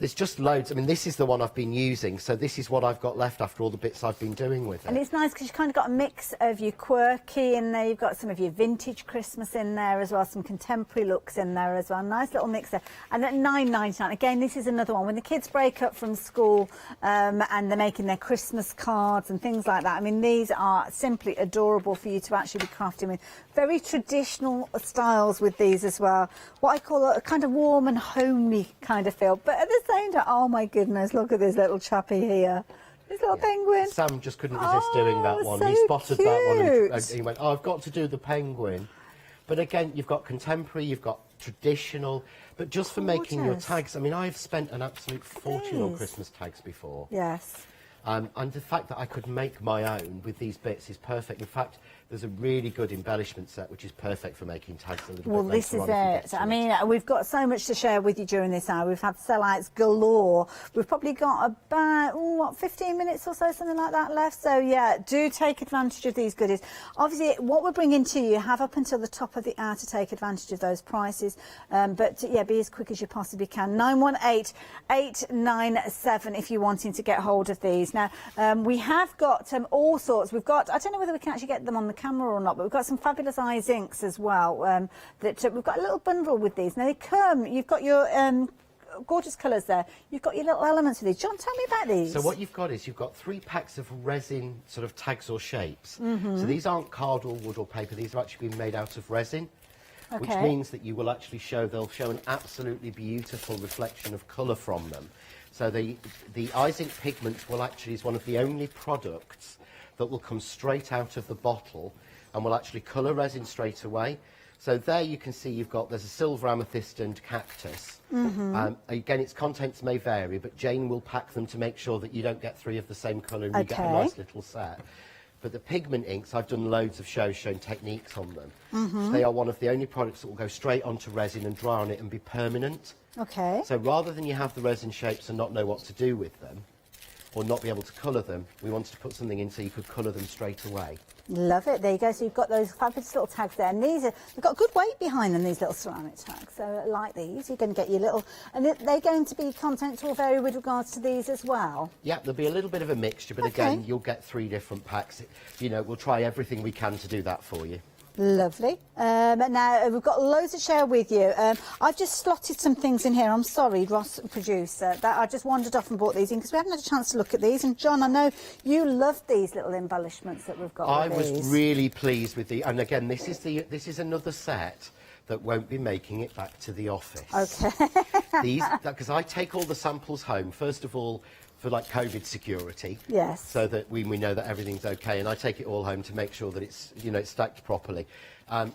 There's just loads. I mean, this is the one I've been using, so this is what I've got left after all the bits I've been doing with it. And it's nice because you've kind of got a mix of your quirky in there. You've got some of your vintage Christmas in there as well, some contemporary looks in there as well. Nice little mix there. And at £9.99, again, this is another one. When the kids break up from school and they're making their Christmas cards and things like that, I mean, these are simply adorable for you to actually be crafting with. Very traditional styles with these as well. What I call a kind of warm and homely kind of feel. But at the same time, oh my goodness, look at this little chappy here. This little penguin. Sam just couldn't resist doing that one. so He spotted that one and cute. he went, oh, I've got to do the penguin. But again, you've got contemporary, you've got traditional, but just for making your Gorgeous. tags, I mean, I've spent an absolute fortune on is. Christmas tags before. Yes. And the fact that I could make my own with these bits is perfect. In fact, there's a really good embellishment set which is perfect for making tags a little Well, bit this later is on if you get it. to I mean, we've got so much to share with you during this hour. We've had sellouts galore. We've probably got about, 15 minutes or so, something like that left. So, yeah, do take advantage of these goodies. Obviously, what we're bringing to you, have up until the top of the hour to take advantage of those prices. But, yeah, be as quick as you possibly can. 918-897 if you're wanting to get hold of these. Now, we have got all sorts. We've got, I don't know whether we can actually get them on the camera or not, but we've got some fabulous eyes inks as well. We've got a little bundle with these. Now, they come, you've got your gorgeous colours there. You've got your little elements of these. John, tell me about these. So what you've got is you've got 3 packs of resin sort of tags or shapes. Mhm. So these aren't card or wood or paper. These are actually being made out of resin, which Okay. means that you will actually they'll show an absolutely beautiful reflection of colour from them. So the Zinc pigment will actually is one of the only products that will come straight out of the bottle and will actually colour resin straight away. So there you can see there's a silver amethyst and cactus. Again, its contents may vary, but Jane will pack them to make sure that you don't get 3 of the same colour and you get a nice little set. But the pigment inks, I've done loads of shows showing techniques on them. They are one of the only products that will go straight onto resin and dry on it and be permanent. Okay. So rather than you have the resin shapes and not know what to do with them, or not be able to colour them, we wanted to put something in so you could colour them straight away. Love it. There you go. So you've got those fabulous little tags there, and they've got good weight behind them, these little ceramic tags. So like these, you're going to get your little, and they're going to be contents will vary with regards to these as well. Yeah, there'll be a little bit of a mixture, but again, you'll get 3 different packs. You know, we'll try everything we can to do that for you. Lovely. Now, we've got loads to share with you. I've just slotted some things in here. I'm sorry, Ross, producer, that I just wandered off and brought these in because we haven't had a chance to look at these. And, John, I know you love these little embellishments that we've got I with was really pleased with and again, this is another set that won't be making it back to the office. Okay. Because I take all the samples home, first of all, for like COVID security. Yes. So that we know that everything's okay, and I take it all home to make sure that it's, it's stacked properly.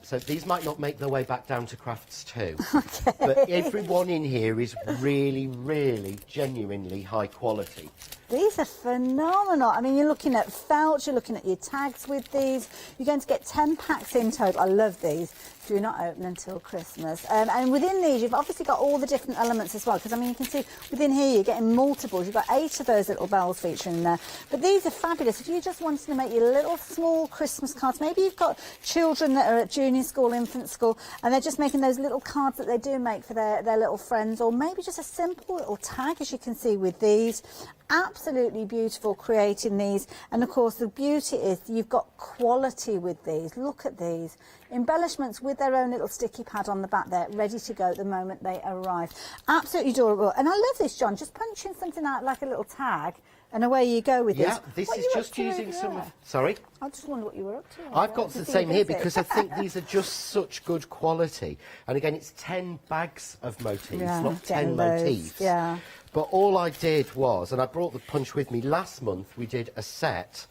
So these might not make their way back down to Crafts too. Okay. But everyone in here is really, really, genuinely high quality. These are phenomenal. I mean, you're looking at felt, you're looking at your tags with these. You're going to get 10 packs in total. I love these. Do not open until Christmas. And within these, you've obviously got all the different elements as well, because, I mean, you can see within here you're getting multiples. You've got 8 of those little bells featuring there. But these are fabulous. If you just wanted to make your little small Christmas cards, maybe you've got children that are at junior school, infant school, and they're just making those little cards that they do make for their little friends, or maybe just a simple little tag, as you can see with these. Absolutely beautiful creating these, and of course the beauty is you've got quality with these. Look at these embellishments with their own little sticky pad on the back there, ready to go the moment they arrive. Absolutely adorable. And I love this, John, just punching something out like a little tag and away you go with this. Yeah, this is just using some of... Sorry? I just wonder what you were up to. I've got the same here because I think these are just such good quality. And again, it's 10 bags of motifs, not 10 motifs. Yeah. But all I did was, and I brought the punch with me, last month we did a set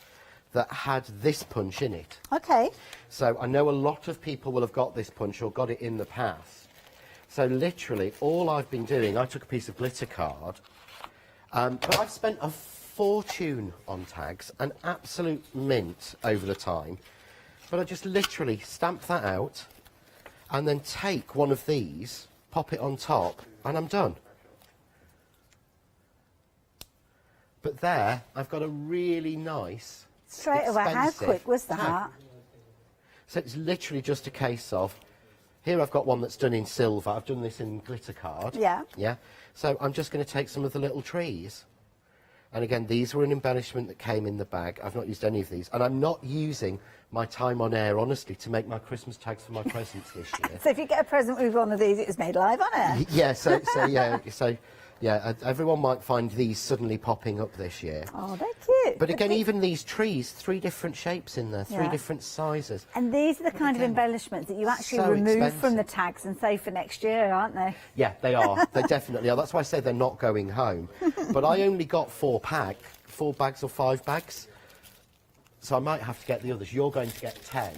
that had this punch in it. Okay. So I know a lot of people will have got this punch or got it in the past. So literally all I've been doing, I took a piece of glitter card, but I've spent a fortune on tags, an absolute mint over the time. But I just literally stamp that out and then take one of these, pop it on top, and I'm done. But there, I've got a really nice, straight away. How quick was that? Tag. So it's literally just a case of, here I've got one that's done in silver. I've done this in glitter card. Yeah. Yeah. So I'm just going to take some of the little trees. And again, these were an embellishment that came in the bag. I've not used any of these. And I'm not using my time on air, honestly, to make my Christmas tags for my presents this year. So if you get a present with one of these, it was made live on air. Yeah, yeah, everyone might find these suddenly popping up this year. Oh, they're cute. But again, even these trees, 3 different shapes in there, 3 different sizes. And these are the kind of embellishments that you actually remove from the tags and save for next year, aren't they? Yeah, they are. They definitely are. That's why I say they're not going home. But I only got 4 bags or 5 bags. So I might have to get the others. You're going to get 10.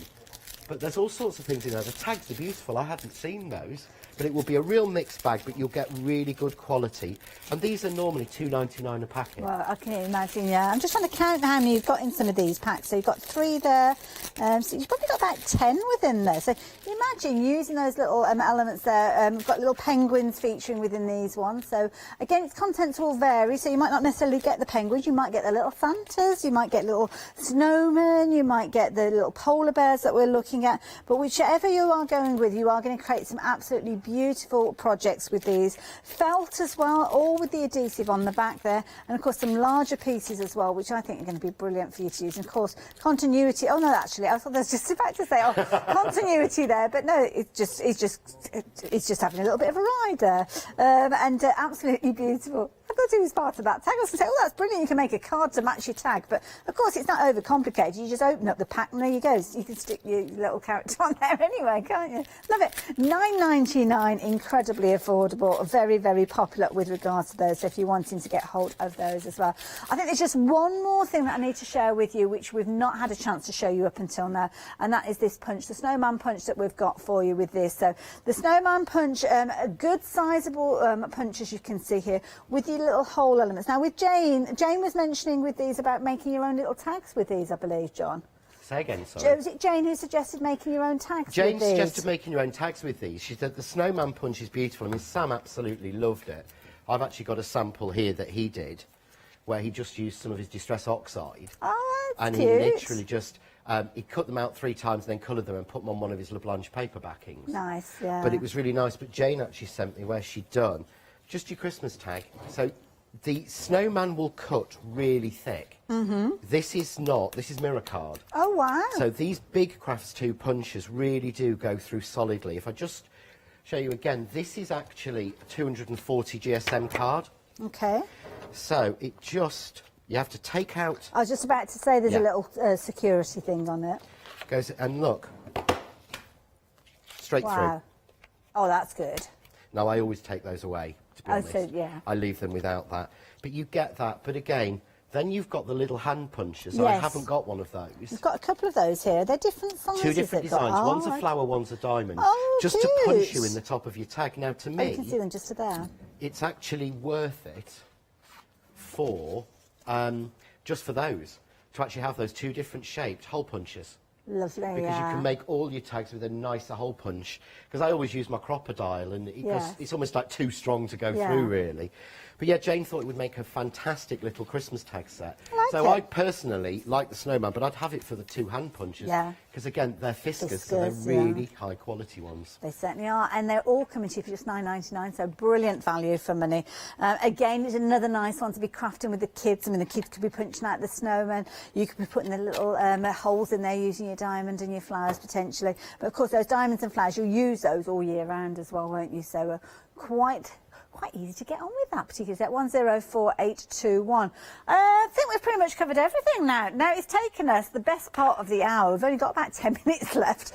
But there's all sorts of things in there. The tags are beautiful. I hadn't seen those. But it will be a real mixed bag, but you'll get really good quality. And these are normally £2.99 a packet. Well, I can imagine, yeah. I'm just trying to count how many you've got in some of these packs. So you've got 3 there. So you've probably got about 10 within there. So imagine using those little elements there. We've got little penguins featuring within these ones. So again, its contents will vary. So you might not necessarily get the penguins. You might get the little Santas. You might get little snowmen. You might get the little polar bears that we're looking at. But whichever you are going with, you are going to create some absolutely beautiful projects with these. Felt as well, all with the adhesive on the back there, and of course some larger pieces as well, which I think are going to be brilliant for you to use. And of course continuity. Oh no, actually I thought I was just about to say continuity there, but no, it's just having a little bit of a ride there, and absolutely beautiful. I thought it was part of that tag. I was going to say, oh, that's brilliant. You can make a card to match your tag. But, of course, it's not overcomplicated. You just open up the pack and there you go. You can stick your little character on there anyway, can't you? Love it. £9.99, incredibly affordable. Very, very popular with regards to those. So if you're wanting to get hold of those as well. I think there's just one more thing that I need to share with you, which we've not had a chance to show you up until now. And that is this punch, the snowman punch that we've got for you with this. So the snowman punch, a good sizable punch, as you can see here, with your little hole elements. Now with Jane was mentioning with these about making your own little tags with these, I believe, John. Say again, sorry. Was it Jane who suggested making your own tags Jane with these? suggested making your own tags with these. She said the snowman punch is beautiful. I mean, Sam absolutely loved it. I've actually got a sample here that he did, where he just used some of his Distress Oxide. Oh, that's and cute. He literally just, he cut them out 3 times and then coloured them and put them on one of his LeBlanc paper backings. Nice, yeah. But it was really nice. But Jane actually sent me where she'd done just your Christmas tag. So the snowman will cut really thick. Mm-hmm. This is not, this is mirror card. Oh, wow. So these big Crafts 2 punches really do go through solidly. If I just show you again, this is actually a 240 GSM card. Okay. So it just, you have to take out... I was just about to say there's Yeah. a little security thing on it. Goes, and look, straight Wow. through. Oh, that's good. Now, I always take those away, to be Oh, honest. so, yeah. I leave them without that. But you get that. But again, then you've got the little hand punches. I Yes. haven't got one of those. We've got a couple of those here. They're different sizes. 2 different they've got. designs. Oh, One's a flower, one's a diamond. Oh, just to cute. punch you in the top of your tag. Now, to Oh, me, you can see them just there. it's actually worth it for just for those, to actually have those 2 different shaped hole punches. Lovely, Because yeah. you can make all your tags with a nicer hole punch. Because I always use my crocodile, and Yes. it's almost like too strong to go Yeah. through, really. But yeah, Jane thought it would make a fantastic little Christmas tag set. I So like I it. personally like the snowman, but I'd have it for the 2 hand punches. Yeah. Because again, they're Fiskars, so they're Fiskars, yeah. really high quality ones. They certainly are, and they're all coming to you for just £9.99, so brilliant value for money. Again, it's another nice one to be crafting with the kids. I mean, the kids could be punching out the snowman. You could be putting the little holes in there using your diamond and your flowers potentially. But of course, those diamonds and flowers, you'll use those all year round as well, won't you? So quite easy to get on with that particular set. 104821. I think we've pretty much covered everything now. Now it's taken us the best part of the hour. We've only got about 10 minutes left.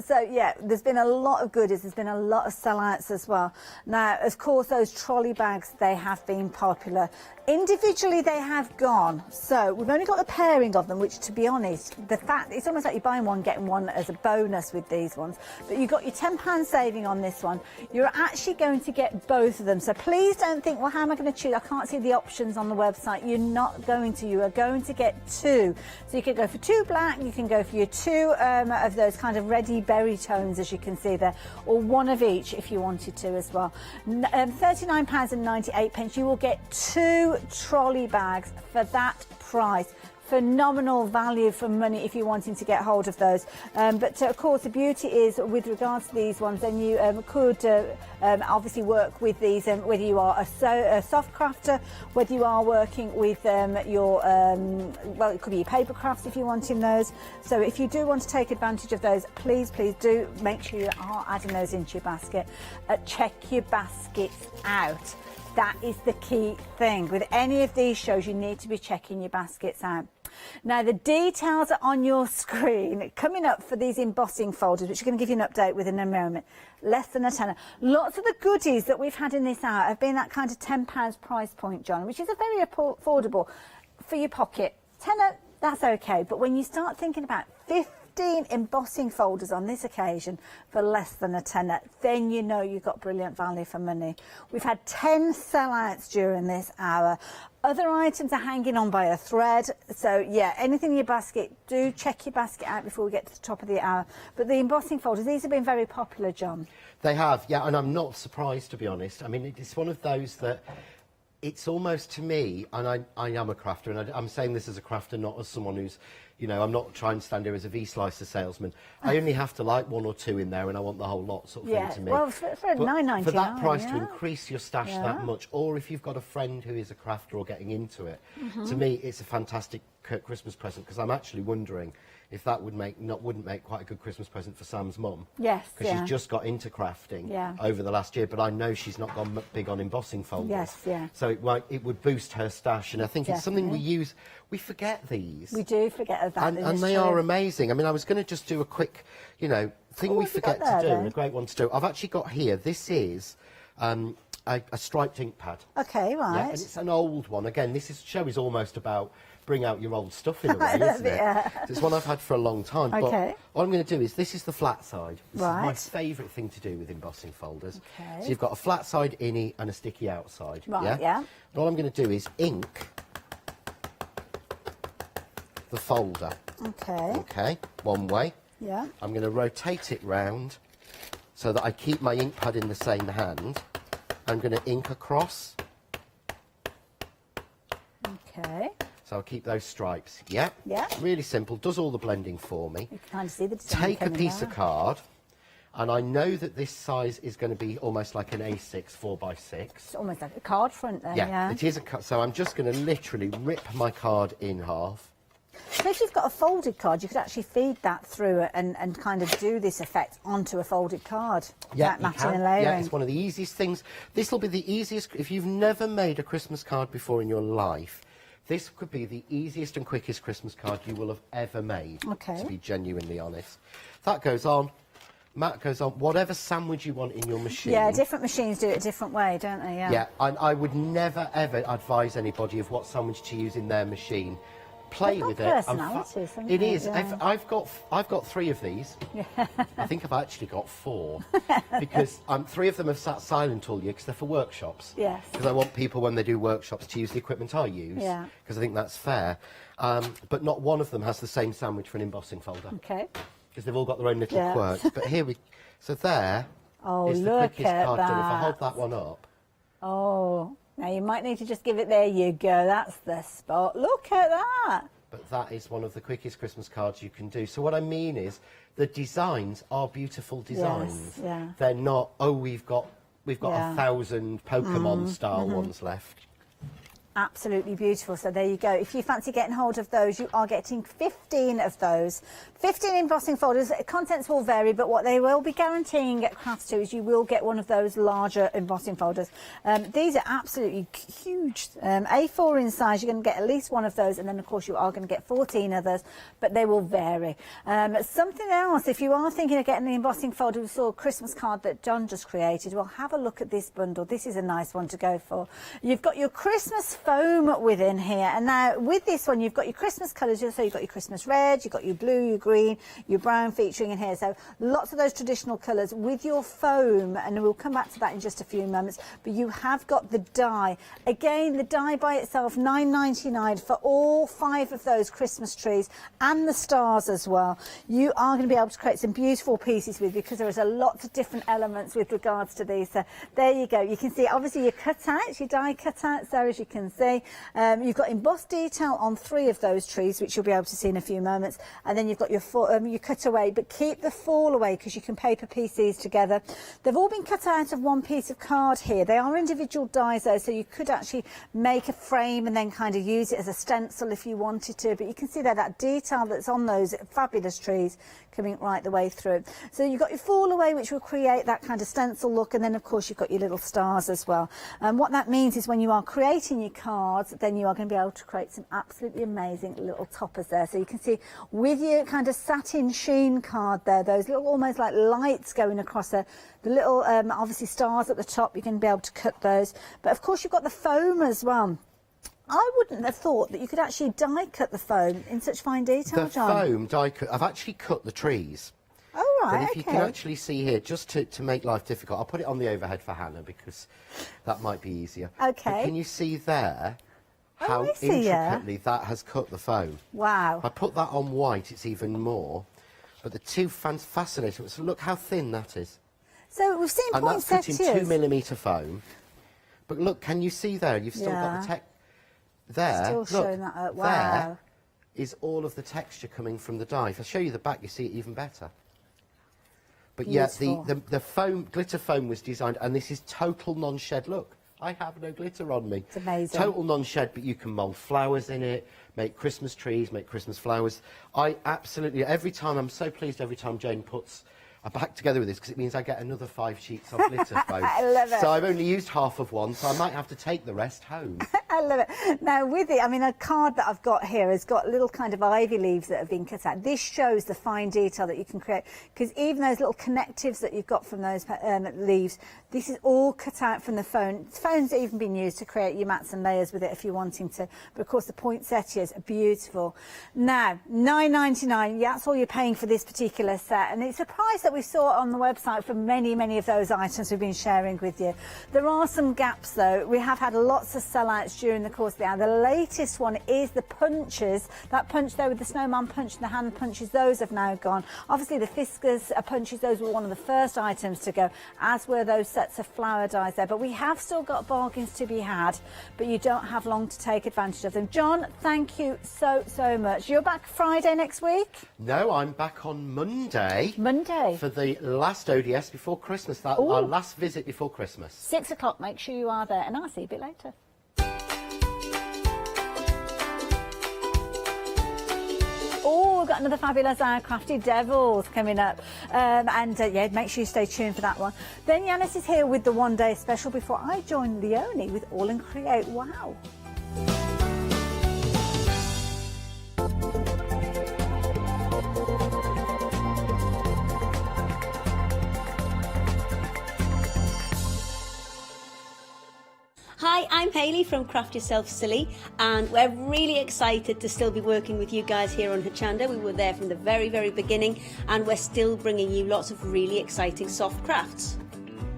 So yeah, there's been a lot of goodies. There's been a lot of sellouts as well. Now, of course, those trolley bags, they have been popular. Individually, they have gone. So we've only got the pairing of them, which, to be honest, the fact it's almost like you're buying one, getting one as a bonus with these ones. But you've got your £10 saving on this one. You're actually going to get both of them. So please don't think, well, how am I going to choose? I can't see the options on the website. You're not going to. You are going to get 2. So you can go for 2 black, you can go for your 2 of those kind of reddy berry tones, as you can see there, or 1 of each if you wanted to as well. £39.98. You will get 2 trolley bags for that price. Phenomenal value for money if you're wanting to get hold of those. But of course, the beauty is with regards to these ones, then you could obviously work with these, whether you are a soft crafter, whether you are working with your, well, it could be your paper crafts if you're wanting those. So if you do want to take advantage of those, please do make sure you are adding those into your basket. Check your baskets out. That is the key thing. With any of these shows, you need to be checking your baskets out. Now, the details are on your screen. Coming up for these embossing folders, which we're going to give you an update with in a moment. Less than a tenner. Lots of the goodies that we've had in this hour have been that kind of £10 price point, John, which is a very affordable for your pocket. Tenner, that's okay. But when you start thinking about 15 embossing folders on this occasion for less than a tenner, then you know you've got brilliant value for money. We've had 10 sellouts during this hour. Other items are hanging on by a thread. So yeah, anything in your basket, do check your basket out before we get to the top of the hour. But the embossing folders, these have been very popular, John. They have, yeah, and I'm not surprised, to be honest. I mean, it's one of those that it's almost, to me, and I am a crafter, and I'm saying this as a crafter, not as someone who's You know, I'm not trying to stand here as a V-slicer salesman. I only have to like 1 or 2 in there, and I want the whole lot sort of thing to me. Well, for $9.99, for that price to yeah. increase your stash Yeah. that much, or if you've got a friend who is a crafter or getting into it, to me it's a fantastic Christmas present, because I'm actually wondering if that wouldn't make quite a good Christmas present for Sam's mum. Yes, Because yeah. she's just got into crafting Yeah. over the last year, but I know she's not gone big on embossing folders. Yes, yeah. So it would boost her stash, and I think it's something we Definitely. use. We forget these. We do forget about And they are amazing. I mean, I was going to just do a quick, you know, thing Oh, we what have you got forget to there, do, then? and a great one to do. I've actually got here, this is a striped ink pad. Okay, right. Yeah, and it's an old one. Again, show is almost about bring out your old stuff in a way, isn't it? Yeah. It's one I've had for a long time. Okay. But what I'm going to do is, this is the flat side. This is my Right. favourite thing to do with embossing folders. Okay. So you've got a flat side innie and a sticky outside. Right, yeah. And all I'm going to do is ink the folder. Okay. Okay, one way. Yeah. I'm going to rotate it round so that I keep my ink pad in the same hand. I'm going to ink across. Okay. So I'll keep those stripes. Yeah. Yeah. Really simple. Does all the blending for me. You can kind of see the design Take a coming piece out. of card, and I know that this size is going to be almost like an A6 4x6. It's almost like a card front then, Yeah, it is so I'm just going to literally rip my card in half. So if you've got a folded card, you could actually feed that through and kind of do this effect onto a folded card. Yeah, Like you matching can. and layering. Yeah, it's one of the easiest things. This will be the easiest, if you've never made a Christmas card before in your life, this could be the easiest and quickest Christmas card you will have ever made, Okay. to be genuinely honest. That goes on. Matt goes on. Whatever sandwich you want in your machine. Yeah, different machines do it a different way, don't they? Yeah. Yeah, I would never, ever advise anybody of what sandwich to use in their machine. Play They've with got it. and personalities, haven't it they? is. Yeah. I've got 3 of these. I think I've actually got 4 because 3 of them have sat silent all year because they're for workshops. Yes. Because I want people when they do workshops to use the equipment I use. Yeah. Because I think that's fair. But not one of them has the same sandwich for an embossing folder. Okay. Because they've all got their own little Yeah. quirks. But here we. So there Oh, is the look quickest at card done. If I hold that. that one up. Oh, now you might need to just give it, there you go, that's the spot. Look at that. But that is one of the quickest Christmas cards you can do. So what I mean is, the designs are beautiful designs. Yes, yeah. They're not, oh, we've got Yeah. 1,000 Pokemon style ones left. Absolutely beautiful. So there you go. If you fancy getting hold of those, you are getting 15 of those. 15 embossing folders. Contents will vary, but what they will be guaranteeing at Crafts too is you will get one of those larger embossing folders. These are absolutely huge. A4 in size, you're going to get at least one of those, and then of course you are going to get 14 others, but they will vary. Something else, if you are thinking of getting the embossing folder, we saw a Christmas card that John just created. Well, have a look at this bundle. This is a nice one to go for. You've got your Christmas foam within here, and now with this one you've got your Christmas colours, so you've got your Christmas red, you've got your blue, your green, your brown featuring in here, so lots of those traditional colours with your foam, and we'll come back to that in just a few moments. But you have got the die. Again, the die by itself, $9.99 for all 5 of those Christmas trees and the stars as well. You are going to be able to create some beautiful pieces with, because there is a lot of different elements with regards to these. So there you go. You can see obviously your cutouts, your die cutouts there, as you can see. You've got embossed detail on 3 of those trees, which you'll be able to see in a few moments, and then you've got your cutaway, but keep the fall away because you can paper piece these together. They've all been cut out of one piece of card here. They are individual dies though, so you could actually make a frame and then kind of use it as a stencil if you wanted to, but you can see there that detail that's on those fabulous trees coming right the way through. So you've got your fall away, which will create that kind of stencil look, and then of course you've got your little stars as well. And what that means is when you are creating your cards, then you are going to be able to create some absolutely amazing little toppers there. So you can see with your kind of satin sheen card there, those little almost like lights going across there, the little obviously stars at the top, you can be able to cut those. But of course you've got the foam as well. I wouldn't have thought that you could actually die cut the foam in such fine detail, The John. foam die cut, I've actually cut the trees. Oh, right, But if you okay. can actually see here, just to make life difficult, I'll put it on the overhead for Hannah because that might be easier. Okay. But can you see there how I see, yeah. intricately that has cut the foam? Wow. If I put that on white, it's even more. But the two fascinating. So look how thin that is. So we've seen And that's cut in poinsettias. 2mm foam. But look, can you see there? You've still got the tech there. Still look, showing that up. Wow. There, is all of the texture coming from the die. If I show you the back, you see it even better. But yeah, the foam, glitter foam was designed, and this is total non-shed. Look, I have no glitter on me. It's amazing. Total non-shed, but you can mould flowers in it, make Christmas trees, make Christmas flowers. I absolutely, every time, I'm so pleased every time Jane puts a back together with this, because it means I get another 5 sheets of glitter foam. I love it. So I've only used half of one, so I might have to take the rest home. I love it. Now with it, I mean, a card that I've got here has got little kind of ivy leaves that have been cut out. This shows the fine detail that you can create, because even those little connectives that you've got from those leaves, this is all cut out from the phone. The phone's even been used to create your mats and layers with it if you're wanting to. But of course the poinsettias are beautiful. Now, £9.99, that's all you're paying for this particular set, and it's a price that we saw on the website for many, many of those items we've been sharing with you. There are some gaps though. We have had lots of sellouts during the course of the hour. The latest one is the punches. That punch there with the snowman punch and the hand punches, those have now gone. Obviously the Fiskars punches, those were one of the first items to go, as were those sets of flower dies there. But we have still got bargains to be had, but you don't have long to take advantage of them. John, thank you so much. You're back Friday next week? No, I'm back on Monday. Monday? For the last ODS before Christmas, our last visit before Christmas. 6 o'clock, make sure you are there, and I'll see you a bit later. Oh, we've got another fabulous Crafty Devils coming up. Yeah, make sure you stay tuned for that one. Then Yanis is here with the one-day special before I join Leonie with All and Create. Wow. Hi, I'm Hayley from Craft Yourself Silly, and we're really excited to still be working with you guys here on Hochanda. We were there from the very, very beginning, and we're still bringing you lots of really exciting soft crafts.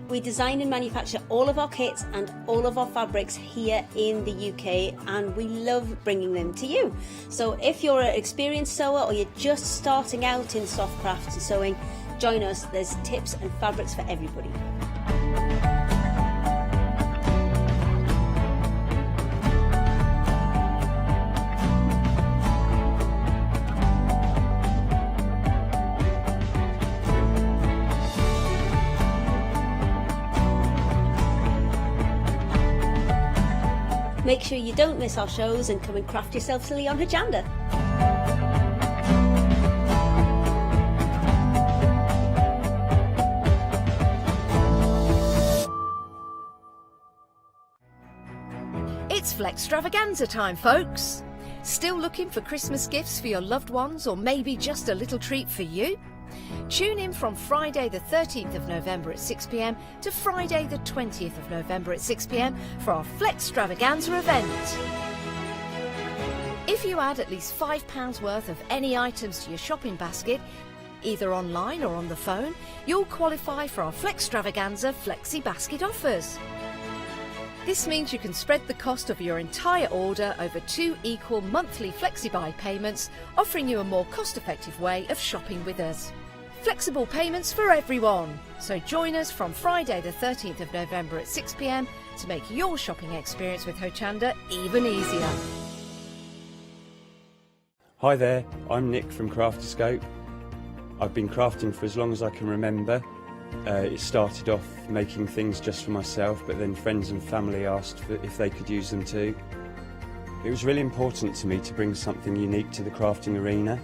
We design and manufacture all of our kits and all of our fabrics here in the UK, and we love bringing them to you. So if you're an experienced sewer or you're just starting out in soft crafts and sewing, join us. There's tips and fabrics for everybody. Make sure you don't miss our shows and come and craft yourself silly on Hochanda. It's Flextravaganza time, folks. Still looking for Christmas gifts for your loved ones, or maybe just a little treat for you? Tune in from Friday the 13th of November at 6 p.m. to Friday the 20th of November at 6 p.m. for our Flextravaganza event. If you add at least £5 worth of any items to your shopping basket, either online or on the phone, you'll qualify for our Flextravaganza Flexi Basket offers. This means you can spread the cost of your entire order over 2 equal monthly flexi-buy payments, offering you a more cost-effective way of shopping with us. Flexible payments for everyone. So join us from Friday the 13th of November at 6 p.m. to make your shopping experience with Hochanda even easier. Hi there, I'm Nick from Crafterscope. I've been crafting for as long as I can remember. It started off making things just for myself, but then friends and family asked if they could use them too. It was really important to me to bring something unique to the crafting arena,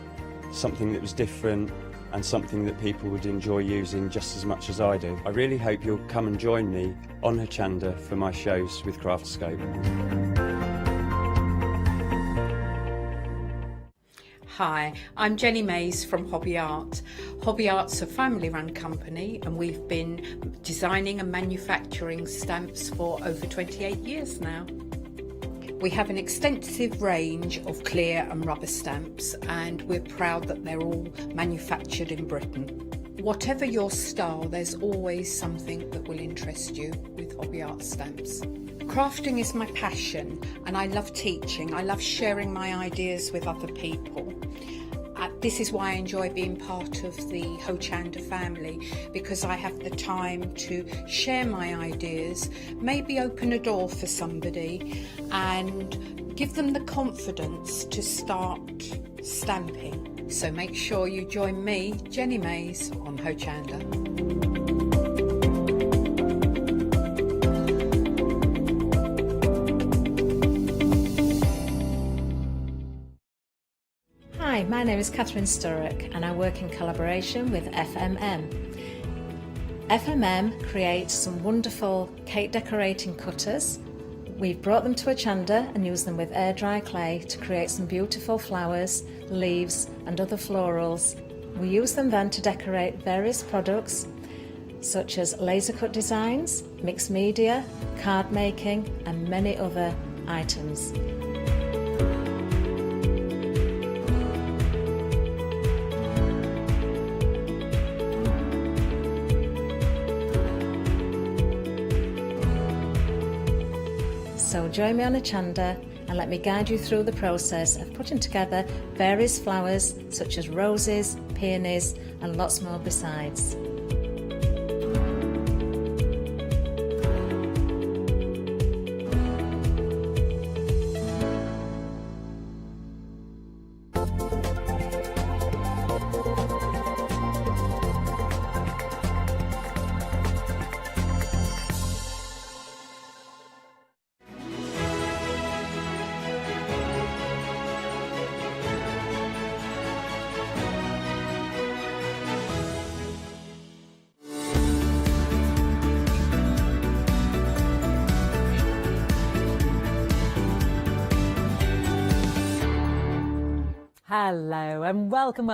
something that was different and something that people would enjoy using just as much as I do. I really hope you'll come and join me on Hochanda for my shows with Crafterscope. Hi, I'm Jenny Mays from Hobby Art. Hobby Art's a family-run company, and we've been designing and manufacturing stamps for over 28 years now. We have an extensive range of clear and rubber stamps, and we're proud that they're all manufactured in Britain. Whatever your style, there's always something that will interest you with Hobby Art stamps. Crafting is my passion, and I love teaching. I love sharing my ideas with other people. This is why I enjoy being part of the Hochanda family, because I have the time to share my ideas, maybe open a door for somebody and give them the confidence to start stamping. So make sure you join me, Jenny Mays, on Hochanda. Hi, my name is Catherine Sturrock and I work in collaboration with FMM. FMM creates some wonderful cake decorating cutters. We've brought them to Hochanda and used them with air dry clay to create some beautiful flowers, leaves and other florals. We use them then to decorate various products such as laser cut designs, mixed media, card making and many other items. So join me on Hochanda and let me guide you through the process of putting together various flowers such as roses, peonies and lots more besides. Hello and welcome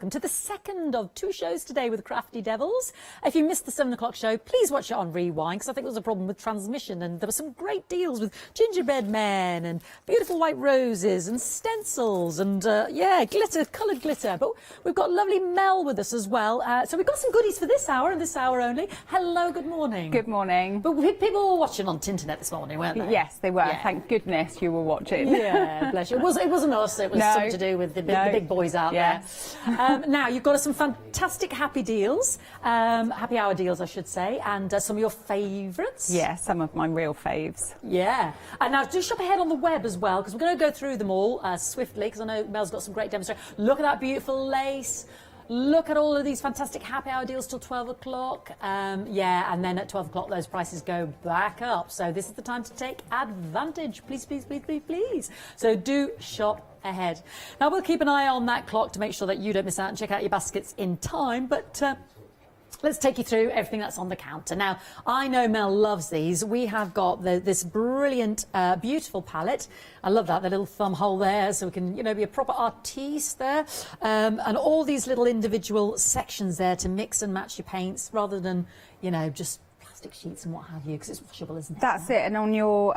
to the second of two shows today with Crafty Devils. If you missed the 7 o'clock show, please watch it on rewind because I think there was a problem with transmission and there were some great deals with gingerbread men and beautiful white roses and stencils and glitter, coloured glitter. But we've got lovely Mel with us as well. So we've got some goodies for this hour and this hour only. Hello, good morning. Good morning. But people were watching on Tinternet this morning, weren't they? Yes, they were. Yeah. Thank goodness you were watching. Yeah, bless you. It wasn't us. It was something to do with the big boys out there. Now, you've got us some fantastic happy deals, happy hour deals, I should say, and some of your favourites. Yeah, some of my real faves. Yeah. And now, do shop ahead on the web as well, because we're going to go through them all swiftly, because I know Mel's got some great demonstrations. Look at that beautiful lace. Look at all of these fantastic happy hour deals till 12 o'clock. And then at 12 o'clock, those prices go back up. So this is the time to take advantage. Please, please, please, please, please. So do shop ahead. Now, we'll keep an eye on that clock to make sure that you don't miss out and check out your baskets in time. But let's take you through everything that's on the counter. Now, I know Mel loves these. We have got this brilliant, beautiful palette. I love that, the little thumb hole there, so we can, be a proper artiste there. And all these little individual sections there to mix and match your paints rather than, just plastic sheets and what have you, because it's washable, isn't it? That's it, and on your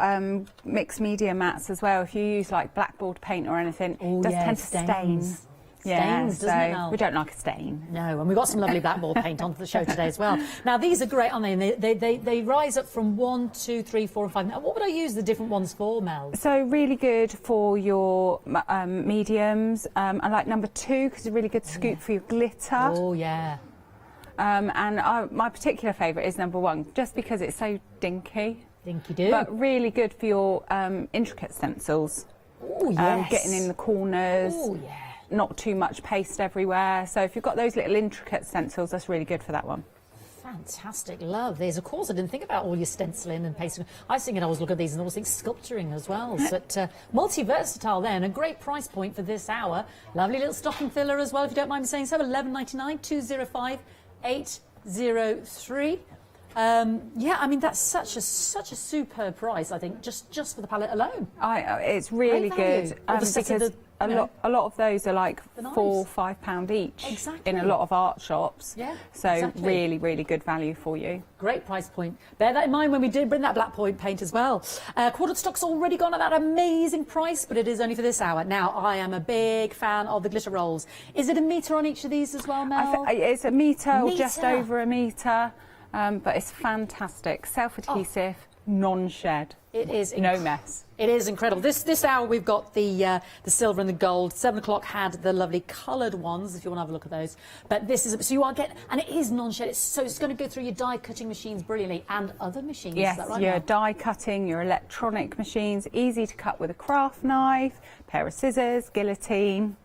mixed media mats as well, if you use like blackboard paint or anything, it does tend to stain. Stains, doesn't it, Mel? We don't like a stain. No, and we've got some lovely blackboard paint onto the show today as well. Now, these are great, aren't they? And they rise up from 1, 2, 3, 4 and 5. Now, what would I use the different ones for, Mel? So really good for your mediums. I like number 2 because it's a really good scoop for your glitter. Oh, yeah. And my particular favourite is number 1, just because it's so dinky. Dinky-do. But really good for your intricate stencils. Oh, yes. Getting in the corners. Oh, yeah. Not too much paste everywhere. So if you've got those little intricate stencils, that's really good for that one. Fantastic, love these. Of course, I didn't think about all your stenciling and pasting. I was thinking, I always look at these and always think sculpturing as well. But multi-versatile there, and a great price point for this hour. Lovely little stocking filler as well, if you don't mind me saying so. $11.99, 205 803. I mean, that's such a superb price, I think, just for the palette alone. It's really good because a lot of those are like £4 or £5 each. Exactly. In a lot of art shops. Yeah, so exactly. Really, really good value for you. Great price point. Bear that in mind when we did bring that black point paint as well. Quartered stock's already gone at that amazing price, but it is only for this hour. Now, I am a big fan of the glitter rolls. Is it a metre on each of these as well, Mel? It's a metre or just over a metre. But it's fantastic, self-adhesive, non-shed. It is no mess. It is incredible. This hour we've got the silver and the gold. 7 o'clock had the lovely coloured ones, if you want to have a look at those. But this is, so you are getting, and it is non-shed, so it's going to go through your die cutting machines brilliantly and other machines. Yes, is that right your now? die cutting, your electronic machines, easy to cut with a craft knife, pair of scissors, guillotine.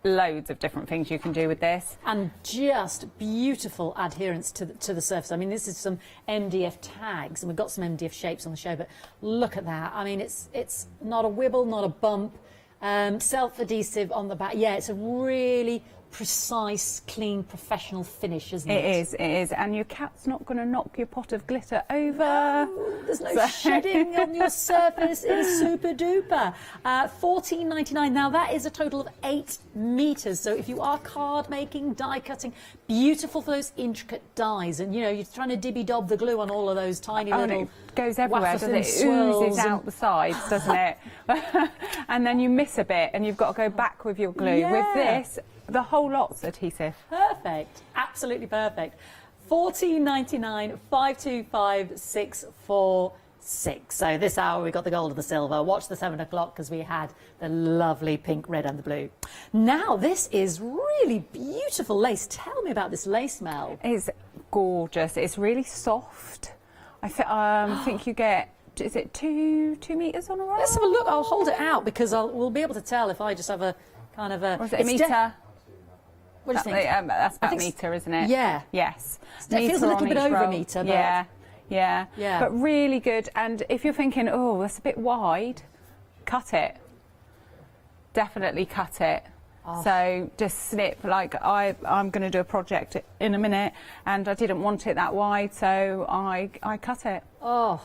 Loads of different things you can do with this. And just beautiful adherence to the surface. I mean, this is some MDF tags, and we've got some MDF shapes on the show, but look at that. I mean, it's not a wibble, not a bump. Self-adhesive on the back. Yeah, it's a really precise, clean, professional finish, isn't it? It is. And your cat's not going to knock your pot of glitter over. No, there's no shedding on your surface. It is super duper. $14.99. Now, that is a total of 8 metres. So if you are card making, die cutting, beautiful for those intricate dies. And, you know, you're trying to dibby-dob the glue on all of those tiny little... It goes everywhere, doesn't it? It swirls oozes out the sides, doesn't it? And then you miss a bit and you've got to go back with your glue. Yeah. With this, the whole lot's adhesive. Perfect. Absolutely perfect. $14.99, 525 646. So this hour we got the gold and the silver. Watch the 7 o'clock because we had the lovely pink, red and the blue. Now this is really beautiful lace. Tell me about this lace, Mel. It's gorgeous. It's really soft. I think you get, is it 2 metres on a roll? Let's have a look. I'll hold it out because we'll be able to tell if I just have a kind of a... Or is it a metre? What do you think? That's about a metre, isn't it? Yeah. Yes. It feels a little bit over a metre, but... Yeah. But really good. And if you're thinking, oh, that's a bit wide, cut it. Definitely cut it. Oh. So just snip, like I'm going to do a project in a minute and I didn't want it that wide, so I cut it. Oh,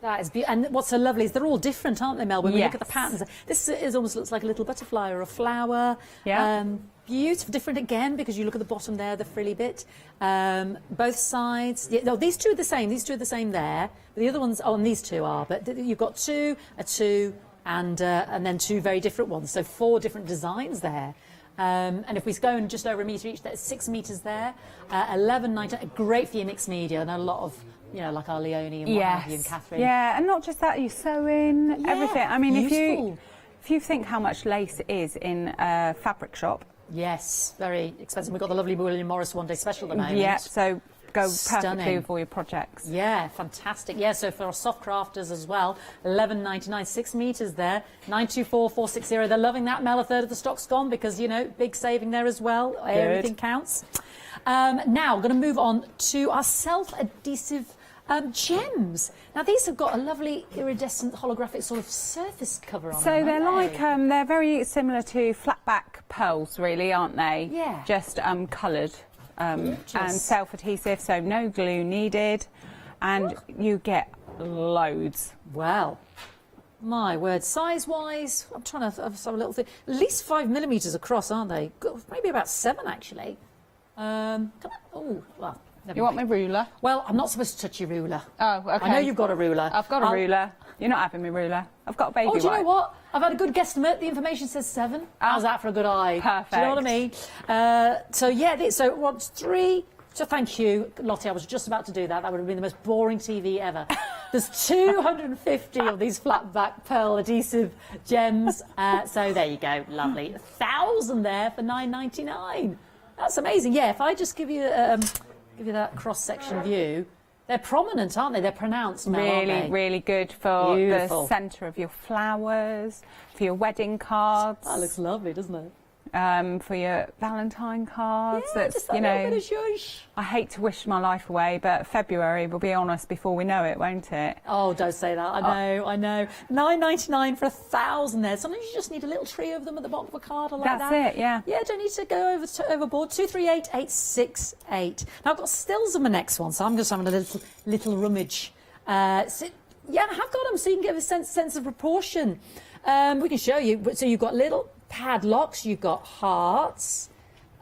that is beautiful. And what's so lovely is they're all different, aren't they, Mel? When we look at the patterns. This almost looks like a little butterfly or a flower. Yeah. Beautiful, different again because you look at the bottom there, the frilly bit. Both sides. Yeah, no, these two are the same. These two are the same there. But the other ones, and these two are. But you've got two, a two, and then 2 very different ones. So 4 different designs there. And if we go in just over a metre each, that's 6 metres there. 11.99, great for your mixed media, and a lot of, you know, like our Leonie and what have you, and Catherine. Yeah, and not just that, you sewing, everything. I mean, if you think how much lace is in a fabric shop. Yes, very expensive. We've got the lovely William Morris one day special at the moment. Yeah, so go Stunning. perfectly with all your projects. Yeah, fantastic. Yeah, so for our soft crafters as well, 11.99, 6 metres there, 924460. They're loving that, Mel. A third of the stock's gone because, you know, big saving there as well. Good. Everything counts. Now, we're going to move on to our self-adhesive gems. Now, these have got a lovely iridescent holographic sort of surface cover on them. So they're like, they're very similar to flat back pearls, really, aren't they? Yeah. Just coloured. And self-adhesive, so no glue needed, and you get loads. Wow. My word. Size-wise, I'm trying to have a little thing. At least 5 millimetres across, aren't they? Maybe about 7, actually. Oh, well. You want my ruler? Well, I'm not supposed to touch your ruler. Oh, okay. I know you've got a ruler. I've got a ruler. You're not having my ruler. I've got a baby Oh, do you know wipe. what? I've had a good guesstimate. The information says 7. How's that for a good eye? Perfect. Do you know what I mean? So, yeah, so what's 3? So thank you, Lottie. I was just about to do that. That would have been the most boring TV ever. There's 250 of these flat back pearl adhesive gems. So there you go. Lovely. 1,000 there for $9.99. That's amazing. Yeah, if I just give you that cross-section view, they're prominent, aren't they? They're pronounced now, aren't they? Really good for Beautiful. the centre of your flowers, for your wedding cards. That looks lovely, doesn't it? For your Valentine cards. Yeah, That's, just that you know, little bit of zhuzh. I hate to wish my life away, but February will be on us before we know it, won't it? Oh, don't say that. I know. $9.99 for 1,000 there. Sometimes you just need a little tree of them at the bottom of a card or like that. That's it, yeah. Yeah, don't need to go overboard. 238868. Now, I've got stills on my next one, so I'm just having a little rummage. Yeah, I have got them, so you can get a sense of proportion. We can show you. So you've got little padlocks, you've got hearts.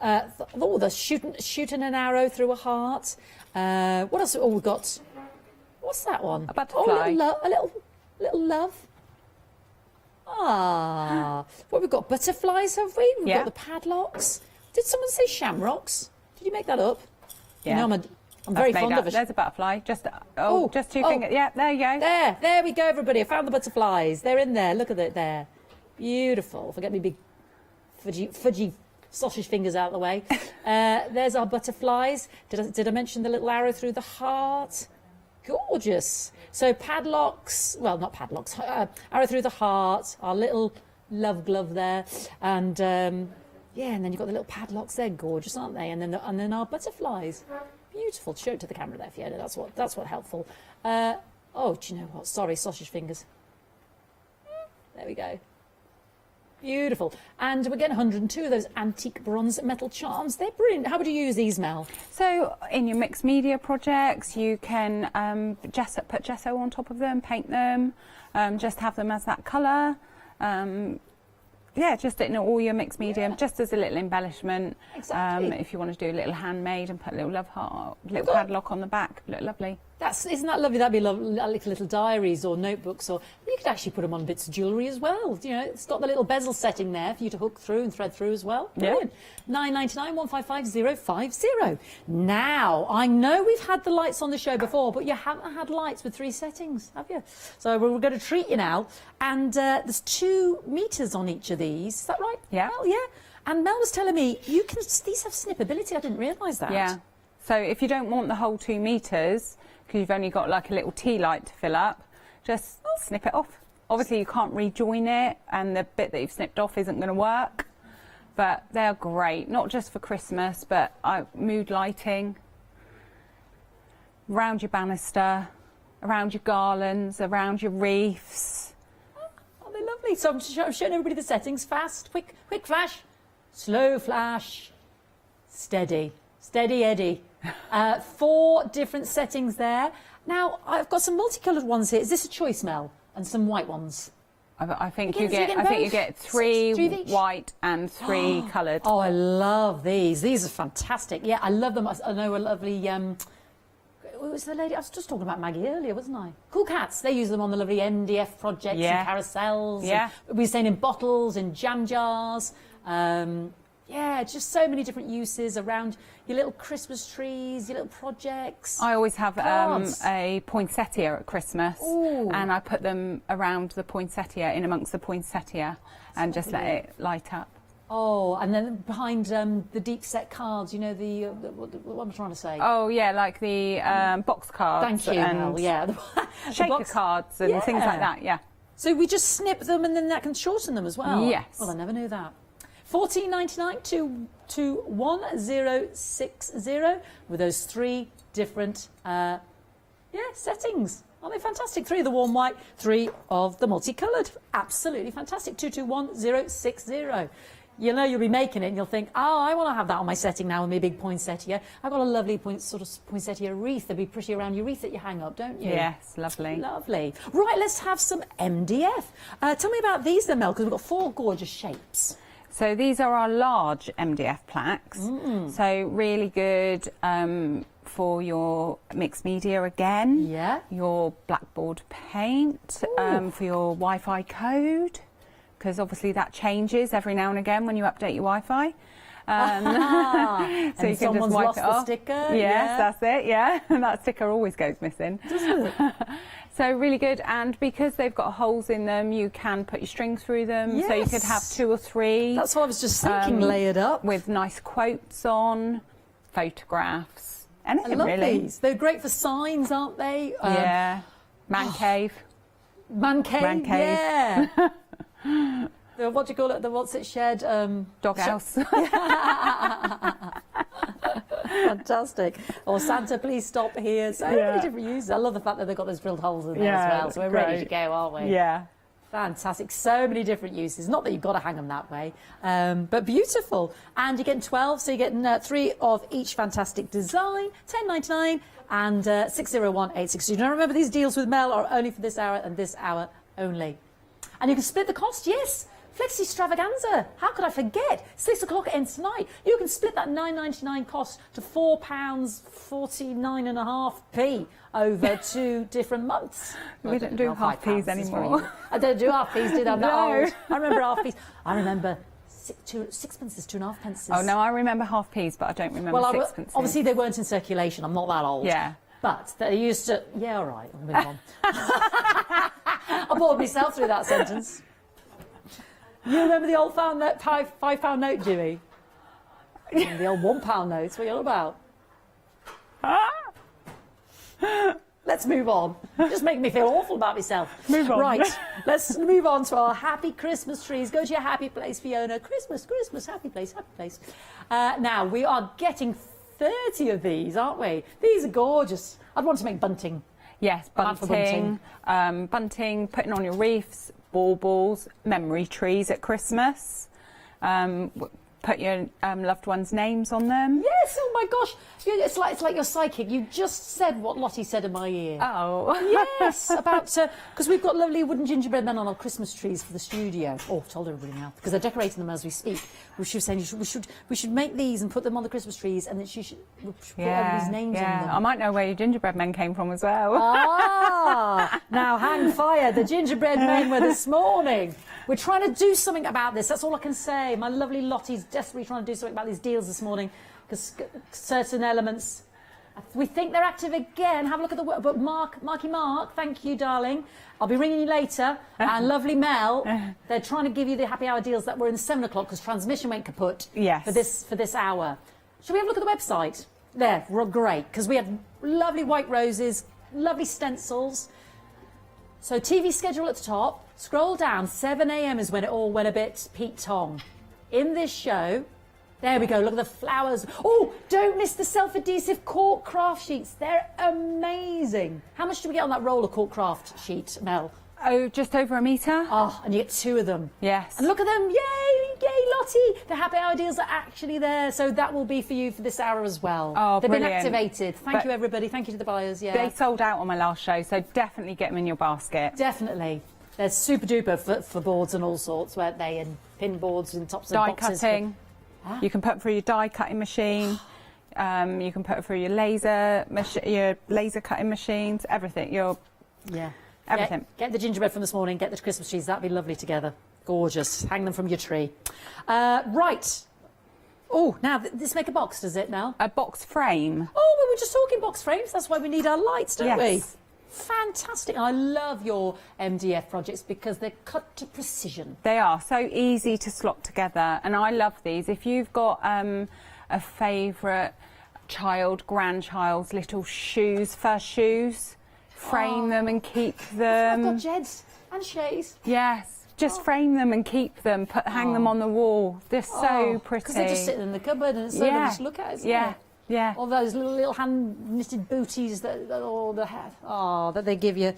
They're shooting an arrow through a heart. What else? Oh, we've got. What's that one? A butterfly. Oh, a little love. Ah, well, we've got butterflies, have we? We've got the padlocks. Did someone say shamrocks? Did you make that up? Yeah. You know, I'm a I'm very fond of it. There's a butterfly. Just just 2 oh. fingers. Yeah, there you go. There we go, everybody. I found the butterflies. They're in there. Look at it there. Beautiful. Forget me big fudgy sausage fingers out of the way. There's our butterflies. Did I mention the little arrow through the heart? Gorgeous. So padlocks, well, not padlocks, arrow through the heart, our little love glove there, and yeah, and then you've got the little padlocks. They're gorgeous, aren't they? And then our butterflies. Beautiful. Show it to the camera there, Fiona. That's what helpful. Oh, do you know what? Sorry, sausage fingers. There we go. Beautiful. And we're getting 102 of those antique bronze metal charms. They're brilliant. How would you use these, Mel? So in your mixed media projects, you can put gesso on top of them, paint them, just have them as that colour. Yeah, just in all your mixed medium, just as a little embellishment. Exactly. If you want to do a little handmade and put a little love heart, little padlock on the back, look lovely. Isn't that lovely? That'd be lovely, like little diaries or notebooks, or you could actually put them on bits of jewellery as well. You know, it's got the little bezel setting there for you to hook through and thread through as well. Brilliant. $9.99 155050. Now, I know we've had the lights on the show before, but you haven't had lights with 3 settings, have you? So we're going to treat you now, and there's 2 meters on each of these. Is that right? Yeah. Mel? Yeah. And Mel was telling me these have snippability. I didn't realise that. Yeah. So if you don't want the whole 2 meters, because you've only got like a little tea light to fill up, just snip it off. Obviously you can't rejoin it, and the bit that you've snipped off isn't going to work, but they're great, not just for Christmas, but mood lighting, around your banister, around your garlands, around your wreaths. Oh, they're lovely. So I'm showing everybody the settings. Fast, quick flash, slow flash, steady Eddie. 4 different settings there. Now, I've got some multicoloured ones here. Is this a choice, Mel? And some white ones? I think you get 3 white and 3 coloured. Oh, I love these. These are fantastic. Yeah, I love them. I know a lovely... what was the lady? I was just talking about Maggie earlier, wasn't I? Cool Cats. They use them on the lovely MDF projects and carousels. Yeah. We were saying in bottles, in jam jars. Yeah, just so many different uses around your little Christmas trees, your little projects. I always have a poinsettia at Christmas. Ooh. And I put them around the poinsettia, in amongst the poinsettia, and just let it light up. Oh, and then behind the deep set cards, you know, what am I trying to say? Oh, yeah, like the box cards. Thank you, Mel, yeah. Shaker cards and things like that, yeah. So we just snip them and then that can shorten them as well? Yes. Well, I never knew that. $14.99 to 1060 with those 3 different settings. Aren't they fantastic? 3 of the warm white, 3 of the multicoloured. Absolutely fantastic. 221060. You know you'll be making it and you'll think, oh, I want to have that on my setting now with my big poinsettia. I've got a lovely poinsettia wreath. They'd be pretty around your wreath that you hang up, don't you? Yes, lovely. Lovely. Right, let's have some MDF. Tell me about these then, Mel, because we've got 4 gorgeous shapes. So these are our large MDF plaques. So really good for your mixed media again. Yeah. Your blackboard paint, for your Wi-Fi code, because obviously that changes every now and again when you update your Wi-Fi. So you can just wipe it off. The sticker. Yes, that's it. Yeah, and that sticker always goes missing. Doesn't it? So really good, and because they've got holes in them, you can put your string through them. Yes. So you could have 2 or 3. That's what I was just thinking, layered up. With nice quotes on, photographs, anything I love really. these. They're great for signs, aren't they? Yeah. Man cave. Man cave. Man cave. Yeah. What do you call it? What's it shed? Doghouse. Fantastic. Or Santa, please stop here. So many different uses. I love the fact that they've got those drilled holes in there as well. So we're ready to go, aren't we? Yeah. Fantastic. So many different uses. Not that you've got to hang them that way, but beautiful. And you're getting 12, so you're getting 3 of each fantastic design. $10.99 and 601860. Now remember, these deals with Mel are only for this hour and this hour only. And you can split the cost, yes. Flexi Extravaganza. How could I forget? 6 o'clock ends tonight. You can split that $9.99 cost to £4.49.5p over 2 different months. We don't do half P's anymore. I don't do half P's, did I? No. I remember half P's. I remember sixpences, 2.5 pences. Oh no, I remember half-p's, but I don't remember sixpences. Obviously they weren't in circulation. I'm not that old. Yeah. But they used to. Yeah, all right. I'll move on. I bored myself through that sentence. You remember the old £5 note, Dewey? The old £1 notes. What are you on about? Let's move on. Just making me feel awful about myself. Move on. Right, let's move on to our happy Christmas trees. Go to your happy place, Fiona. Christmas, Christmas, happy place, happy place. Now, we are getting 30 of these, aren't we? These are gorgeous. I'd want to make bunting. Yes, bunting, bunting, putting on your wreaths, baubles, memory trees at Christmas. Put your loved ones' names on them. Yes, oh my gosh. It's like you're psychic. You just said what Lottie said in my ear. Oh. Yes, about, because we've got lovely wooden gingerbread men on our Christmas trees for the studio. Oh, I've told everybody now, because they're decorating them as we speak. She was saying we should make these and put them on the Christmas trees, and then we should put everybody's names on them. I might know where your gingerbread men came from as well. Ah, now hang fire. The gingerbread men were this morning. We're trying to do something about this. That's all I can say. My lovely Lottie's desperately trying to do something about these deals this morning, because certain elements, we think they're active again. Have a look at the work. But Marky Mark, thank you, darling. I'll be ringing you later. And lovely Mel, they're trying to give you the happy hour deals that were in 7 o'clock because transmission went kaput. Yes. For this hour. Shall we have a look at the website? There, great, because we had lovely white roses, lovely stencils. So TV schedule at the top. Scroll down. 7 a.m. is when it all went a bit Pete Tong. In this show, there we go. Look at the flowers. Oh, don't miss the self-adhesive cork craft sheets. They're amazing. How much do we get on that roll of cork craft sheet, Mel? Oh, just over a metre. Oh, and you get 2 of them. Yes. And look at them. Yay, yay, Lottie. The happy hour deals are actually there. So that will be for you for this hour as well. Oh, they've brilliant. been activated. Thank you, everybody. Thank you to the buyers. Yeah. They sold out on my last show, so definitely get them in your basket. Definitely. They're super duper for boards and all sorts, weren't they? And pin boards and tops of Die boxes. cutting. You can put them through your die cutting machine. You can put it through your laser cutting machines. Everything. Everything. Get the gingerbread from this morning. Get the Christmas trees. That'd be lovely together. Gorgeous. Hang them from your tree. Right. Oh, now this make a box, does it now? A box frame. Oh, we were just talking box frames. That's why we need our lights, don't we? Yes. Fantastic. I love your MDF projects because they're cut to precision. They are so easy to slot together, and I love these. If you've got a favourite child, grandchild's little shoes, first shoes, frame them and keep them. I've got Jeds and Shays. Yes, just frame them and keep them, hang them on the wall. They're so pretty. Because they're just sitting in the cupboard and it's so lovely to look at, isn't it? Yeah. All those little hand-knitted booties that they give you.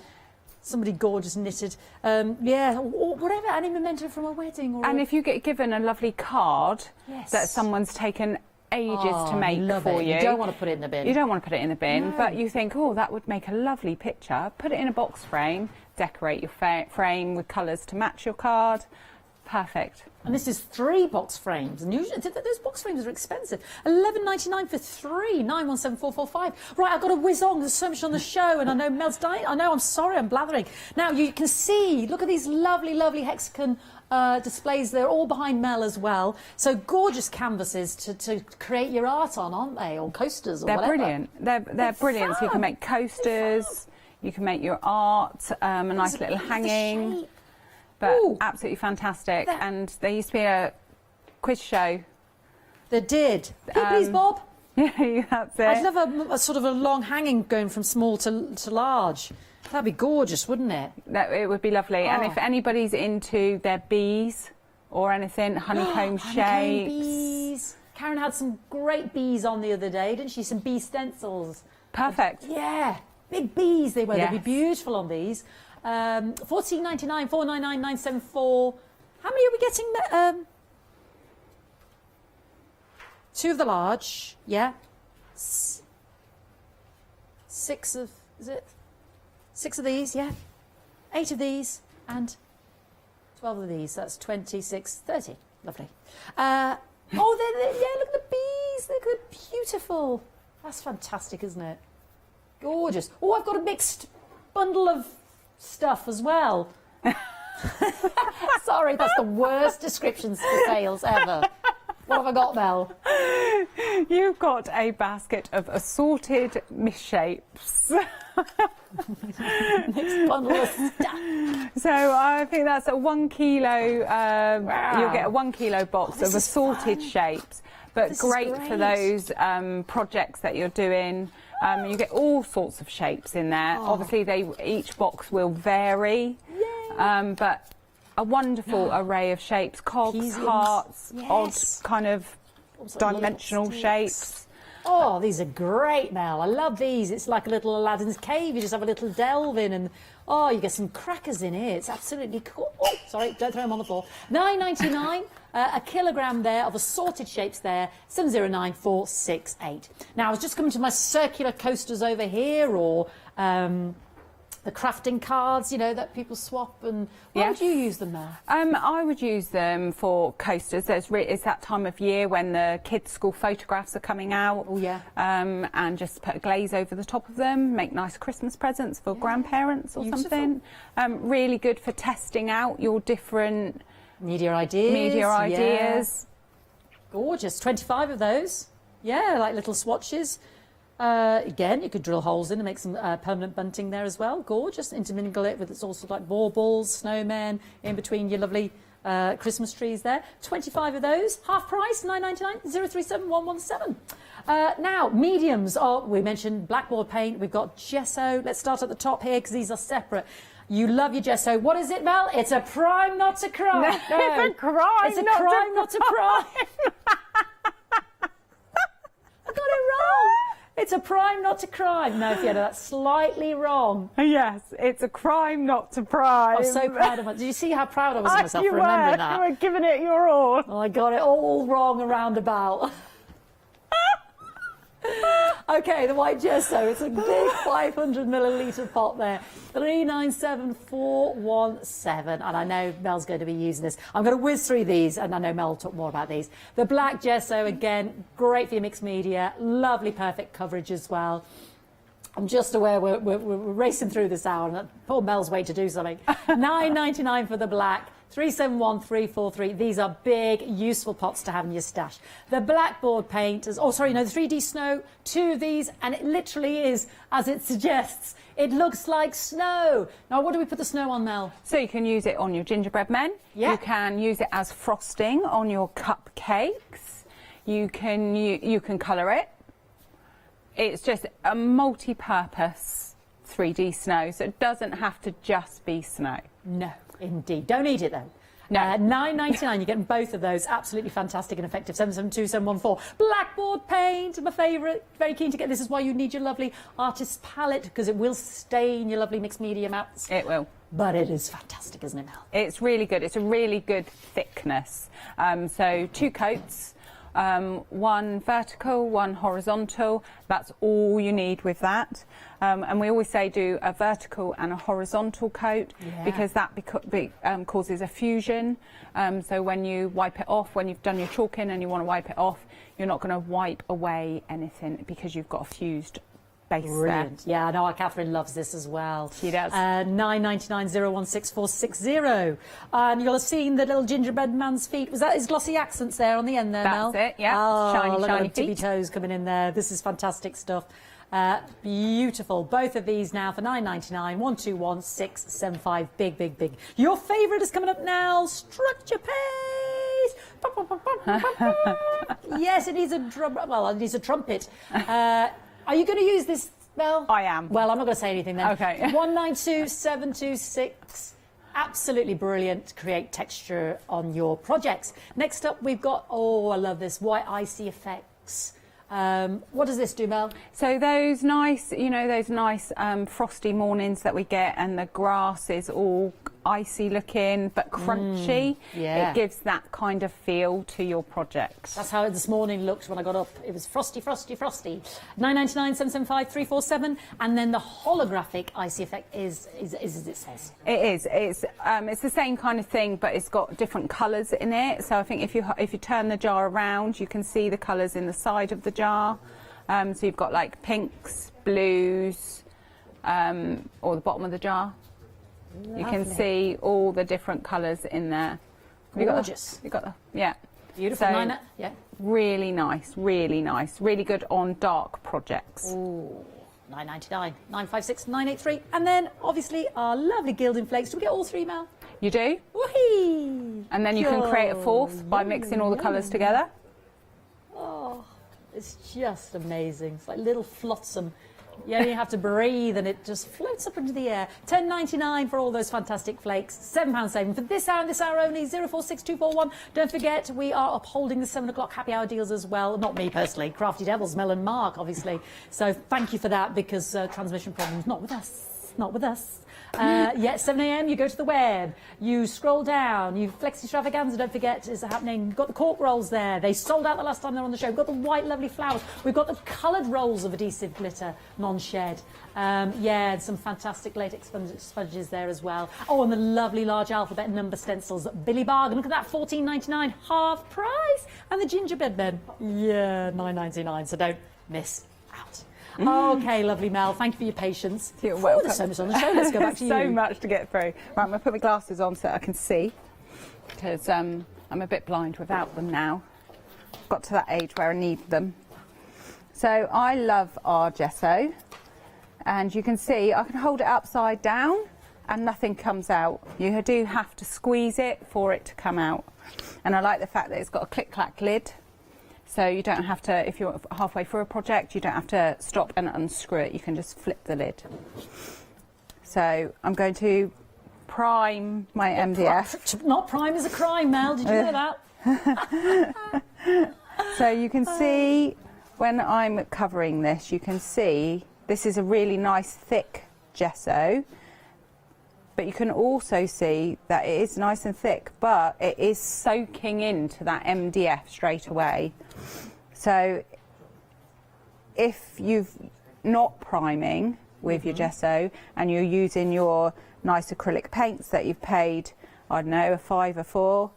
Somebody gorgeous knitted. Or whatever, any memento from a wedding. Or and if you get given a lovely card that someone's taken ages to make for you. You don't want to put it in the bin. You don't want to put it in the bin, No. but you think, oh, that would make a lovely picture. Put it in a box frame, decorate your frame with colours to match your card. Perfect. And this is 3 box frames, and usually those box frames are expensive. $11.99 for 3, 917445. Right, I've got to whiz on. There's so much on the show, and I know Mel's dying. I know. I'm sorry, I'm blathering. Now you can see. Look at these lovely, lovely hexagon displays. They're all behind Mel as well. So gorgeous canvases to create your art on, aren't they? Or coasters or They're whatever. brilliant. They're brilliant. So you can make coasters. You can make your art. A nice little hanging. But absolutely fantastic. And there used to be a quiz show. They did. Please, Bob. Yeah, that's it. I'd love a sort of a long hanging going from small to large. That'd be gorgeous, wouldn't it? It would be lovely. And if anybody's into their bees or anything, honeycomb shapes. Bees. Karen had some great bees on the other day, didn't she? Some bee stencils. Perfect. Yeah. Big bees they were. Yes. They'd be beautiful on these. $14.99, $4.99, $9.74. How many are we getting? 2 of the large, yeah. 6 of, is it? 6 of these, yeah. 8 of these, and 12 of these. That's 26, 30. Lovely. Yeah, look at the bees. They're beautiful. That's fantastic, isn't it? Gorgeous. Oh, I've got a mixed bundle of stuff as well. Sorry, that's the worst descriptions for sales ever. What have I got, Mel? You've got a basket of assorted misshapes. Next bundle of stuff. So I think that's a 1 kilo. Wow. You'll get a 1 kilo box of assorted shapes, but This is great for great. those projects that you're doing. You get all sorts of shapes in there. Oh. Obviously, each box will vary, but a wonderful array of shapes: cogs, Keys, hearts, yes. odd kind of Almost like dimensional little shapes. sticks. Oh, these are great, Mel. I love these. It's like a little Aladdin's cave. You just have a little delve in, and oh, you get some crackers in here. It's absolutely cool. Oh, sorry, don't throw them on the floor. $9.99, a kilogram there of assorted shapes there. 709468. Now, I was just coming to my circular coasters over here, or the crafting cards, you know, that people swap. And why would you use them there? I would use them for coasters. It's that time of year when the kids' school photographs are coming out. Oh, yeah. And just put a glaze over the top of them, make nice Christmas presents for grandparents or Beautiful. something. Really good for testing out your different media ideas. Yeah. Gorgeous. 25 of those. Yeah, like little swatches. Again, you could drill holes in and make some permanent bunting there as well. Gorgeous. Intermingle it with its also like baubles, snowmen in between your lovely Christmas trees there. 25 of those. Half price, $9.99, 037117. Now, mediums. Oh, we mentioned blackboard paint. We've got gesso. Let's start at the top here because these are separate. You love your gesso. What is it, Mel? It's a crime not to cry. No, it's a crime. It's a crime not to cry. I got it wrong. It's a crime not to cry. No, Fiona, that's slightly wrong. Yes, it's a crime not to prime. I'm so proud of myself. Did you see how proud I was of myself for remembering that? You were giving it your all. Oh, I got it all wrong around about. Okay, the white gesso. It's a big 500 millilitre pot there. 397417. And I know Mel's going to be using this. I'm going to whiz through these, and I know Mel will talk more about these. The black gesso, again, great for your mixed media. Lovely, perfect coverage as well. I'm just aware we're racing through this hour, and poor Mel's waiting to do something. $9.99 for the black. 371343. These are big, useful pots to have in your stash. The blackboard paint is, the 3D snow, 2 of these, and it literally is, as it suggests, it looks like snow. Now, what do we put the snow on, Mel? So you can use it on your gingerbread men. Yeah. You can use it as frosting on your cupcakes. You can colour it. It's just a multi-purpose 3D snow, so it doesn't have to just be snow. No. Indeed. Don't eat it though. No. $9.99. You're getting both of those. Absolutely fantastic and effective. 772714. Blackboard paint, my favourite. Very keen to get this. Is why you need your lovely artist's palette, because it will stain your lovely mixed media mats. It will. But it is fantastic, isn't it, Mel? It's really good. It's a really good thickness. So 2 coats. 1 vertical, 1 horizontal. That's all you need with that. And we always say do a vertical and a horizontal coat, because that causes a fusion. So when you wipe it off, when you've done your chalking and you want to wipe it off, you're not going to wipe away anything because you've got a fused base. Brilliant. There. Yeah, I know Catherine loves this as well. She does. $9.99 016460. And you'll have seen the little gingerbread man's feet. Was that his glossy accents there on the end there, Mel? That's it, yeah. Oh, Shiny, look shiny at them tippy feet. toes coming in there. This is fantastic stuff. Beautiful. Both of these now for $9.99. 121675. Big, big, big. Your favourite is coming up now. Structure paste. Yes, it needs a drum. Well, it needs a trumpet. Are you going to use this, Mel? I am. Well, I'm not going to say anything then. Okay. 192726. Absolutely brilliant to create texture on your projects. Next up, we've got, oh, I love this, white icy effects. What does this do, Mel? So those nice, frosty mornings that we get, and the grass is all icy looking but crunchy. Yeah. It gives that kind of feel to your project. That's how it this morning looked when I got up. It was frosty, frosty, frosty. $9.99 775 347, and then the holographic icy effect is as it says. It is. It's the same kind of thing, but it's got different colours in it. So I think if you turn the jar around, you can see the colours in the side of the jar. So you've got like pinks, blues, or the bottom of the jar. You can see all the different colours in there. Gorgeous. You got the, yeah. Beautiful. So, yeah. Really nice, really nice. Really good on dark projects. Ooh. £9.99, £9.56, £9.83, and then obviously our lovely Gilding flakes. Do we get all three, Mel? You do. Whee! And then you can create a fourth by mixing all the colours together. Oh, it's just amazing. It's like little flotsam. You only have to breathe and it just floats up into the air. £10.99 for all those fantastic flakes. £7 saving for this hour and this hour only. 046241. Don't forget, we are upholding the 7 o'clock happy hour deals as well. Not me personally, Crafty Devils, Mel and Mark, obviously. So thank you for that, because transmission problems, not with us. Not with us. Yeah, 7 a.m. you go to the web, you scroll down, you Flex Extravaganza, don't forget, is happening. You've got the cork rolls there. They sold out the last time they were on the show. We've got the white lovely flowers. We've got the coloured rolls of adhesive glitter, non-shed. Yeah, and some fantastic latex sponges there as well. Oh, and the lovely large alphabet number stencils. Billy Bargain, look at that, $14.99, half price. And the gingerbread men, yeah, $9.99, so don't miss out. Okay, lovely Mel, thank you for your patience. You're welcome. There's so much on the show, let's go back to you. So much to get through. Right, I'm going to put my glasses on so I can see, because I'm a bit blind without them now. Got to that age where I need them. So I love our gesso, and you can see I can hold it upside down and nothing comes out. You do have to squeeze it for it to come out. And I like the fact that it's got a click-clack lid. So you don't have to, if you're halfway through a project, you don't have to stop and unscrew it. You can just flip the lid. So I'm going to prime my MDF. Not prime is a crime, Mel. Did you know that? So you can see when I'm covering this, you can see this is a really nice thick gesso. But you can also see that it is nice and thick, but it is soaking into that MDF straight away. So if you've not priming with your gesso and you're using your nice acrylic paints that you've paid, I don't know, a £5 for,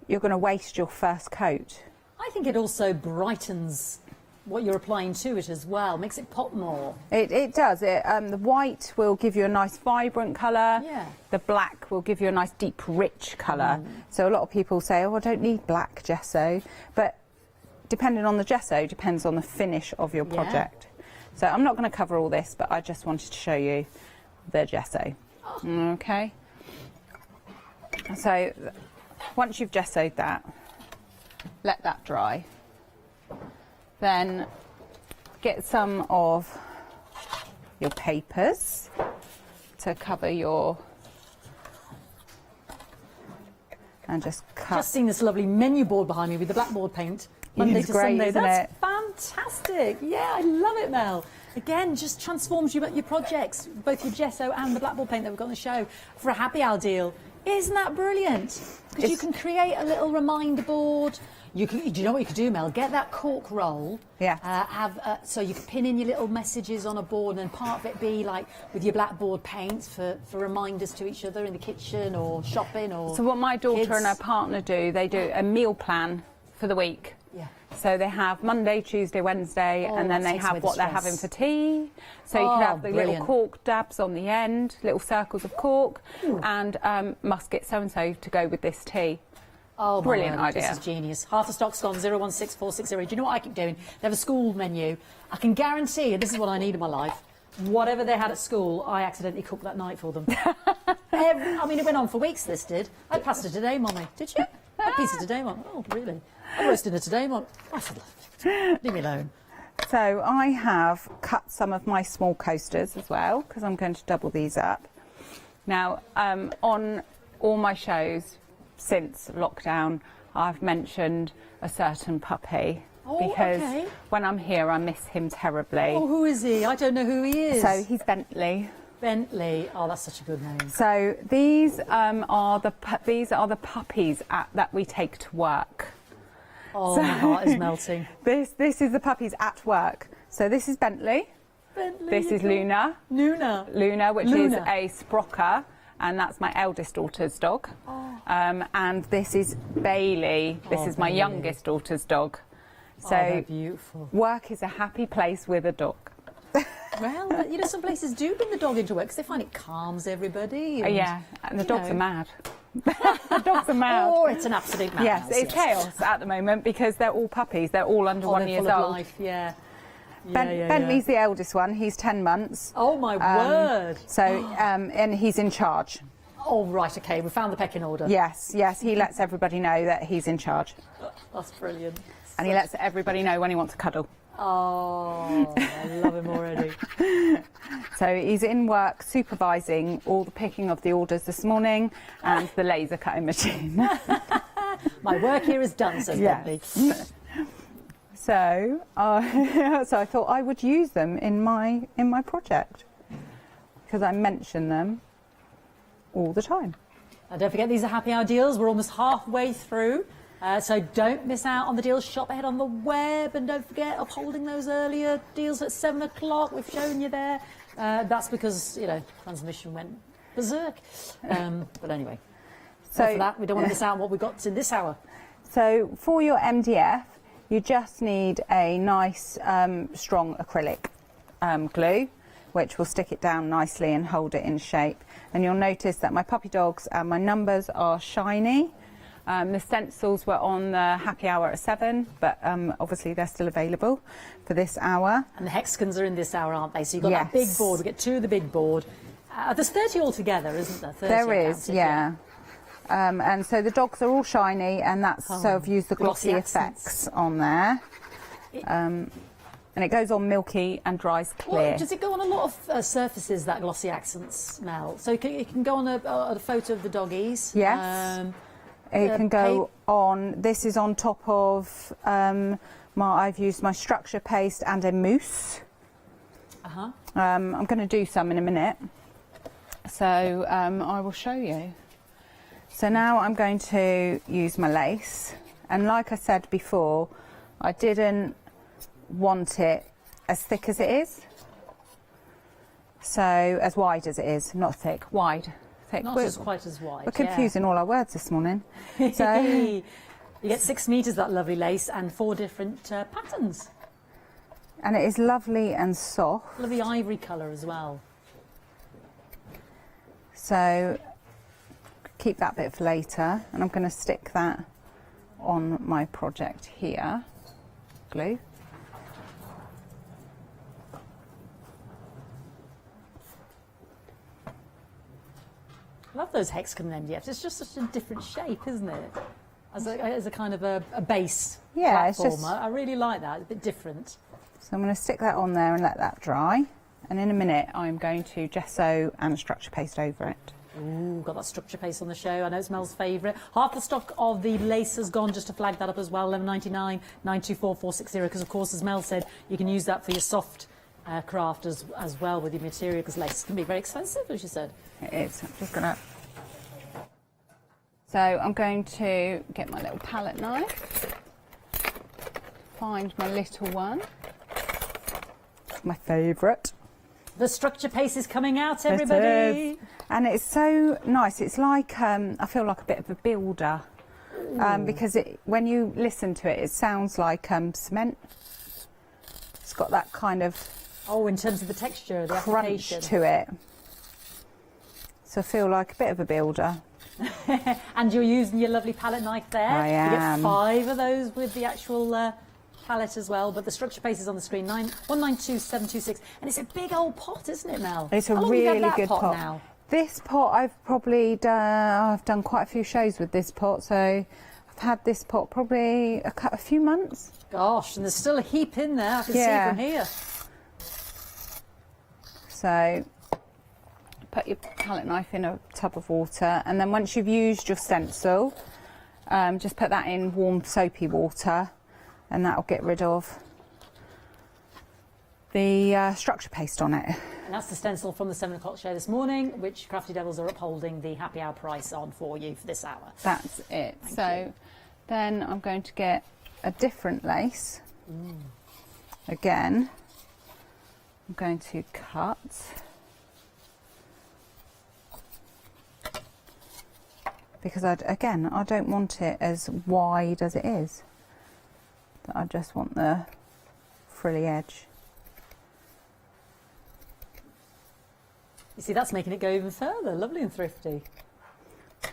you're going to waste your first coat. I think it also brightens what you're applying to it as well, makes it pop more. It does. The white will give you a nice vibrant colour. Yeah. The black will give you a nice deep rich colour. So a lot of people say, oh, I don't need black gesso. But depending on the gesso, depends on the finish of your project. So I'm not going to cover all this, but I just wanted to show you the gesso. Okay. So once you've gessoed that, let that dry. Then get some of your papers to cover your, and just cut. Just seen this lovely menu board behind me with the blackboard paint. Monday to great, Sunday. isn't That's it? fantastic. Yeah, I love it, Mel. Again, just transforms your projects, both your gesso and the blackboard paint that we've got on the show, for a happy hour deal. Isn't that brilliant? Because you can create a little reminder board. Do you know what you could do, Mel? Get that cork roll. Yeah. So you could pin in your little messages on a board, and then part of it be like with your blackboard paint for reminders to each other in the kitchen or shopping or. So what my daughter kids. and her partner do, they do a meal plan for the week. Yeah. So they have Monday, Tuesday, Wednesday, and then they have what they're having for tea. So you can have the little cork dabs on the end, little circles of cork, and must get so-and-so to go with this tea. Oh, brilliant idea. This is genius. Half the stock's gone, 016460. Do you know what I keep doing? They have a school menu. I can guarantee, and this is what I need in my life, whatever they had at school, I accidentally cooked that night for them. I mean, it went on for weeks, this did. I had pasta today, Mummy. Did you? I had pizza today, Mum. Oh, really? I had roast dinner today, Mum. I said, leave me alone. So I have cut some of my small coasters as well, because I'm going to double these up. Now, on all my shows since lockdown, I've mentioned a certain puppy. Because when I'm here, I miss him terribly. Oh, who is he? I don't know who he is. So he's Bentley. Bentley. Oh, that's such a good name. So these are the puppies that we take to work. Oh, so, my heart is melting. This is the puppies at work. So this is Bentley. This is Luna. Luna, which is a Sprocker, and that's my eldest daughter's dog. And this is Bailey. This is my youngest daughter's dog. So they're beautiful. Work is a happy place with a dog. Well, you know, some places do bring the dog into work because they find it calms everybody. And, yeah, and the you dogs know. are mad. The dogs are mad. Oh, it's an absolute madhouse. Yes, it's chaos at the moment because they're all puppies. They're all under 1 they're year full of old. life, yeah. Bentley's the eldest one. He's 10 months. Oh, my word. So, and he's in charge. Oh, right, OK. We found the pecking order. Yes, yes. He lets everybody know that he's in charge. That's brilliant. And he lets everybody know when he wants to cuddle. Oh, I love him already. So he's in work supervising all the picking of the orders this morning and the laser cutting machine. My work here is done, says Bentley. So, so I thought I would use them in my project because I mention them all the time. And don't forget, these are happy hour deals. We're almost halfway through. So don't miss out on the deals. Shop ahead on the web, and don't forget upholding those earlier deals at 7 o'clock. We've shown you there. That's because, you know, transmission went berserk. But anyway, so for that, we don't want to miss out on what we've got in this hour. So for your MDF, you just need a nice strong acrylic glue, which will stick it down nicely and hold it in shape. And you'll notice that my puppy dogs and my numbers are shiny. The stencils were on the happy hour at 7, but obviously they're still available for this hour. And the hexagons are in this hour, aren't they? So you've got that big board. We get 2 of the big board. There's 30 altogether, isn't there? 30 there is, yeah. And so the dogs are all shiny, and that's so I've used the glossy effects on there. And it goes on milky and dries clear. Well, does it go on a lot of surfaces, that glossy accents, Mel? So it can go on a photo of the doggies. Yes. It can go on. This is on top of I've used my structure paste and a mousse. I'm going to do some in a minute, so I will show you. So now I'm going to use my lace, and like I said before, I didn't want it as thick as it is, so as wide as it is, not thick, wide. Thick. Not as quite as wide. We're confusing all our words this morning. So you get 6 metres, that lovely lace, and 4 different patterns. And it is lovely and soft. Lovely ivory colour as well. So keep that bit for later, and I'm going to stick that on my project here. Glue. I love those hexagon MDFs. It's just such a different shape, isn't it? As a kind of a base platform. It's just, I really like that. It's a bit different. So I'm going to stick that on there and let that dry. And in a minute, I'm going to gesso and structure paste over it. Ooh, got that structure paste on the show. I know it's Mel's favourite. Half the stock of the lace has gone, just to flag that up as well. $11.99, 924 460. Because of course, as Mel said, you can use that for your soft craft as well with your material, because lace can be very expensive, as you said. It is. I'm just going to... So I'm going to get my little palette knife, find my little one, my favourite. The structure paste is coming out, everybody. And it's so nice. It's like, I feel like a bit of a builder, because when you listen to it, it sounds like cement. It's got that kind of... Oh, in terms of the texture, the crunch application. to it. So I feel like a bit of a builder. And you're using your lovely palette knife there. I am. You get 5 of those with the actual palette as well. But the structure paste is on the screen, 192726. And it's a big old pot, isn't it, Mel? It's a How long have you really had that good pot. now? This pot, I've probably done quite a few shows with this pot. So I've had this pot probably a few months. Gosh, and there's still a heap in there. I can see from here. So put your palette knife in a tub of water, and then once you've used your stencil, just put that in warm soapy water, and that'll get rid of the structure paste on it. And that's the stencil from the 7 o'clock show this morning, which Crafty Devils are upholding the happy hour price on for you for this hour. That's it. So then I'm going to get a different lace. Again, I'm going to cut. Because I don't want it as wide as it is. I just want the frilly edge. You see, that's making it go even further. Lovely and thrifty.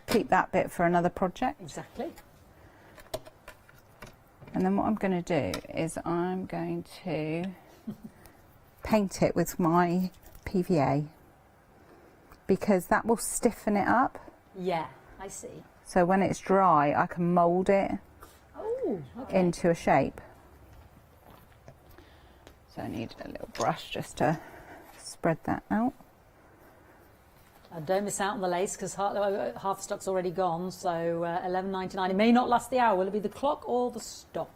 Keep that bit for another project. Exactly. And then what I'm going to do is I'm going to paint it with my PVA, because that will stiffen it up. Yeah, I see. So when it's dry, I can mould it into a shape. So I need a little brush just to spread that out. Don't miss out on the lace, because half the stock's already gone, so £11.99. It may not last the hour. Will it be the clock or the stock?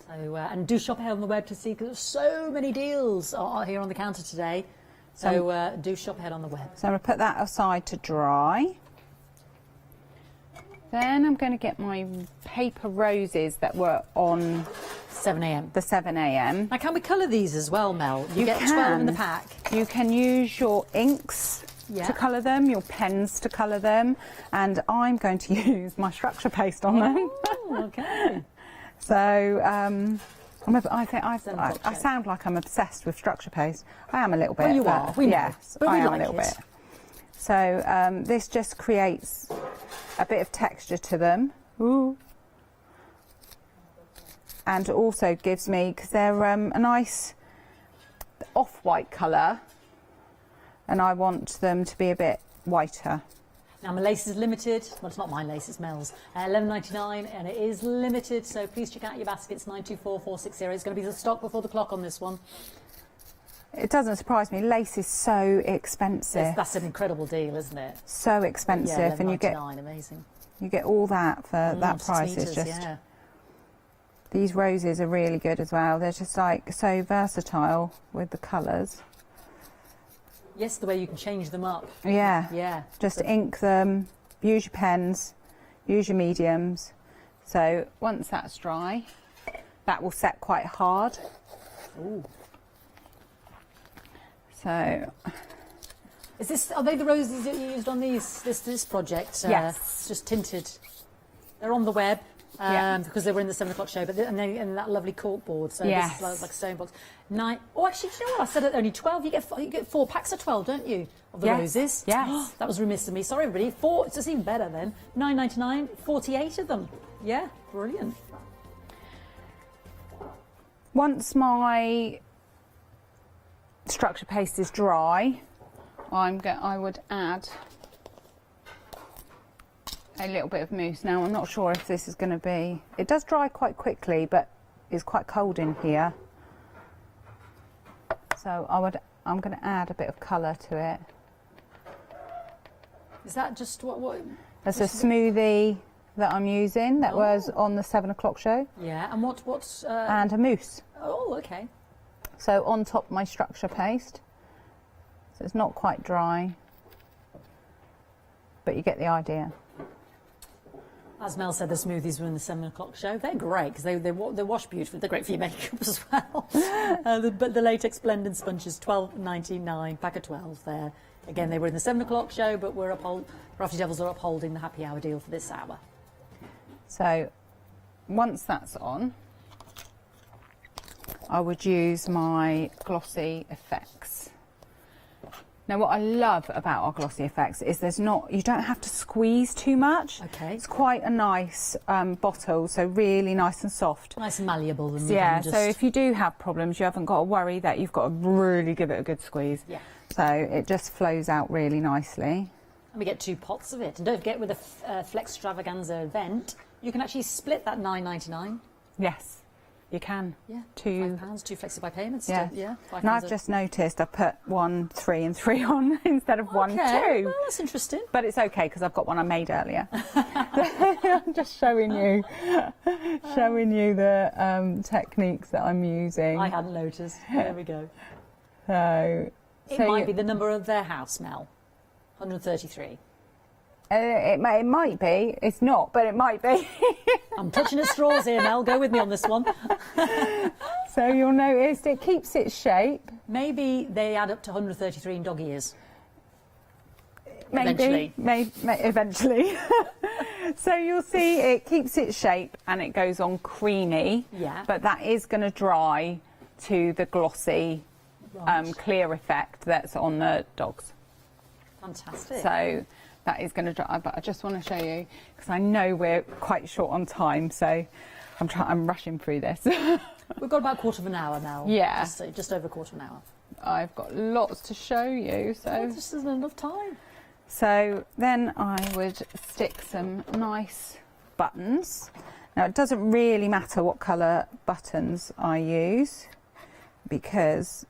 So, and do shop ahead on the web to see, because there's so many deals here on the counter today. So do shop ahead on the web. So I'm going to put that aside to dry. Then I'm going to get my paper roses that were on 7 a.m. the 7 a.m. Now, can we colour these as well, Mel? You get 12 in the pack. You can use your inks to colour them, your pens to colour them, and I'm going to use my structure paste on them. Okay. So I sound like I'm obsessed with structure paste. I am a little bit. Well, you are. We know. Yes, But I we am like a little it. bit. So this just creates a bit of texture to them. Ooh. And also gives me, because they're a nice off-white colour, and I want them to be a bit whiter. Now, my lace is limited. Well, it's not my lace, it's Mel's. £11.99, and it is limited, so please check out your baskets, 924460. It's going to be the stock before the clock on this one. It doesn't surprise me. Lace is so expensive. That's an incredible deal, isn't it? So expensive, Yeah, and you get amazing. You get all that for that 6 price. metres, It's just yeah. these roses are really good as well. They're just like so versatile with the colours. Yes, the way you can change them up. Yeah. Yeah. Just ink them, use your pens, use your mediums. So once that's dry, that will set quite hard. Ooh. So Are they the roses that you used on this project? Yes. Just tinted. They're on the web. Because they were in the 7 o'clock show, but and that lovely cork board. So Yes. this is like a stone box. Oh, actually, do you know what? I said only 12. You get 4 packs of 12, don't you? Of the Yes. roses. Yes. That was remiss of me. Sorry, everybody. 4. It's just even better then. £9.99. 48 of them. Yeah, brilliant. once my structure paste is dry, I would add a little bit of mousse. Now I'm not sure if this is going to be, it does dry quite quickly, but it's quite cold in here. So I'm going to add a bit of colour to it. Is that just what? That's a smoothie that I'm using that was on the 7 o'clock show. Yeah, and what's and a mousse. Oh, okay. So on top of my structure paste. So it's not quite dry, but you get the idea. As Mel said, the smoothies were in the 7 o'clock show. They're great because they wash beautifully. They're great for your makeup as well. But the latex blending sponges, £12.99, pack of 12 there. Again, they were in the 7 o'clock show, but Crafty Devils are upholding the happy hour deal for this hour. So once that's on, I would use my glossy effects. Now, what I love about our glossy effects is you don't have to squeeze too much. Okay. It's quite a nice bottle, so really nice and soft. Nice and malleable. And yeah, so if you do have problems, you haven't got to worry that you've got to really give it a good squeeze. Yeah. So it just flows out really nicely. And we get 2 pots of it. And don't forget, with the Flex Extravaganza event, you can actually split that £9.99. Yes, you can. Yeah, £2. 2 flexi by payments. Yeah. Yeah. And I've just noticed I put 1, 3 and 3 on instead of 1, 2. Well, that's interesting. But it's okay because I've got one I made earlier. I'm just showing you the techniques that I'm using. I hadn't noticed. There we go. So It might be the number of their house, Mel. 133. It might be. It's not, but it might be. I'm touching at straws here, Mel. Go with me on this one. So you'll notice it keeps its shape. Maybe they add up to 133 in dog ears. Maybe. Eventually. So you'll see it keeps its shape and it goes on creamy. Yeah. But that is going to dry to the glossy, clear effect that's on the dogs. Fantastic. So that is going to dry, but I just want to show you because I know we're quite short on time, so I'm rushing through this. We've got about a quarter of an hour now. Yeah. Just over a quarter of an hour. I've got lots to show you, so this isn't enough time. So then I would stick some nice buttons. Now it doesn't really matter what colour buttons I use because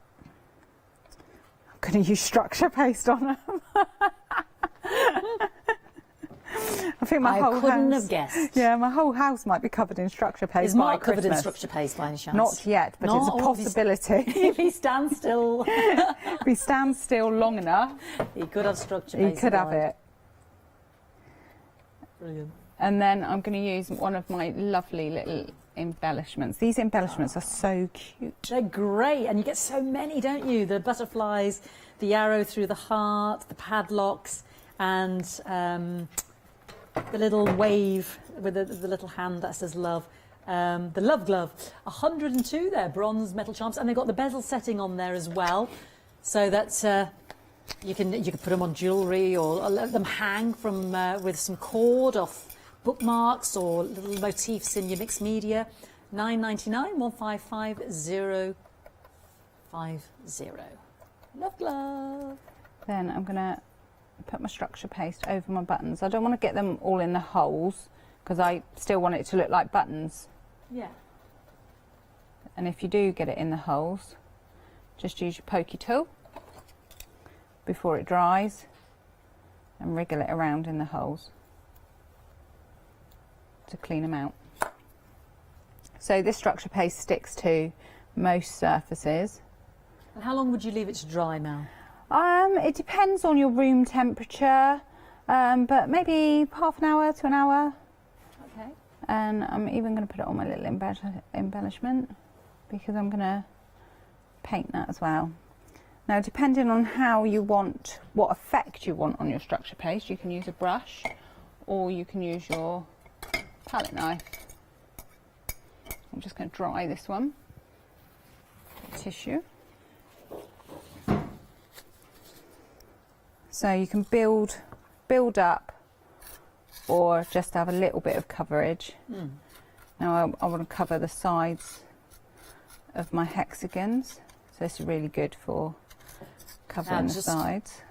I'm going to use structure paste on them. I think my whole couldn't house, have guessed. Yeah, my whole house might be covered in structure paste. Is Mark covered in Christmas. structure paste by any chance? Not yet, but it's a possibility. If he stands still. If he stands still long enough, he could have structure he paste. could have it. Brilliant. And then I'm going to use one of my lovely little embellishments. These embellishments are so cute. They're great, and you get so many, don't you? The butterflies, the arrow through the heart, the padlocks, and the little wave with the little hand that says love. The love glove. 102 there, bronze metal charms, and they've got the bezel setting on there as well, so that you can put them on jewellery or let them hang from with some cord off bookmarks or little motifs in your mixed media. £9.99, 155050. Love glove. Then I'm going to put my structure paste over my buttons. I don't want to get them all in the holes because I still want it to look like buttons. Yeah. And if you do get it in the holes, just use your pokey tool before it dries and wriggle it around in the holes to clean them out. So this structure paste sticks to most surfaces. And how long would you leave it to dry, Mel? It depends on your room temperature, but maybe half an hour to an hour. Okay. And I'm even going to put it on my little embellishment because I'm going to paint that as well. Now, depending on how you want, what effect you want on your structure paste, you can use a brush or you can use your palette knife. I'm just going to dry this one. Tissue. So you can build up or just have a little bit of coverage. Now I want to cover the sides of my hexagons, so this is really good for covering the sides.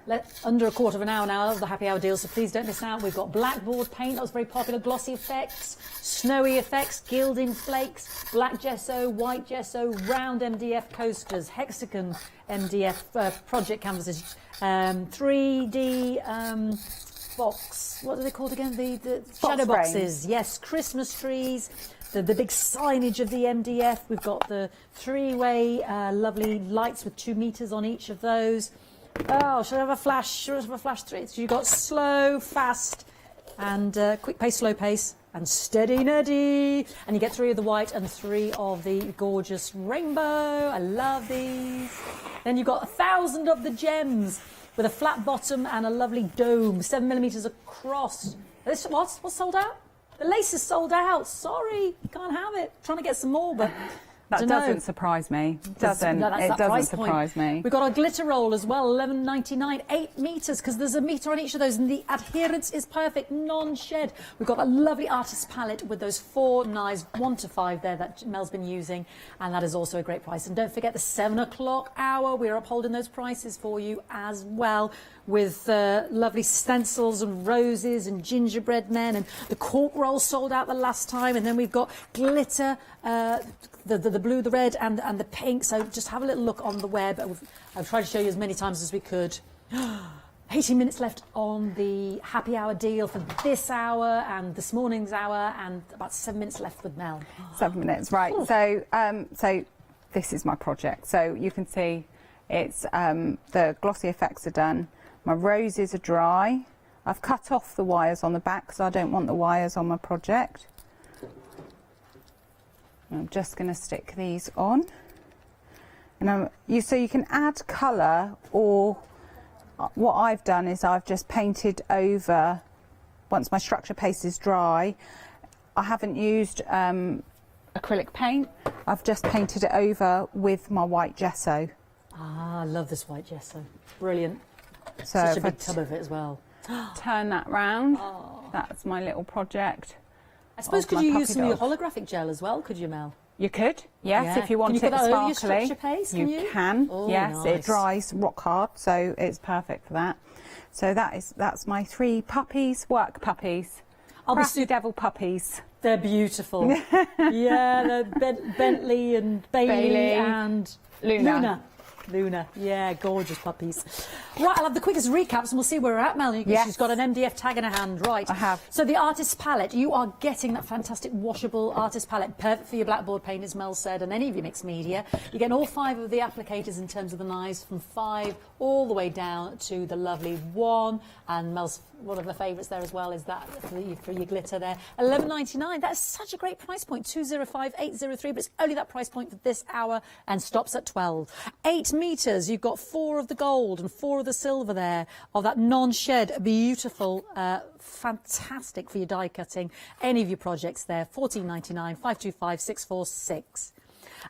Under a quarter of an hour now of the happy hour deal, so please don't miss out. We've got blackboard paint, that was very popular, glossy effects, snowy effects, gilding flakes, black gesso, white gesso, round MDF coasters, hexagon MDF project canvases, 3D box, what are they called again? The shadow boxes, yes, Christmas trees, the big signage of the MDF. We've got the three-way lovely lights with 2 meters on each of those. Oh, should I have a flash? Should I have a flash through it? So you've got slow, fast, and quick pace, slow pace, and steady Neddy. And you get 3 of the white and 3 of the gorgeous rainbow. I love these. Then you've got 1,000 of the gems with a flat bottom and a lovely dome, 7mm across. This what's sold out? The lace is sold out. Sorry, you can't have it. Trying to get some more, but that doesn't surprise me. It doesn't surprise me. We've got our glitter roll as well, $11.99, 8 meters, because there's a meter on each of those, and the adherence is perfect, non-shed. We've got a lovely artist palette with those 4 knives, 1 to 5 there that Mel's been using, and that is also a great price. And don't forget the 7 o'clock hour. We're upholding those prices for you as well, with lovely stencils and roses and gingerbread men, and the cork roll sold out the last time, and then we've got glitter, the blue, the red, and the pink. So just have a little look on the web. I've tried to show you as many times as we could. 18 minutes left on the happy hour deal for this hour and this morning's hour, and about 7 minutes left with Mel. 7 minutes, right. So this is my project. So you can see it's the glossy effects are done. My roses are dry. I've cut off the wires on the back because I don't want the wires on my project. I'm just going to stick these on. And so you can add colour, or what I've done is I've just painted over, once my structure paste is dry, I haven't used acrylic paint, I've just painted it over with my white gesso. Ah, I love this white gesso. Brilliant. So Such a if I big tub of it as well. turn that round, that's my little project. I suppose of could my you puppy use some of your dog. holographic gel as well, could you, Mel? You could, yes, Yeah. if you want Can you it put that over your sparkly. structure paste, can you? can, Oh, yes, nice. it dries rock hard, so it's perfect for that. So that's my 3 puppies, work puppies. I'll be Crafty Devil puppies. They're beautiful. Yeah, they're Bentley and Bailey and Luna. Luna, yeah, gorgeous puppies. Right, I'll have the quickest recaps and we'll see where we're at, Mel. Yes. She's got an MDF tag in her hand, right. I have. So the artist's palette, you are getting that fantastic washable artist palette, perfect for your blackboard paint, as Mel said, and any of your mixed media. You're getting all 5 of the applicators in terms of the knives, from 5 all the way down to the lovely 1, and Mel's one of her favourites there as well is that for your glitter there. $11.99. That's such a great price point. 205,803, but it's only that price point for this hour and stops at 12. 8 metres. You've got 4 of the gold and 4 of the silver there of that non-shed, beautiful, fantastic for your die cutting. Any of your projects there. $14.99. 525,646.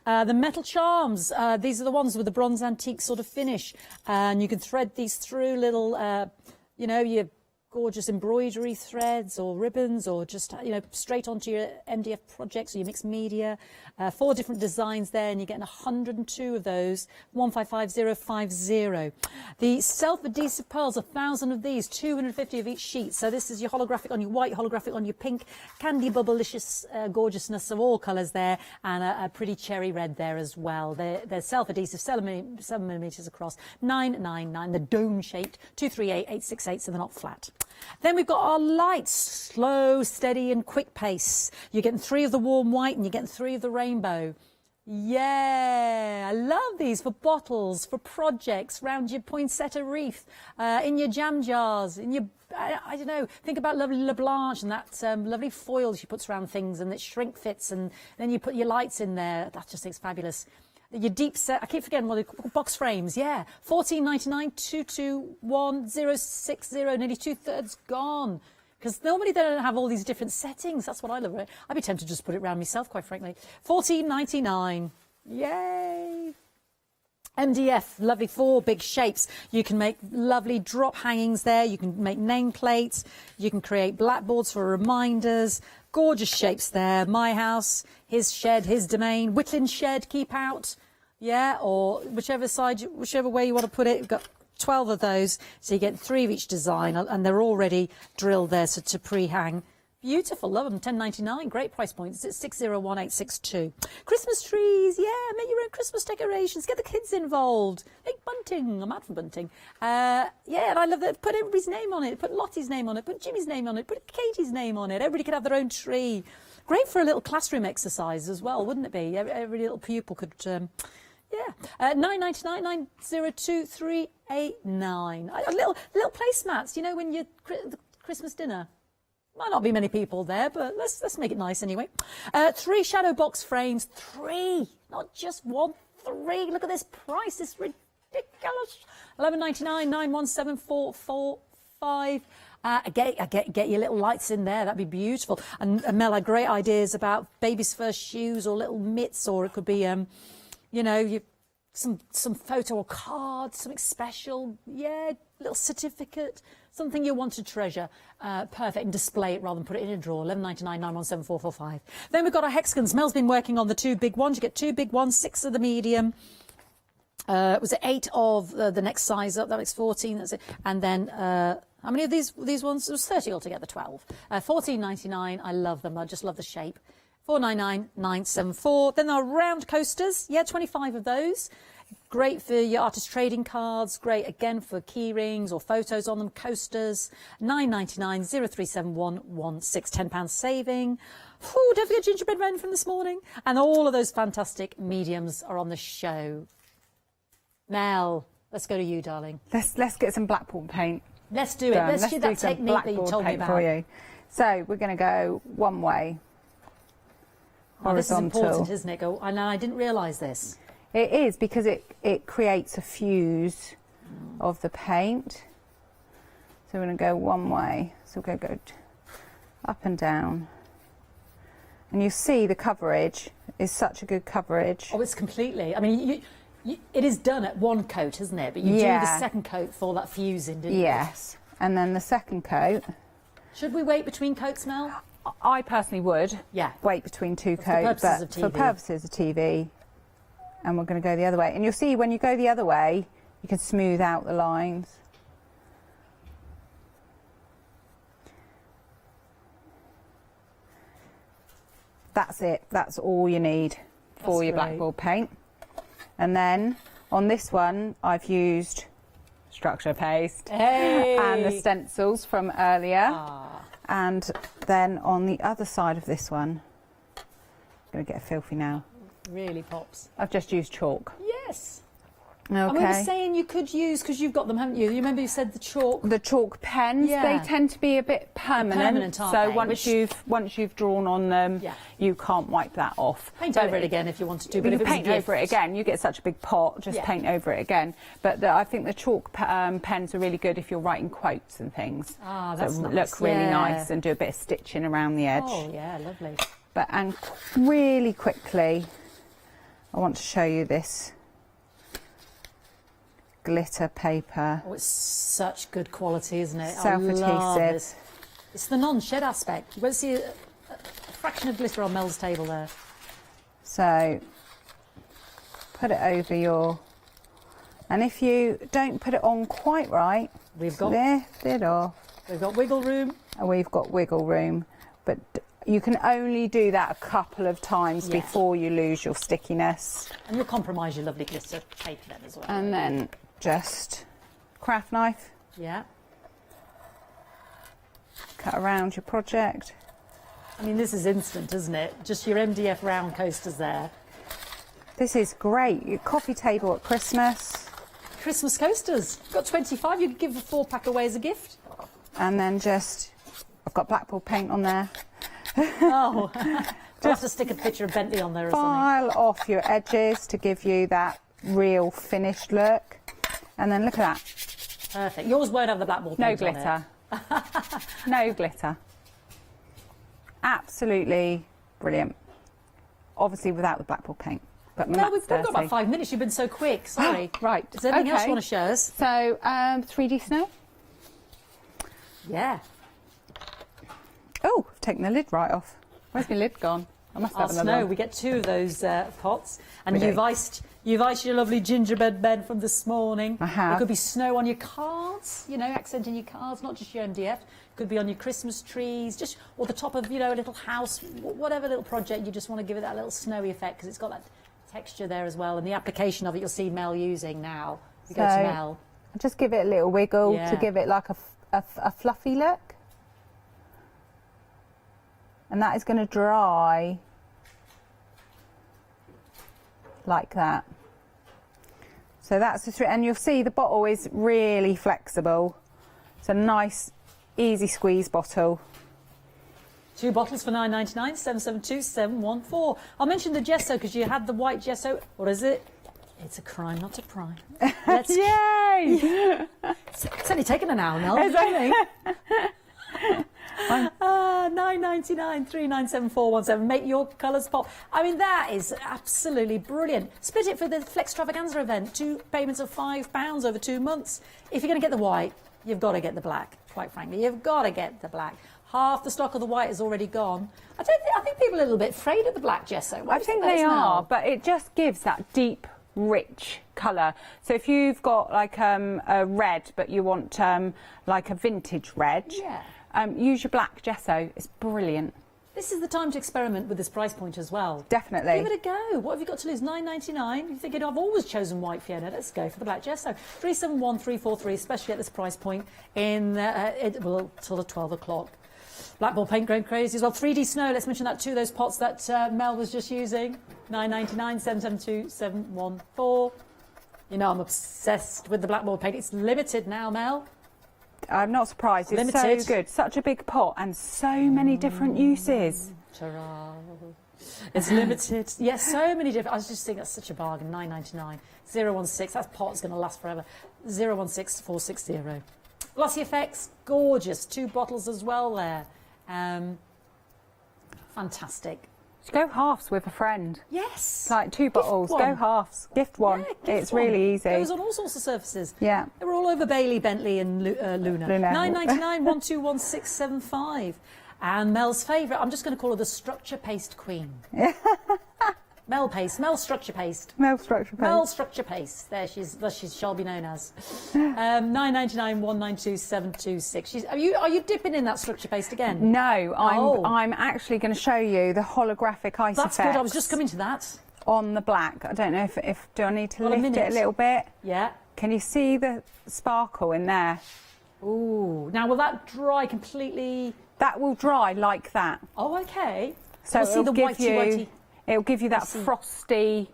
The metal charms, these are the ones with the bronze antique sort of finish, and you can thread these through little, you know, your gorgeous embroidery threads or ribbons, or just, you know, straight onto your MDF projects or your mixed media. 4 different designs there, and you're getting 102 of those. 155050. The self-adhesive pearls, 1,000 of these, 250 of each sheet. So this is your holographic on your white, holographic on your pink, candy bubblicious gorgeousness of all colours there, and a pretty cherry red there as well. They're self-adhesive, 7mm across, $9.99. The dome-shaped, 238,868, so they're not flat. Then we've got our lights, slow, steady and quick pace. You're getting 3 of the warm white and you're getting 3 of the rainbow. Yeah, I love these for bottles, for projects, round your poinsettia wreath, in your jam jars, in your, I don't know, think about lovely LeBlanche and that lovely foil she puts around things and it shrink fits, and then you put your lights in there. That just looks fabulous. Your deep set, I keep forgetting what they're called, box frames, yeah. $14.99, 221060, nearly 2/3 gone. Because normally they don't have all these different settings. That's what I love. I'd be tempted to just put it around myself, quite frankly. $14.99, yay. MDF, lovely 4 big shapes. You can make lovely drop hangings there. You can make nameplates. You can create blackboards for reminders. Gorgeous shapes there. My house, his shed, his domain. Whitlin's shed, keep out. Yeah, or whichever side, whichever way you want to put it. We've got 12 of those. So you get 3 of each design, and they're already drilled there so to pre-hang. Beautiful, love them. $10.99, great price point. It's 601862. Christmas trees, yeah, make your own Christmas decorations. Get the kids involved. Make bunting. I'm mad for bunting. Yeah, and I love that. Put everybody's name on it. Put Lottie's name on it. Put Jimmy's name on it. Put Katie's name on it. Everybody could have their own tree. Great for a little classroom exercise as well, wouldn't it be? Every little pupil could. Yeah, $9.99, 902389. Little placemats. You know, when you the Christmas dinner. Might not be many people there, but let's make it nice anyway. 3 shadow box frames, 3, not just 1, 3. Look at this price, it's ridiculous. $11.99, 917445. Get your little lights in there. That'd be beautiful. And Mel had great ideas about baby's first shoes or little mitts, or it could be, you know, some photo or card, something special. Yeah, little certificate. Something you want to treasure, perfect, and display it rather than put it in a drawer. $11.99, 917445. Then we've got our hexagons. Mel's been working on the 2 big ones. You get 2 big ones, 6 of the medium. Was it 8 of the next size up? That makes 14. That's it. And then how many of these ones? It was 30 altogether. 12. $14.99. I love them. I just love the shape. $499,974. Then there are round coasters. Yeah, 25 of those. Great for your artist trading cards. Great again for key rings or photos on them. Coasters. $9.99, 037116. £10 saving. Ooh, don't forget gingerbread men from this morning. And all of those fantastic mediums are on the show. Mel, let's go to you, darling. Let's get some blackboard paint. Let's do it. Let's do that technique that you told me about. For you. So we're going to go one way. Oh, this is important, isn't it? And I didn't realise this. It is, because it creates a fuse of the paint. So we're going to go one way. So we're going to go up and down. And you see the coverage is such a good coverage. Oh, it's completely. I mean, It is done at one coat, isn't it? But you do the second coat for that fusing, didn't you? Yes. And then the second coat. Should we wait between coats, Mel? I personally would. Yeah. Wait between two For coats, purposes but of for TV. purposes of TV. And we're going to go the other way. And you'll see when you go the other way, you can smooth out the lines. That's it. That's all you need for your blackboard paint. And then on this one, I've used structure paste and the stencils from earlier. And then on the other side of this one, I'm going to get filthy now. Really pops. I've just used chalk. Yes. Okay. And we were saying you could use, because you've got them, haven't you? You remember you said the chalk? The chalk pens, they tend to be a bit permanent. Aren't so they? once you've drawn on them, you can't wipe that off. Paint over it again if you want to do. But But you if it was a paint over it gift- again, you get such a big pot, just paint over it again. But I think the chalk pens are really good if you're writing quotes and things. Ah, So that's it nice. look really nice and do a bit of stitching around the edge. Oh, yeah, lovely. And really quickly, I want to show you this glitter paper. Oh, it's such good quality, isn't it? Self-adhesive. I love this. It's the non-shed aspect. You won't see a fraction of glitter on Mel's table there. So put it over your, and if you don't put it on quite right, we've got lift it off. We've got wiggle room. And we've got wiggle room, but you can only do that a couple of times before you lose your stickiness. And you'll compromise your lovely glitter paper then as well. And then just craft knife. Yeah. Cut around your project. I mean, this is instant, isn't it? Just your MDF round coasters there. This is great. Your coffee table at Christmas. Christmas coasters. Got 25. You could give a 4-pack away as a gift. And then just, I've got blackboard paint on there. Oh, we'll have to stick a picture of Bentley on there or something. File off your edges to give you that real finished look. And then look at that. Perfect. Yours won't have the blackboard No paint on glitter. No glitter. Absolutely brilliant. Obviously without the blackboard paint. But No, we've got about 5 minutes. You've been so quick. Sorry. Right. Is there anything else you want to show us? So, 3D snow. Yeah. Oh, I've taken the lid right off. Where's my lid gone? I must Our have another snow. one. We get 2 of those pots, and We do. you've iced your lovely gingerbread bed from this morning. I have. It could be snow on your cards, you know, accenting your cards, not just your MDF. It could be on your Christmas trees, just or the top of, you know, a little house, whatever little project you just want to give it that little snowy effect because it's got that texture there as well. And the application of it, you'll see Mel using now. You go to So, Mel. Just give it a little wiggle Yeah. to give it like a fluffy look. And that is going to dry like that. So that's the and you'll see the bottle is really flexible. It's a nice, easy squeeze bottle. 2 bottles for £9.99, 772-714. I'll mention the gesso because you had the white gesso. What is it? It's a crime, not a prime. Let's Yay! It's only taken an hour, Mel. It's only- £9.99, 397417. Make your colours pop. I mean, that is absolutely brilliant. Split it for the Flextravaganza event. 2 payments of £5 over 2 months. If you're going to get the white, you've got to get the black. Quite frankly, you've got to get the black. Half the stock of the white is already gone. I think people are a little bit afraid of the black gesso. What do I you think that they is, Mel? are, but it just gives that deep, rich colour. So if you've got like a red, but you want like a vintage red, use your black gesso. It's brilliant. This is the time to experiment with this price point as well. Definitely. Give it a go. What have you got to lose? £9.99. You're thinking, I've always chosen white, Fiona. Let's go for the black gesso. 371343, especially at this price point in till the 12 o'clock. Blackboard paint going crazy as well. 3D snow. Let's mention that too. Those pots that Mel was just using. £9.99, 772-714. You know I'm obsessed with the blackboard paint. It's limited now, Mel. I'm not surprised. It's Limited. so good. Such a big pot and so many different uses. Ta-ra. It's limited. Yes, so many different. I was just thinking that's such a bargain. £9.99. 016. That pot's going to last forever. 016460. Glossy effects, gorgeous. 2 bottles as well there. Fantastic. Go halves with a friend. Yes. Like 2 bottles. one. Go halves. Gift one. Yeah, It's really easy. Goes on all sorts of surfaces. Yeah. They're all over Bailey, Bentley and Luna. £9.99, 121675. And Mel's favourite, I'm just going to call her the structure paste queen. Mel structure paste. Mel structure paste. Mel structure paste. There she shall be known as. £9.99, 122726. Are you dipping in that structure paste again? No, I'm actually going to show you the holographic ice That's effects. good. I was just coming to that. On the black. I don't know if do I need to Got a lift it a minute. little bit? Yeah. Can you see the sparkle in there? Ooh. Now will that dry completely? That will dry like that. Oh, okay. So We'll see the whitey. It'll give you that frosty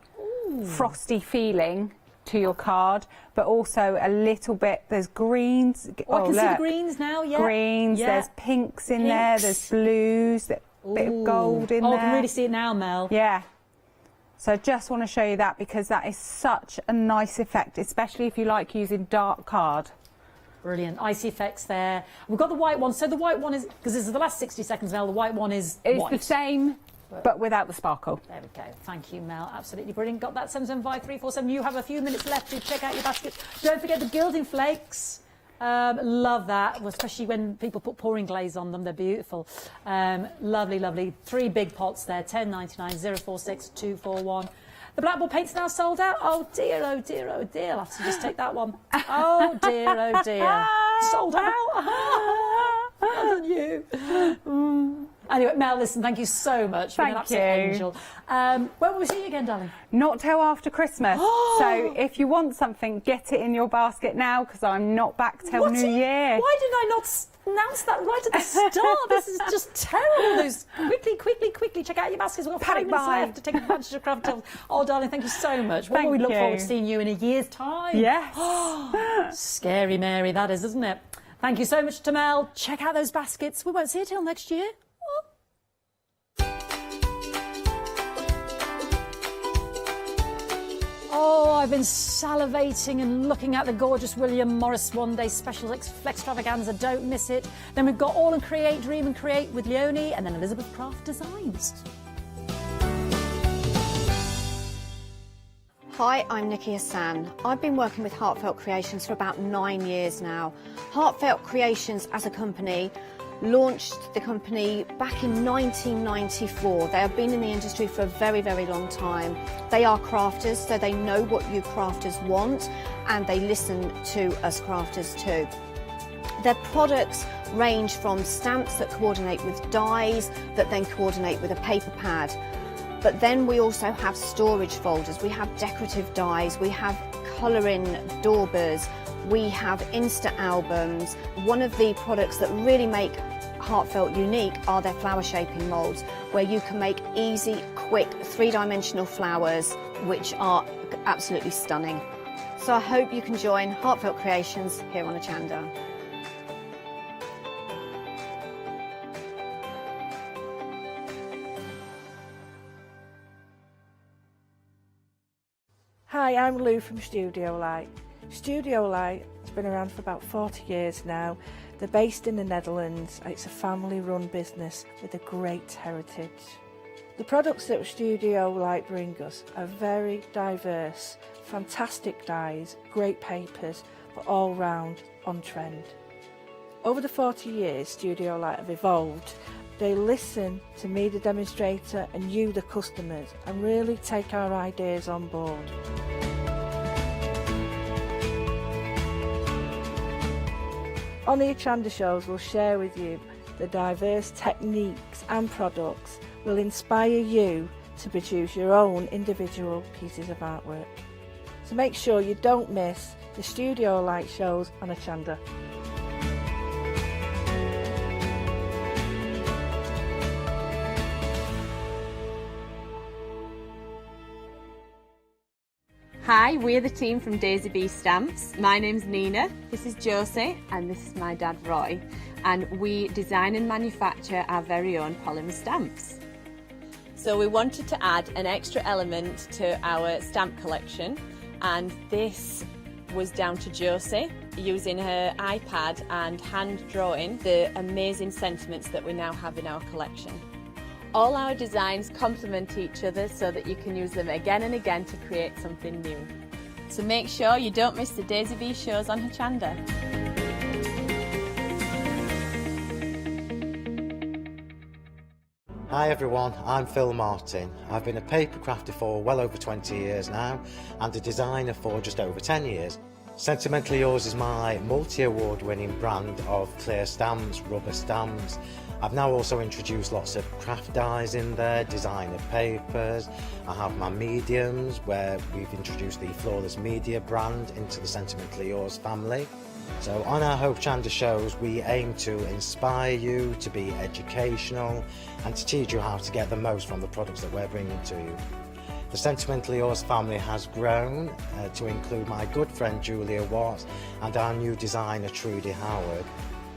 feeling to your card, but also a little bit. There's greens. Oh, I can see the look. greens now. Yeah. Greens. Yeah. There's pinks in there. There's blues. A bit of gold in there. I can really see it now, Mel. Yeah. So I just want to show you that because that is such a nice effect, especially if you like using dark card. Brilliant. Icy effects there. We've got the white one. So the white one is, because this is the last 60 seconds, Mel, the white one is white. The same, but without the sparkle. There we go. Thank you, Mel. Absolutely brilliant. Got that 775347. You have a few minutes left to check out your basket. Don't forget the gilding flakes. Love that, well, especially when people put pouring glaze on them. They're beautiful. Lovely, lovely. 3 big pots there. £10.99, 046241. The blackboard paint's now sold out. Oh dear, oh dear, oh dear. I'll have to just take that one. Oh dear, oh dear. Sold out. Other than you. Anyway, Mel, listen, thank you so much. You're an absolute angel. When will we see you again, darling? Not till after Christmas. So if you want something, get it in your basket now because I'm not back till New Year. Why did I not announce that right at the start? This is just terrible. Those quickly check out your baskets. We've got 5 minutes left to take advantage of craft tales. Oh, darling, thank you so much. Well, we look forward to seeing you in a year's time. Yes. Scary Mary, that is, isn't it? Thank you so much to Mel. Check out those baskets. We won't see you till next year. Oh, I've been salivating and looking at the gorgeous William Morris One Day Special Extravaganza. Don't miss it. Then we've got All and Create, Dream and Create with Leonie, and then Elizabeth Craft Designs. Hi, I'm Nikki Hassan. I've been working with Heartfelt Creations for about 9 years now. Heartfelt Creations as a company launched the company back in 1994. They have been in the industry for a very, very long time. They are crafters, so they know what you crafters want, and they listen to us crafters too. Their products range from stamps that coordinate with dies that then coordinate with a paper pad. But then we also have storage folders, we have decorative dies, we have colouring daubers, we have Insta albums. One of the products that really make Heartfelt unique are their flower shaping moulds, where you can make easy, quick, 3-dimensional flowers, which are absolutely stunning. So I hope you can join Heartfelt Creations here on Hochanda. Hi, I'm Lou from Studio Light. Studio Light has been around for about 40 years now. They're based in the Netherlands. It's a family-run business with a great heritage. The products that Studio Light bring us are very diverse, fantastic dyes, great papers, but all round on trend. Over the 40 years Studio Light have evolved. They listen to me, the demonstrator, and you, the customers, and really take our ideas on board. On the Hochanda shows, we'll share with you the diverse techniques and products will inspire you to produce your own individual pieces of artwork. So make sure you don't miss the Studio Light shows on Hochanda. Hi, we're the team from Daisy Bee Stamps. My name's Nina, this is Josie, and this is my dad Roy. And we design and manufacture our very own polymer stamps. So we wanted to add an extra element to our stamp collection, and this was down to Josie using her iPad and hand drawing the amazing sentiments that we now have in our collection. All our designs complement each other so that you can use them again and again to create something new. So make sure you don't miss the Daisy Bee shows on Hochanda. Hi everyone, I'm Phil Martin. I've been a paper crafter for well over 20 years now and a designer for just over 10 years. Sentimentally Yours is my multi-award winning brand of clear stamps, rubber stamps. I've now also introduced lots of craft dyes in there, designer papers. I have my mediums where we've introduced the Flawless Media brand into the Sentimentally Yours family. So on our Hochanda shows we aim to inspire you, to be educational and to teach you how to get the most from the products that we're bringing to you. The Sentimentally Yours family has grown to include my good friend Julia Watts and our new designer Trudy Howard.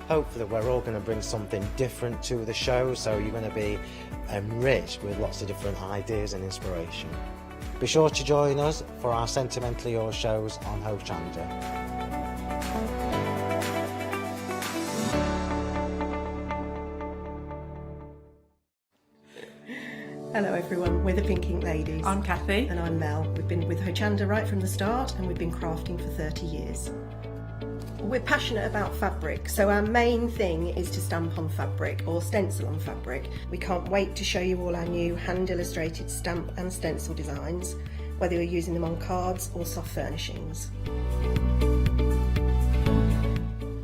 Hopefully we're all going to bring something different to the show, so you're going to be enriched with lots of different ideas and inspiration. Be sure to join us for our Sentimentally Yours shows on Hochanda. Hello everyone, we're the Pink Ink Ladies. I'm Kathy. And I'm Mel. We've been with Hochanda right from the start and we've been crafting for 30 years. We're passionate about fabric, so our main thing is to stamp on fabric or stencil on fabric. We can't wait to show you all our new hand illustrated stamp and stencil designs, whether you're using them on cards or soft furnishings.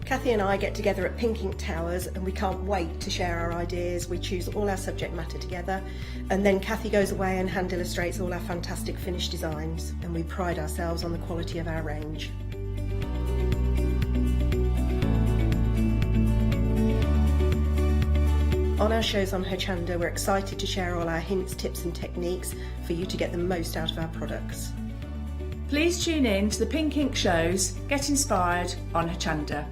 Kathy and I get together at Pink Ink Towers and we can't wait to share our ideas. We choose all our subject matter together and then Kathy goes away and hand illustrates all our fantastic finished designs, and we pride ourselves on the quality of our range. On our shows on Hochanda, we're excited to share all our hints, tips and techniques for you to get the most out of our products. Please tune in to the Pink Ink shows, get inspired on Hochanda.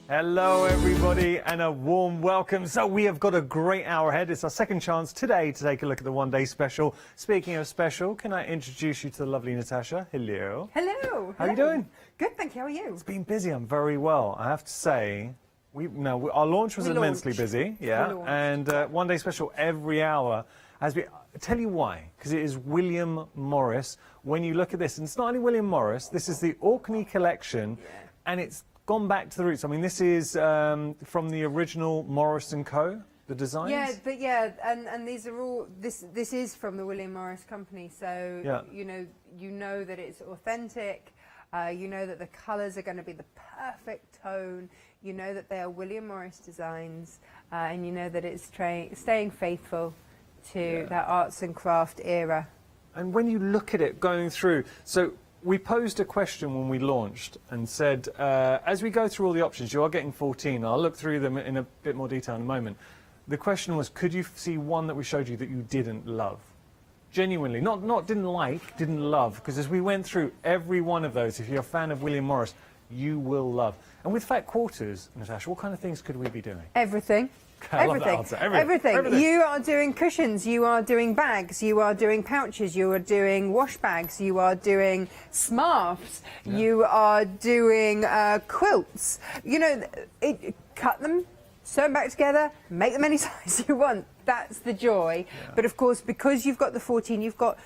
Hello everybody and a warm welcome. So we have got a great hour ahead. It's our second chance today to take a look at the one-day special. Speaking of special, can I introduce you to the lovely Natasha? Hello. Hello. How are you doing? Good, thank you. How are you? It's been busy. I'm very well. I have to say, our launch was immensely busy. Yeah. And one-day special every hour has been. I tell you why, because it is William Morris. When you look at this, and it's not only William Morris, this is the Orkney collection, and it's gone back to the roots. I mean, this is from the original Morris & Co., the designs? Yeah, and these are all, this is from the William Morris Company, so yeah. you know that it's authentic, you know that the colours are going to be the perfect tone, you know that they are William Morris designs, and you know that it's staying faithful to that arts and craft era. And when you look at it going through, so we posed a question when we launched and said, as we go through all the options, you are getting 14. I'll look through them in a bit more detail in a moment. The question was, could you see one that we showed you that you didn't love? Genuinely, not didn't like, didn't love. Because as we went through every one of those, if you're a fan of William Morris, you will love. And with Fat Quarters, Natasha, what kind of things could we be doing? Everything. I love that answer. Everything. You are doing cushions, you are doing bags, you are doing pouches, you are doing wash bags, you are doing scarves, you are doing quilts. You know, cut them, sew them back together, make them any size you want. That's the joy. Yeah. But of course, because you've got the 14, you've got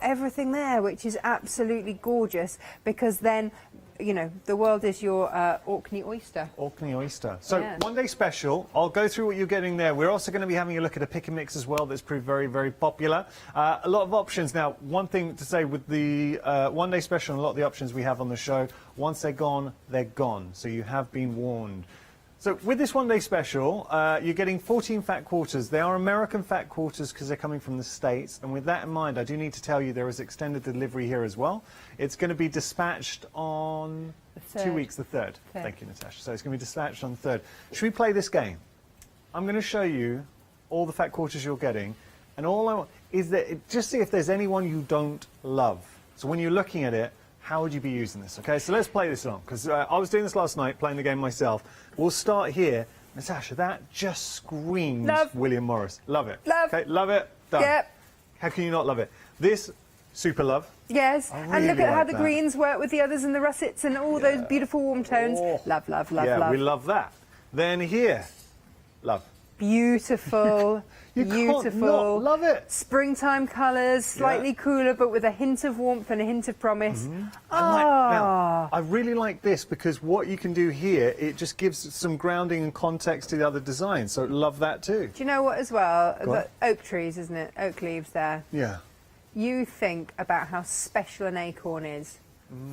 everything there, which is absolutely gorgeous. Because then, you know, the world is your Orkney oyster. Orkney oyster. So one day special. I'll go through what you're getting there. We're also going to be having a look at a pick and mix as well that's proved very, very popular. A lot of options. Now, one thing to say with the one day special and a lot of the options we have on the show, once they're gone, they're gone. So you have been warned. So with this one day special, you're getting 14 fat quarters. They are American fat quarters because they're coming from the States. And with that in mind, I do need to tell you there is extended delivery here as well. It's going to be dispatched on 2 weeks, the 3rd. Thank you, Natasha. So it's going to be dispatched on the 3rd. Should we play this game? I'm going to show you all the fat quarters you're getting. And all I want is that just see if there's anyone you don't love. So when you're looking at it, how would you be using this? Okay, so let's play this on, because I was doing this last night, playing the game myself. We'll start here, Natasha, that just screams Love. William Morris. Love it. Love. Okay, love it. Done. Yep. How can you not love it? This, super love. Yes, I and look really at how like the that. greens work with the others and the russets and all those beautiful warm tones. Oh. Love, love, love, yeah, love. we love that. Then here, love. Beautiful, You can't beautiful. not love it. Springtime colours, slightly cooler, but with a hint of warmth and a hint of promise. Now, I really like this because what you can do here, it just gives some grounding and context to the other designs. So love that too. Do you know what as well? Go on. The oak trees, isn't it? Oak leaves there. Yeah. You think about how special an acorn is.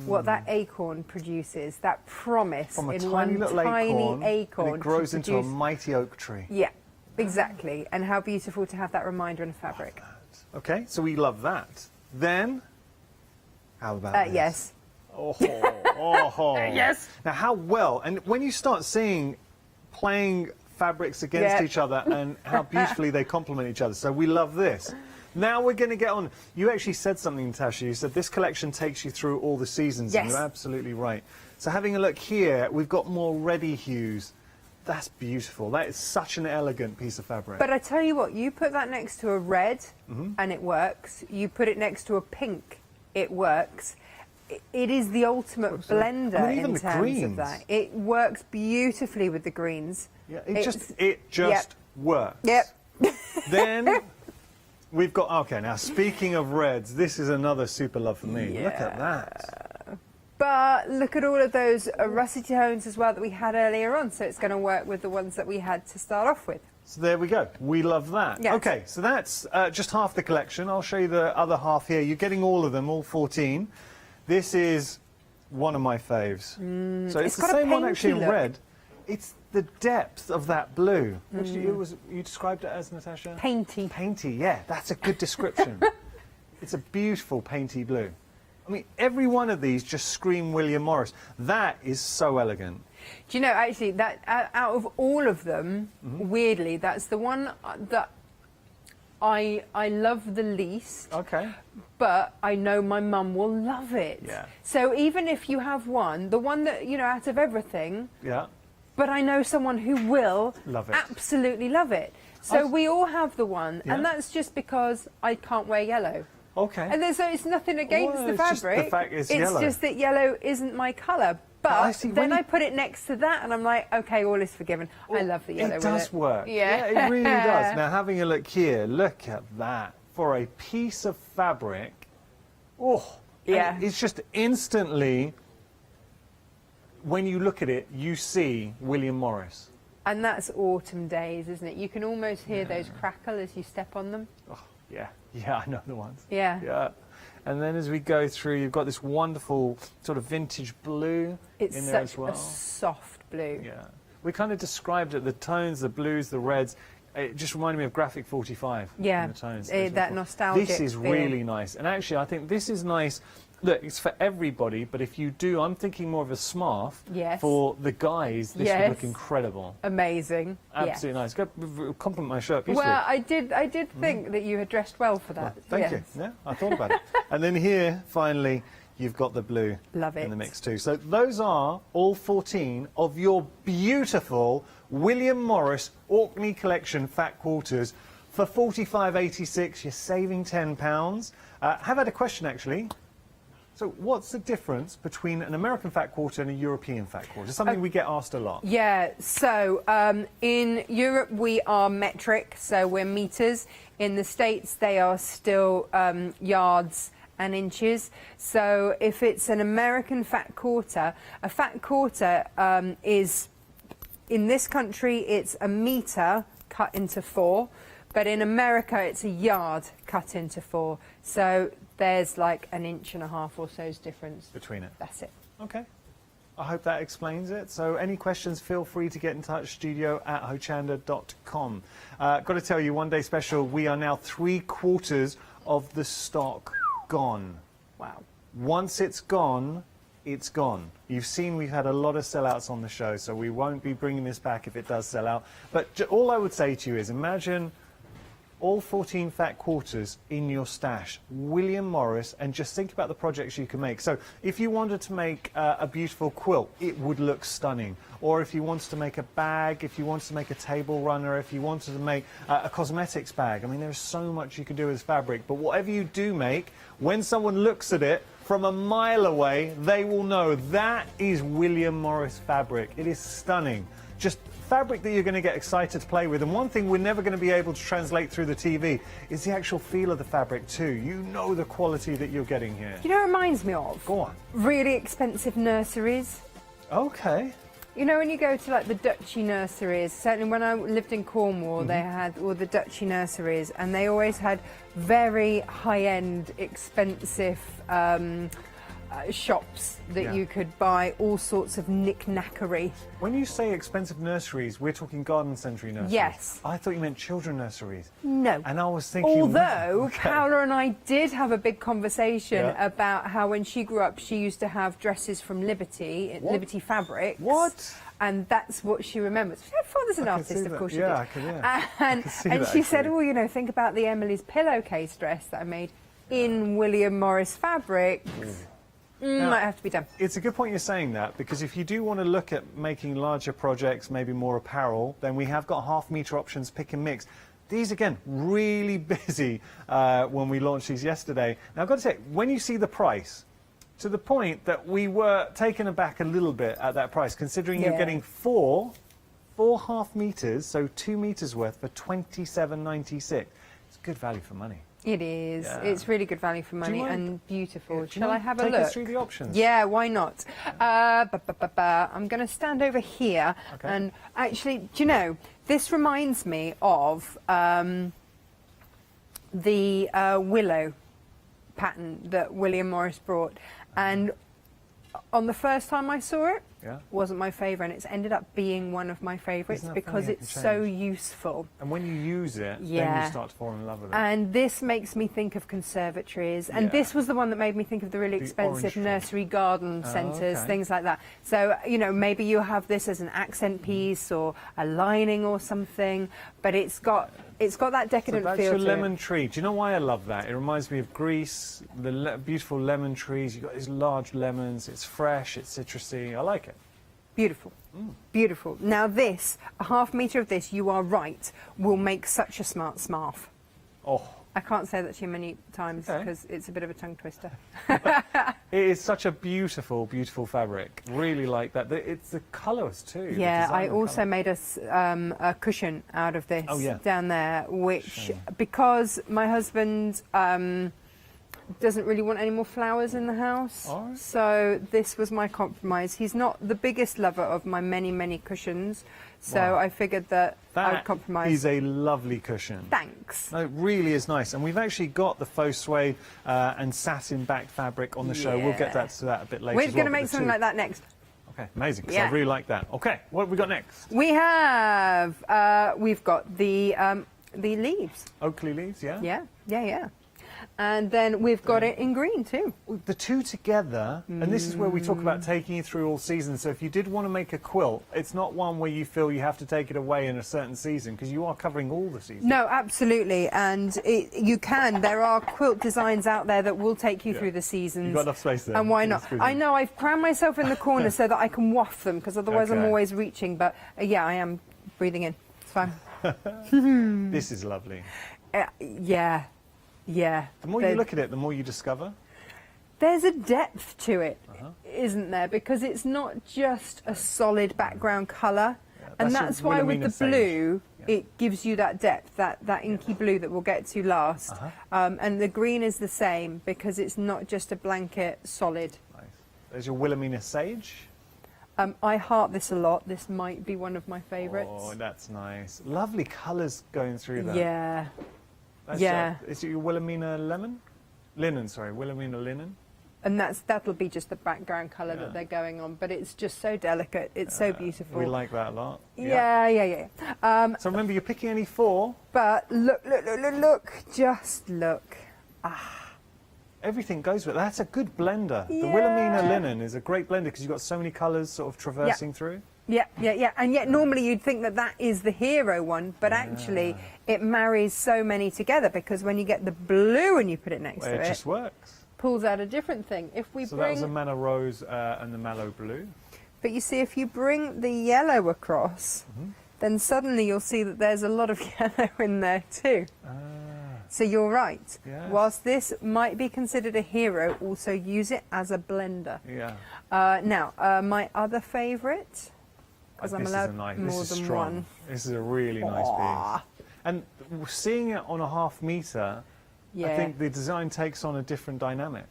What that acorn produces, that promise From a in tiny one little tiny acorn, and it grows to into a produce- mighty oak tree. Yeah, exactly. And how beautiful to have that reminder in a fabric. Okay, so we love that. Then, how about this? Yes. Oh, oh. Yes. Now, how well, and when you start seeing playing fabrics against Yeah. each other and how beautifully they complement each other, so we love this. Now we're going to get on. You actually said something, Natasha. You said this collection takes you through all the seasons. Yes. And you're absolutely right. So having a look here, we've got more reddy hues. That's beautiful. That is such an elegant piece of fabric. But I tell you what, you put that next to a red Mhm. and it works. You put it next to a pink, it works. It is the ultimate Absolutely. blender I mean, even in the terms greens. of that. It works beautifully with the greens. Yeah, It's- it just works. Yep. Then we've got, okay, now speaking of reds, this is another super love for me. Look at that. But look at all of those rusty tones as well that we had earlier on, so it's going to work with the ones that we had to start off with. So there we go. We love that. Yes. Okay, so that's just half the collection. I'll show you the other half here. You're getting all of them, all 14. This is one of my faves. So it's the got a same one actually in painty look. red. It's the depth of that blue. Which you described it as, Natasha? Painty. Painty, yeah. That's a good description. It's a beautiful painty blue. I mean, every one of these just scream William Morris. That is so elegant. Do you know, actually, that out of all of them, Mm-hmm. weirdly, that's the one that I love the least. Okay. But I know my mum will love it. Yeah. So even if you have one, the one that, you know, out of everything, Yeah. but I know someone who will Love it. absolutely love it. So I've- we all have the one, Yeah. and that's just because I can't wear yellow. Okay. And so it's nothing against Well, the it's just the fabric. fact it's yellow. just that yellow isn't my colour. But I see, then when you- I put it next to that, and I'm like, okay, all is forgiven. I love the yellow. It with does work. Yeah. It really does. Now, having a look here, look at that. For a piece of fabric, oh, and Yeah. it's just instantly, when you look at it, you see William Morris. And that's autumn days, isn't it? You can almost hear those crackle as you step on them. Yeah, yeah, I know the ones. Yeah. Yeah. And then as we go through, you've got this wonderful sort of vintage blue It's in there such as well. a soft blue. Yeah. We kind of described it, the tones, the blues, the reds. It just reminded me of Graphic 45. Yeah, in the tones. that nostalgic This is feel. really nice. And actually, I think this is nice. Look, it's for everybody, but if you do, I'm thinking more of a smarf. Yes. For the guys, this would Yes. look incredible. Amazing. Absolutely nice. Go compliment my shirt beautifully. Well, I did think that you had dressed well for that. Thank Yes. you. Yeah, I thought about it. And then here, finally, you've got the blue Love in it. the mix too. So those are all 14 of your beautiful William Morris Orkney Collection Fat Quarters for $45.86. You're saving £10. Have had a question actually. So what's the difference between an American fat quarter and a European fat quarter? It's something we get asked a lot. Yeah, so in Europe we are metric, so we're meters. In the States they are still yards and inches. So if it's an American fat quarter, a fat quarter is, in this country it's a meter cut into 4, but in America it's a yard cut into 4. So there's like 1.5 inches or so's difference between it. That's it. Okay. I hope that explains it. So any questions, feel free to get in touch, studio@hochanda.com. Got to tell you, one day special, we are now 3/4 of the stock gone. Wow. Once it's gone, it's gone. You've seen we've had a lot of sellouts on the show, so we won't be bringing this back if it does sell out. But all I would say to you is imagine all 14 fat quarters in your stash. William Morris, and just think about the projects you can make. So if you wanted to make a beautiful quilt, it would look stunning. Or if you wanted to make a bag, if you wanted to make a table runner, if you wanted to make a cosmetics bag. I mean, there's so much you can do with fabric, but whatever you do make, when someone looks at it from a mile away, they will know that is William Morris fabric. It is stunning. Just fabric that you're going to get excited to play with. And one thing we're never going to be able to translate through the TV is the actual feel of the fabric too. You know the quality that you're getting here. You know what it reminds me of? Go on. Really expensive nurseries. Okay. You know, when you go to like the Dutchy nurseries, certainly when I lived in Cornwall, they had all the Dutchy nurseries, and they always had very high-end, expensive shops that you could buy all sorts of knick-knackery. When you say expensive nurseries, we're talking garden centre nurseries? Yes. I thought you meant children nurseries. No. And I was thinking... Although, Paola and I did have a big conversation about how when she grew up, she used to have dresses from Liberty, Liberty Fabrics. What? And that's what she remembers. Her father's an artist, of course she did. I can And she said, oh, you know, think about the Emily's pillowcase dress that I made in William Morris fabrics. Now, might have to be done. It's a good point you're saying that, because if you do want to look at making larger projects, maybe more apparel, then we have got half-metre options, pick and mix. These, again, really busy when we launched these yesterday. Now, I've got to say, when you see the price, to the point that we were taken aback a little bit at that price, considering you're getting four half metres, so 2 metres worth for £27.96. It's good value for money. It is. Yeah. It's really good value for money and beautiful. Shall I have a look? Take us through the options. Yeah, why not? I'm going to stand over here and actually, do you know, this reminds me of the willow pattern that William Morris brought. And on the first time I saw it, wasn't my favourite, and it's ended up being one of my favourites because it's so useful. And when you use it, then you start to fall in love with it. And this makes me think of conservatories, and this was the one that made me think of the really expensive nursery garden centres, things like that. So, you know, maybe you have this as an accent piece or a lining or something, but it's got that decadent feel to it. That's your lemon tree. Do you know why I love that? It reminds me of Greece, the beautiful lemon trees. You've got these large lemons. It's fresh, it's citrusy. I like it. Beautiful. Beautiful. Now this, a half metre of this, you are right, will make such a smart smarf. Oh. I can't say that too many times because it's a bit of a tongue twister. It is such a beautiful, beautiful fabric. Really like that. It's the colours too. Yeah, I also made a cushion out of this down there, which, because my husband doesn't really want any more flowers in the house, so this was my compromise. He's not the biggest lover of my many, many cushions, so I figured that I would compromise. That is a lovely cushion. Thanks. No, it really is nice, and we've actually got the faux suede and satin back fabric on the show. We'll get to that a bit later. We're going to make something like that next. Okay, amazing, because I really like that. Okay, what have we got next? We have, we've got the leaves. Oakley leaves, yeah? Yeah. And then we've got it in green too. The two together, and this is where we talk about taking you through all seasons. So if you did want to make a quilt, it's not one where you feel you have to take it away in a certain season, because you are covering all the seasons. No, absolutely, and you can. There are quilt designs out there that will take you through the seasons. You've got enough space there. And why not? I know, I've crammed myself in the corner so that I can waft them, because otherwise I'm always reaching, but yeah, I am breathing in. It's fine. This is lovely. Yeah. The more you look at it, the more you discover. There's a depth to it, isn't there? Because it's not just a solid background colour. And that's why with the blue, it gives you that depth, that inky blue that we'll get to last. And the green is the same, because it's not just a blanket solid. Nice. There's your Wilhelmina sage. I heart this a lot. This might be one of my favourites. Oh, that's nice. Lovely colours going through that. Yeah. Is it your Wilhelmina lemon? Linen, sorry, Wilhelmina linen. And that'll be just the background colour that they're going on, but it's just so delicate. It's so beautiful. We like that a lot. Yeah. So remember, you're picking any four. But look, just look. Everything goes with it. That's a good blender. The Wilhelmina linen is a great blender because you've got so many colours sort of traversing through. Yeah, yeah, yeah. And yet normally you'd think that that is the hero one, but actually it marries so many together, because when you get the blue and you put it next to it, it just works. Pulls out a different thing. If we So bring, that was a Manna Rose and the Mallow Blue. but you see, if you bring the yellow across, then suddenly you'll see that there's a lot of yellow in there too. So you're right. Yes. Whilst this might be considered a hero, also use it as a blender. Yeah. Now, my other favourite, because I'm This is allowed a nice, more this is than strong. one. This is a really nice piece. And seeing it on a ½ metre, I Yeah. think the design takes on a different dynamic.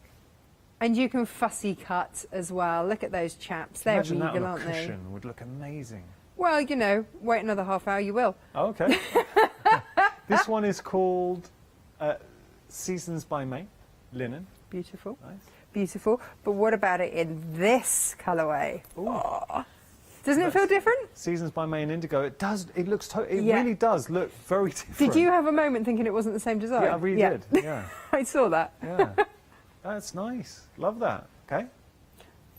And you can fussy cut as well. Look at those chaps. They're Imagine that regal, on a aren't they? cushion would look amazing. Well, you know, wait another half hour, you will. Oh, okay. This one is called Seasons by May, linen. Beautiful. Nice. Beautiful. But what about it in this colourway? Oh. Doesn't it feel different? Seasons by May and Indigo. It does. It looks. It Yeah. really does look very different. Did you have a moment thinking it wasn't the same design? Yeah, I really did. Yeah. I saw that. Yeah. That's nice. Love that. Okay.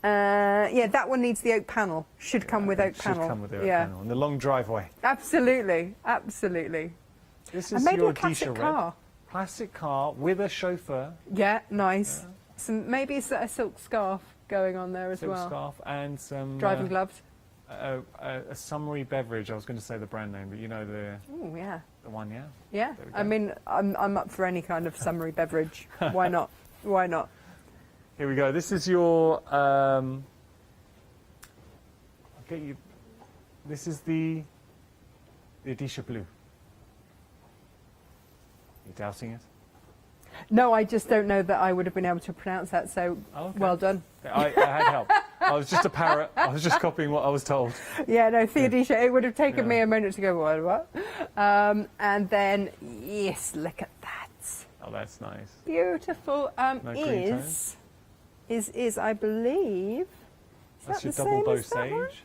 Yeah, that one needs the oak panel. Should come with oak panel. Should come with the oak yeah. panel and the long driveway. Absolutely, absolutely. This And is maybe your a classic Disha red. car. Plastic car with a chauffeur. Yeah, nice. Some maybe a silk scarf going on there as Silk well. scarf and some Driving gloves. A summery beverage. I was going to say the brand name, but you know the Oh yeah. the one, yeah. Yeah. There we go. I mean, I'm up for any kind of summery beverage. Why not? Why not? Here we go. This is your. I'll get you. This is the Disha Blue. You doubting it? No, I just don't know that I would have been able to pronounce that. So well done. I had help. I was just a parrot. I was just copying what I was told. Yeah, no, Theodisha, it would have taken me a moment to go, what? And then, yes, look at that. Oh, that's nice. Beautiful. No green Is I believe. Is That's that your the double same bow as that one? sage.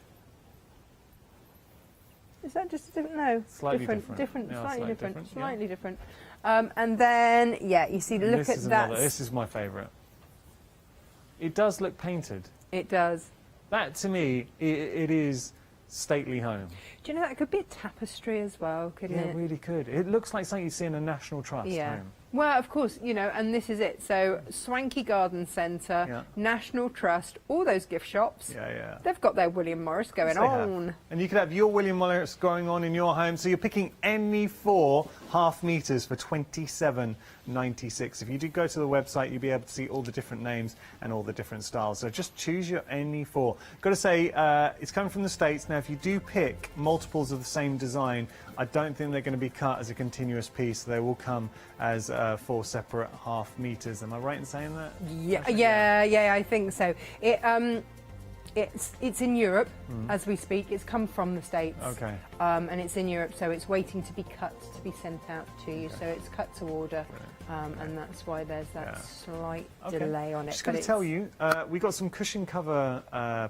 Is that just a different? No, Slightly different. Yeah, slightly slightly different, different, yeah. slightly different. And then, yeah, you see, look This at is that. another. This is my favourite. It does look painted. It does. That to me, it is stately home. Do you know that could be a tapestry as well, couldn't Yeah, it? it really could. It looks like something you see in a National Trust Yeah. home. Well, of course, you know, and this is it. So, Swanky Garden Centre, Yeah. National Trust, all those gift shops. Yeah, yeah. They've got their William Morris going Yes, they have. on. And you could have your William Morris going on in your home. So you're picking any 4 ½ meters for $27.96. If you do go to the website, you'll be able to see all the different names and all the different styles. So just choose your any 4. Got to say, it's coming from the States. Now, if you do pick multiples of the same design, I don't think they're going to be cut as a continuous piece. They will come as 4 separate ½ meters. Am I right in saying that? Yeah, I think so. It's in Europe as we speak. It's come from the States. Okay. And it's in Europe, so it's waiting to be cut to be sent out to you. So it's cut to order, and that's why there's that slight delay on it. Just going to tell you, we got some cushion cover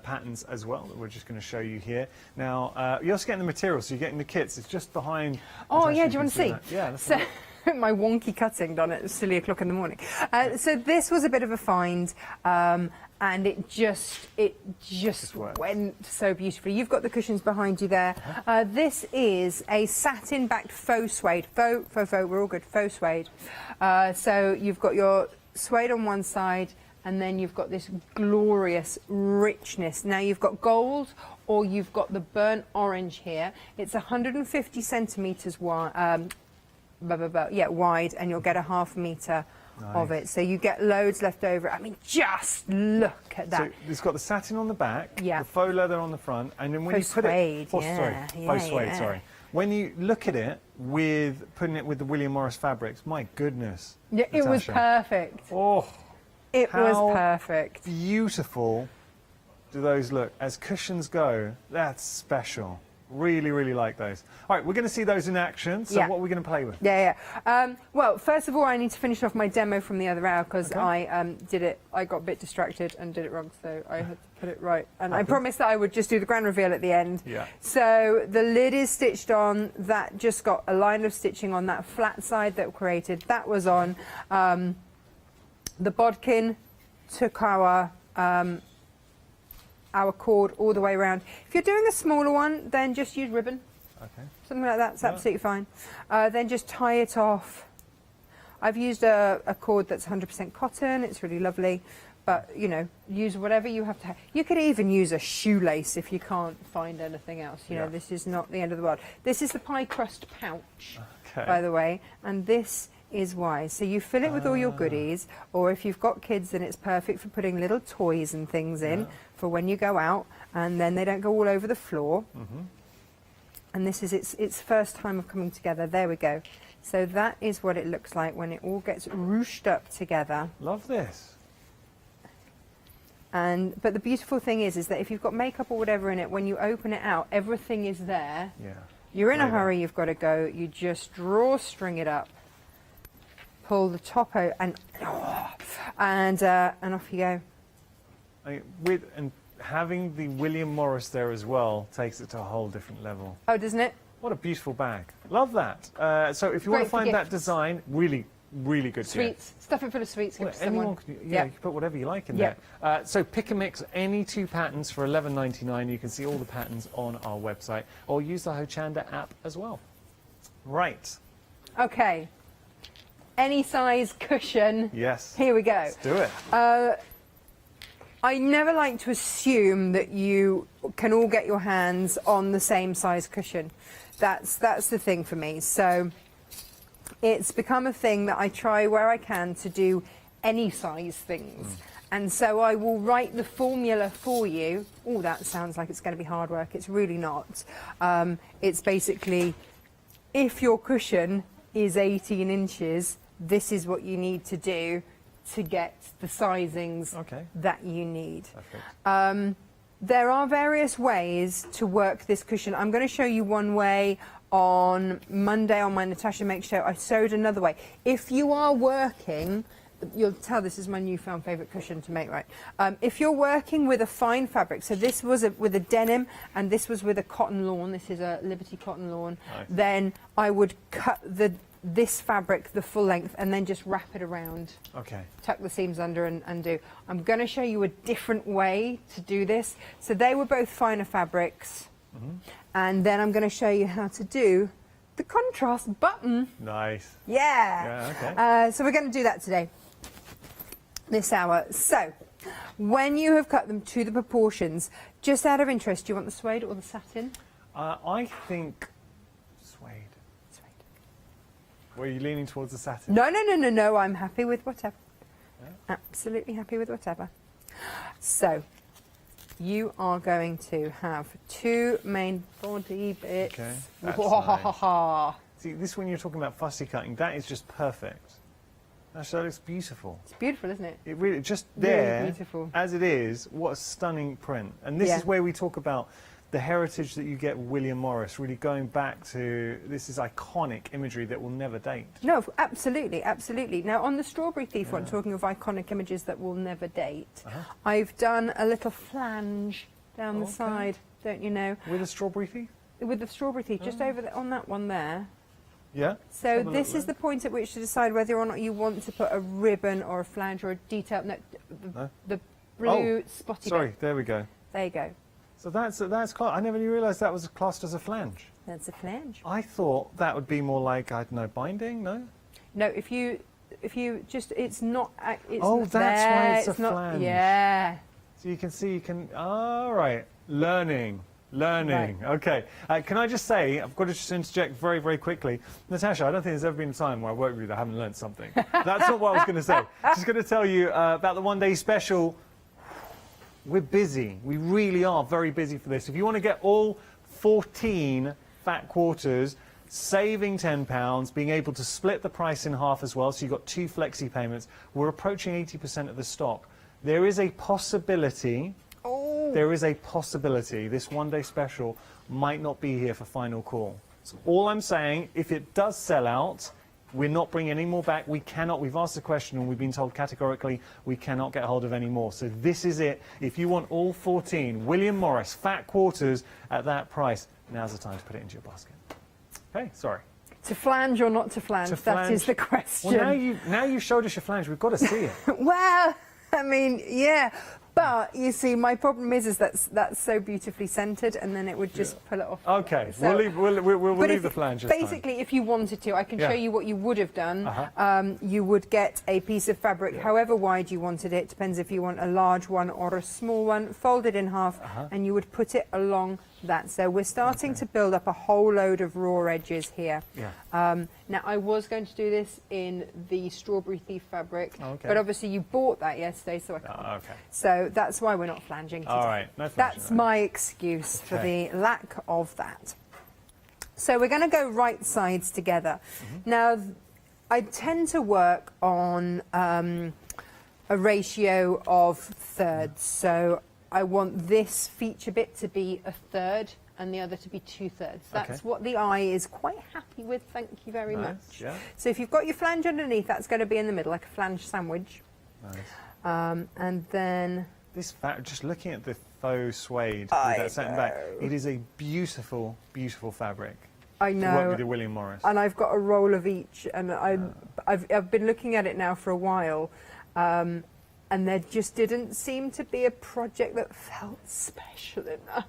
patterns as well that we're just going to show you here. Now, you're also getting the materials, so you're getting the kits. It's just behind. Oh Natasha, yeah, do you want to see? that. Yeah. That's So, right. my wonky cutting done at silly o'clock in the morning. So this was a bit of a find, and it just went so beautifully. You've got the cushions behind you there. This is a satin-backed faux suede. Faux, we're all good. Faux suede. So you've got your suede on one side, and then you've got this glorious richness. Now you've got gold, or you've got the burnt orange here. It's 150 centimetres wide. Wide, and you'll get a ½ metre of it. So you get loads left over. I mean, just look at that. So it's got the satin on the back, Yeah. the faux leather on the front, and then when Faux you put suede, it, faux suede, yeah. sorry. When you look at it with putting it with the William Morris fabrics, my goodness, Yeah, it was Natasha. perfect. Oh, It was how perfect. beautiful do those look? As cushions go, that's special. Really, really like those. All right, we're going to see those in action. So Yeah. what are we going to play with? Yeah. Well, first of all, I need to finish off my demo from the other hour because I did it. I got a bit distracted and did it wrong, so I had to put it right. And I promised that I would just do the grand reveal at the end. Yeah. So the lid is stitched on. That just got a line of stitching on that flat side that we created. That was on. The bodkin took our our cord all the way around. If you're doing a smaller one, then just use ribbon. Okay. Something like that's absolutely fine. Then just tie it off. I've used a cord that's 100% cotton. It's really lovely. But, you know, use whatever you have to have. You could even use a shoelace if you can't find anything else. You know, this is not the end of the world. This is the pie crust pouch, by the way. And this is why. So you fill it with all your goodies, or if you've got kids, then it's perfect for putting little toys and things in for when you go out, and then they don't go all over the floor. And this is its first time of coming together. There we go. So that is what it looks like when it all gets ruched up together. Love this. But the beautiful thing is that if you've got makeup or whatever in it, when you open it out, everything is there. Yeah. You're in a hurry, you've got to go. You just string it up, pull the top out, and off you go. And having the William Morris there as well takes it to a whole different level. Oh, doesn't it? What a beautiful bag. Love that. So if you want to find that design, really good sweets. Stuff it full of sweets. Well, anyone can, you can put whatever you like in there. So pick and mix any 2 patterns for $11.99. You can see all the patterns on our website, or use the Hochanda app as well. Right. Okay. Any size cushion. Yes. Here we go. Let's do it. I never like to assume that you can all get your hands on the same size cushion. That's the thing for me. So it's become a thing that I try where I can to do any size things. And so I will write the formula for you. Oh, that sounds like it's going to be hard work. It's really not. It's basically, if your cushion is 18 inches, this is what you need to do to get the sizings that you need. There are various ways to work this cushion. I'm going to show you one way on Monday on my Natasha Makes Show. I sewed another way. If you are working, you'll tell this is my newfound favourite cushion to make, right? If you're working with a fine fabric, so this was with a denim and this was with a cotton lawn, this is a Liberty cotton lawn, then I would cut this fabric the full length and then just wrap it around. Tuck the seams under and do. I'm going to show you a different way to do this. So they were both finer fabrics. And then I'm going to show you how to do the contrast button. Nice. Yeah. So we're going to do that today, this hour. So when you have cut them to the proportions, just out of interest, do you want the suede or the satin? I think suede. Were you leaning towards the satin? No. I'm happy with whatever. Absolutely happy with whatever. So you are going to have 2 main body bits. Okay. Nice. See, this when you're talking about fussy cutting, that is just perfect. That looks beautiful. It's beautiful, isn't it? It really, just there, really beautiful. As it is, what a stunning print. And this is where we talk about the heritage that you get with William Morris, really going back to, this is iconic imagery that will never date. No, absolutely, absolutely. Now, on the Strawberry Thief one, talking of iconic images that will never date, I've done a little flange down the side, don't you know? With a Strawberry Thief? With the Strawberry Thief, just over on that one there. Yeah. So this is the point at which to decide whether or not you want to put a ribbon or a flange or a detail. No, the blue spotty bit. There we go. There you go. So that's quite, I never realised that was classed as a flange. That's a flange. I thought that would be more like, I don't know, binding, no? No, if you just, it's not, it's oh, not that's there, why it's a not, flange. Yeah. So you can see, all right, learning. Okay. Can I just say, I've got to just interject very, very quickly. Natasha, I don't think there's ever been a time where I worked with you that I haven't learned something. That's not what I was going to say. Just going to tell you about the one-day special. We're busy. We really are very busy for this. If you want to get all 14 fat quarters, saving £10, being able to split the price in half as well, so you've got 2 flexi payments, we're approaching 80% of the stock. There is a possibility, this one-day special might not be here for final call. So all I'm saying, if it does sell out, we're not bringing any more back. We cannot. We've asked the question and we've been told categorically we cannot get hold of any more. So this is it. If you want all 14 William Morris fat quarters at that price, now's the time to put it into your basket. Okay, sorry. To flange or not to flange? That is the question. Well, now you showed us your flange. We've got to see it. Well, I mean, yeah. But you see, my problem is that's so beautifully centred, and then it would just pull it off. Okay, So- we'll But leave if- the flange this time. basically, if you wanted to, I can Yeah. show you what you would have done. Uh-huh. You would get a piece of fabric, however wide you wanted it. Depends if you want a large one or a small one. Fold it in half, and you would put it along that. So we're starting to build up a whole load of raw edges here. Yeah. Now, I was going to do this in the Strawberry Thief fabric, Okay. but obviously you bought that yesterday, so I can't. Okay. So that's why we're not flanging today. All right, no flanging That's then. my excuse for the lack of that. So we're going to go right sides together. Now, I tend to work on a ratio of thirds. So I want this feature bit to be a third and the other to be 2/3. That's Okay. what the eye is quite happy with, thank you very Nice, much. yeah. So if you've got your flange underneath, that's going to be in the middle, like a flange sandwich. Nice. And then... This just looking at the faux suede with that satin back, it is a beautiful, beautiful fabric. I To know. work with your William Morris. And I've got a roll of each, and I've been looking at it now for a while, and there just didn't seem to be a project that felt special enough.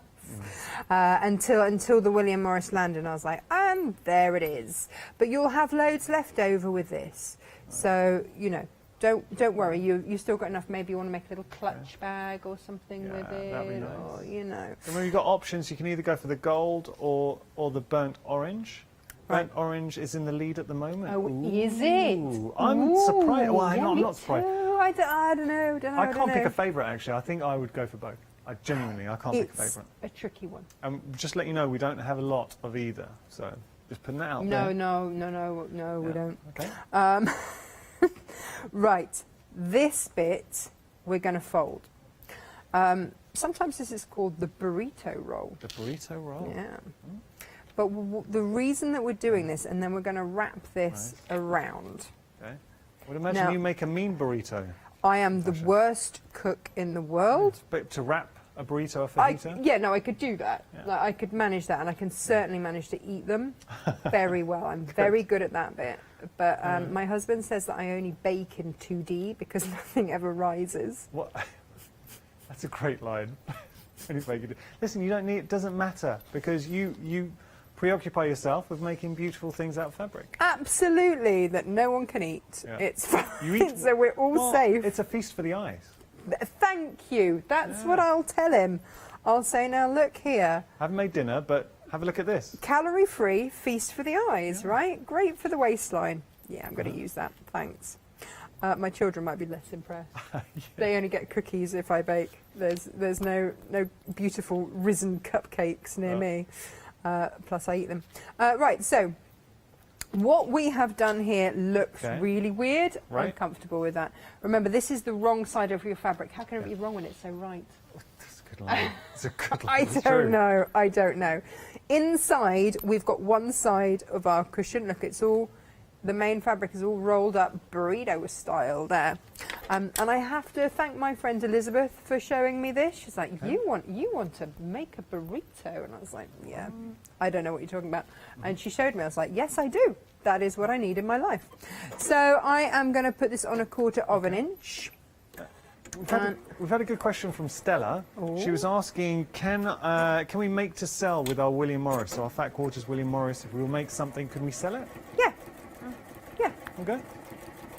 Until the William Morris landed, and I was like, and there it is. But you'll have loads left over with this, so you know, don't worry. You still got enough. Maybe you want to make a little clutch bag or something with it, that'd be nice. or you know. Remember, you've got options. You can either go for the gold or the burnt orange. Burnt orange is in the lead at the moment. Oh, is it? I'm surprised. Well, I'm me not surprised. too. I don't know. I can't pick a favourite, actually. I think I would go for both. I genuinely, I can't pick a It's favourite. a tricky one. Just let you know, we don't have a lot of either. So just putting that out No, there. no, we don't. Okay. Right, this bit we're going to fold. Sometimes this is called the burrito roll. The burrito roll. Yeah. But the reason that we're doing this, and then we're going to wrap this around. Okay. I would imagine Now- you make a mean burrito. I am the worst cook in the world. But to wrap a burrito off a fajita? Yeah, no, I could do that. Like, I could manage that, and I can certainly manage to eat them very well. I'm very good at that bit. But my husband says that I only bake in 2D because nothing ever rises. What? That's a great line. Listen, you don't need. It doesn't matter because you preoccupy yourself with making beautiful things out of fabric. Absolutely, that no one can eat. Yeah. It's fine. You eat, so we're all safe. It's a feast for the eyes. Thank you. That's what I'll tell him. I'll say, now look here. I haven't made dinner, but have a look at this. Calorie-free, feast for the eyes, right? Great for the waistline. Yeah, I'm going to use that. Thanks. My children might be less impressed. They only get cookies if I bake. There's no beautiful risen cupcakes near me. Plus, I eat them. Right, so what we have done here looks really weird. Right. I'm comfortable with that. Remember, this is the wrong side of your fabric. How can it be wrong when it's so right? That's a good line. It's a good line. I It's don't true. know. I don't know. Inside, we've got one side of our cushion. Look, it's all... The main fabric is all rolled up burrito style there. And I have to thank my friend Elizabeth for showing me this. She's like, you want to make a burrito? And I was like, yeah, I don't know what you're talking about. And she showed me. I was like, yes, I do. That is what I need in my life. So I am going to put this on 1/4 of an inch. We've had a good question from Stella. She was asking, can we make to sell with our William Morris? So our Fat Quarters William Morris, if we will make something, can we sell it? Yeah. Yeah. Okay.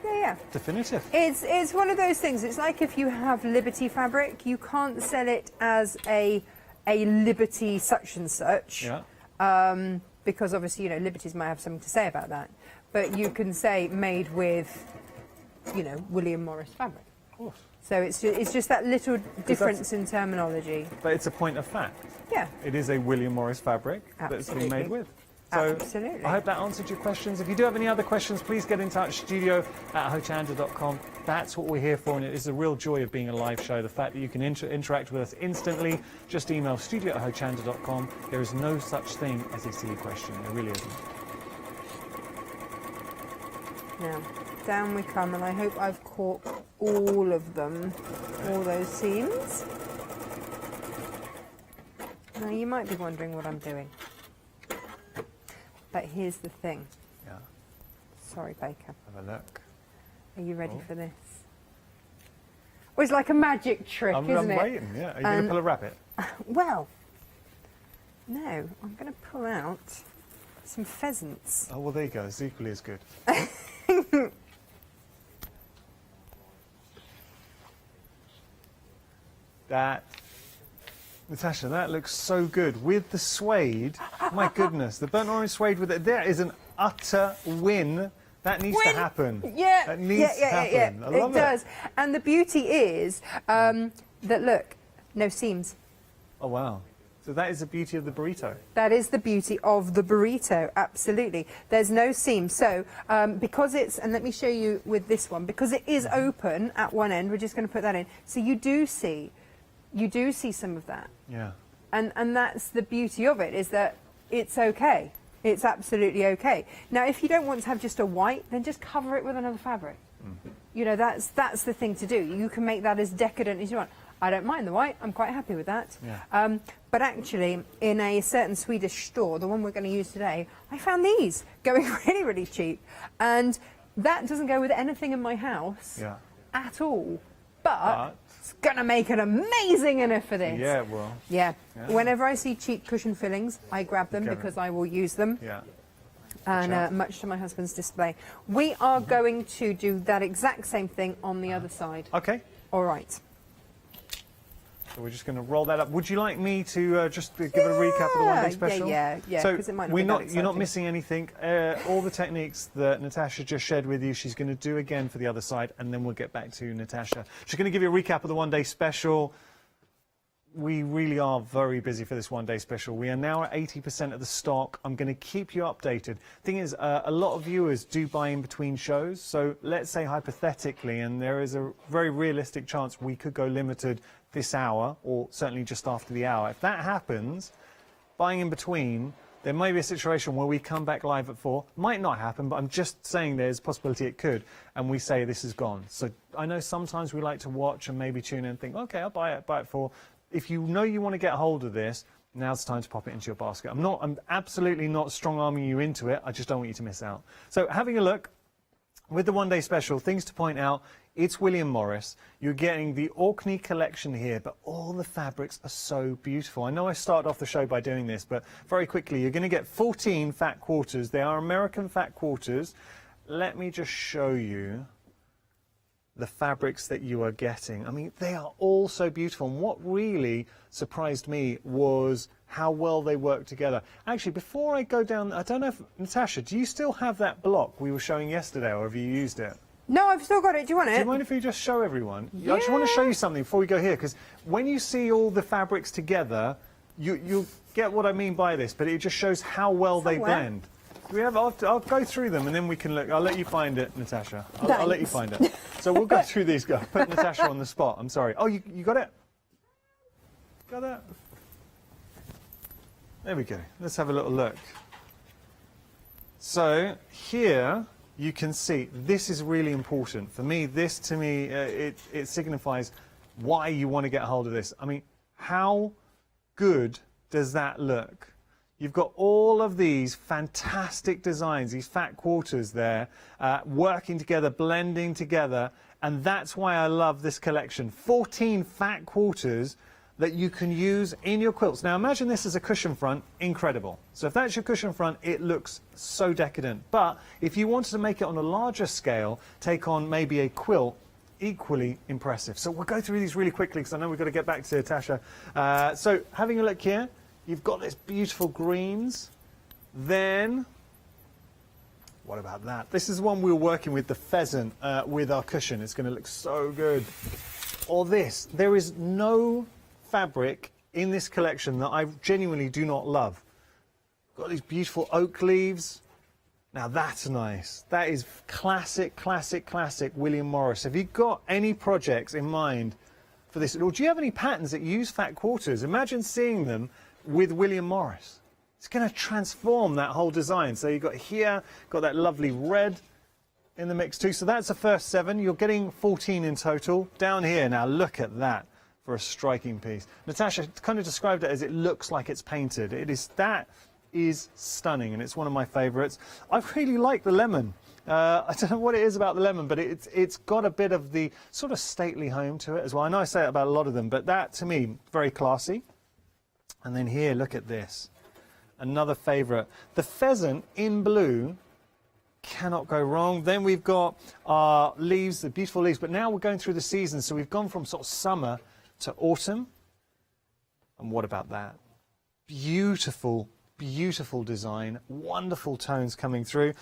Yeah. Definitive. It's one of those things. It's like if you have Liberty fabric, you can't sell it as a Liberty such and such. Yeah. Because obviously, Liberties might have something to say about that. But you can say made with, William Morris fabric. Of course. So it's just that little difference in terminology. But it's a point of fact. Yeah. It is a William Morris fabric that's been made with. So Absolutely. I hope that answered your questions. If you do have any other questions, please get in touch, studio@hochanda.com. That's what we're here for, and it is the real joy of being a live show, the fact that you can interact with us instantly. Just email studio@hochanda.com. There is no such thing as a silly question. There really isn't. Now, down we come, and I hope I've caught all of them, all those seams. Now, you might be wondering what I'm doing. But here's the thing. Yeah. Sorry, Baker. Have a look. Are you ready for this? was like a magic trick, isn't I'm it? waiting, yeah. Are you going to pull a rabbit? Well, no, I'm going to pull out some pheasants. Oh, well, there you go. It's equally as good. Natasha, that looks so good. With the suede, my goodness, the burnt orange suede with it, that is an utter win. That needs to happen. Yeah, that needs to happen. I love it does. And the beauty is that, look, no seams. Oh, wow. So that is the beauty of the burrito. That is the beauty of the burrito, absolutely. There's no seam. So because it's, and let me show you with this one, because it is open at one end, we're just going to put that in. So you do see some of that. Yeah. And that's the beauty of it, is that it's okay. It's absolutely okay. Now, if you don't want to have just a white, then just cover it with another fabric. You know, that's the thing to do. You can make that as decadent as you want. I don't mind the white. I'm quite happy with that. Yeah. But actually, in a certain Swedish store, the one we're going to use today, I found these going really, really cheap. And that doesn't go with anything in my house at all. But it's going to make an amazing inner for this. Yeah, well. Yeah. Whenever I see cheap cushion fillings, I grab them because I will use them. Yeah. And much to my husband's display. We are going to do that exact same thing on the other side. Okay. All right. So we're just going to roll that up. Would you like me to just give a recap of the one-day special? Yeah, So because it might not be that you're not exciting. missing anything. All the techniques that Natasha just shared with you, she's going to do again for the other side, and then we'll get back to Natasha. She's going to give you a recap of the one-day special. We really are very busy for this one-day special. We are now at 80% of the stock. I'm going to keep you updated. Thing is, a lot of viewers do buy in between shows. So let's say hypothetically, and there is a very realistic chance we could go limited this hour, or certainly just after the hour. If that happens, buying in between, there may be a situation where we come back live at 4. Might not happen, but I'm just saying there's a possibility it could, and we say this is gone. So I know sometimes we like to watch and maybe tune in and think, okay, I'll buy it at 4. If you know you want to get hold of this, now's the time to pop it into your basket. I'm absolutely not strong-arming you into it. I just don't want you to miss out. So having a look, with the one-day special, things to point out, it's William Morris. You're getting the Orkney collection here, but all the fabrics are so beautiful. I know I started off the show by doing this, but very quickly, you're going to get 14 fat quarters. They are American fat quarters. Let me just show you the fabrics that you are getting. I mean, they are all so beautiful. And what really surprised me was how well they work together. Actually, before I go down, I don't know if, Natasha, do you still have that block we were showing yesterday, or have you used it? No, I've still got it. Do you want it? Do you mind if we just show everyone? I just want to show you something before we go here, because when you see all the fabrics together, you'll get what I mean by this, but it just shows how well they blend. I'll go through them and then we can look. I'll let you find it, Natasha. I'll let you find it. So we'll go through these. Go put Natasha on the spot. I'm sorry. Oh, you got it? Got that? There we go. Let's have a little look. So here you can see this is really important. For me, this to me, it signifies why you want to get a hold of this. I mean, how good does that look? You've got all of these fantastic designs, these fat quarters there, working together, blending together, and that's why I love this collection. 14 fat quarters that you can use in your quilts. Now imagine this as a cushion front, incredible. So if that's your cushion front, it looks so decadent. But if you wanted to make it on a larger scale, take on maybe a quilt, equally impressive. So we'll go through these really quickly because I know we've got to get back to Natasha. So having a look here, you've got this beautiful greens. Then, what about that? This is one we were working with, the pheasant, with our cushion. It's going to look so good. Or this. There is no fabric in this collection that I genuinely do not love. Got these beautiful oak leaves. Now that's nice. That is classic, classic, classic William Morris. Have you got any projects in mind for this? Or do you have any patterns that use fat quarters? Imagine seeing them with William Morris. It's going to transform that whole design. So you've got here, got that lovely red in the mix too. So that's the first 7. You're getting 14 in total. Down here, now look at that for a striking piece. Natasha kind of described it as it looks like it's painted. That is stunning, and it's one of my favorites. I really like the lemon. I don't know what it is about the lemon, but it's got a bit of the sort of stately home to it as well. I know I say it about a lot of them, but that, to me, very classy. And then here, look at this. Another favourite. The pheasant in blue, cannot go wrong. Then we've got our leaves, the beautiful leaves, but now we're going through the seasons, so we've gone from sort of summer to autumn. And what about that? Beautiful, beautiful design, wonderful tones coming through.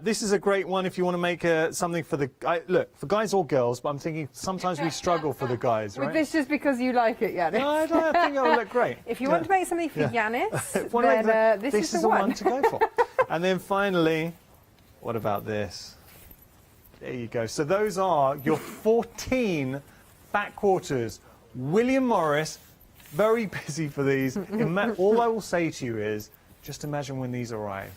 This is a great one if you want to make something for the... look, for guys or girls, but I'm thinking sometimes we struggle for the guys, right? With this just because you like it, Yanis? No, I think it will look great. If you want to make something for Yanis, then this is the one to go for. And then finally, what about this? There you go. So those are your 14 back quarters. William Morris, very busy for these. All I will say to you is, just imagine when these arrive.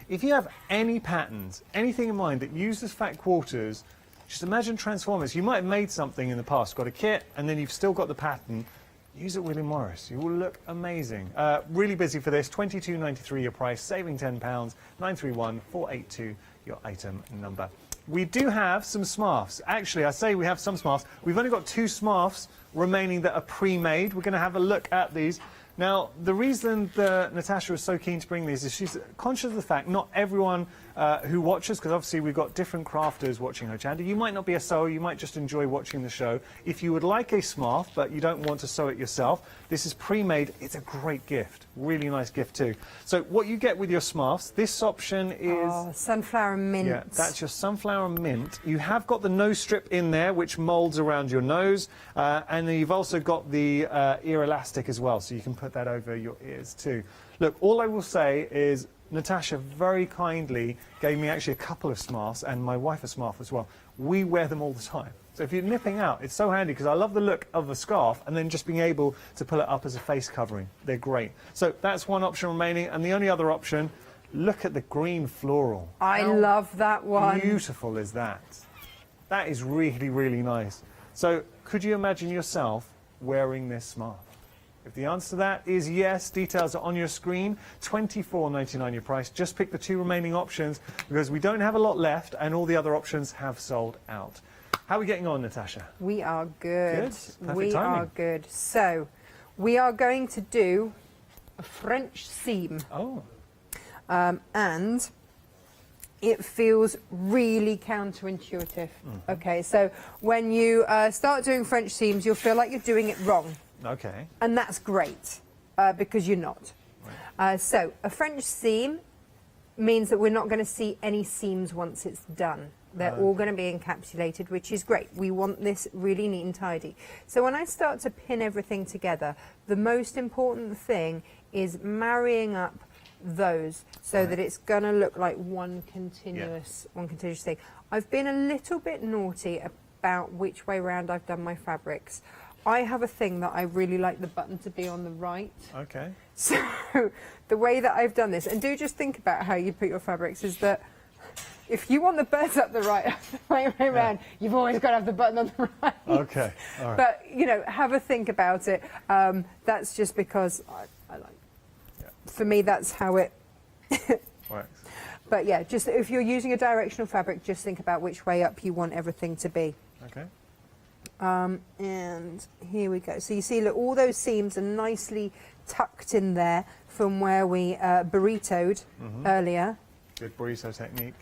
If you have any patterns, anything in mind that uses fat quarters, just imagine Transformers. You might have made something in the past, got a kit, and then you've still got the pattern. Use it, William Morris. You will look amazing. Really busy for this. £22.93 your price, saving £10. 931482 your item number. We do have some Smarfs. Actually, I say we have some Smarfs. We've only got 2 Smarfs remaining that are pre-made. We're going to have a look at these. Now, the reason that Natasha was so keen to bring these is she's conscious of the fact not everyone who watches, because obviously we've got different crafters watching Hochanda. You might not be a sewer, you might just enjoy watching the show. If you would like a Smarf, but you don't want to sew it yourself, this is pre-made. It's a great gift. Really nice gift too. So what you get with your Smarfs, this option is... sunflower mint. Yeah, that's your sunflower mint. You have got the nose strip in there, which moulds around your nose. And then you've also got the ear elastic as well, so you can put that over your ears too. Look, all I will say is Natasha very kindly gave me actually a couple of Smarfs, and my wife a Smarf as well. We wear them all the time. So if you're nipping out, it's so handy because I love the look of a scarf and then just being able to pull it up as a face covering. They're great. So that's one option remaining, and the only other option, look at the green floral. I love that one. Beautiful is that? That is really, really nice. So could you imagine yourself wearing this Smarf? If the answer to that is yes, details are on your screen. £24.99 your price. Just pick the 2 remaining options because we don't have a lot left and all the other options have sold out. How are we getting on, Natasha? We are good. Perfect we timing. are good. So, we are going to do a French seam. Oh. And it feels really counterintuitive. Okay, so when you start doing French seams, you'll feel like you're doing it wrong. Okay. And that's great, because you're not. Right. So a French seam means that we're not going to see any seams once it's done. They're all going to be encapsulated, which is great. We want this really neat and tidy. So when I start to pin everything together, the most important thing is marrying up those so that it's going to look like one continuous thing. I've been a little bit naughty about which way round I've done my fabrics. I have a thing that I really like the button to be on the right. Okay. So the way that I've done this, and do just think about how you put your fabrics, is that if you want the birds up the right way around, you've always got to have the button on the right. Okay. All right. But, you know, have a think about it. That's just because I like for me, that's how it works. But yeah, just if you're using a directional fabric, just think about which way up you want everything to be. Okay. And here we go. So you see, look, all those seams are nicely tucked in there from where we burritoed earlier. Good burrito technique.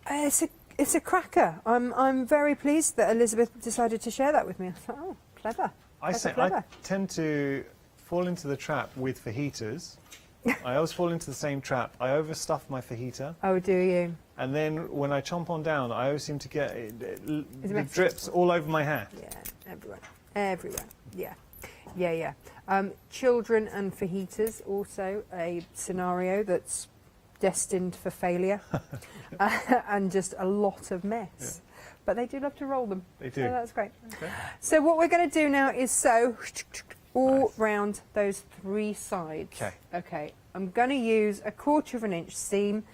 It's a cracker. I'm very pleased that Elizabeth decided to share that with me. I thought, oh, clever. I tend to fall into the trap with fajitas. I always fall into the same trap. I overstuff my fajita. Oh, do you? And then when I chomp on down, I always seem to get it drips all over my hat. Yeah, everywhere. Yeah. Children and fajitas, also a scenario that's destined for failure and just a lot of mess. Yeah. But they do love to roll them. They do. So that's great. Okay. So what we're going to do now is sew all round those 3 sides. Okay. I'm going to use a 1/4 inch seam.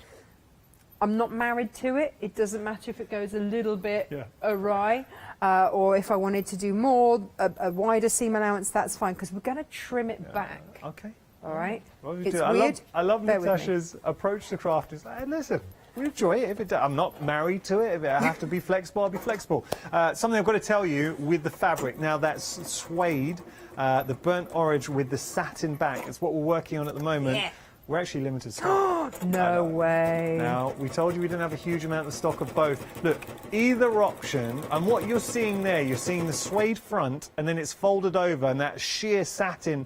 I'm not married to it. It doesn't matter if it goes a little bit awry, or if I wanted to do more, a wider seam allowance, that's fine, because we're going to trim it back. Okay. All right? Well, It's weird. I love Bear with me. Natasha's approach to craft. Is like, hey, listen, We enjoy it. If it, I'm not married to it. If I have to be flexible, I'll be flexible. Something I've got to tell you with the fabric. Now that's suede, the burnt orange with the satin back. It's what we're working on at the moment. Yeah. We're actually limited stock. No way. Now, we told you we didn't have a huge amount of stock of both. Look, either option, and what you're seeing there, you're seeing the suede front, and then it's folded over, and that sheer satin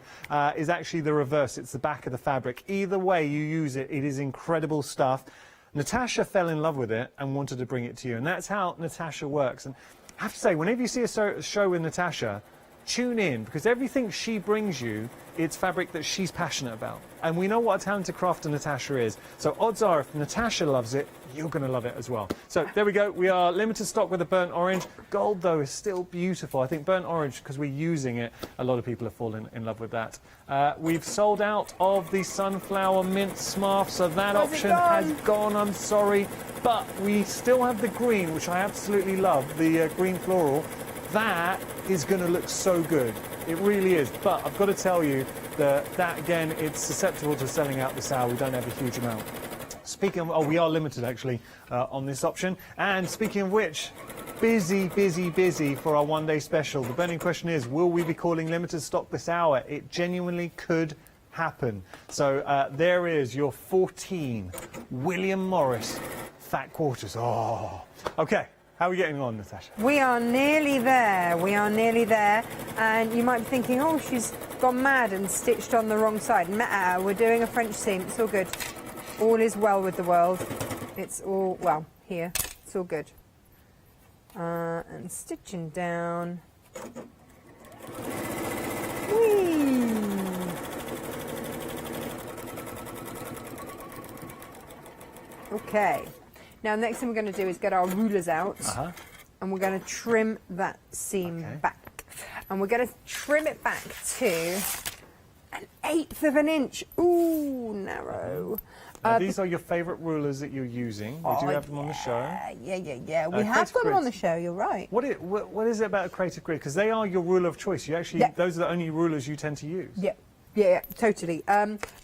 is actually the reverse. It's the back of the fabric. Either way you use it, it is incredible stuff. Natasha fell in love with it and wanted to bring it to you, and that's how Natasha works. And I have to say, whenever you see a show with Natasha, tune in, because everything she brings you, it's fabric that she's passionate about. And we know what a talented crafter Natasha is. So odds are, if Natasha loves it, you're going to love it as well. So there we go. We are limited stock with the burnt orange. Gold, though, is still beautiful. I think burnt orange, because we're using it, a lot of people have fallen in love with that. We've sold out of the sunflower mint smarf, so that option has gone, I'm sorry. But we still have the green, which I absolutely love, the green floral. That is going to look so good. It really is. But I've got to tell you that again, it's susceptible to selling out this hour. We don't have a huge amount. Speaking of, we are limited actually on this option. And speaking of which, busy for our one-day special. The burning question is, will we be calling limited stock this hour? It genuinely could happen. So there is your 14 William Morris fat quarters. Oh, okay. How are we getting on, Natasha? We are nearly there. We are nearly there. And you might be thinking, oh, she's gone mad and stitched on the wrong side. We're doing a French seam. It's all good. All is well with the world. It's all, well, here. It's all good. And stitching down. Whee! Okay. Now, next thing we're going to do is get our rulers out, and we're going to trim that seam back. And we're going to trim it back to 1/8 of an inch. Ooh, narrow. These are your favourite rulers that you're using. We do have them on the show. Yeah. We have got them on the show, you're right. What is it about a Creative Grid? Because they are your ruler of choice. You actually, those are the only rulers you tend to use. Yeah, totally.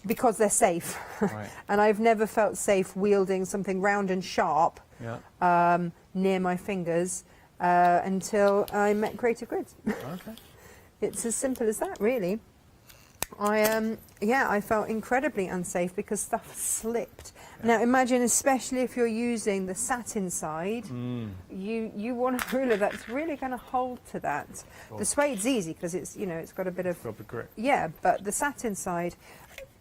Because they're safe. Right. And I've never felt safe wielding something round and sharp near my fingers until I met Creative Grids. Okay. It's as simple as that, really. I felt incredibly unsafe because stuff slipped. Now imagine, especially if you're using the satin side, you want a ruler that's really going to hold to that. Sure. The suede's easy because it's it's got a bit of grip. Yeah, but the satin side,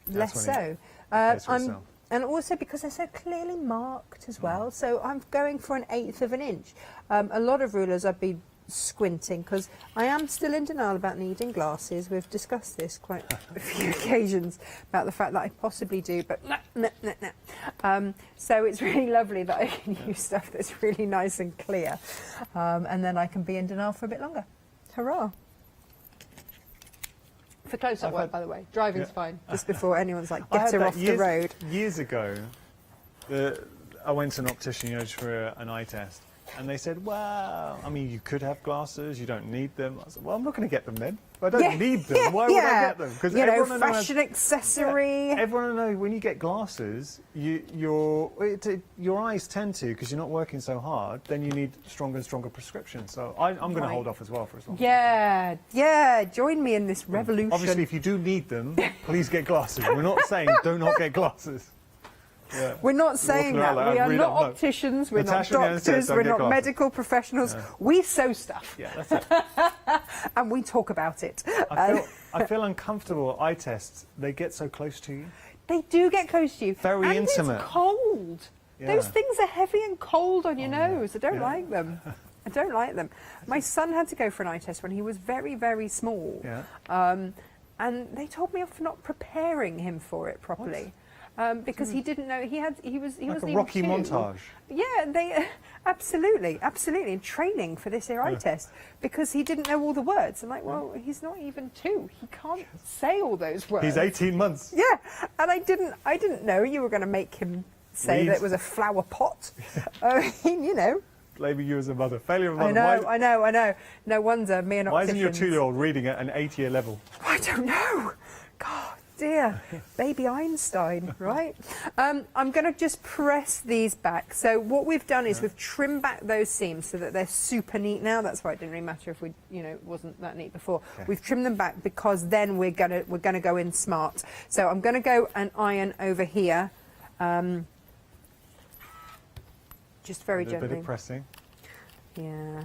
less so. And also because they're so clearly marked as well. So I'm going for 1/8 of an inch. A lot of rulers I'd be squinting because I am still in denial about needing glasses. We've discussed this quite a few occasions about the fact that I possibly do, but no. So it's really lovely that I can use stuff that's really nice and clear, and then I can be in denial for a bit longer. Hurrah! For close-up work, by the way, driving's fine. Just before anyone's like, get her off the road. Years ago, I went to an optician for an eye test. And they said, well, I mean, you could have glasses, you don't need them. I said, well, I'm not going to get them then. If I don't need them, why would I get them? Because fashion accessory. Everyone knows when you get glasses, your eyes tend to, because you're not working so hard, then you need stronger and stronger prescriptions. So I'm going to hold off as well for as long. Yeah, join me in this revolution. Obviously, if you do need them, please get glasses. We're not saying do not get glasses. Yeah. We're not saying that. We are not opticians, we're not doctors, we're not medical professionals. We sew stuff. Yeah, that's it. And we talk about it. I feel uncomfortable. Eye tests, they get so close to you. They do get close to you. Very intimate. It's cold. Yeah. Those things are heavy and cold on your nose. I don't like them. I don't like them. My son had to go for an eye test when he was very, very small. Yeah. And they told me off for not preparing him for it properly. Because he didn't know he wasn't like a even Rocky 2. montage. Yeah, they absolutely in training for this eye test because he didn't know all the words. I'm like, well, he's not even 2. He can't say all those words. He's 18 months. Yeah, and I didn't know you were going to make him say that it was a flower pot. I mean, Blaming you as a mother. Failure of a mother. I know. No wonder me and Why isn't your 2-year-old reading at an 8-year level? I don't know. God. dear, baby Einstein, right? I'm going to just press these back. So what we've done is we've trimmed back those seams so that they're super neat now. That's why it didn't really matter if we, you know, it wasn't that neat before. Okay. We've trimmed them back because then we're gonna go in smart. So I'm going to go and iron over here, just very gently. A bit of pressing. Yeah.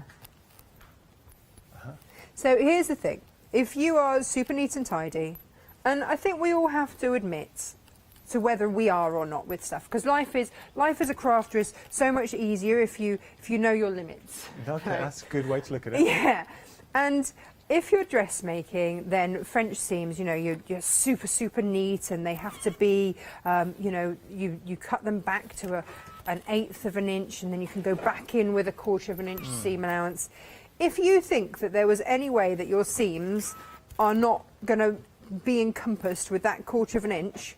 So here's the thing. If you are super neat and tidy, and I think we all have to admit to whether we are or not with stuff, because life as a crafter is so much easier if you know your limits. Okay, right? that's a good way to look at it. Yeah. And if you're dressmaking, then French seams, you know, you're super neat, and they have to be, you know, you cut them back to an 1/8 of an inch, and then you can go back in with a 1/4 of an inch seam allowance. If you think that there was any way that your seams are not going to be encompassed with that 1/4 of an inch,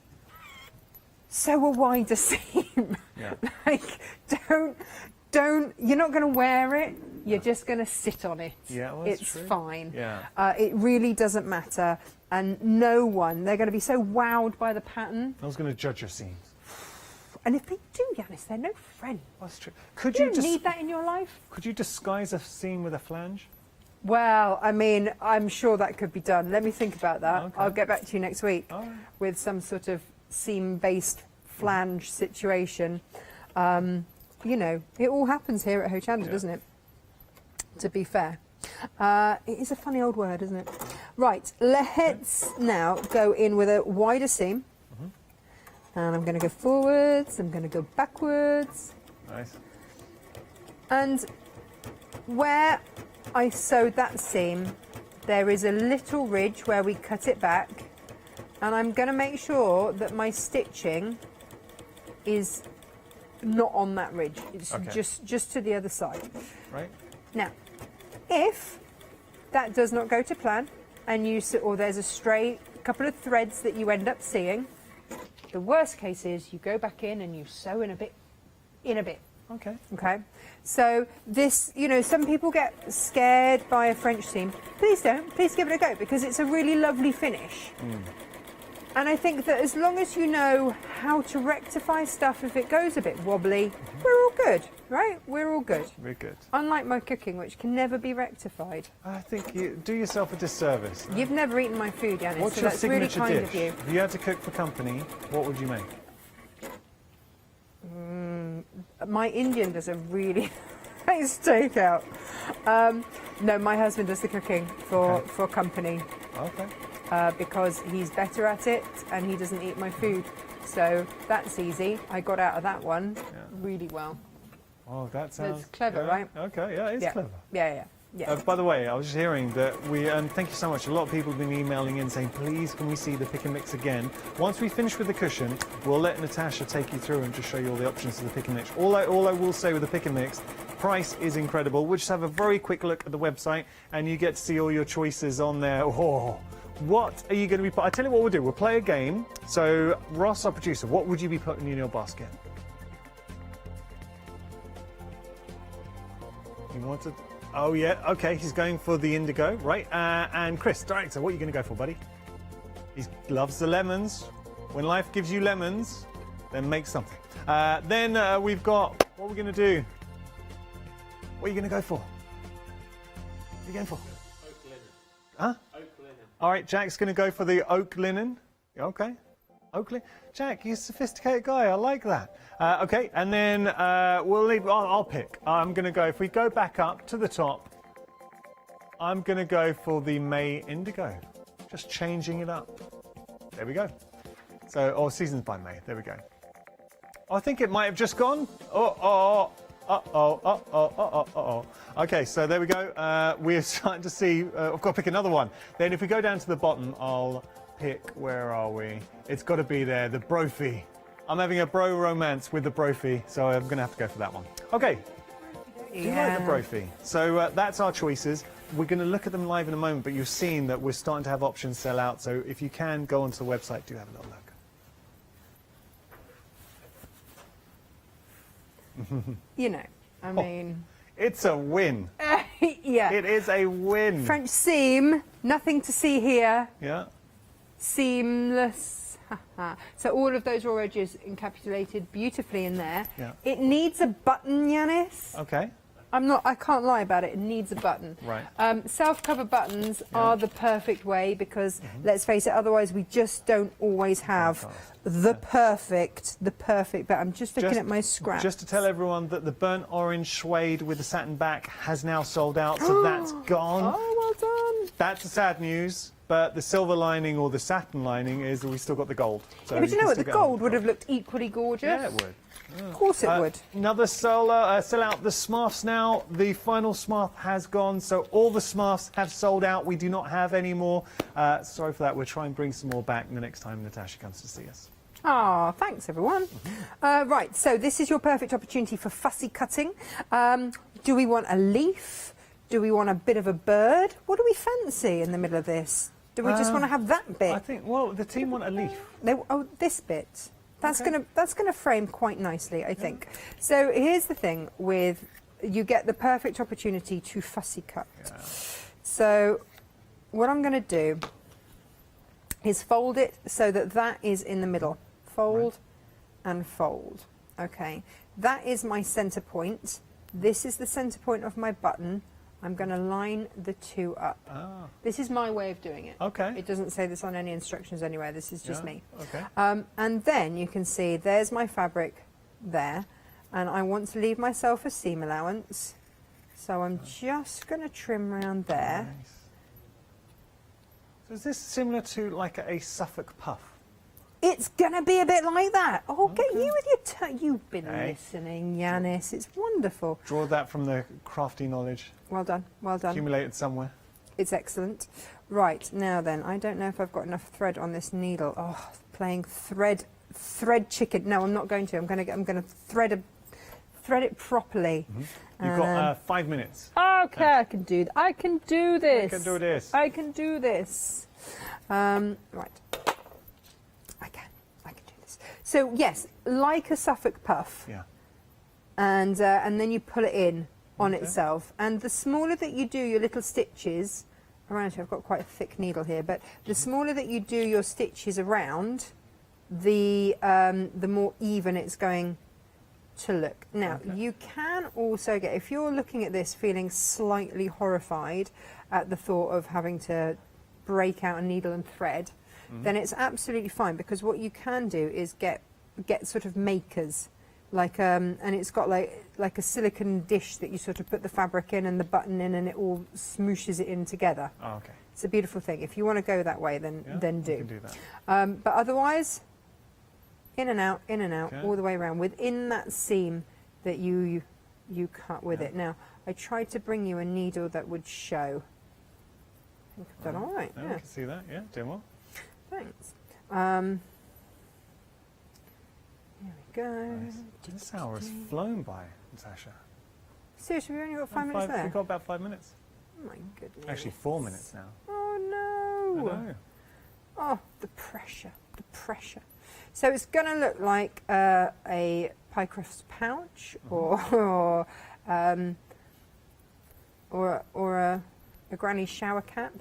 sew a wider seam. Yeah. Like, don't, you're not going to wear it, you're just going to sit on it. Yeah, well, that's it's true. fine. Yeah. It really doesn't matter, and they're going to be so wowed by the pattern. I was going to judge your seams. And if they do, Yanis, they're no friend. That's true. Could you you don't need that in your life? Could you disguise a seam with a flange? Well, I mean, I'm sure that could be done. Let me think about that. Okay. I'll get back to you next week All right. with some sort of seam-based flange situation. You know, it all happens here at Hochanda, doesn't it? To be fair. It is a funny old word, isn't it? Right, let's now go in with a wider seam. And I'm going to go forwards, I'm going to go backwards. Nice. And where I sewed that seam, there is a little ridge where we cut it back, and I'm going to make sure that my stitching is not on that ridge. It's just to the other side. Right. Now, if that does not go to plan, and or there's a stray couple of threads that you end up seeing, the worst case is you go back in and you sew in a bit. Okay. Okay. So this, you know, some people get scared by a French seam. Please don't. Please give it a go, because it's a really lovely finish. And I think that as long as you know how to rectify stuff if it goes a bit wobbly, we're all good, right? We're all good. We're good. Unlike my cooking, which can never be rectified. I think you do yourself a disservice. You've never eaten my food, Yanis, What's so your that's really signature kind dish? of you. If you had to cook for company, what would you make? My Indian does a really nice takeout. No, my husband does the cooking for company. Okay. Because he's better at it and he doesn't eat my food. So that's easy. I got out of that one really well. Oh, that sounds clever, right? Okay, yeah, it's clever. Yeah. By the way, I was just hearing that and thank you so much, a lot of people have been emailing in saying, please, can we see the pick and mix again? Once we finish with the cushion, we'll let Natasha take you through and just show you all the options of the pick and mix. All I will say with the pick and mix, price is incredible. We'll just have a very quick look at the website and you get to see all your choices on there. Oh, what are you going to be... I tell you what we'll do, we'll play a game. So, Ross, our producer, what would you be putting in your basket? You wanted... Oh, yeah, okay, he's going for the indigo, right? And Chris, director, what are you going to go for, buddy? He loves the lemons. When life gives you lemons, then make something. Then we've got... What are we going to do? What are you going to go for? What are you going for? Oak linen. Huh? Oak linen. All right, Jack's going to go for the oak linen. Okay. Oak linen. Jack, you're a sophisticated guy. I like that. Okay, and then we'll leave... I'll pick. I'm going to go... If we go back up to the top, I'm going to go for the May Indigo. Just changing it up. There we go. So, Seasons by May. There we go. I think it might have just gone. Okay, so there we go. We're starting to see... I've got to pick another one. Then if we go down to the bottom, I'll pick... Where are we? It's got to be there. The Brophy. I'm having a bro romance with the Brophy, so I'm going to have to go for that one. Okay. Do you like the Brophy? So that's our choices. We're going to look at them live in a moment, but you've seen that we're starting to have options sell out. So if you can, go onto the website, do have a little look. You know, I mean... It's a win. Yeah. It is a win. French seam, nothing to see here. Yeah. seamless. So all of those raw edges encapsulated beautifully in there. Yeah. It needs a button, Yanis. Okay. I can't lie about it. It needs a button. Right. Self-cover buttons are the perfect way because, let's face it, otherwise we just don't always have the perfect. But I'm just looking at my scraps. Just to tell everyone that the burnt orange suede with the satin back has now sold out, so that's gone. Oh, well done. That's the sad news. But the silver lining or the satin lining is that we still got the gold. So Yeah, but you know can what? The still get gold would have looked equally gorgeous. Yeah, it would. Of course it would. Another sell out. The Smurfs now. The final Smurf has gone, so all the Smurfs have sold out. We do not have any more. Sorry for that. We'll try and bring some more back the next time Natasha comes to see us. Ah, thanks everyone. Right, so this is your perfect opportunity for fussy cutting. Do we want a leaf? Do we want a bit of a bird? What do we fancy in the middle of this? Do we just want to have that bit? I think. Well, the team want a leaf. This bit. That's gonna frame quite nicely, I think. So here's the thing with you get the perfect opportunity to fussy cut. Yeah. So what I'm going to do is fold it so that that is in the middle. Fold and fold. Okay, that is my center point. This is the center point of my button. I'm going to line the two up. This is my way of doing it. Okay. It doesn't say this on any instructions anywhere. This is just me. Okay. And then you can see there's my fabric there. And I want to leave myself a seam allowance. So I'm just going to trim around there. Nice. So is this similar to like a Suffolk puff? It's going to be a bit like that. Oh, get you with your... You've been listening, Yanis. It's wonderful. Draw that from the crafty knowledge. Well done, well done. Accumulated somewhere. It's excellent. Right, now then, I don't know if I've got enough thread on this needle. Oh, playing thread chicken. No, I'm not going to. I'm going to thread it properly. You've got 5 minutes. Okay, I can do this. I can do this. I can do this. I can do this. Right. I can do this. So yes, like a Suffolk puff. Yeah. And then you pull it in on itself. And the smaller that you do your little stitches around here, I've got quite a thick needle here, but the smaller that you do your stitches around, the more even it's going to look. Now, you can also get, if you're looking at this feeling slightly horrified at the thought of having to break out a needle and thread, then it's absolutely fine, because what you can do is get sort of makers, like and it's got like a silicone dish that you sort of put the fabric in and the button in, and it all smooshes it in together. Oh, okay. It's a beautiful thing. If you want to go that way, then do. You can do that. But otherwise, in and out, all the way around within that seam that you cut with it. Now, I tried to bring you a needle that would show. I think I've done all right. I can see that. Yeah, doing well. Thanks. Here we go. Nice. This hour has flown by, Natasha. Seriously, we've only got 5 minutes there? We've got about 5 minutes. Oh my goodness. Actually, 4 minutes now. Oh no. I know. Oh, the pressure, the pressure. So it's going to look like a papercraft pouch, or a granny shower cap.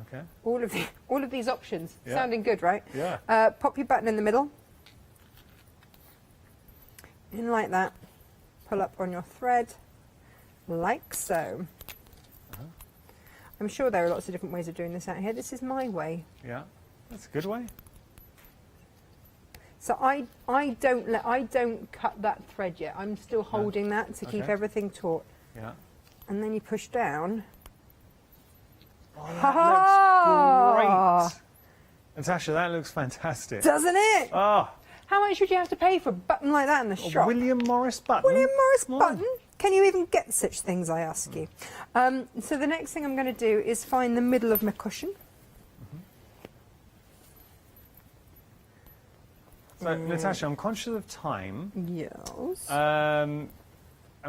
Okay. All of these options. Yeah. Sounding good, right? Yeah. Pop your button in the middle. In like that. Pull up on your thread, like so. I'm sure there are lots of different ways of doing this out here. This is my way. Yeah, that's a good way. So I don't cut that thread yet. I'm still holding that to keep everything taut. Yeah. And then you push down. Oh, that looks great. Natasha, that looks fantastic. Doesn't it? Oh. How much would you have to pay for a button like that in the shop? William Morris button. William Morris button? Can you even get such things, I ask you? So the next thing I'm going to do is find the middle of my cushion. So, Natasha, I'm conscious of time. Yes. And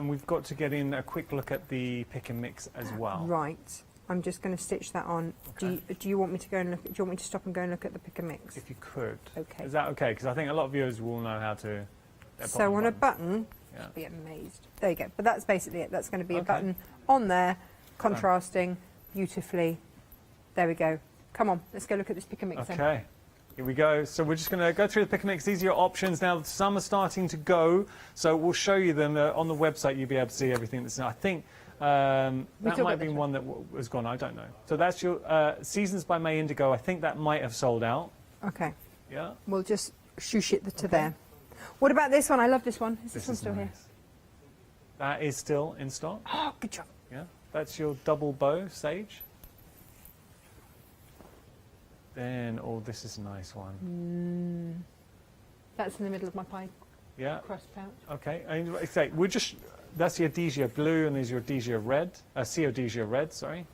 we've got to get in a quick look at the pick and mix as well. Right. I'm just going to stitch that on. Okay. Do you want me to go and look? Do you want me to stop and go and look at the pick and mix? If you could. Okay. Is that okay? Because I think a lot of viewers will know how to. So on a button, be amazed. There you go. But that's basically it. That's going to be a button on there, contrasting beautifully. There we go. Come on, let's go look at this pick and mix. Okay. Here we go. So we're just going to go through the pick and mix. These are your options. Now, some are starting to go, so we'll show you them on the website. You'll be able to see everything that's in. I think that might have been one that was gone. I don't know. So that's your Seasons by May Indigo. I think that might have sold out. Okay. Yeah. We'll just shoosh it to there. What about this one? I love this one. Is this one still nice. here? That is still in stock. Oh, good job. Yeah. That's your double bow sage. Then, oh, this is a nice one. That's in the middle of my pie. Yeah. Crust pouch. Okay. And we're just, that's the Adhesive blue and there's your Adhesive red, Sea Adhesive red, sorry.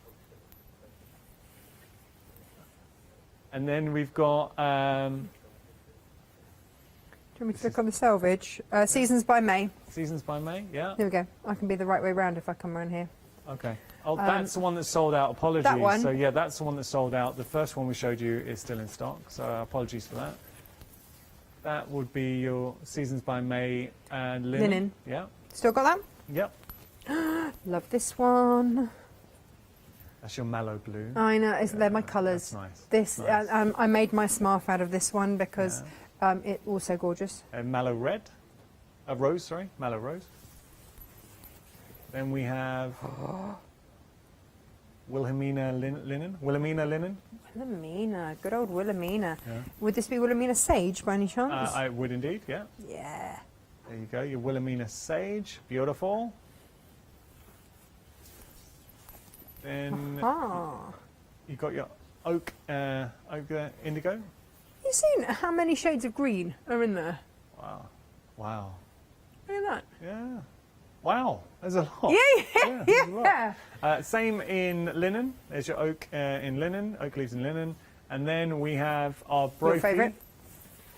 And then we've got, do you want me to click on the selvage? Seasons by May. Seasons by May, yeah. Here we go. I can be the right way round if I come around here. Okay. Oh, that's the one that sold out. Apologies. That one? So yeah, that's the one that sold out. The first one we showed you is still in stock. So apologies for that. That would be your Seasons by May and linen. Yeah. Still got that? Yep. Love this one. That's your mallow blue. I know. They're my colours. That's nice. This Nice. I made my scarf out of this one because it's also gorgeous. Mallow red. Rose, sorry. Mallow rose. Then we have Wilhelmina linen. Wilhelmina linen. Wilhelmina, good old Wilhelmina. Yeah. Would this be Wilhelmina sage by any chance? I would indeed, yeah. Yeah. There you go, your Wilhelmina sage. Beautiful. Then you got your oak indigo. You seen how many shades of green are in there? Wow. Wow. Look at that. Yeah. Wow, there's a lot. Yeah. There's a lot. Same in linen. There's your oak in linen, oak leaves in linen. And then we have our brophy. Your favourite?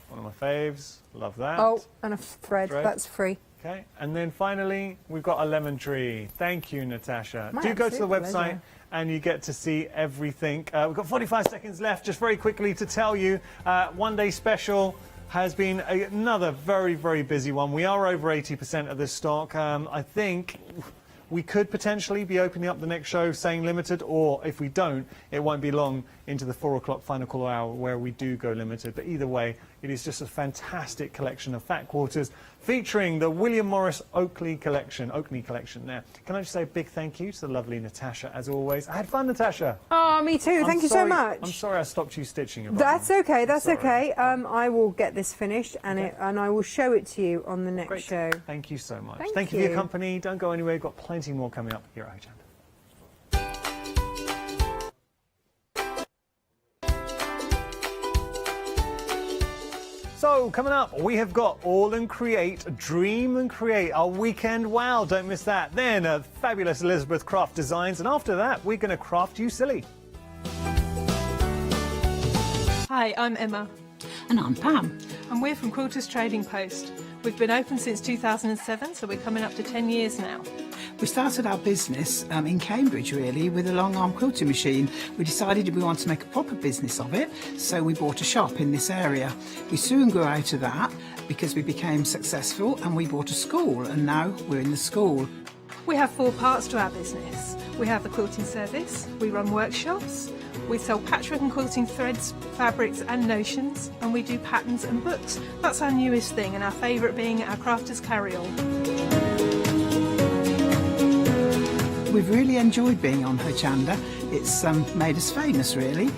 One of my faves. Love that. Oh, and a thread. That's free. Okay. And then finally, we've got a lemon tree. Thank you, Natasha. My Do go to the absolute website pleasure. and you get to see everything. We've got 45 seconds left. Just very quickly to tell you, one day special has been another very, very busy one. We are over 80% of this stock. I think we could potentially be opening up the next show saying limited, or if we don't, it won't be long into the 4 o'clock final call hour where we do go limited. But either way, it is just a fantastic collection of fat quarters featuring the William Morris Oakley collection there. Can I just say a big thank you to the lovely Natasha, as always. I had fun, Natasha. Oh, me too. Thank you so much. I'm sorry I stopped you stitching it. That's okay. That's okay. I will get this finished and I will show it to you on the next show. Thank you so much. Thank you for your company. Don't go anywhere. We've got plenty more coming up here at Hochanda. So, coming up, we have got All and Create, Dream and Create, our weekend wow, don't miss that. Then a fabulous Elizabeth Craft Designs, and after that, we're going to craft you silly. Hi, I'm Emma. And I'm Pam. And we're from Quilters Trading Post. We've been open since 2007, so we're coming up to 10 years now. We started our business in Cambridge, really, with a long arm quilting machine. We decided we wanted to make a proper business of it, so we bought a shop in this area. We soon grew out of that because we became successful and we bought a school, and now we're in the school. We have 4 parts to our business. We have the quilting service, we run workshops, we sell patchwork and quilting threads, fabrics and notions, and we do patterns and books. That's our newest thing, and our favourite being our crafters carry-all. We've really enjoyed being on Hochanda. It's made us famous, really.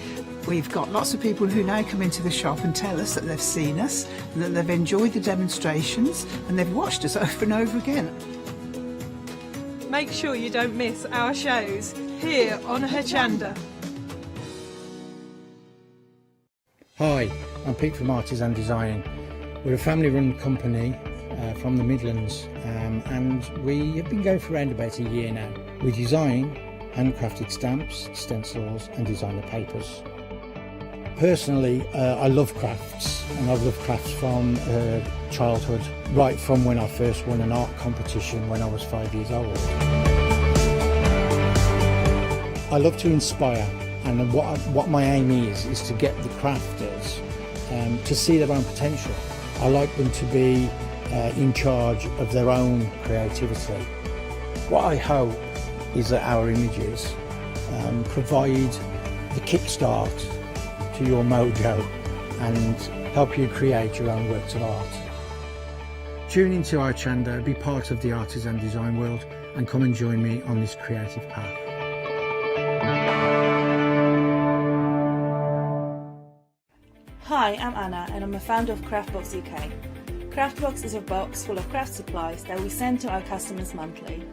We've got lots of people who now come into the shop and tell us that they've seen us, and that they've enjoyed the demonstrations, and they've watched us over and over again. Make sure you don't miss our shows here on Hochanda. Hi, I'm Pete from Artisan Design. We're a family-run company from the Midlands, and we have been going for around about a year now. We design handcrafted stamps, stencils and designer papers. Personally, I love crafts, and I've loved crafts from childhood, right from when I first won an art competition when I was 5 years old. I love to inspire, and what my aim is to get the crafters to see their own potential. I like them to be in charge of their own creativity. What I hope is that our images provide the kickstart to your mojo and help you create your own works of art. Tune into Hochanda, be part of the artisan design world, and come and join me on this creative path. Hi, I'm Anna and I'm a founder of Craftbox UK. Craftbox is a box full of craft supplies that we send to our customers monthly.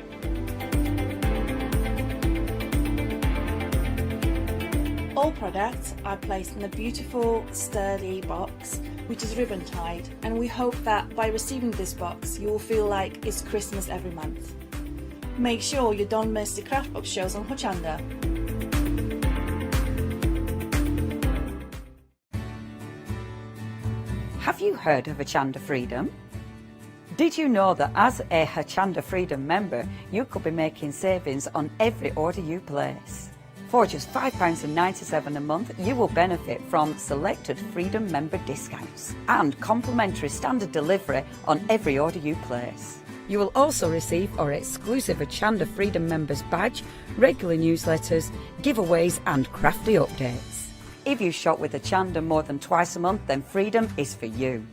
All products are placed in a beautiful, sturdy box, which is ribbon tied, and we hope that by receiving this box, you will feel like it's Christmas every month. Make sure you don't miss the Craftbox shows on Hochanda. Have you heard of Hochanda Freedom? Did you know that as a Hochanda Freedom member, you could be making savings on every order you place? For just £5.97 a month, you will benefit from selected Freedom member discounts and complimentary standard delivery on every order you place. You will also receive our exclusive Hochanda Freedom members badge, regular newsletters, giveaways and crafty updates. If you shop with Hochanda more than twice a month, then Freedom is for you.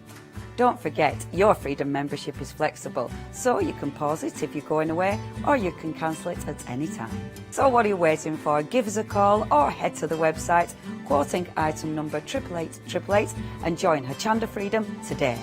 Don't forget, your Freedom membership is flexible, so you can pause it if you're going away, or you can cancel it at any time. So what are you waiting for? Give us a call or head to the website, quoting item number 88888 and join Hochanda Freedom today.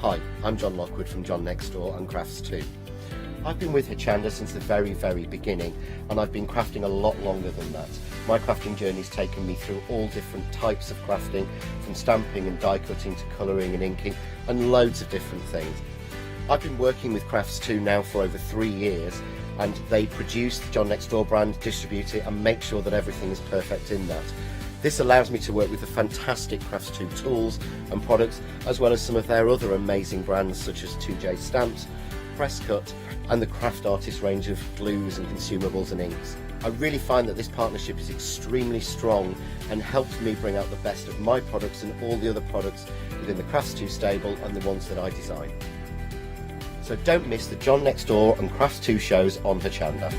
Hi, I'm John Lockwood from John Next Door and Crafts 2. I've been with Hochanda since the very, very beginning, and I've been crafting a lot longer than that. My crafting journey's taken me through all different types of crafting, from stamping and die cutting to colouring and inking, and loads of different things. I've been working with Crafts 2 now for over 3 years, and they produce the John Next Door brand, distribute it, and make sure that everything is perfect in that. This allows me to work with the fantastic Crafts 2 tools and products, as well as some of their other amazing brands such as 2J Stamps, Press Cut, and the Craft Artist range of glues and consumables and inks. I really find that this partnership is extremely strong and helps me bring out the best of my products and all the other products within the Crafts 2 stable and the ones that I design. So don't miss the John Next Door and Crafts 2 shows on Hochanda.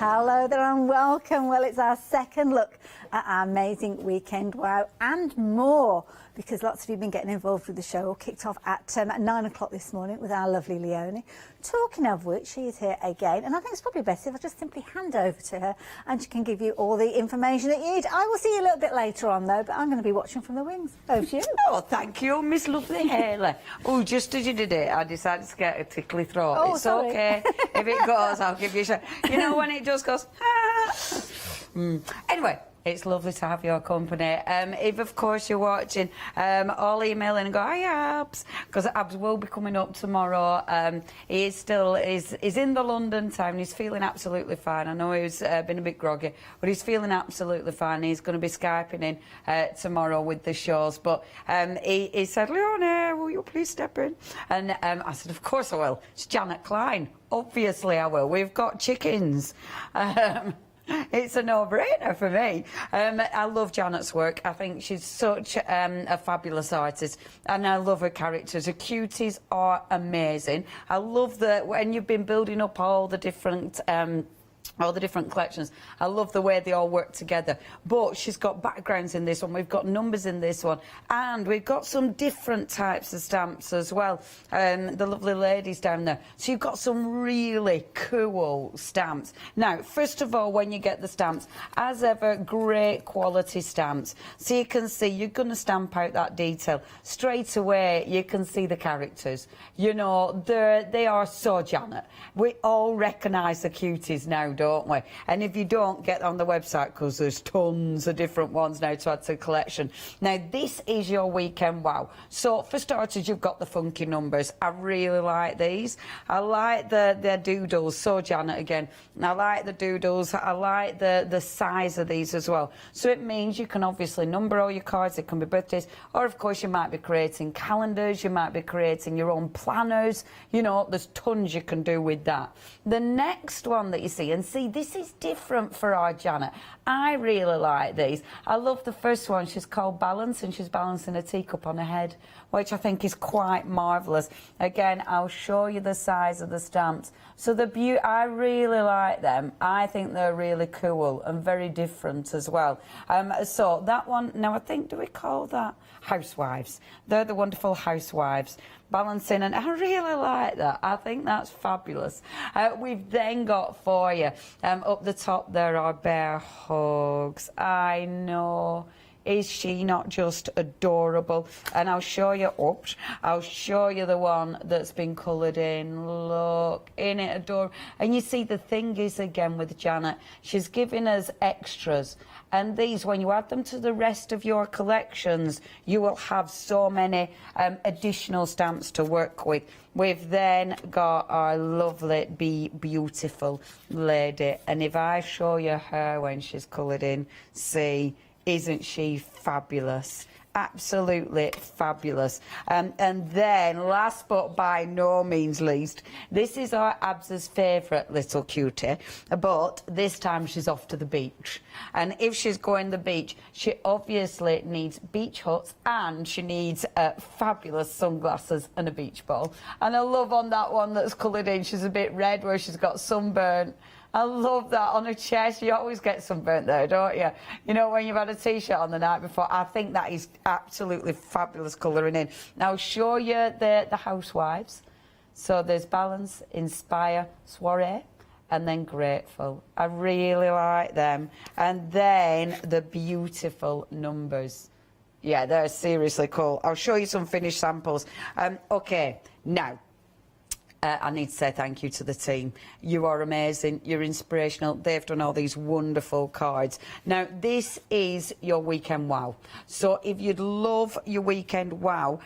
Hello there and welcome. Well, it's our second look at our amazing weekend wow and more, because lots of you have been getting involved with the show. Kicked off at 9 o'clock this morning with our lovely Leonie. Talking of which, she is here again, and I think it's probably best if I just simply hand over to her and she can give you all the information that you need. I will see you a little bit later on though, but I'm going to be watching from the wings. Over to you. Oh, thank you, Miss Lovely Haley. Oh, just as you did it, I decided to get a tickly throat. Oh, it's sorry. okay. If it goes, I'll give you a shot. You know when it just goes, ah. Anyway, it's lovely to have your company. If, of course, you're watching, I'll email in and go, hi, Abs, because Abs will be coming up tomorrow. He is still is in the London town. He's feeling absolutely fine. I know he's been a bit groggy, but he's feeling absolutely fine. He's going to be Skyping in tomorrow with the shows. But he said, Leonie, will you please step in? And I said, of course I will. It's Janet Klein. Obviously I will. We've got chickens. It's a no-brainer for me. I love Janet's work. I think she's such a fabulous artist, and I love her characters. Her cuties are amazing. I love that when you've been building up all the different collections, I love the way they all work together. But she's got backgrounds in this one, we've got numbers in this one, and we've got some different types of stamps as well. The lovely ladies down there. So you've got some really cool stamps. Now, first of all, when you get the stamps, as ever, great quality stamps. So you can see, you're going to stamp out that detail. Straight away, you can see the characters. You know, they are so Janet. We all recognise the cuties now. now, don't we? And if you don't, get on the website because there's tons of different ones now to add to the collection. Now, this is your weekend wow. So, for starters, you've got the funky numbers. I really like these. I like the doodles. So, Janet, again, I like the doodles. I like the size of these as well. So, it means you can obviously number all your cards. It can be birthdays. Or, of course, you might be creating calendars. You might be creating your own planners. You know, there's tons you can do with that. The next one that you see, and see, this is different for our Janet. I really like these. I love the first one. She's called Balance, and she's balancing a teacup on her head, which I think is quite marvellous. Again, I'll show you the size of the stamps. So I really like them. I think they're really cool and very different as well. So that one, now I think, do we call that Housewives? They're the wonderful Housewives. Balancing, and I really like that. I think that's fabulous. We've then got for you, up the top there are bear hugs. I know. Is she not just adorable? And I'll show you, I'll show you the one that's been coloured in. Look, isn't it adorable? And you see, the thing is, again, with Janet, she's giving us extras. And these, when you add them to the rest of your collections, you will have so many additional stamps to work with. We've then got our lovely, beautiful lady. And if I show you her when she's coloured in, see, isn't she fabulous? Absolutely fabulous. And then, last but by no means least, this is our Abs's favourite little cutie, but this time she's off to the beach. And if she's going to the beach, she obviously needs beach huts and she needs fabulous sunglasses and a beach ball. And I love on that one that's coloured in, she's a bit red where she's got sunburn. I love that on her chest. You always get sunburnt there, don't you? You know, when you've had a T-shirt on the night before. I think that is absolutely fabulous colouring in. Now, I'll show you the Housewives. So there's Balance, Inspire, Soiree, and then Grateful. I really like them. And then the beautiful numbers. Yeah, they're seriously cool. I'll show you some finished samples. OK, now. I need to say thank you to the team. You are amazing. You're inspirational. They've done all these wonderful cards. Now, this is your weekend wow. So if you'd love your weekend wow,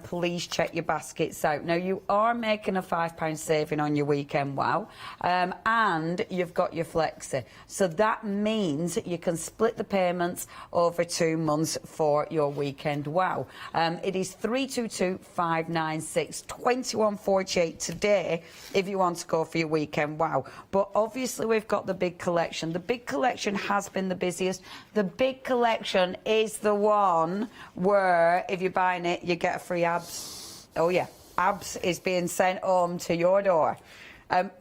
please check your baskets out. Now, you are making a £5 saving on your weekend wow, and you've got your flexi. So that means you can split the payments over 2 months for your weekend wow. It is 322596, 2148 today if you want to go for your weekend wow. But obviously we've got the big collection. The big collection has been the busiest. The big collection is the one where if you're buying it you get a free abs. Oh yeah, abs is being sent home to your door.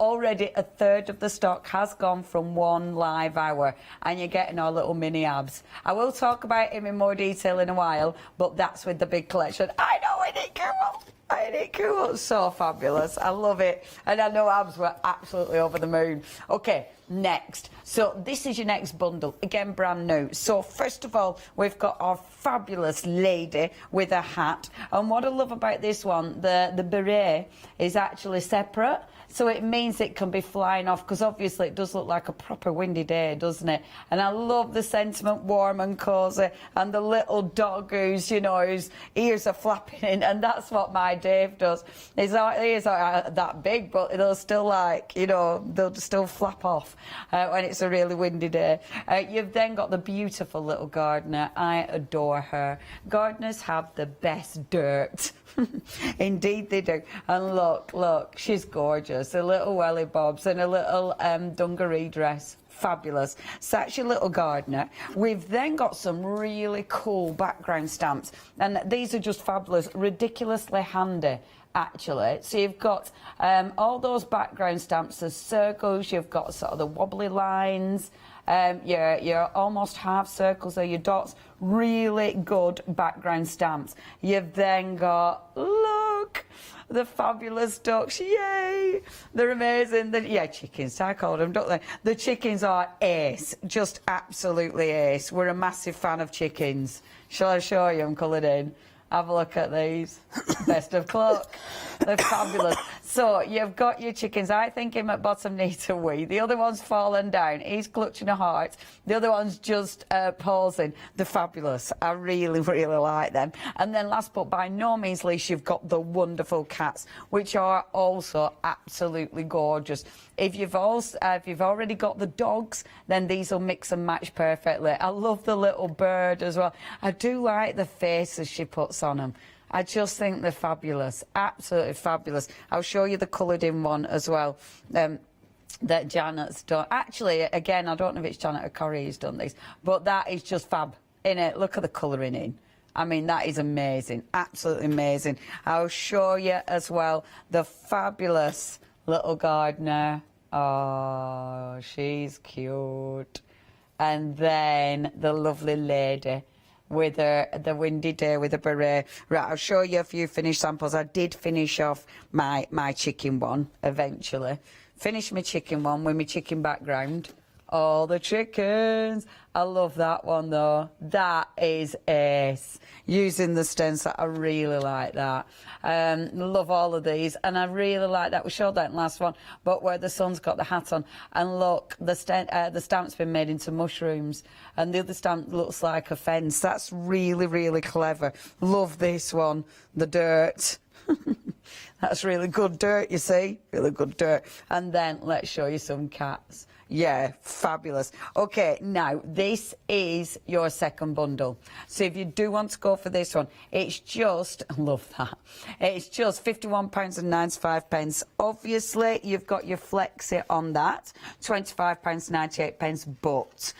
Already a third of the stock has gone from 1 live hour and you're getting our little mini abs. I will talk about him in more detail in a while, but that's with the big collection. I know, isn't it cool? Ain't it cool? So fabulous. I love it. And I know abs were absolutely over the moon. OK, next. So this is your next bundle. Again, brand new. So first of all, we've got our fabulous lady with a hat. And what I love about this one, the beret is actually separate. So it means it can be flying off, because obviously it does look like a proper windy day, doesn't it? And I love the sentiment, warm and cosy, and the little dog who's, you know, whose ears are flapping in, and that's what my Dave does. His ears aren't that big, but they'll still, like, you know, they'll still flap off when it's a really windy day. You've then got the beautiful little gardener. I adore her. Gardeners have the best dirt. Indeed they do. And look, she's gorgeous. Her little welly bobs and a little dungaree dress. Fabulous. So that's your little gardener. We've then got some really cool background stamps. And these are just fabulous, ridiculously handy, actually. So you've got all those background stamps, the circles, you've got sort of the wobbly lines, your almost half circles are your dots. Really good background stamps. You've then got, look, the fabulous ducks. Yay! They're amazing. Chickens, I call them, don't they? The chickens are ace, just absolutely ace. We're a massive fan of chickens. Shall I show you them coloured in? Have a look at these. Best of luck. They're fabulous. So you've got your chickens. I think him at bottom needs a wee. The other one's fallen down. He's clutching a heart. The other one's just pausing. They're fabulous. I really, really like them. And then last but by no means least, you've got the wonderful cats, which are also absolutely gorgeous. If you've already got the dogs, then these will mix and match perfectly. I love the little bird as well. I do like the faces she puts on them. I just think they're fabulous, absolutely fabulous. I'll show you the coloured in one as well. That Janet's done. Actually, again, I don't know if it's Janet or Corrie who's done these, but that is just fab, innit? Look at the colouring in. I mean, that is amazing, absolutely amazing. I'll show you as well the fabulous little gardener. Oh, she's cute. And then the lovely lady with the windy day with a beret. Right, I'll show you a few finished samples. I did finish off my chicken one eventually. Finished my chicken one with my chicken background. All the chickens. I love that one though. That is ace. Using the stencil, I really like that. Love all of these, and I really like that. We showed that in the last one, but where the sun's got the hat on. And look, the stamp's been made into mushrooms, and the other stamp looks like a fence. That's really, really clever. Love this one. The dirt. That's really good dirt, you see? Really good dirt. And then let's show you some cats. Yeah, fabulous. Okay, now this is your second bundle. So if you do want to go for this one, it's just, I love that, it's just £51.95. Obviously, you've got your flexi on that, £25.98, but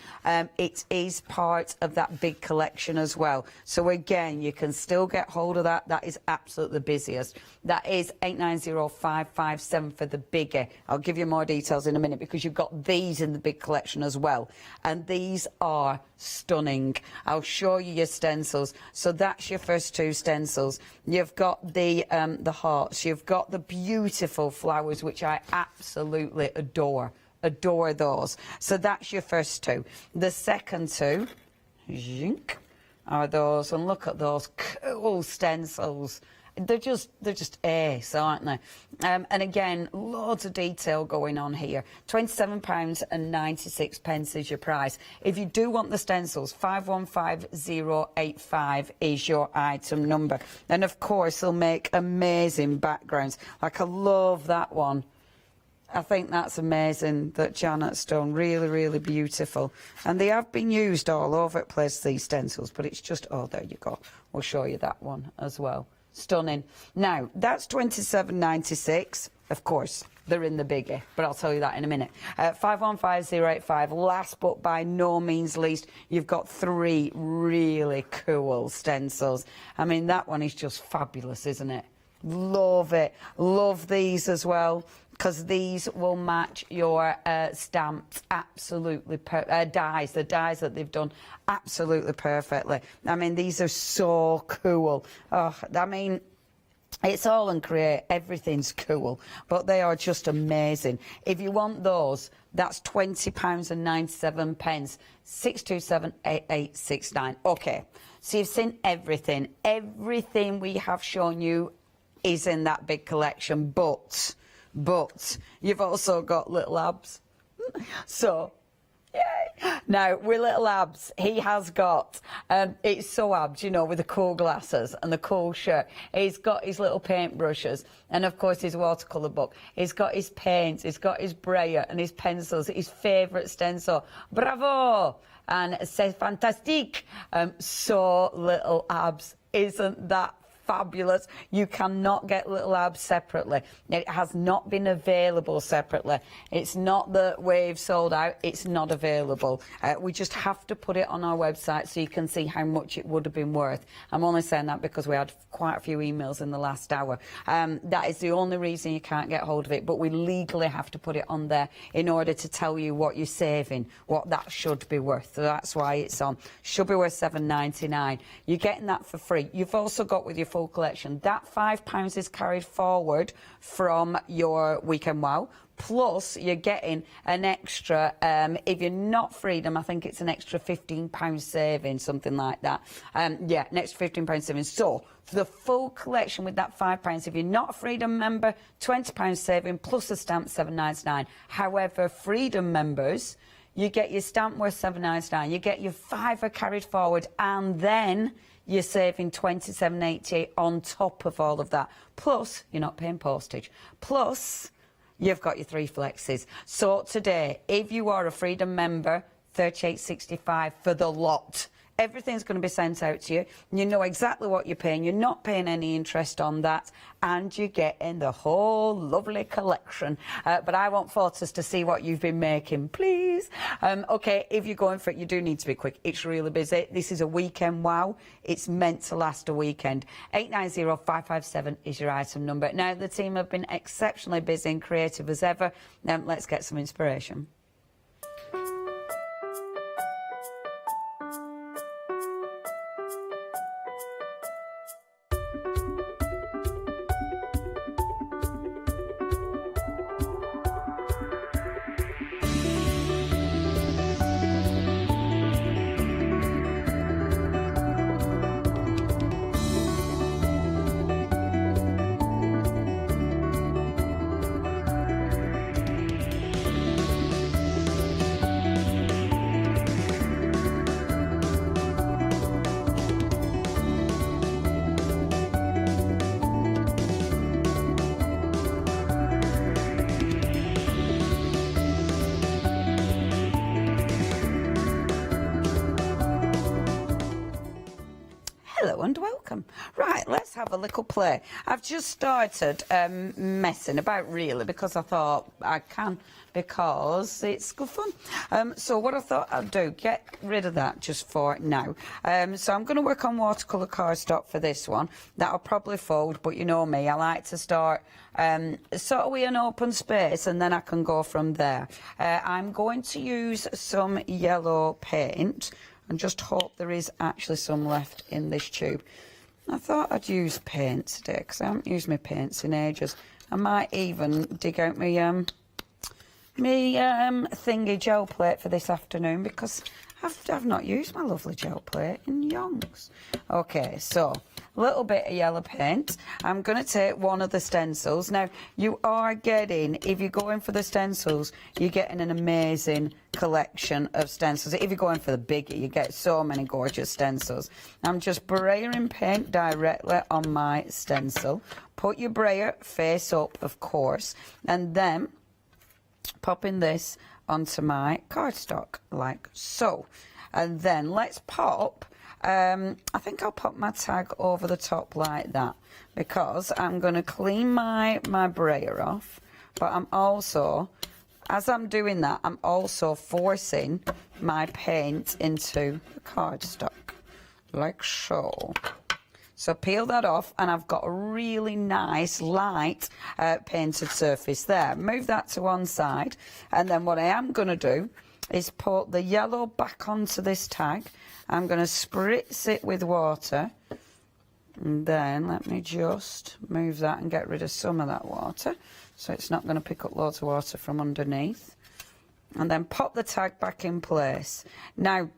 it is part of that big collection as well. So again, you can still get hold of that. That is absolutely the busiest. That is 890557 for the bigger. I'll give you more details in a minute because you've got these in the big collection as well, and these are stunning. I'll show you your stencils. So that's your first two stencils. You've got the hearts, you've got the beautiful flowers, which I absolutely adore those. So that's your first two. The second two are those, and look at those cool stencils. They're just ace, aren't they? And again, loads of detail going on here. £27.96 is your price. If you do want the stencils, 515085 is your item number. And of course, they'll make amazing backgrounds. Like, I love that one. I think that's amazing that Janet's done. Really, really beautiful. And they have been used all over the place, these stencils, but it's just, oh, there you go. We'll show you that one as well. Stunning. Now, that's £27.96. Of course, they're in the biggie, but I'll tell you that in a minute. 515085. Last but by no means least, you've got three really cool stencils. I mean, that one is just fabulous, isn't it? Love it. Love these as well, because these will match your stamps absolutely, dies, the dies that they've done absolutely perfectly. I mean, these are so cool. Oh, I mean, it's all in create, everything's cool, but they are just amazing. If you want those, that's £20.97, 6278869. Okay, so you've seen everything. Everything we have shown you is in that big collection, but you've also got Little Abs. So, yay! Now, with Little Abs, he has got, it's so Abs, you know, with the cool glasses and the cool shirt. He's got his little paint brushes and, of course, his watercolour book. He's got his paints, he's got his brayer and his pencils, his favourite stencil. Bravo! And c'est fantastique. So Little Abs, isn't that fabulous? You cannot get Little Abs separately. It has not been available separately. It's not that we've sold out, it's not available. We just have to put it on our website so you can see how much it would have been worth. I'm only saying that because we had quite a few emails in the last hour. That is the only reason you can't get hold of it, but we legally have to put it on there in order to tell you what you're saving, what that should be worth. So that's why it's on. Should be worth £7.99. You're getting that for free. You've also got with your full collection, that £5 is carried forward from your Weekend Wow, plus you're getting an extra, if you're not Freedom, I think it's an extra £15 saving, something like that. Yeah, an extra £15 saving. So the full collection with that £5. If you're not a Freedom member, £20 saving plus a stamp, £7.99. However, Freedom members, you get your stamp worth £7.99, you get your £5 carried forward, and then you're saving £27.88 on top of all of that. Plus, you're not paying postage. Plus, you've got your 3 flexes. So today, if you are a Freedom member, £38.65 for the lot. Everything's going to be sent out to you. You know exactly what you're paying. You're not paying any interest on that. And you're getting the whole lovely collection. But I want photos to see what you've been making, please. OK, if you're going for it, you do need to be quick. It's really busy. This is a weekend wow. It's meant to last a weekend. 890557 is your item number. Now, the team have been exceptionally busy and creative as ever. Let's get some inspiration. And welcome. Right, let's have a little play. I've just started messing about, really, because I thought I can, because it's good fun. So what I thought I'd do, get rid of that just for now. So I'm going to work on watercolour cardstock for this one. That'll probably fold, but you know me, I like to start sort of with an open space, and then I can go from there. I'm going to use some yellow paint and just hope there is actually some left in this tube. I thought I'd use paint today because I haven't used my paints in ages. I might even dig out my thingy gel plate for this afternoon because I've not used my lovely gel plate in yonks. Okay, so a little bit of yellow paint. I'm going to take one of the stencils. Now, you are getting, if you're going for the stencils, you're getting an amazing collection of stencils. If you're going for the biggie, you get so many gorgeous stencils. I'm just brayering paint directly on my stencil. Put your brayer face up, of course, and then popping this onto my cardstock, like so. And then let's pop, I think I'll pop my tag over the top like that, because I'm going to clean my brayer off, but I'm also, as I'm doing that, I'm also forcing my paint into the cardstock, like so. So peel that off, and I've got a really nice light painted surface there. Move that to one side, and then what I am going to do is put the yellow back onto this tag. I'm going to spritz it with water, and then let me just move that and get rid of some of that water, so it's not going to pick up loads of water from underneath. And then pop the tag back in place. Now,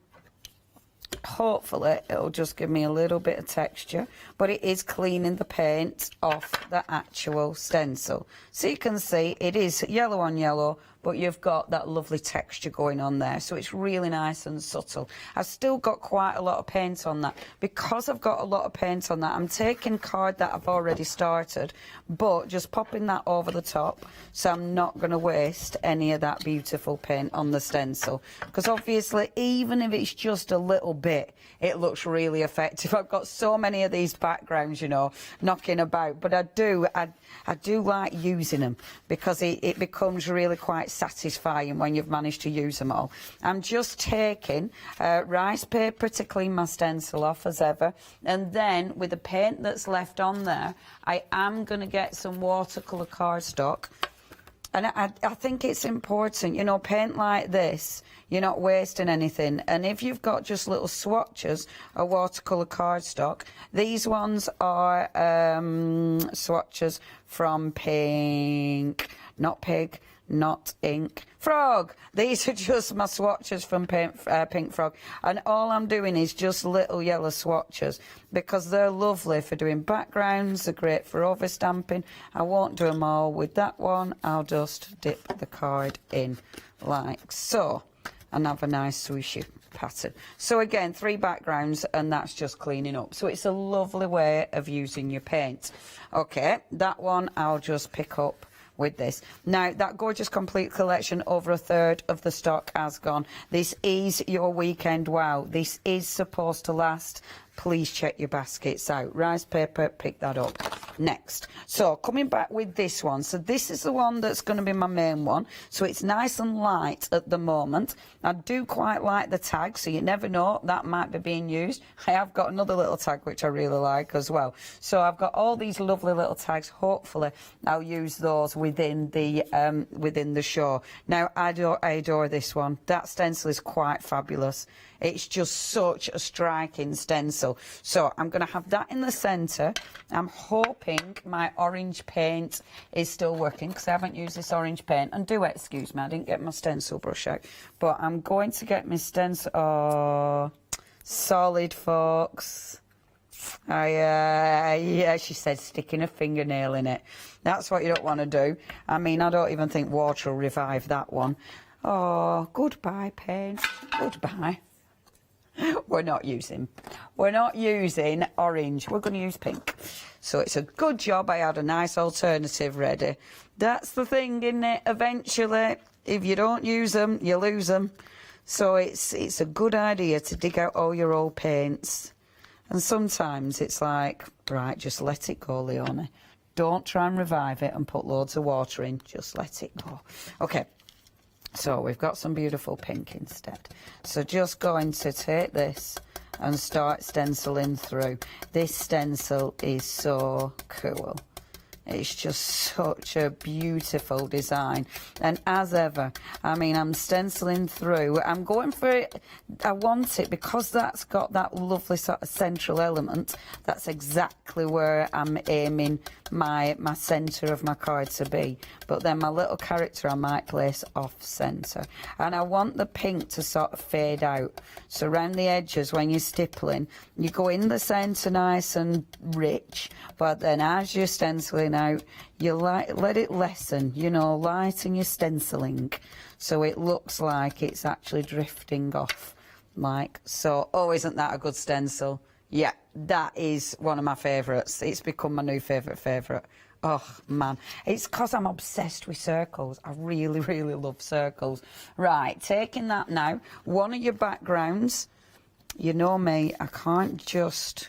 hopefully it'll just give me a little bit of texture, but it is cleaning the paint off the actual stencil. So you can see it is yellow on yellow, but you've got that lovely texture going on there, so it's really nice and subtle. I've still got quite a lot of paint on that. Because I've got a lot of paint on that, I'm taking card that I've already started, but just popping that over the top, so I'm not going to waste any of that beautiful paint on the stencil, because obviously even if it's just a little bit, it looks really effective. I've got so many of these backgrounds, you know, knocking about, but I do like using them, because it becomes really quite satisfying when you've managed to use them all. I'm just taking rice paper to clean my stencil off as ever, and then with the paint that's left on there, I am going to get some watercolour cardstock. And I think it's important, you know, paint like this, you're not wasting anything. And if you've got just little swatches of watercolour cardstock, these ones are swatches from Pink, not Pig, not ink. Frog! These are just my swatches from Pink Frog, and all I'm doing is just little yellow swatches because they're lovely for doing backgrounds, they're great for overstamping. I won't do them all with that one, I'll just dip the card in like so and have a nice swooshy pattern. So again, 3 backgrounds, and that's just cleaning up. So it's a lovely way of using your paint. Okay, that one I'll just pick up with this. Now, that gorgeous complete collection, over 1/3 of the stock has gone. This is your weekend wow. This is supposed to last. Please check your baskets out. Rice paper, pick that up. Next. So, coming back with this one. So, this is the one that's going to be my main one. So, it's nice and light at the moment. I do quite like the tag, so you never know, that might be being used. I have got another little tag which I really like as well. So, I've got all these lovely little tags. Hopefully, I'll use those within the show. Now, I adore this one. That stencil is quite fabulous. It's just such a striking stencil. So I'm going to have that in the centre. I'm hoping my orange paint is still working because I haven't used this orange paint. And do excuse me, I didn't get my stencil brush out. But I'm going to get my stencil... Oh, solid, folks. Yeah, she said sticking a fingernail in it. That's what you don't want to do. I mean, I don't even think water will revive that one. Oh, goodbye, paint. Goodbye. We're not using orange. We're going to use pink. So it's a good job I had a nice alternative ready. That's the thing, isn't it? Eventually, if you don't use them, you lose them. So it's a good idea to dig out all your old paints. And sometimes it's like, right, just let it go, Leonie. Don't try and revive it and put loads of water in. Just let it go. Okay. So we've got some beautiful pink instead. So just going to take this and start stenciling through. This stencil is so cool. It's just such a beautiful design. And as ever, I mean, I'm stenciling through. I'm going for it. I want it because that's got that lovely sort of central element. That's exactly where I'm aiming my centre of my card to be. But then my little character I might place off centre. And I want the pink to sort of fade out. So around the edges when you're stippling, you go in the centre nice and rich. But then as you're stenciling out, you let it lessen, you know, lighten your stenciling. So it looks like it's actually drifting off. Like so. Oh, isn't that a good stencil? Yeah, that is one of my favourites. It's become my new favourite. Oh, man. It's because I'm obsessed with circles. I really, really love circles. Right, taking that now. One of your backgrounds, you know me, I can't just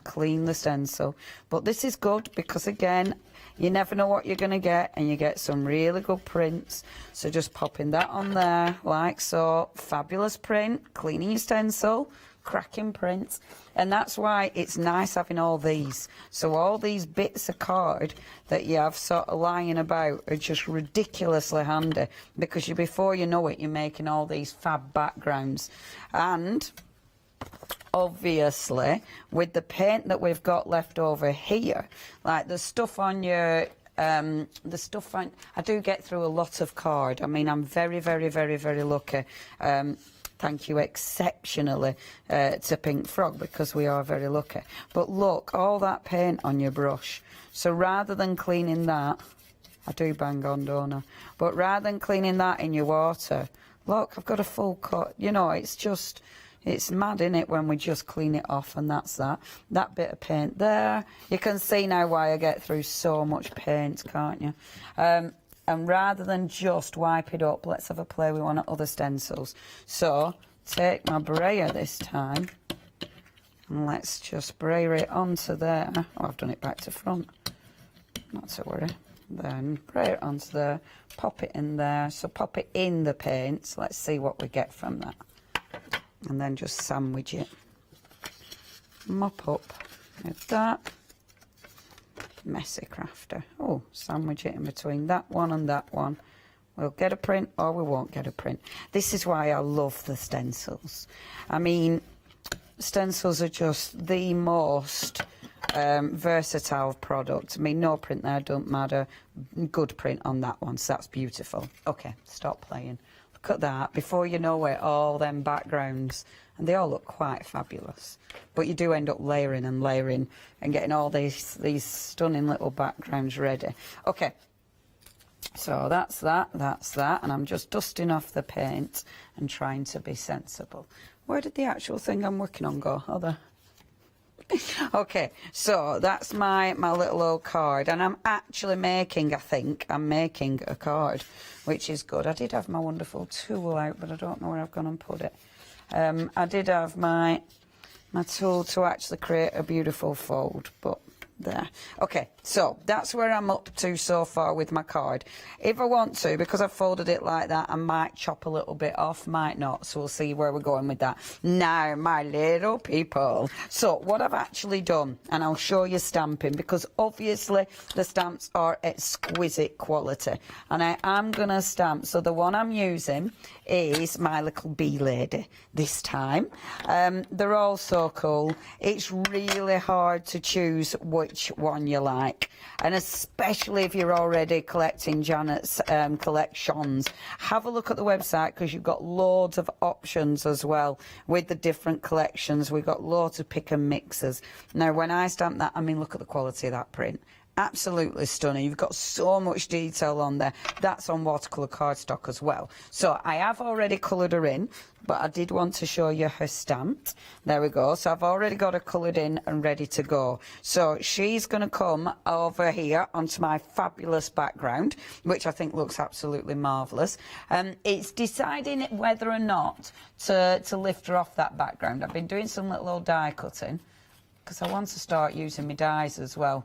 clean the stencil. But this is good because, again, you never know what you're going to get, and you get some really good prints. So just popping that on there like so. Fabulous print, cleaning your stencil, cracking prints. And that's why it's nice having all these. So all these bits of card that you have sort of lying about are just ridiculously handy because before you know it, you're making all these fab backgrounds. And obviously, with the paint that we've got left over here, like the stuff on your, I do get through a lot of card. I mean, I'm very, very, very, very lucky. Thank you exceptionally to Pink Frog because we are very lucky. But look, all that paint on your brush. So rather than cleaning that, I do bang on, don't I? But rather than cleaning that in your water, look, I've got a full cut. You know, it's just... It's mad, innit, when we just clean it off, and that's that. That bit of paint there. You can see now why I get through so much paint, can't you? And rather than just wipe it up, let's have a play with one of other stencils. So, take my brayer this time, and let's just brayer it onto there. Oh, I've done it back to front. Not to worry. Then brayer it onto there, pop it in there. So pop it in the paint. So let's see what we get from that. And then just sandwich it. Mop up with that. Messy crafter. Oh, sandwich it in between that one and that one. We'll get a print or we won't get a print. This is why I love the stencils. I mean, stencils are just the most versatile product. I mean, no print there, don't matter. Good print on that one, so that's beautiful. Okay, stop playing. Look at that. Before you know it, all them backgrounds, and they all look quite fabulous. But you do end up layering and layering and getting all these stunning little backgrounds ready. Okay, so that's that, and I'm just dusting off the paint and trying to be sensible. Where did the actual thing I'm working on go? Oh, there. Okay, so that's my little old card, and I'm actually making, I think, I'm making a card, which is good. I did have my wonderful tool out, but I don't know where I've gone and put it. I did have my tool to actually create a beautiful fold, but there. Okay, so that's where I'm up to so far with my card. If I want to, because I've folded it like that, I might chop a little bit off, might not, so we'll see where we're going with that. Now, my little people, so what I've actually done, and I'll show you stamping, because obviously the stamps are exquisite quality, and I am going to stamp. So the one I'm using is my little bee lady this time. They're all so cool. It's really hard to choose which one you like, and especially if you're already collecting Janet's collections, have a look at the website, because you've got loads of options as well with the different collections. We've got loads of pick and mixes. Now when I stamp that, I mean, look at the quality of that print. Absolutely stunning. You've got so much detail on there. That's on watercolour cardstock as well. So I have already coloured her in, but I did want to show you her stamped. There we go. So I've already got her coloured in and ready to go. So she's going to come over here onto my fabulous background, which I think looks absolutely marvellous. It's deciding whether or not to lift her off that background. I've been doing some little old die cutting, because I want to start using my dies as well.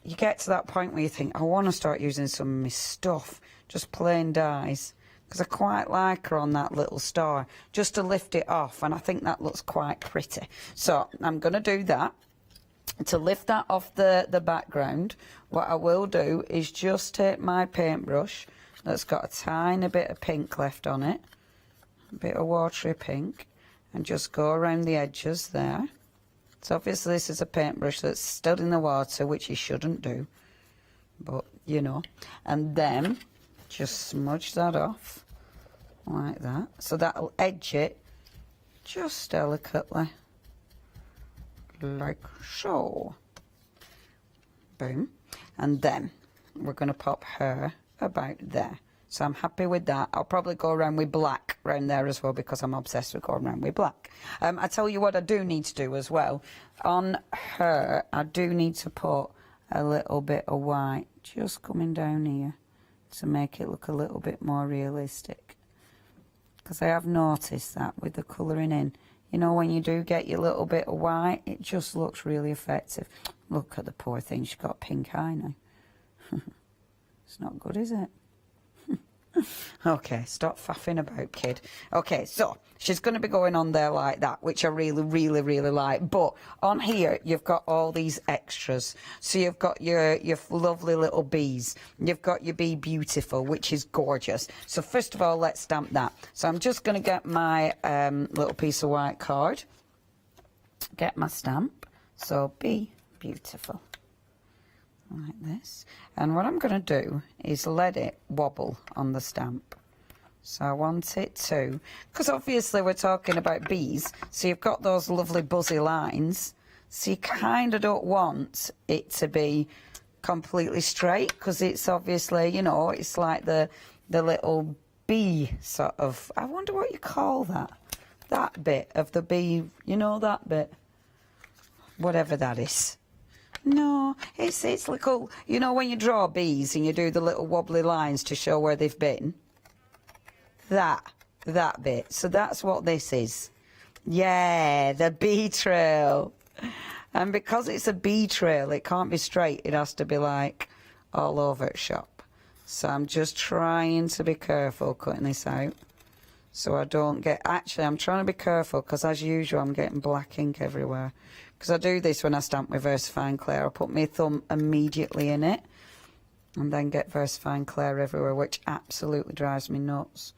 You get to that point where you think, I want to start using some of my stuff, just plain dies, because I quite like her on that little star, just to lift it off, and I think that looks quite pretty. So I'm going to do that. To lift that off the background, what I will do is just take my paintbrush that's got a tiny bit of pink left on it, a bit of watery pink, and just go around the edges there. So obviously this is a paintbrush that's still in the water, which you shouldn't do, but you know. And then just smudge that off like that. So that'll edge it just delicately, like so. Boom. And then we're going to pop her about there. So I'm happy with that. I'll probably go around with black around there as well, because I'm obsessed with going around with black. I tell you what I do need to do as well. On her, I do need to put a little bit of white just coming down here to make it look a little bit more realistic. Because I have noticed that with the colouring in, you know, when you do get your little bit of white, it just looks really effective. Look at the poor thing, she's got pink eye now. It's not good, is it? Okay, stop faffing about, kid. Okay, so she's going to be going on there like that, which I really, really, really like. But on here, you've got all these extras. So you've got your lovely little bees. You've got your Be Beautiful, which is gorgeous. So first of all, let's stamp that. So I'm just going to get my little piece of white card, get my stamp. So Be Beautiful. Like this, and what I'm going to do is let it wobble on the stamp. So I want it to, because obviously we're talking about bees, so you've got those lovely buzzy lines, so you kind of don't want it to be completely straight, because it's obviously, you know, it's like the little bee sort of, I wonder what you call that bit of the bee, you know, that bit, whatever that is. No, it's like, you know, when you draw bees and you do the little wobbly lines to show where they've been? That bit. So that's what this is. Yeah, the bee trail. And because it's a bee trail, it can't be straight. It has to be like all over the shop. So I'm just trying to be careful cutting this out, so I don't get... Actually, I'm trying to be careful, because as usual, I'm getting black ink everywhere. Because I do this when I stamp with VersaFine Clay. I'll put my thumb immediately in it and then get VersaFine Clay everywhere, which absolutely drives me nuts.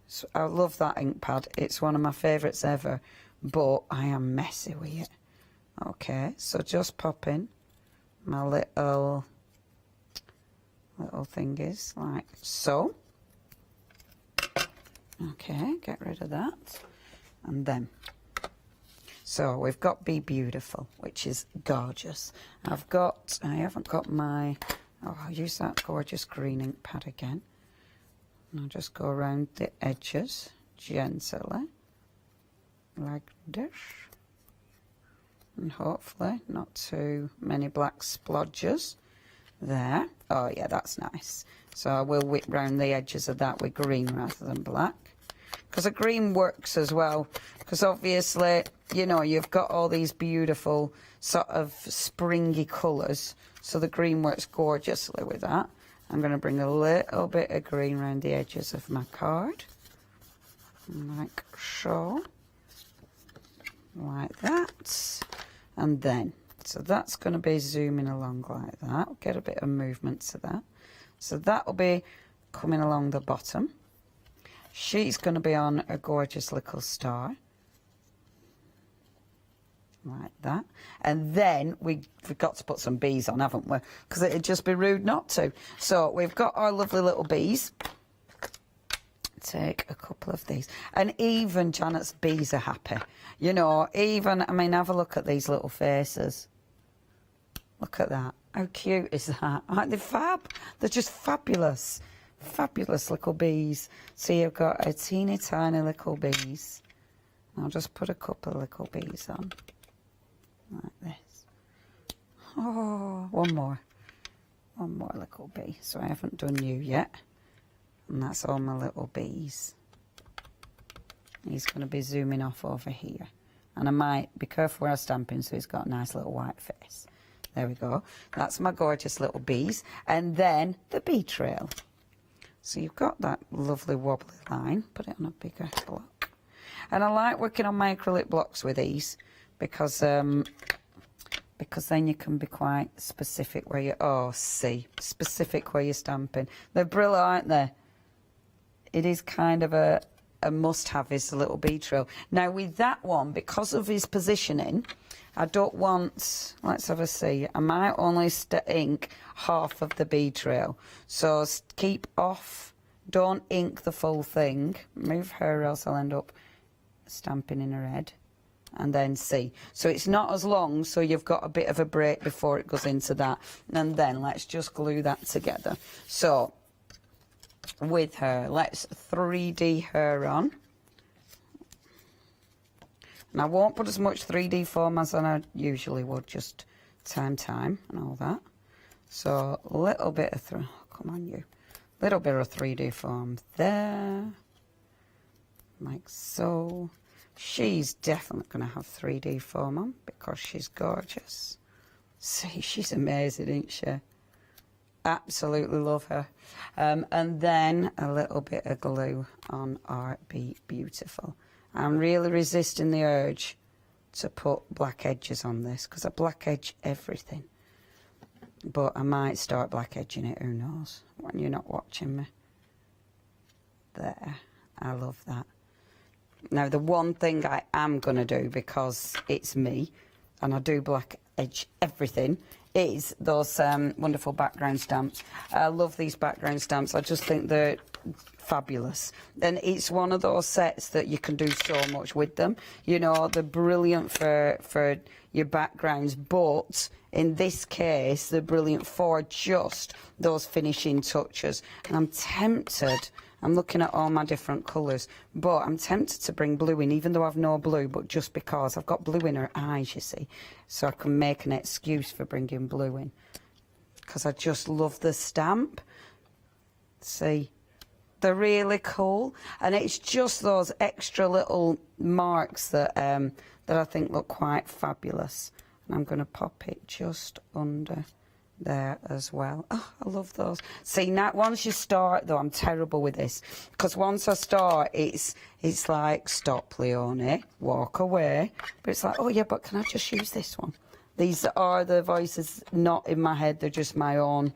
So I love that ink pad. It's one of my favourites ever, but I am messy with it. Okay, so just pop in my little thingies like so. Okay, get rid of that. And then, so we've got Be Beautiful, which is gorgeous. I haven't got my, I'll use that gorgeous green ink pad again. And I'll just go around the edges gently, like this. And hopefully not too many black splodges there. Oh yeah, that's nice. So I will whip round the edges of that with green rather than black, because the green works as well, because obviously, you know, you've got all these beautiful sort of springy colours, so the green works gorgeously with that. I'm going to bring a little bit of green around the edges of my card, like so, like that. And then, so that's going to be zooming along like that. Get a bit of movement to that. So that will be coming along the bottom. She's going to be on a gorgeous little star. Like that. And then we've got to put some bees on, haven't we? Because it'd just be rude not to. So we've got our lovely little bees. Take a couple of these. And even Janet's bees are happy. You know, even, I mean, have a look at these little faces. Look at that. How cute is that? Aren't they fab? They're just fabulous. Fabulous little bees. So you've got a teeny tiny little bees. I'll just put a couple of little bees on. Like this. Oh, one more. One more little bee. So I haven't done you yet. And that's all my little bees. He's going to be zooming off over here. And I might be careful where I'm stamping so he's got a nice little white face. There we go. That's my gorgeous little bees. And then the bee trail. So you've got that lovely wobbly line. Put it on a bigger block. And I like working on my acrylic blocks with these because then you can be quite specific where you're, specific where you're stamping. They're brilliant, aren't they? It is kind of a must-have, is the little bee trail. Now with that one, because of his positioning, I don't want, let's have a see, I might only ink half of the bee trail. So keep off, don't ink the full thing. Move her or else I'll end up stamping in her head. And then see. So it's not as long, so you've got a bit of a break before it goes into that. And then let's just glue that together. So with her, let's 3D her on. And I won't put as much 3D foam as I usually would, just time and all that. So a little bit of, come on you, little bit of 3D foam there, like so. She's definitely going to have 3D foam on because she's gorgeous. See, she's amazing, isn't she? Absolutely love her. And then a little bit of glue on our Be Beautiful. I'm really resisting the urge to put black edges on this because I black edge everything. But I might start black edging it, who knows, when you're not watching me. There, I love that. Now, the one thing I am going to do, because it's me, and I do black edge everything, is those wonderful background stamps. I love these background stamps. I just think they're fabulous. And it's one of those sets that you can do so much with them. You know, they're brilliant for your backgrounds, but in this case, they're brilliant for just those finishing touches. And I'm tempted... I'm looking at all my different colours, but I'm tempted to bring blue in, even though I've no blue, but just because I've got blue in her eyes, you see, so I can make an excuse for bringing blue in, because I just love the stamp. See, they're really cool, and it's just those extra little marks that that I think look quite fabulous, and I'm going to pop it just under there as well. Oh, I love those. See, now once you start, though, I'm terrible with this, because once I start, it's like, stop, Leonie, walk away. But it's like, oh yeah, but can I just use this one? These are the voices not in my head, they're just my own.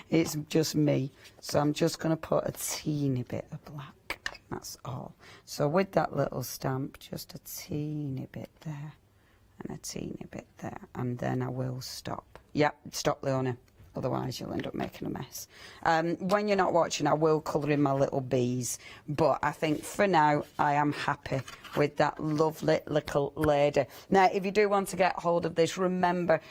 It's just me. So I'm just going to put a teeny bit of black. That's all. So with that little stamp, just a teeny bit there. a teeny bit there, and then I will stop. Yep, stop, Leona. Otherwise you'll end up making a mess. When you're not watching, I will colour in my little bees, but I think for now I am happy with that lovely little lady. Now, if you do want to get hold of this, remember,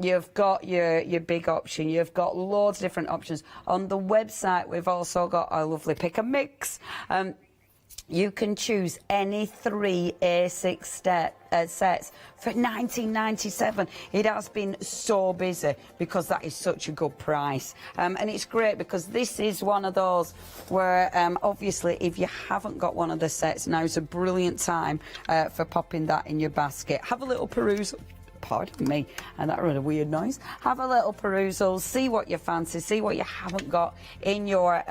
you've got your big option. You've got loads of different options. On the website, we've also got our lovely pick and mix. You can choose any 3 A6 sets for £19.97. It has been so busy because that is such a good price. And it's great because this is one of those where, obviously, if you haven't got one of the sets, now is a brilliant time for popping that in your basket. Have a little perusal. Pardon me, and that really weird noise. Have a little perusal, see what you fancy, see what you haven't got in your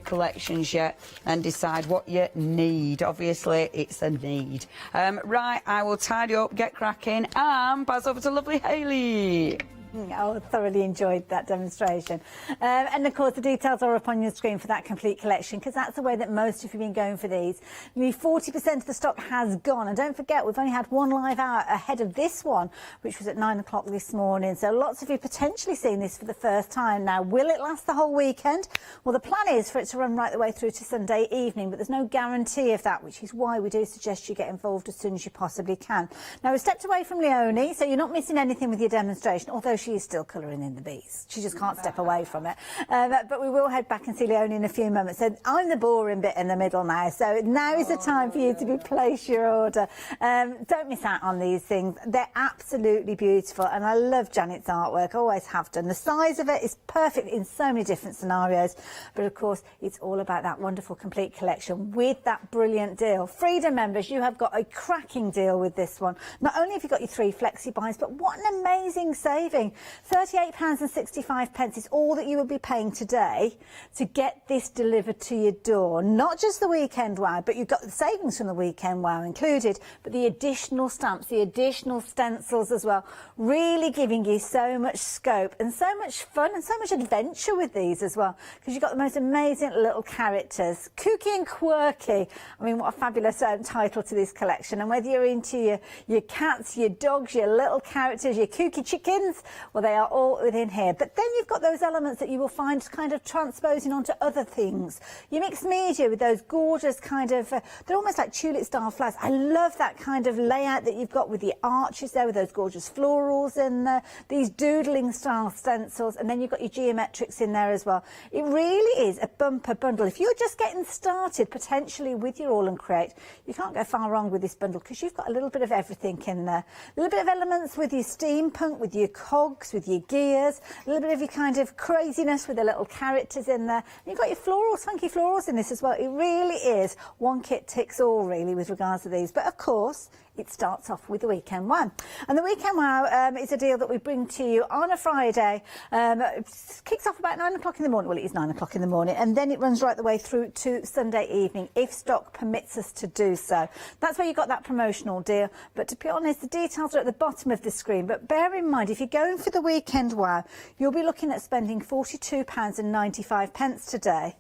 collections yet, and decide what you need. Obviously, it's a need. Right, I will tidy up, get cracking, and pass over to lovely Hayley. I thoroughly enjoyed that demonstration. And of course the details are up on your screen for that complete collection, because that's the way that most of you have been going for these. Nearly 40% of the stock has gone, and don't forget we've only had one live hour ahead of this one, which was at 9 o'clock this morning, so lots of you potentially seeing this for the first time. Now, will it last the whole weekend? Well, the plan is for it to run right the way through to Sunday evening, but there's no guarantee of that, which is why we do suggest you get involved as soon as you possibly can. Now, we've stepped away from Leonie, so you're not missing anything with your demonstration, although she is still colouring in the bees. She just can't step away from it. But we will head back and see Leonie in a few moments. So I'm the boring bit in the middle now. So now is the time for you to place your order. Don't miss out on these things. They're absolutely beautiful. And I love Janet's artwork. Always have done. The size of it is perfect in so many different scenarios. But of course, it's all about that wonderful complete collection with that brilliant deal. Freedom members, you have got a cracking deal with this one. Not only have you got your 3 flexi buys, but what an amazing saving. £38.65 is all that you will be paying today to get this delivered to your door. Not just the weekend wow, but you've got the savings from the weekend wow included, but the additional stamps, the additional stencils as well, really giving you so much scope and so much fun and so much adventure with these as well, because you've got the most amazing little characters, kooky and quirky. I mean, what a fabulous title to this collection. And whether you're into your cats, your dogs, your little characters, your kooky chickens, well, they are all within here. But then you've got those elements that you will find kind of transposing onto other things. Your mixed media with those gorgeous kind of, they're almost like tulip style flowers. I love that kind of layout that you've got with the arches there with those gorgeous florals in there, these doodling style stencils, and then you've got your geometrics in there as well. It really is a bumper bundle. If you're just getting started potentially with your All and Create, you can't go far wrong with this bundle, because you've got a little bit of everything in there. A little bit of elements with your steampunk, with your cogs, with your gears, a little bit of your kind of craziness with the little characters in there. And you've got your florals, funky florals in this as well. It really is one kit ticks all, really, with regards to these. But of course, it starts off with the Weekend Wow. And the Weekend Wow is a deal that we bring to you on a Friday. It kicks off about 9 o'clock in the morning. Well, it is 9 o'clock in the morning. And then it runs right the way through to Sunday evening, if stock permits us to do so. That's where you got that promotional deal. But to be honest, the details are at the bottom of the screen. But bear in mind, if you're going for the Weekend Wow, you'll be looking at spending £42.95 today.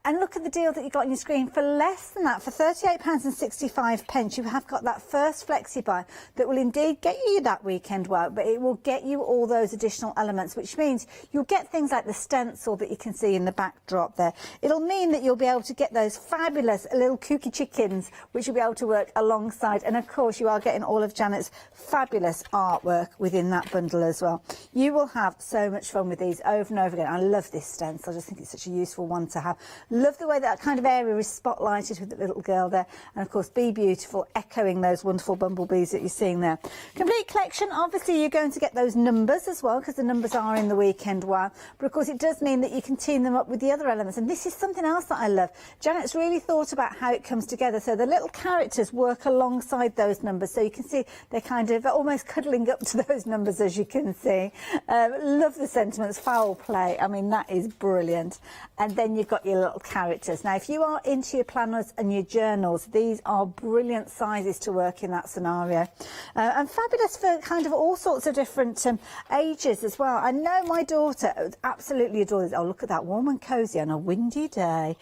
And look at the deal that you got on your screen for less than that. For £38.65, you have got that first flexi buy that will indeed get you that Weekend Wow, but it will get you all those additional elements, which means you'll get things like the stencil that you can see in the backdrop there. It'll mean that you'll be able to get those fabulous little kooky chickens, which you'll be able to work alongside. And of course, you are getting all of Janet's fabulous artwork within that bundle as well. You will have so much fun with these over and over again. I love this stencil. I just think it's such a useful one to have. Love the way that kind of area is spotlighted with the little girl there. And of course, Be Beautiful, echoing those wonderful bumblebees that you're seeing there. Complete collection, obviously you're going to get those numbers as well, because the numbers are in the Weekend Wow. But of course, it does mean that you can team them up with the other elements. And this is something else that I love. Janet's really thought about how it comes together. So the little characters work alongside those numbers. So you can see they're kind of almost cuddling up to those numbers, as you can see. Love the sentiments, foul play. I mean, that is brilliant. And then you've got your little characters. Now, if you are into your planners and your journals, these are brilliant sizes to work in that scenario. And fabulous for kind of all sorts of different ages as well. I know my daughter absolutely adores this. Oh, look at that, warm and cosy on a windy day.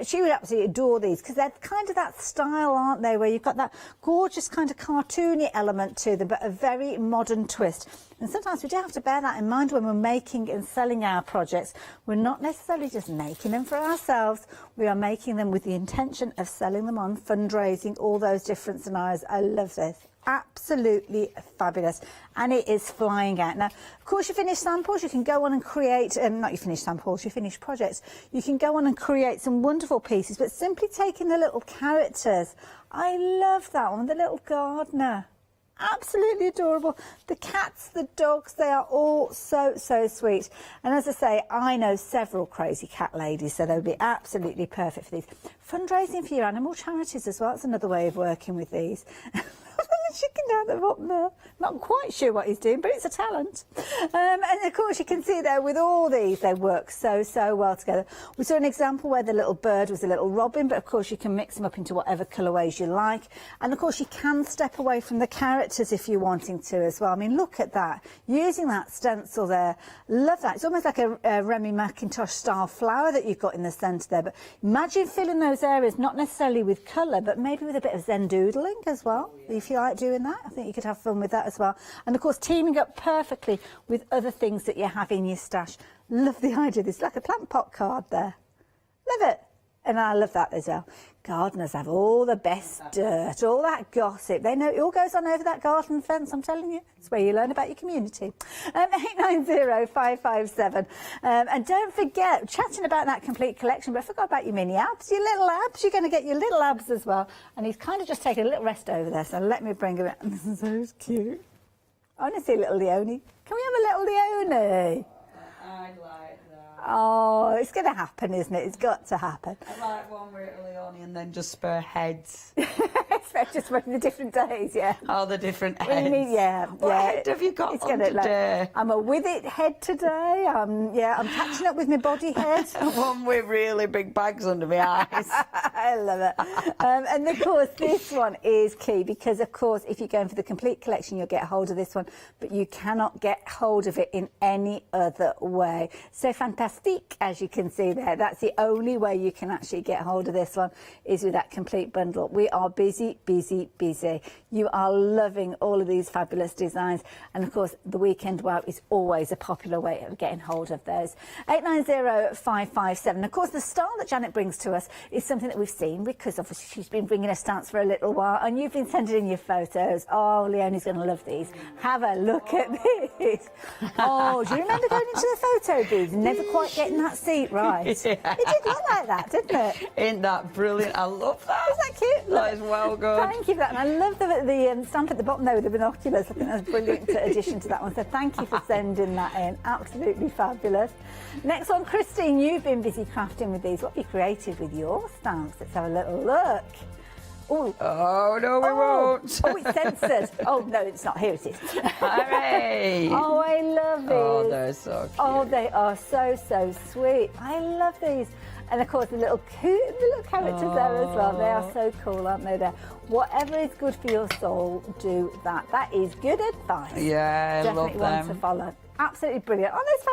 She would absolutely adore these because they're kind of that style, aren't they, where you've got that gorgeous kind of cartoony element to them, but a very modern twist. And sometimes we do have to bear that in mind when we're making and selling our projects. We're not necessarily just making them for ourselves. We are making them with the intention of selling them on, fundraising, all those different scenarios. I love this. Absolutely fabulous, and it is flying out. Now, of course, your finished samples, you can go on and create, not your finished samples, your finished projects, you can go on and create some wonderful pieces, but simply taking the little characters. I love that one, the little gardener. Absolutely adorable. The cats, the dogs, they are all so sweet. And as I say, I know several crazy cat ladies, so they'll be absolutely perfect for these. Fundraising for your animal charities as well, that's another way of working with these. The chicken down the bottom there. Not quite sure what he's doing, but it's a talent. And of course you can see there with all these, they work so well together. We saw an example where the little bird was a little robin, but of course you can mix them up into whatever colourways you like. And of course you can step away from the characters if you're wanting to as well. I mean, look at that. Using that stencil there. Love that. It's almost like a Remy McIntosh style flower that you've got in the centre there. But imagine filling those areas, not necessarily with colour, but maybe with a bit of Zen doodling as well. If you like doing that, I think you could have fun with that as well. And of course, teaming up perfectly with other things that you have in your stash. Love the idea. This is like a plant pot card there. Love it. And I love that as well. Gardeners have all the best dirt, all that gossip. They know it all goes on over that garden fence, I'm telling you. It's where you learn about your community. 890557. And don't forget, chatting about that complete collection, but I forgot about your mini abs, your little abs. You're going to get your little abs as well. And he's kind of just taking a little rest over there, so let me bring him in. This is so cute. I want to see little Leonie. Can we have a little Leonie? I'd like that. Oh, it's going to happen, isn't it? It's got to happen. I like one with Leonie and then just spare heads. Just for the different days, yeah. All the different heads. What head have you got on today? I'm a with it head today. I'm catching up with my body head. One with really big bags under my eyes. I love it. And of course, this one is key because, of course, if you're going for the complete collection, you'll get hold of this one, but you cannot get hold of it in any other way. So fantastic, as you can see there. That's the only way you can actually get hold of this one is with that complete bundle. We are busy. You are loving all of these fabulous designs, and of course the weekend wow is always a popular way of getting hold of those. 890557. Of course, the style that Janet brings to us is something that we've seen because obviously she's been bringing us stamps for a little while, and you've been sending in your photos. Oh, Leonie's going to love these. Have a look at these. Oh, do you remember going into the photo booth and never quite getting that seat right? Yeah. It did look like that, didn't it? Ain't that brilliant? I love that. Isn't that cute? That is well good. Thank you for that. And I love the stamp at the bottom there with the binoculars. I think that's a brilliant addition to that one. So thank you for sending that in. Absolutely fabulous. Next one, Christine, you've been busy crafting with these. What have you created with your stamps? Let's have a little look. Ooh. Oh, no, we won't. Oh, it's censored. Oh, no, it's not. Here it is. Hooray. Oh, I love these. Oh, they're so cute. Oh, they are so sweet. I love these. And of course, the little characters there as well. They are so cool, aren't they? There. Whatever is good for your soul, do that. That is good advice. Yeah, I Definitely love them. one to follow. Absolutely brilliant. Oh, those